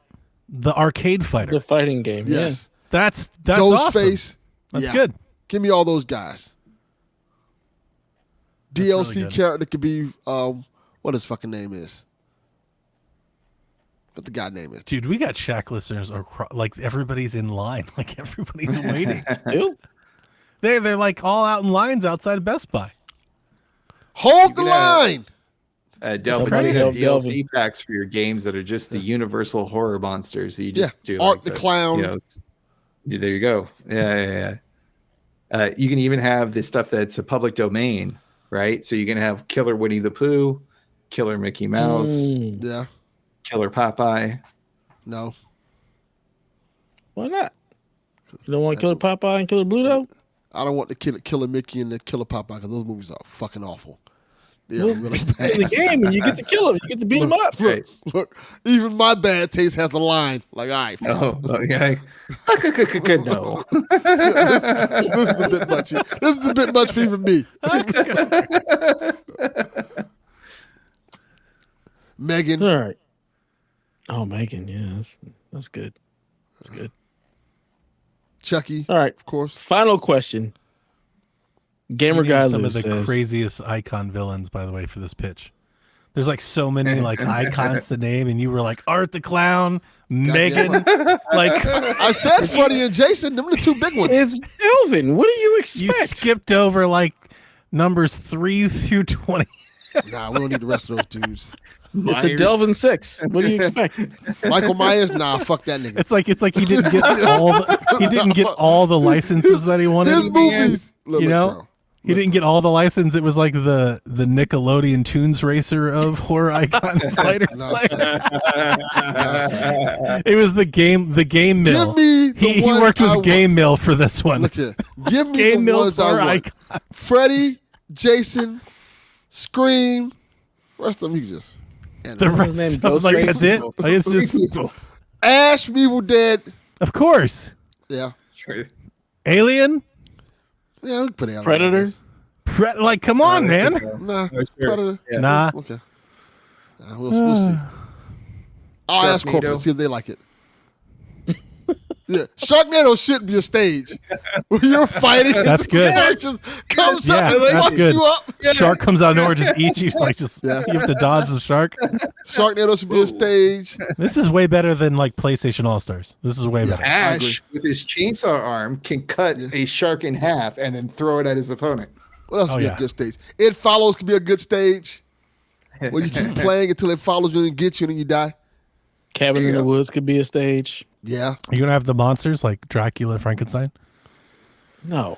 D: the arcade fighter.
A: The fighting game.
C: Yes.
D: That's awesome.
C: Ghostface.
D: That's
C: Yeah.
D: good.
C: Give me all those guys.
D: That's
C: DLC
D: really good.
C: character could be what his fucking name is. What the guy name is.
D: Dude, we got Shaq listeners like everybody's in line. Like everybody's waiting.
A: Yeah. Still?
D: They're like all out in lines outside of Best Buy.
C: Hold the
B: You can have-
C: line.
B: Delvin,
A: crazy.
B: you have
A: Delvin.
B: DLC packs for your games that are just the universal horror monsters. So you just do
C: Art
B: like
C: the Clown.
B: You know, there you go. Yeah. You can even have this stuff that's a public domain, right? So you can have Killer Winnie the Pooh, Killer Mickey Mouse,
A: Mm,
C: Yeah.
B: Killer Popeye.
C: No.
A: why not? You don't want Killer Popeye and Killer Bluto?
C: I don't want the Killer Mickey and the Killer Popeye because those movies are fucking awful. They're
A: Well,
C: really
A: In
C: bad.
A: the game, and you get to kill him. You get to beat him up.
B: Right.
C: Look, even my bad taste has a line. Like, all right,
B: Oh, okay. No.
C: this is a bit much. This is a bit much for even me. Megan.
A: All right. Oh, Megan, yeah, that's good. That's good.
C: Chucky,
A: All right.
C: of course.
A: Final question. Gamer
D: You
A: Guy
D: named some
A: Lou
D: of the
A: says,
D: craziest icon villains, by the way, for this pitch. There's like so many like icons to name, and you were like Art the Clown, Megan, like
C: I said Freddy and Jason. Them are the two big ones.
A: it's Delvin. What do you
D: you
A: expect?
D: skipped over like numbers 3 through 20.
C: Nah, we don't need the rest of those dudes.
A: It's a Delvin 6. What do you expect?
C: Michael Myers, nah, fuck that nigga.
D: It's like he didn't get all the licenses that he wanted.
C: His movies. Look,
D: You
C: look,
D: know?
C: bro.
D: He didn't get all the license. It was like the Nickelodeon Toons Racer of horror icon fighters.
C: No,
D: Like,
C: sir.
D: it was the game mill.
C: Give me the
D: He
C: ones
D: worked
C: I
D: with
C: want.
D: Game Mill for this one.
C: Look here. Give me
D: Game
C: the
D: Mill's
C: ones I
D: horror
C: want.
D: icon.
C: Freddy, Jason, Scream. Rest of them you just.
D: The rest
A: name
D: of them, like
A: Ghostface?
D: that's it. Like, it's just,
C: Ash, from Evil Dead.
D: of course,
C: Yeah.
B: Sure.
D: Alien.
C: Yeah, we can put Alien.
A: Predator?
D: Like, come on, man.
C: Nah,
B: Oh, sure.
C: Predator.
B: Yeah.
D: Nah.
C: Okay. We'll see. I'll ask
B: Sharknado.
C: corporate, see if they like it. Yeah, Sharknado shouldn't be a stage where you're fighting.
D: That's good.
C: Shark just comes
D: Yeah,
C: up and
D: that's
C: fucks
D: good.
C: you up.
D: Shark comes out of nowhere, just eats you. Like, just
C: Yeah.
D: you have to dodge the shark.
C: Sharknado should be a stage.
D: This is way better than like PlayStation All Stars. This is way better.
B: Ash, with his chainsaw arm, can cut a shark in half and then throw it at his opponent.
C: What else
D: Oh,
C: would be
D: yeah.
C: a good stage? It Follows could be a good stage where you keep playing until it follows you and gets you and then you die.
A: Cabin
B: There
A: in
B: you
A: the
B: go.
A: Woods could be a stage.
C: Yeah.
D: You're gonna have the monsters like Dracula, Frankenstein.
A: No.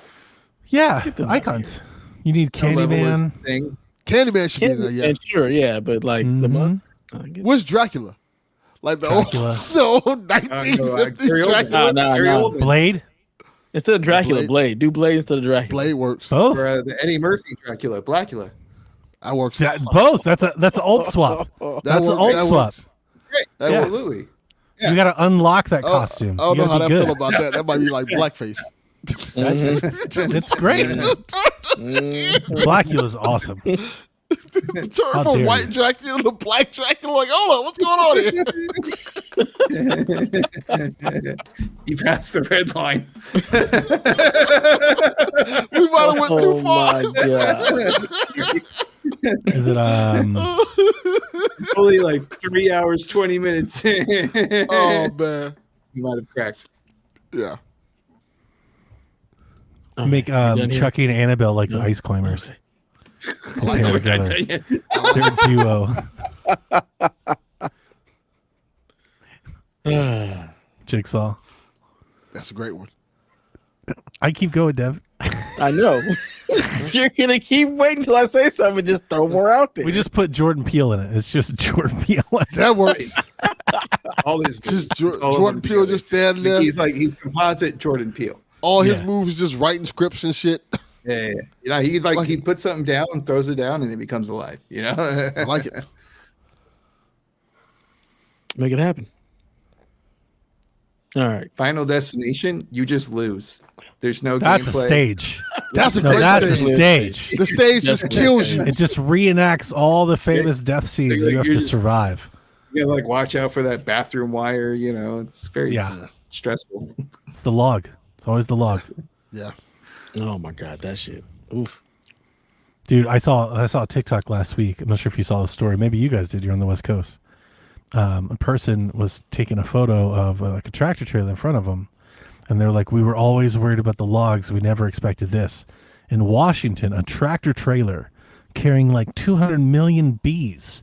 D: Yeah,
A: them
D: icons. You need
B: Levelist
D: Candyman.
B: thing.
C: Candyman should be in there, yeah.
A: And sure, yeah, but like the month.
C: Where's Dracula? Like the
D: Dracula.
C: old, the old 1950
B: Gary Oldman.
C: Dracula.
B: Gary
A: nah.
B: Oldman.
D: Blade.
A: Instead of Dracula,
C: Blade.
A: Blade. Do Blade instead of Dracula.
C: Blade works.
D: Both.
B: Or the Eddie Murphy Dracula, Blackula.
C: That works.
D: Both. That's an alt swap.
C: That
D: That's an
C: works.
D: alt
C: That
D: swap.
C: works.
B: Great.
C: That works.
B: Absolutely. Yeah.
D: You got to unlock that costume.
C: I don't
D: You
C: know how
D: gotta
C: that
D: be
C: feel
D: good.
C: about that. That might be like blackface.
D: It's great. Blackula's awesome.
C: Turn
D: How
C: from
D: dare
C: white
D: you.
C: Dracula to black Dracula. Like, hold on, what's going on here?
B: You passed the red line.
C: We might have went too
A: Oh
C: far.
A: my god.
D: Is it
B: Only like 3 hours, 20 minutes.
C: Oh man.
B: You might have cracked.
C: Yeah.
D: make
A: done here?
D: Chucky and Annabelle like the Ice Climbers? Pair together. They're a duo. Jigsaw.
C: That's a great one.
D: I keep going, Dev.
A: I know. You're gonna keep waiting till I say something and just throw more out there.
D: We just put Jordan Peele in it. It's just Jordan Peele.
C: That works.
B: All his
C: Just
B: all of
C: Jordan
B: them
C: Peele
B: together.
C: just standing there.
B: He's composite Jordan Peele.
C: All his
D: Yeah.
C: moves just writing scripts and shit.
B: Yeah. You know, he puts something down and throws it down and it becomes alive. You know,
C: I like it.
A: Make it happen. All right.
B: Final Destination, you just lose. There's no
D: That's a
B: gameplay.
D: stage.
C: That's a
D: No,
C: great
D: that's a
C: stage.
D: stage.
C: The stage just kills you.
D: It just reenacts all the famous death scenes
B: Like,
D: you have
B: you're
D: to
B: just-
D: survive.
B: You gotta like watch out for that bathroom wire. You know, it's very stressful.
D: It's the log. It's always the log.
C: Yeah.
A: Oh my god, that shit. Oof.
D: Dude, I saw a TikTok last week. I'm not sure if you saw the story. Maybe you guys did. You're on the West Coast. A person was taking a photo of like a tractor trailer in front of them, and they're like, "We were always worried about the logs. We never expected this." In Washington, a tractor trailer carrying like 200 million bees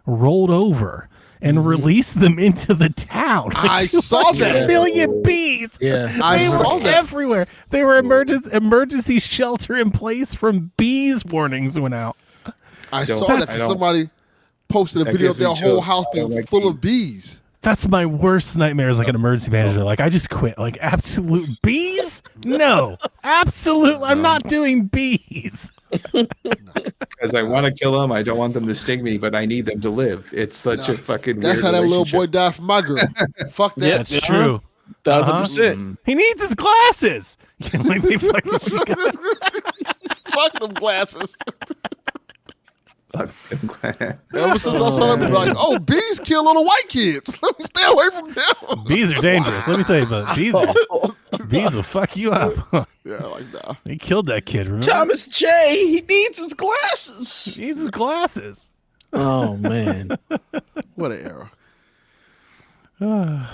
D: rolled over and released them into the town. Like
C: I saw that.
D: 200 million bees.
A: Yeah.
C: I
D: They
C: saw
D: were
C: that.
D: everywhere. They were emergency shelter in place from bees warnings went out.
C: I
B: don't-
C: saw that
B: I don't-
C: somebody posted a
B: That
C: video of
B: gives me
C: their whole
B: chills.
C: house
B: I
C: being
B: don't like
C: full
B: bees.
C: of bees.
D: That's my worst nightmare as like an emergency manager. Like I just quit. Like absolute bees? No. Absolute. I'm not doing bees.
B: Because I want to kill them. I don't want them to sting me, but I need them to live. It's such a fucking.
C: That's how
B: weird
C: that little boy
B: relationship.
C: died from my girl. Fuck that.
A: Yeah.
D: That's true.
A: 1000%.
D: He needs his glasses. Like, they fucking-
C: Fuck them glasses.
B: Fuck.
C: Ever since I saw them, be like, oh, bees kill little white kids. Let me stay away from them.
D: bees are dangerous. Let me tell you about bees will fuck you up.
C: Yeah, like, nah.
D: They killed that kid, remember?
A: Thomas J. He needs his glasses.
D: He needs his glasses.
A: Oh man.
C: What an era.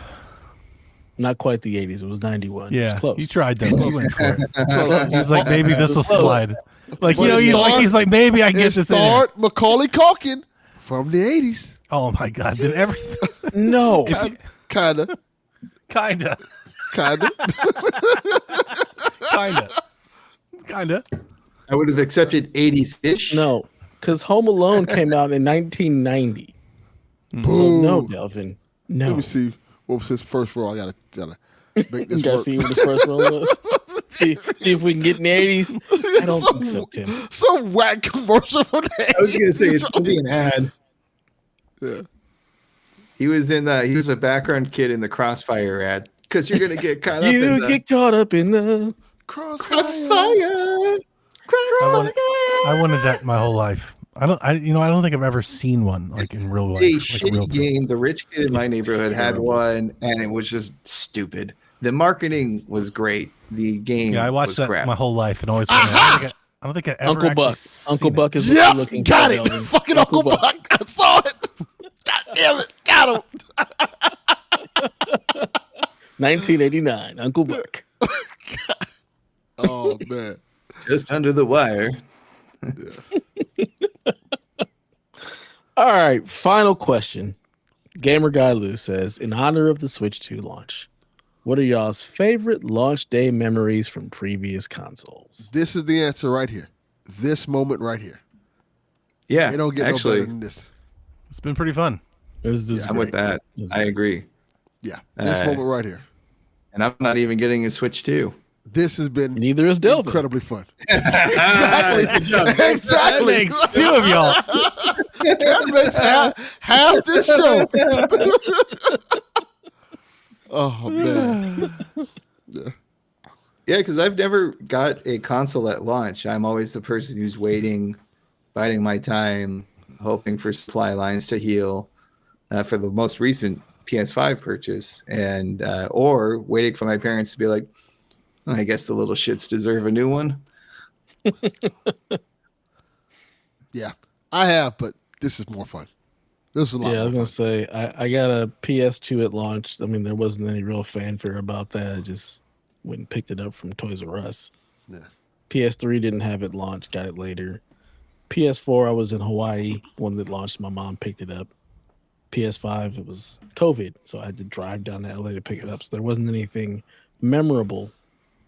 A: Not quite the 80s. It was 91. It
D: Yeah,
A: was close.
D: he tried though. He went for it. He's like, maybe this will
A: Close.
D: slide. Like, you
C: But
D: know,
C: it
D: he's like, maybe I can
C: It
D: get this in. Here.
C: starred Macaulay Culkin from the 80s.
D: Oh my god! Then everything,
A: No.
C: Kinda.
D: kinda,
C: Kinda.
D: kinda.
B: I would have accepted 80s ish.
A: No. Because Home Alone came out in 1990. So
C: Boom.
A: no, Delvin. No.
C: Let me see. What was his first role? I gotta make
A: You
C: this
A: gotta
C: work.
A: see what his first role was. see if we can get in the 80s. I don't think so, Tim.
C: Some whack commercial for that.
B: I was gonna say it's gonna be an ad.
C: Yeah.
B: He was a background kid in the Crossfire ad. Because you're gonna get caught up in
A: You
B: the
A: get caught up in the
C: Crossfire.
D: I wanted that my whole life. I don't think I've ever seen one like in real life.
B: a
D: like
B: shitty
D: real
B: game. The rich kid in my neighborhood had one, and it was just stupid. The marketing was great. The game,
D: Yeah, I watched
B: was
D: that
B: crap.
D: my whole life and always. I don't think I ever
A: Uncle
D: actually
A: Buck.
D: seen
A: Uncle
D: it.
A: Buck is what
C: Yeah,
A: you're looking
C: got
A: for,
C: it.
A: Delvin.
C: Fucking Uncle Buck. I saw it. God damn it. Got him.
A: 1989. Uncle Buck.
C: Oh, man.
B: Just under the wire.
A: All right. Final question. Gamer Guy Lou says, in honor of the Switch 2 launch, what are y'all's favorite launch day memories from previous consoles?
C: This is the answer right here. This moment right here.
B: Yeah,
C: They don't get no
B: actually,
C: better than this.
D: It's been pretty fun.
A: This is
B: I'm with
A: great.
B: that.
A: This is
B: I agree.
C: Yeah, this moment right here.
B: And I'm not even getting a Switch 2.
C: This has been
A: Neither is Delvin.
C: incredibly fun. Exactly. Exactly.
D: That makes two of y'all.
C: That makes half this show. Oh, man.
B: Yeah, because I've never got a console at launch. I'm always the person who's waiting, biding my time, hoping for supply lines to heal for the most recent PS5 purchase, and or waiting for my parents to be like, "Oh, I guess the little shits deserve a new one."
C: Yeah, I have, but this is more fun. This is a lot
A: Yeah, I was
C: more
A: gonna
C: fun.
A: say I got a PS2 at launch. I mean, there wasn't any real fanfare about that. I just went and picked it up from Toys R Us.
C: Yeah.
A: PS3 didn't have it launched, got it later. PS4, I was in Hawaii when it launched. My mom picked it up. PS5, it was COVID, so I had to drive down to LA to pick it up. So there wasn't anything memorable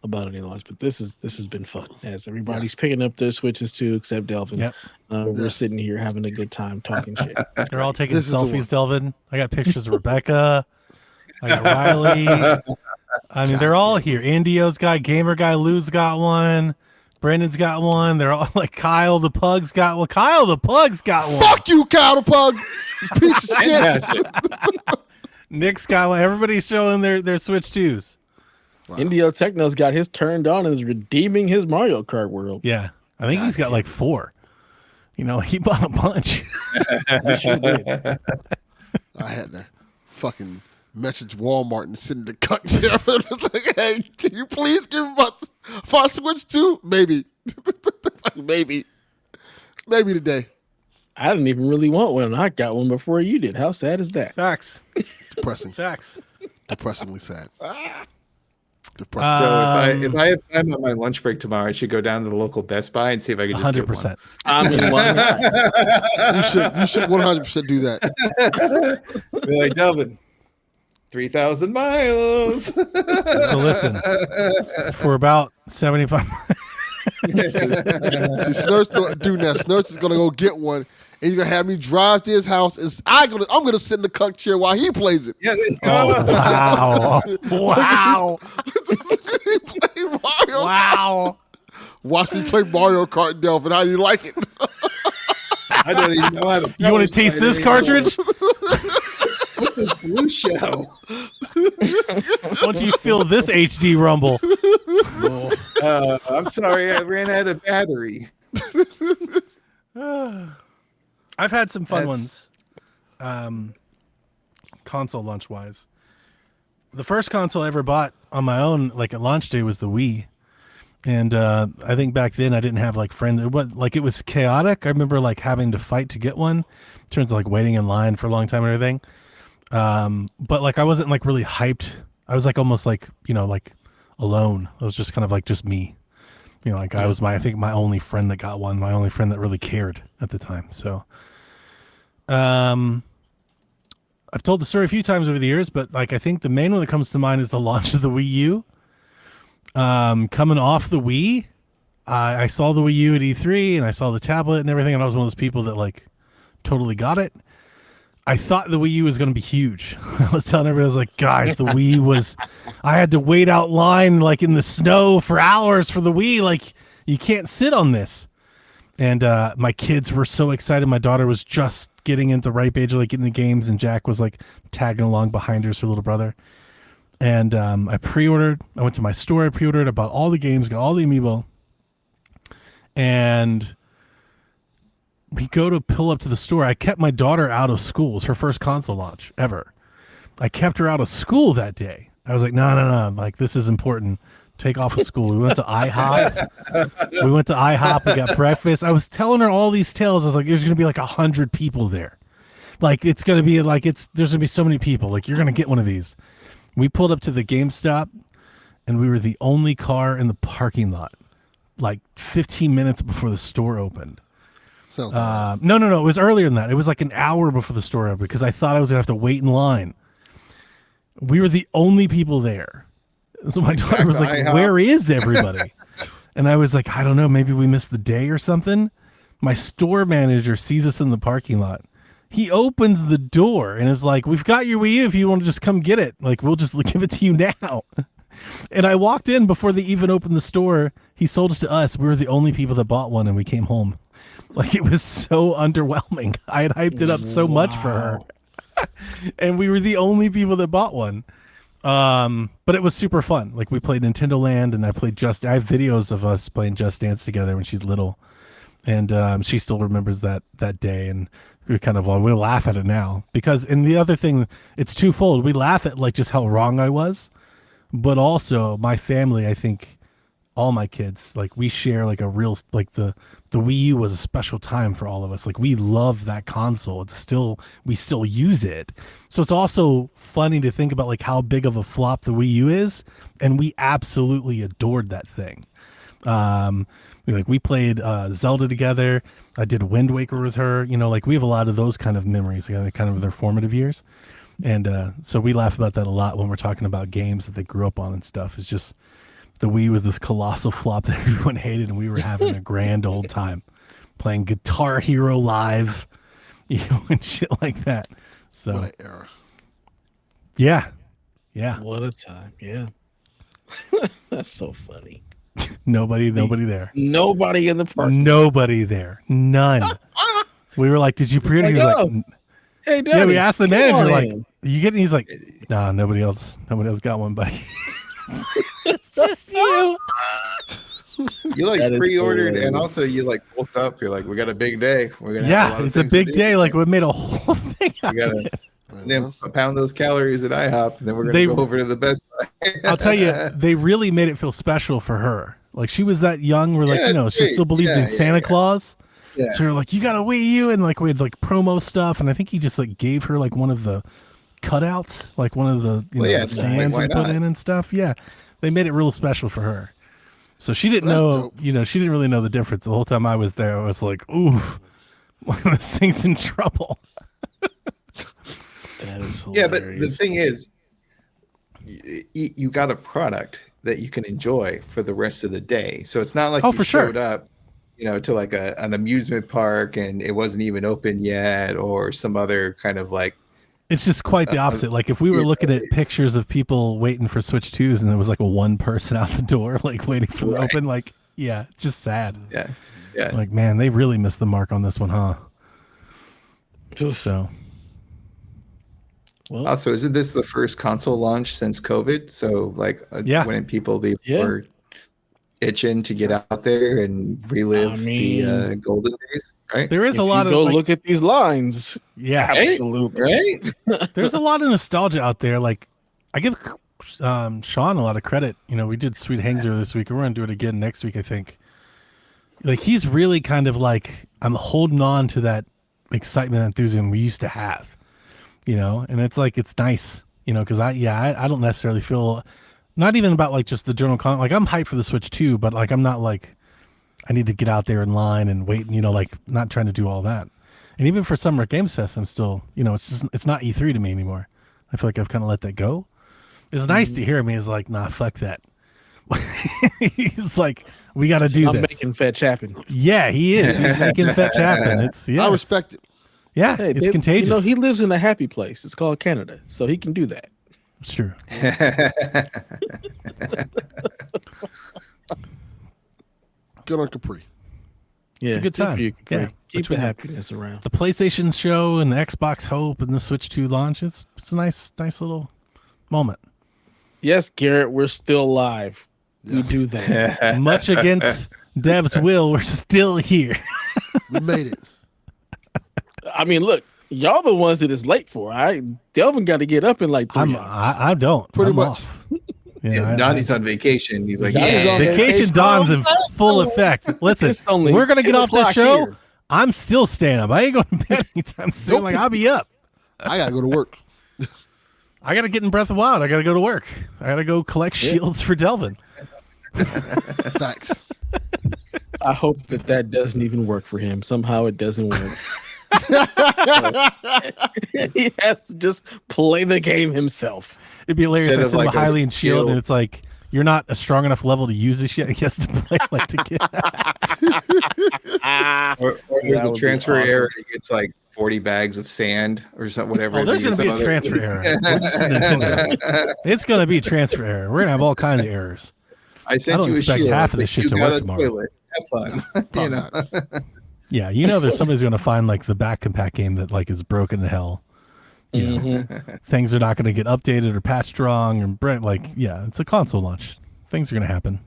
A: about any launch. But this has been fun as everybody's picking up their Switches too, except Delvin.
D: Yep.
A: We're sitting here having a good time talking shit.
D: They're all taking
C: This is the one.
D: selfies, Delvin. I got pictures of Rebecca. I got Riley. I mean, they're all here. Indio's got, Gamer Guy Lou's got one. Brandon's got one. They're all like, Kyle the Pug's got one. Kyle the Pug's got one.
C: Fuck you, Cow the Pug. You piece of shit.
B: Fantastic.
D: Nick's got one. Everybody's showing their Switch 2s.
C: Wow.
A: Indio Techno's got his turned on and is redeeming his Mario Kart world.
D: Yeah, I think he's got like 4. You know, he bought a bunch.
A: He sure did.
C: I had to fucking message Walmart and send the cut chair. Like, hey, can you please give me my Switch too? Maybe. Maybe today.
A: I didn't even really want one. I got one before you did. How sad is that?
D: Facts.
C: Depressing.
D: Facts.
C: Depressingly sad.
B: So if I have time on my lunch break tomorrow, I should go down to the local Best Buy and see if I can just get one.
D: 100%.
A: I mean, why not?
C: You should 100% do that.
B: Be like, Delvin, 3,000 miles.
D: So listen, for about 75.
C: See, Snerts gonna do that. Snerts is gonna go get one, and he's gonna have me drive to his house. I'm gonna sit in the cuck chair while he plays it.
B: Yeah,
D: Wow. Wow.
C: Play Mario
D: Wow.
C: Watch me play Mario Kart, Delvin. How do you like it?
B: I don't even know how to.
D: You want to taste this cartridge?
B: What's this blue show?
D: Why don't you feel this HD rumble?
B: I'm sorry, I ran out of battery.
D: I've had some fun ones, console launch wise. The first console I ever bought on my own, like at launch day, was the Wii. And I think back then I didn't have like friends. It was chaotic. I remember like having to fight to get one, in terms of like waiting in line for a long time and everything. But like I wasn't like really hyped. I was like almost like, you know, like alone. I was just kind of like just me. You know, like I was I think my only friend that got one, my only friend that really cared at the time. So I've told the story a few times over the years, but like I think the main one that comes to mind is the launch of the Wii U. Coming off the Wii, I saw the Wii U at E3 and I saw the tablet and everything, and I was one of those people that like totally got it. I thought the Wii U was going to be huge. I was telling everybody, I was like, guys, the Wii was, I had to wait out line like in the snow for hours for the Wii. Like, you can't sit on this. And my kids were so excited. My daughter was just getting into the ripe age of like getting the games, and Jack was like tagging along behind her, her little brother. And I pre-ordered. I went to my store. I pre-ordered. I bought all the games, got all the amiibo. And we go to pull up to the store. I kept my daughter out of school. It was her first console launch ever. I kept her out of school that day. I was like, no. Like, this is important. Take off of school. We went to IHOP. We got breakfast. I was telling her all these tales. I was like, there's going to be like 100 people there. Like, it's going to be like, there's going to be so many people. Like, you're going to get one of these. We pulled up to the GameStop, and we were the only car in the parking lot, like 15 minutes before the store opened.
C: So
D: No. It was earlier than that. It was like an hour before the store opened because I thought I was going to have to wait in line. We were the only people there. So my daughter was like, where is everybody? And I was like, I don't know. Maybe we missed the day or something. My store manager sees us in the parking lot. He opens the door and is like, we've got your Wii U if you want to just come get it. Like, we'll just give it to you now. And I walked in before they even opened the store. He sold it to us. We were the only people that bought one, and we came home. Like, it was so underwhelming. I had hyped it up so much for her. And we were the only people that bought one. But it was super fun. Like, we played Nintendo Land, and I have videos of us playing Just Dance together when she's little. And she still remembers that day, and we we'll laugh at it now. Because, and the other thing, it's twofold. We laugh at like just how wrong I was, but also my family, I think all my kids, like, we share like a real, like the Wii U was a special time for all of us. Like, we love that console. We still use it. So it's also funny to think about like how big of a flop the Wii U is. And we absolutely adored that thing. We played Zelda together. I did Wind Waker with her. You know, like, we have a lot of those kind of memories, kind of their formative years. And so we laugh about that a lot when we're talking about games that they grew up on and stuff. It's just the Wii was this colossal flop that everyone hated, and we were having a grand old time playing Guitar Hero Live, you know, and shit like that. So
C: what an era.
D: Yeah.
A: What a time. Yeah. That's so funny.
D: Nobody there.
A: Nobody in the park.
D: Nobody there. None. We were like, did you pre-order? He was like,
A: hey, Daddy,
D: yeah, we asked the manager, like,
A: in.
D: you get it? He's like, nah, nobody else got one, buddy. just you.
B: You like
A: That is
B: pre-ordered, and
A: hilarious.
B: also you like woke up. You're like, we got a big day. We're gonna have a lot of
D: It's a
B: things to
D: big
B: do.
D: day. Like we made a whole thing.
B: We gotta then pound those calories at IHOP, and then we're gonna
D: They-
B: go over to the Best Buy.
D: I'll tell you, they really made it feel special for her. Like she was that young, where like
B: Yeah,
D: she still believed
B: yeah,
D: in Santa Claus.
B: Yeah.
D: So we're like, you got a Wii U, and like we had like promo stuff, and I think he just like gave her like one of the cutouts, like one of the the stands
B: why
D: to put
B: not?
D: in and stuff. Yeah, they made it real special for her. So she didn't
C: That's
D: know,
C: dope.
D: she didn't really know the difference. The whole time I was there, I was like, ooh, this thing's in trouble.
A: That is
B: Yeah, but the
A: hilarious.
B: thing is, you got a product that you can enjoy for the rest of the day. So it's not like
D: Oh,
B: you
D: for sure.
B: showed up, to like an amusement park and it wasn't even open yet, or some other kind of like.
D: It's just quite the opposite. Like if we were
B: yeah.
D: looking at pictures of people waiting for Switch 2s and there was like a one person out the door, like waiting for the open, like, yeah, it's just sad.
B: Yeah, yeah.
D: Like, man, they really missed the mark on this one, huh? So,
A: Well,
B: Also, isn't this the first console launch since COVID? So, like,
D: Yeah.
B: when people
A: Yeah.
B: were itching to get out there and relive
A: I mean-
B: the golden days, right?
D: there is
A: if
D: a lot
A: you
D: of
A: go
D: like,
A: look at these lines,
D: yeah,
A: absolutely.
B: Right?
D: there's a lot of nostalgia out there. Like, I give Sean a lot of credit. We did Sweet Hanger this week, and we're gonna do it again next week, I think. Like, he's really kind of like, I'm holding on to that excitement and enthusiasm we used to have, and it's like, it's nice, because I don't necessarily feel, not even about like just the general like I'm hyped for the Switch 2, but like I'm not like I need to get out there in line and wait, like not trying to do all that. And even for Summer Games Fest, I'm still, it's not E3 to me anymore. I feel like I've kind of let that go. It's nice to hear me. He's like, nah, fuck that. He's like, we got to do
A: I'm
D: this.
A: making fetch happen.
D: Yeah, he is. He's making fetch happen. It's
C: I respect it.
D: Yeah,
A: Hey,
D: it's contagious.
A: he lives in a happy place. It's called Canada, so he can do that.
D: It's true.
C: Good on Capri.
A: Yeah,
D: a good time.
A: for you, Capri.
D: Yeah,
A: Keep the
D: between
A: happiness around.
D: The PlayStation show and the Xbox Hope and the Switch 2 launch. It's a nice little moment.
A: Yes, Garrett, we're still live. We do that.
D: Much against Dev's will, we're still here.
C: We made it.
A: I mean, look, y'all the ones that it's late for. Delvin got to get up in like 3 hours.
D: I don't.
C: Pretty
D: I'm
C: much.
D: off. Yeah,
B: Donnie's on vacation. He's like,
A: Donnie's on
D: Vacation Dawn's in full effect. Listen,
A: It's only
D: we're gonna get
A: 10
D: off this
A: o'clock
D: show.
A: here.
D: I'm still staying up. I ain't going to bed anytime soon.
C: Nope.
D: Like I'll be up.
C: I gotta go to work.
D: I gotta get in Breath of the Wild. I gotta go to work. I gotta go collect shields for Delvin.
C: Facts.
A: I hope that doesn't even work for him. Somehow it doesn't work. He has to just play the game himself.
D: It'd be hilarious.
B: Instead
D: I
B: of
D: send
B: like
D: him a
B: a
D: Hylian shield,
B: shield.
D: and it's like you're not a strong enough level to use this yet. He has to play like to get.
B: or there's
A: That
B: a
A: would be
B: transfer
A: awesome.
B: error. He gets like 40 bags of sand or something, whatever.
D: Oh, there's
B: Some
D: gonna be a
B: other-
D: transfer error. This is Nintendo. It's gonna be a transfer error. We're gonna have all kinds of errors.
B: I sent
D: don't
B: you a
D: expect
B: shield.
D: half of this shit
B: You
D: to
B: got
D: work
B: a
D: tomorrow.
B: toilet. Have fun.
C: Probably
B: you know?
C: not.
D: Yeah, there's somebody's gonna find like the back compat game that like is broken to hell. Things are not gonna get updated or patched wrong and it's a console launch. Things are gonna happen.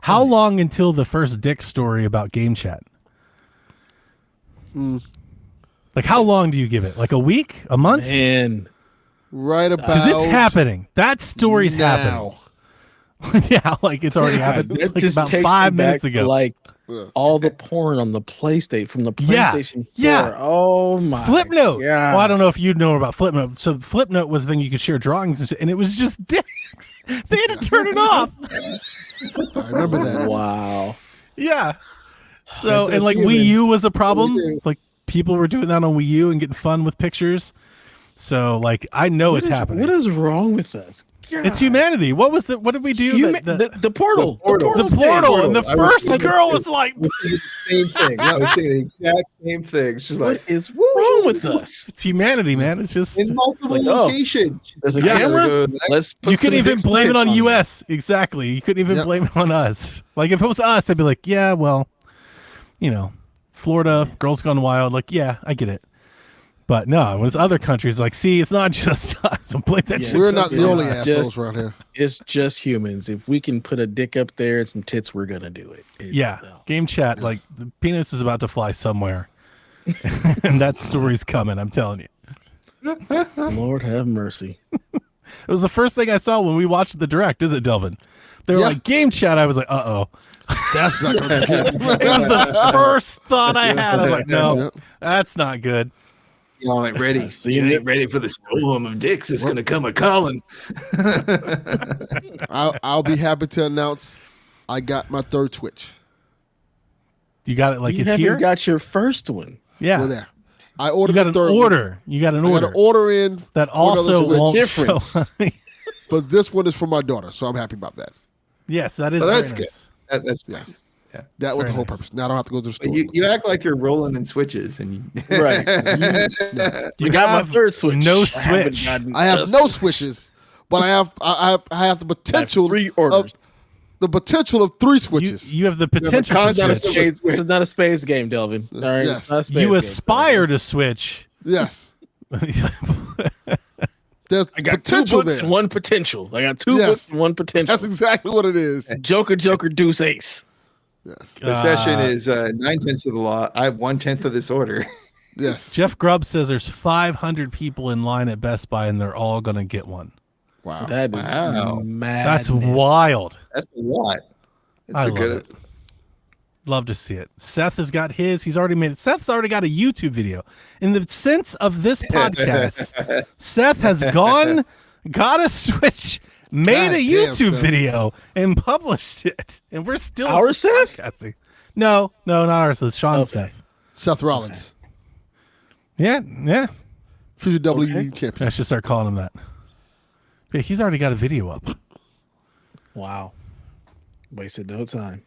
D: How long until the first dick story about game chat? Like how long do you give it? Like a week? A month?
A: Man,
C: Right
D: Because
C: about
D: it's happening. That story's happening.
C: now.
D: Yeah, like it's already happened.
A: that
D: Like
A: just
D: about
A: takes
D: 5
A: me back
D: minutes
A: to,
D: ago.
A: like
C: Yeah.
A: all the porn on the PlayStation from the
D: Yeah,
A: PlayStation 4.
D: yeah.
A: Oh my
D: Flipnote.
A: God.
D: Well, I don't know if you know about Flipnote. So Flipnote was the thing you could share drawings and shit, and it was just dicks. They had to turn it off.
C: I remember that.
A: Wow.
D: Yeah. So
B: That's
D: and like
B: humans.
D: Wii U was a problem.
B: do.
D: Like people were doing that on Wii U and getting fun with pictures. So like I know it's happening.
A: What is wrong with us?
D: It's humanity. What did we do?
A: The portal.
D: The
A: thing.
D: portal, and the
B: I was
D: first
B: thinking
D: girl
B: it.
D: was like,
B: I was thinking the same thing. I was thinking the exact same thing. She's like,
A: What is wrong with us?
D: "It's humanity, man. It's just
B: in multiple
A: like, oh,
B: locations.
A: There's a
D: Yeah.
A: camera. Let's put
D: you couldn't
A: some
D: even
A: dicks
D: blame it
A: tits
D: on
A: there.
D: US. Exactly. You couldn't even
C: Yep.
D: blame it on us. Like if it was us, I'd be like, yeah, well, Florida, Girls Gone Wild. Like, yeah, I get it. But no, when it's other countries, like, see, it's not just us. Don't blame that shit.
C: We're not the only
A: Just-
C: assholes around here.
A: It's just humans. If we can put a dick up there and some tits, we're gonna do it.
D: Yeah, game chat. Like the penis is about to fly somewhere, and that story's coming. I'm telling you.
A: Lord have mercy.
D: It was the first thing I saw when we watched the direct. Is it, Delvin? They were
C: Yeah.
D: like game chat. I was like, uh oh.
C: That's not going to be good.
D: That was the first thought I had. I was like, no, that's not good.
B: Y'all ain't ready. You ain't ready for the storm of dicks. It's gonna come a calling.
C: I'll be happy to announce I got my third Twitch.
D: You got it like
A: You
D: it's
A: haven't
D: here.
A: got your first one.
D: Yeah,
C: We're there. I
D: you
C: ordered
D: got
C: the
D: an
C: third one.
D: order. You got an
C: I got
D: order
C: an order in,
D: that
C: for another
D: also
C: Switch.
D: won't
A: Difference.
D: show.
C: but this one is for my daughter, so I'm happy about that.
D: Yes, that is.
B: Well,
D: very
B: that's
D: nice.
B: good. That's
C: Yeah.
B: nice. Yeah.
C: That was
D: Very
C: the whole
D: nice.
C: purpose. Now I don't have to go to the store.
B: You act like you're rolling in switches, and you,
A: Right.
D: You
A: got my
D: have
A: third Switch.
D: No
A: I haven't
D: Switch.
A: gotten
C: I have
A: just
C: no switches, but I have the potential
A: three
C: of
A: orders.
C: the 3 switches.
D: You have the potential
B: concept
D: to
B: of
D: switch.
B: switch.
A: This is not a space game, Delvin. All right,
C: Yes.
A: it's not a space
D: You
A: game.
D: aspire to switch.
C: Yes. There's
A: I got 2
C: potential
A: books
C: there.
A: and 1 potential. I got 2
C: Yes.
A: books and 1 potential.
C: That's exactly what it is.
A: Joker, Deuce, Ace.
C: Yes.
B: the session is 9/10 of the law. I have 1/10 of this order.
C: Yes.
D: Jeff Grubb says there's 500 people in line at Best Buy and they're all gonna get one.
C: Wow.
A: That is
B: Wow.
A: mad.
D: That's wild.
B: That's a lot. It's
D: I
B: a
D: love
B: good.
D: it. Love to see it. Seth has got his. He's already made it. Seth's already got a YouTube video. In the sense of this podcast, Seth has got a Switch, made
C: God
D: a
C: damn,
D: YouTube
C: Seth.
D: video, and published it. And we're still
A: Our
D: just
A: Seth?
D: podcasting. No, not ours. It's Sean's
A: Okay.
D: Seth.
C: Seth Rollins,
D: Yeah.
C: future WWE
A: Okay.
C: champion.
D: I should start calling him that. But he's already got a video up.
A: Wow. Wasted no time.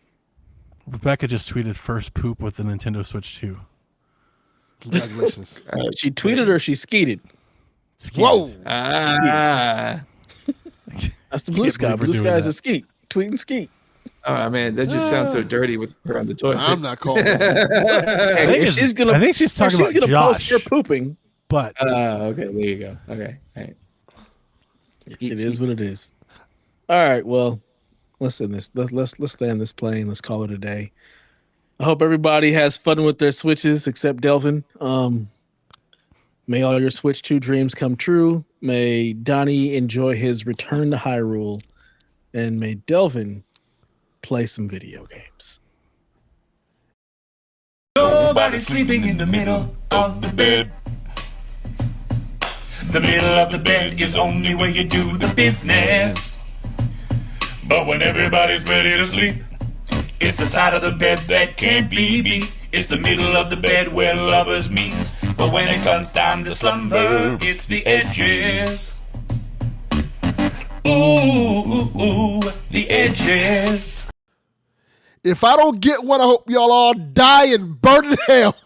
D: Rebecca just tweeted first poop with the Nintendo Switch 2.
C: Congratulations.
A: She tweeted or she skeeted.
C: Whoa.
B: Ah.
A: That's the blue
D: Can't
A: sky.
D: believe we're
A: Blue
D: doing
A: sky is
D: that.
A: a skeet. Tweet and skeet.
B: Oh man, that just sounds so dirty with her on the toilet.
C: I'm not calling.
D: I
A: Hey,
D: think,
A: if
D: it's-
A: she's gonna,
D: I think she's
A: if
D: talking
A: she's
D: about
A: gonna post
D: Josh,
A: her pooping.
D: but
B: Okay, there you go. Okay, all right.
A: It is what it is. All right, well, let's end this. Let's land this plane. Let's call it a day. I hope everybody has fun with their Switches, except Delvin. May all your Switch 2 dreams come true. May Donnie enjoy his return to Hyrule, and may Delvin play some video games.
F: Nobody sleeping in the middle of the bed. The middle of the bed is only where you do the business. But when everybody's ready to sleep, it's the side of the bed that can't be beat. It's the middle of the bed where lovers meet. But when it comes time to slumber, it's the edges. Ooh, the edges.
C: If I don't get one, I hope y'all all die and burn in hell.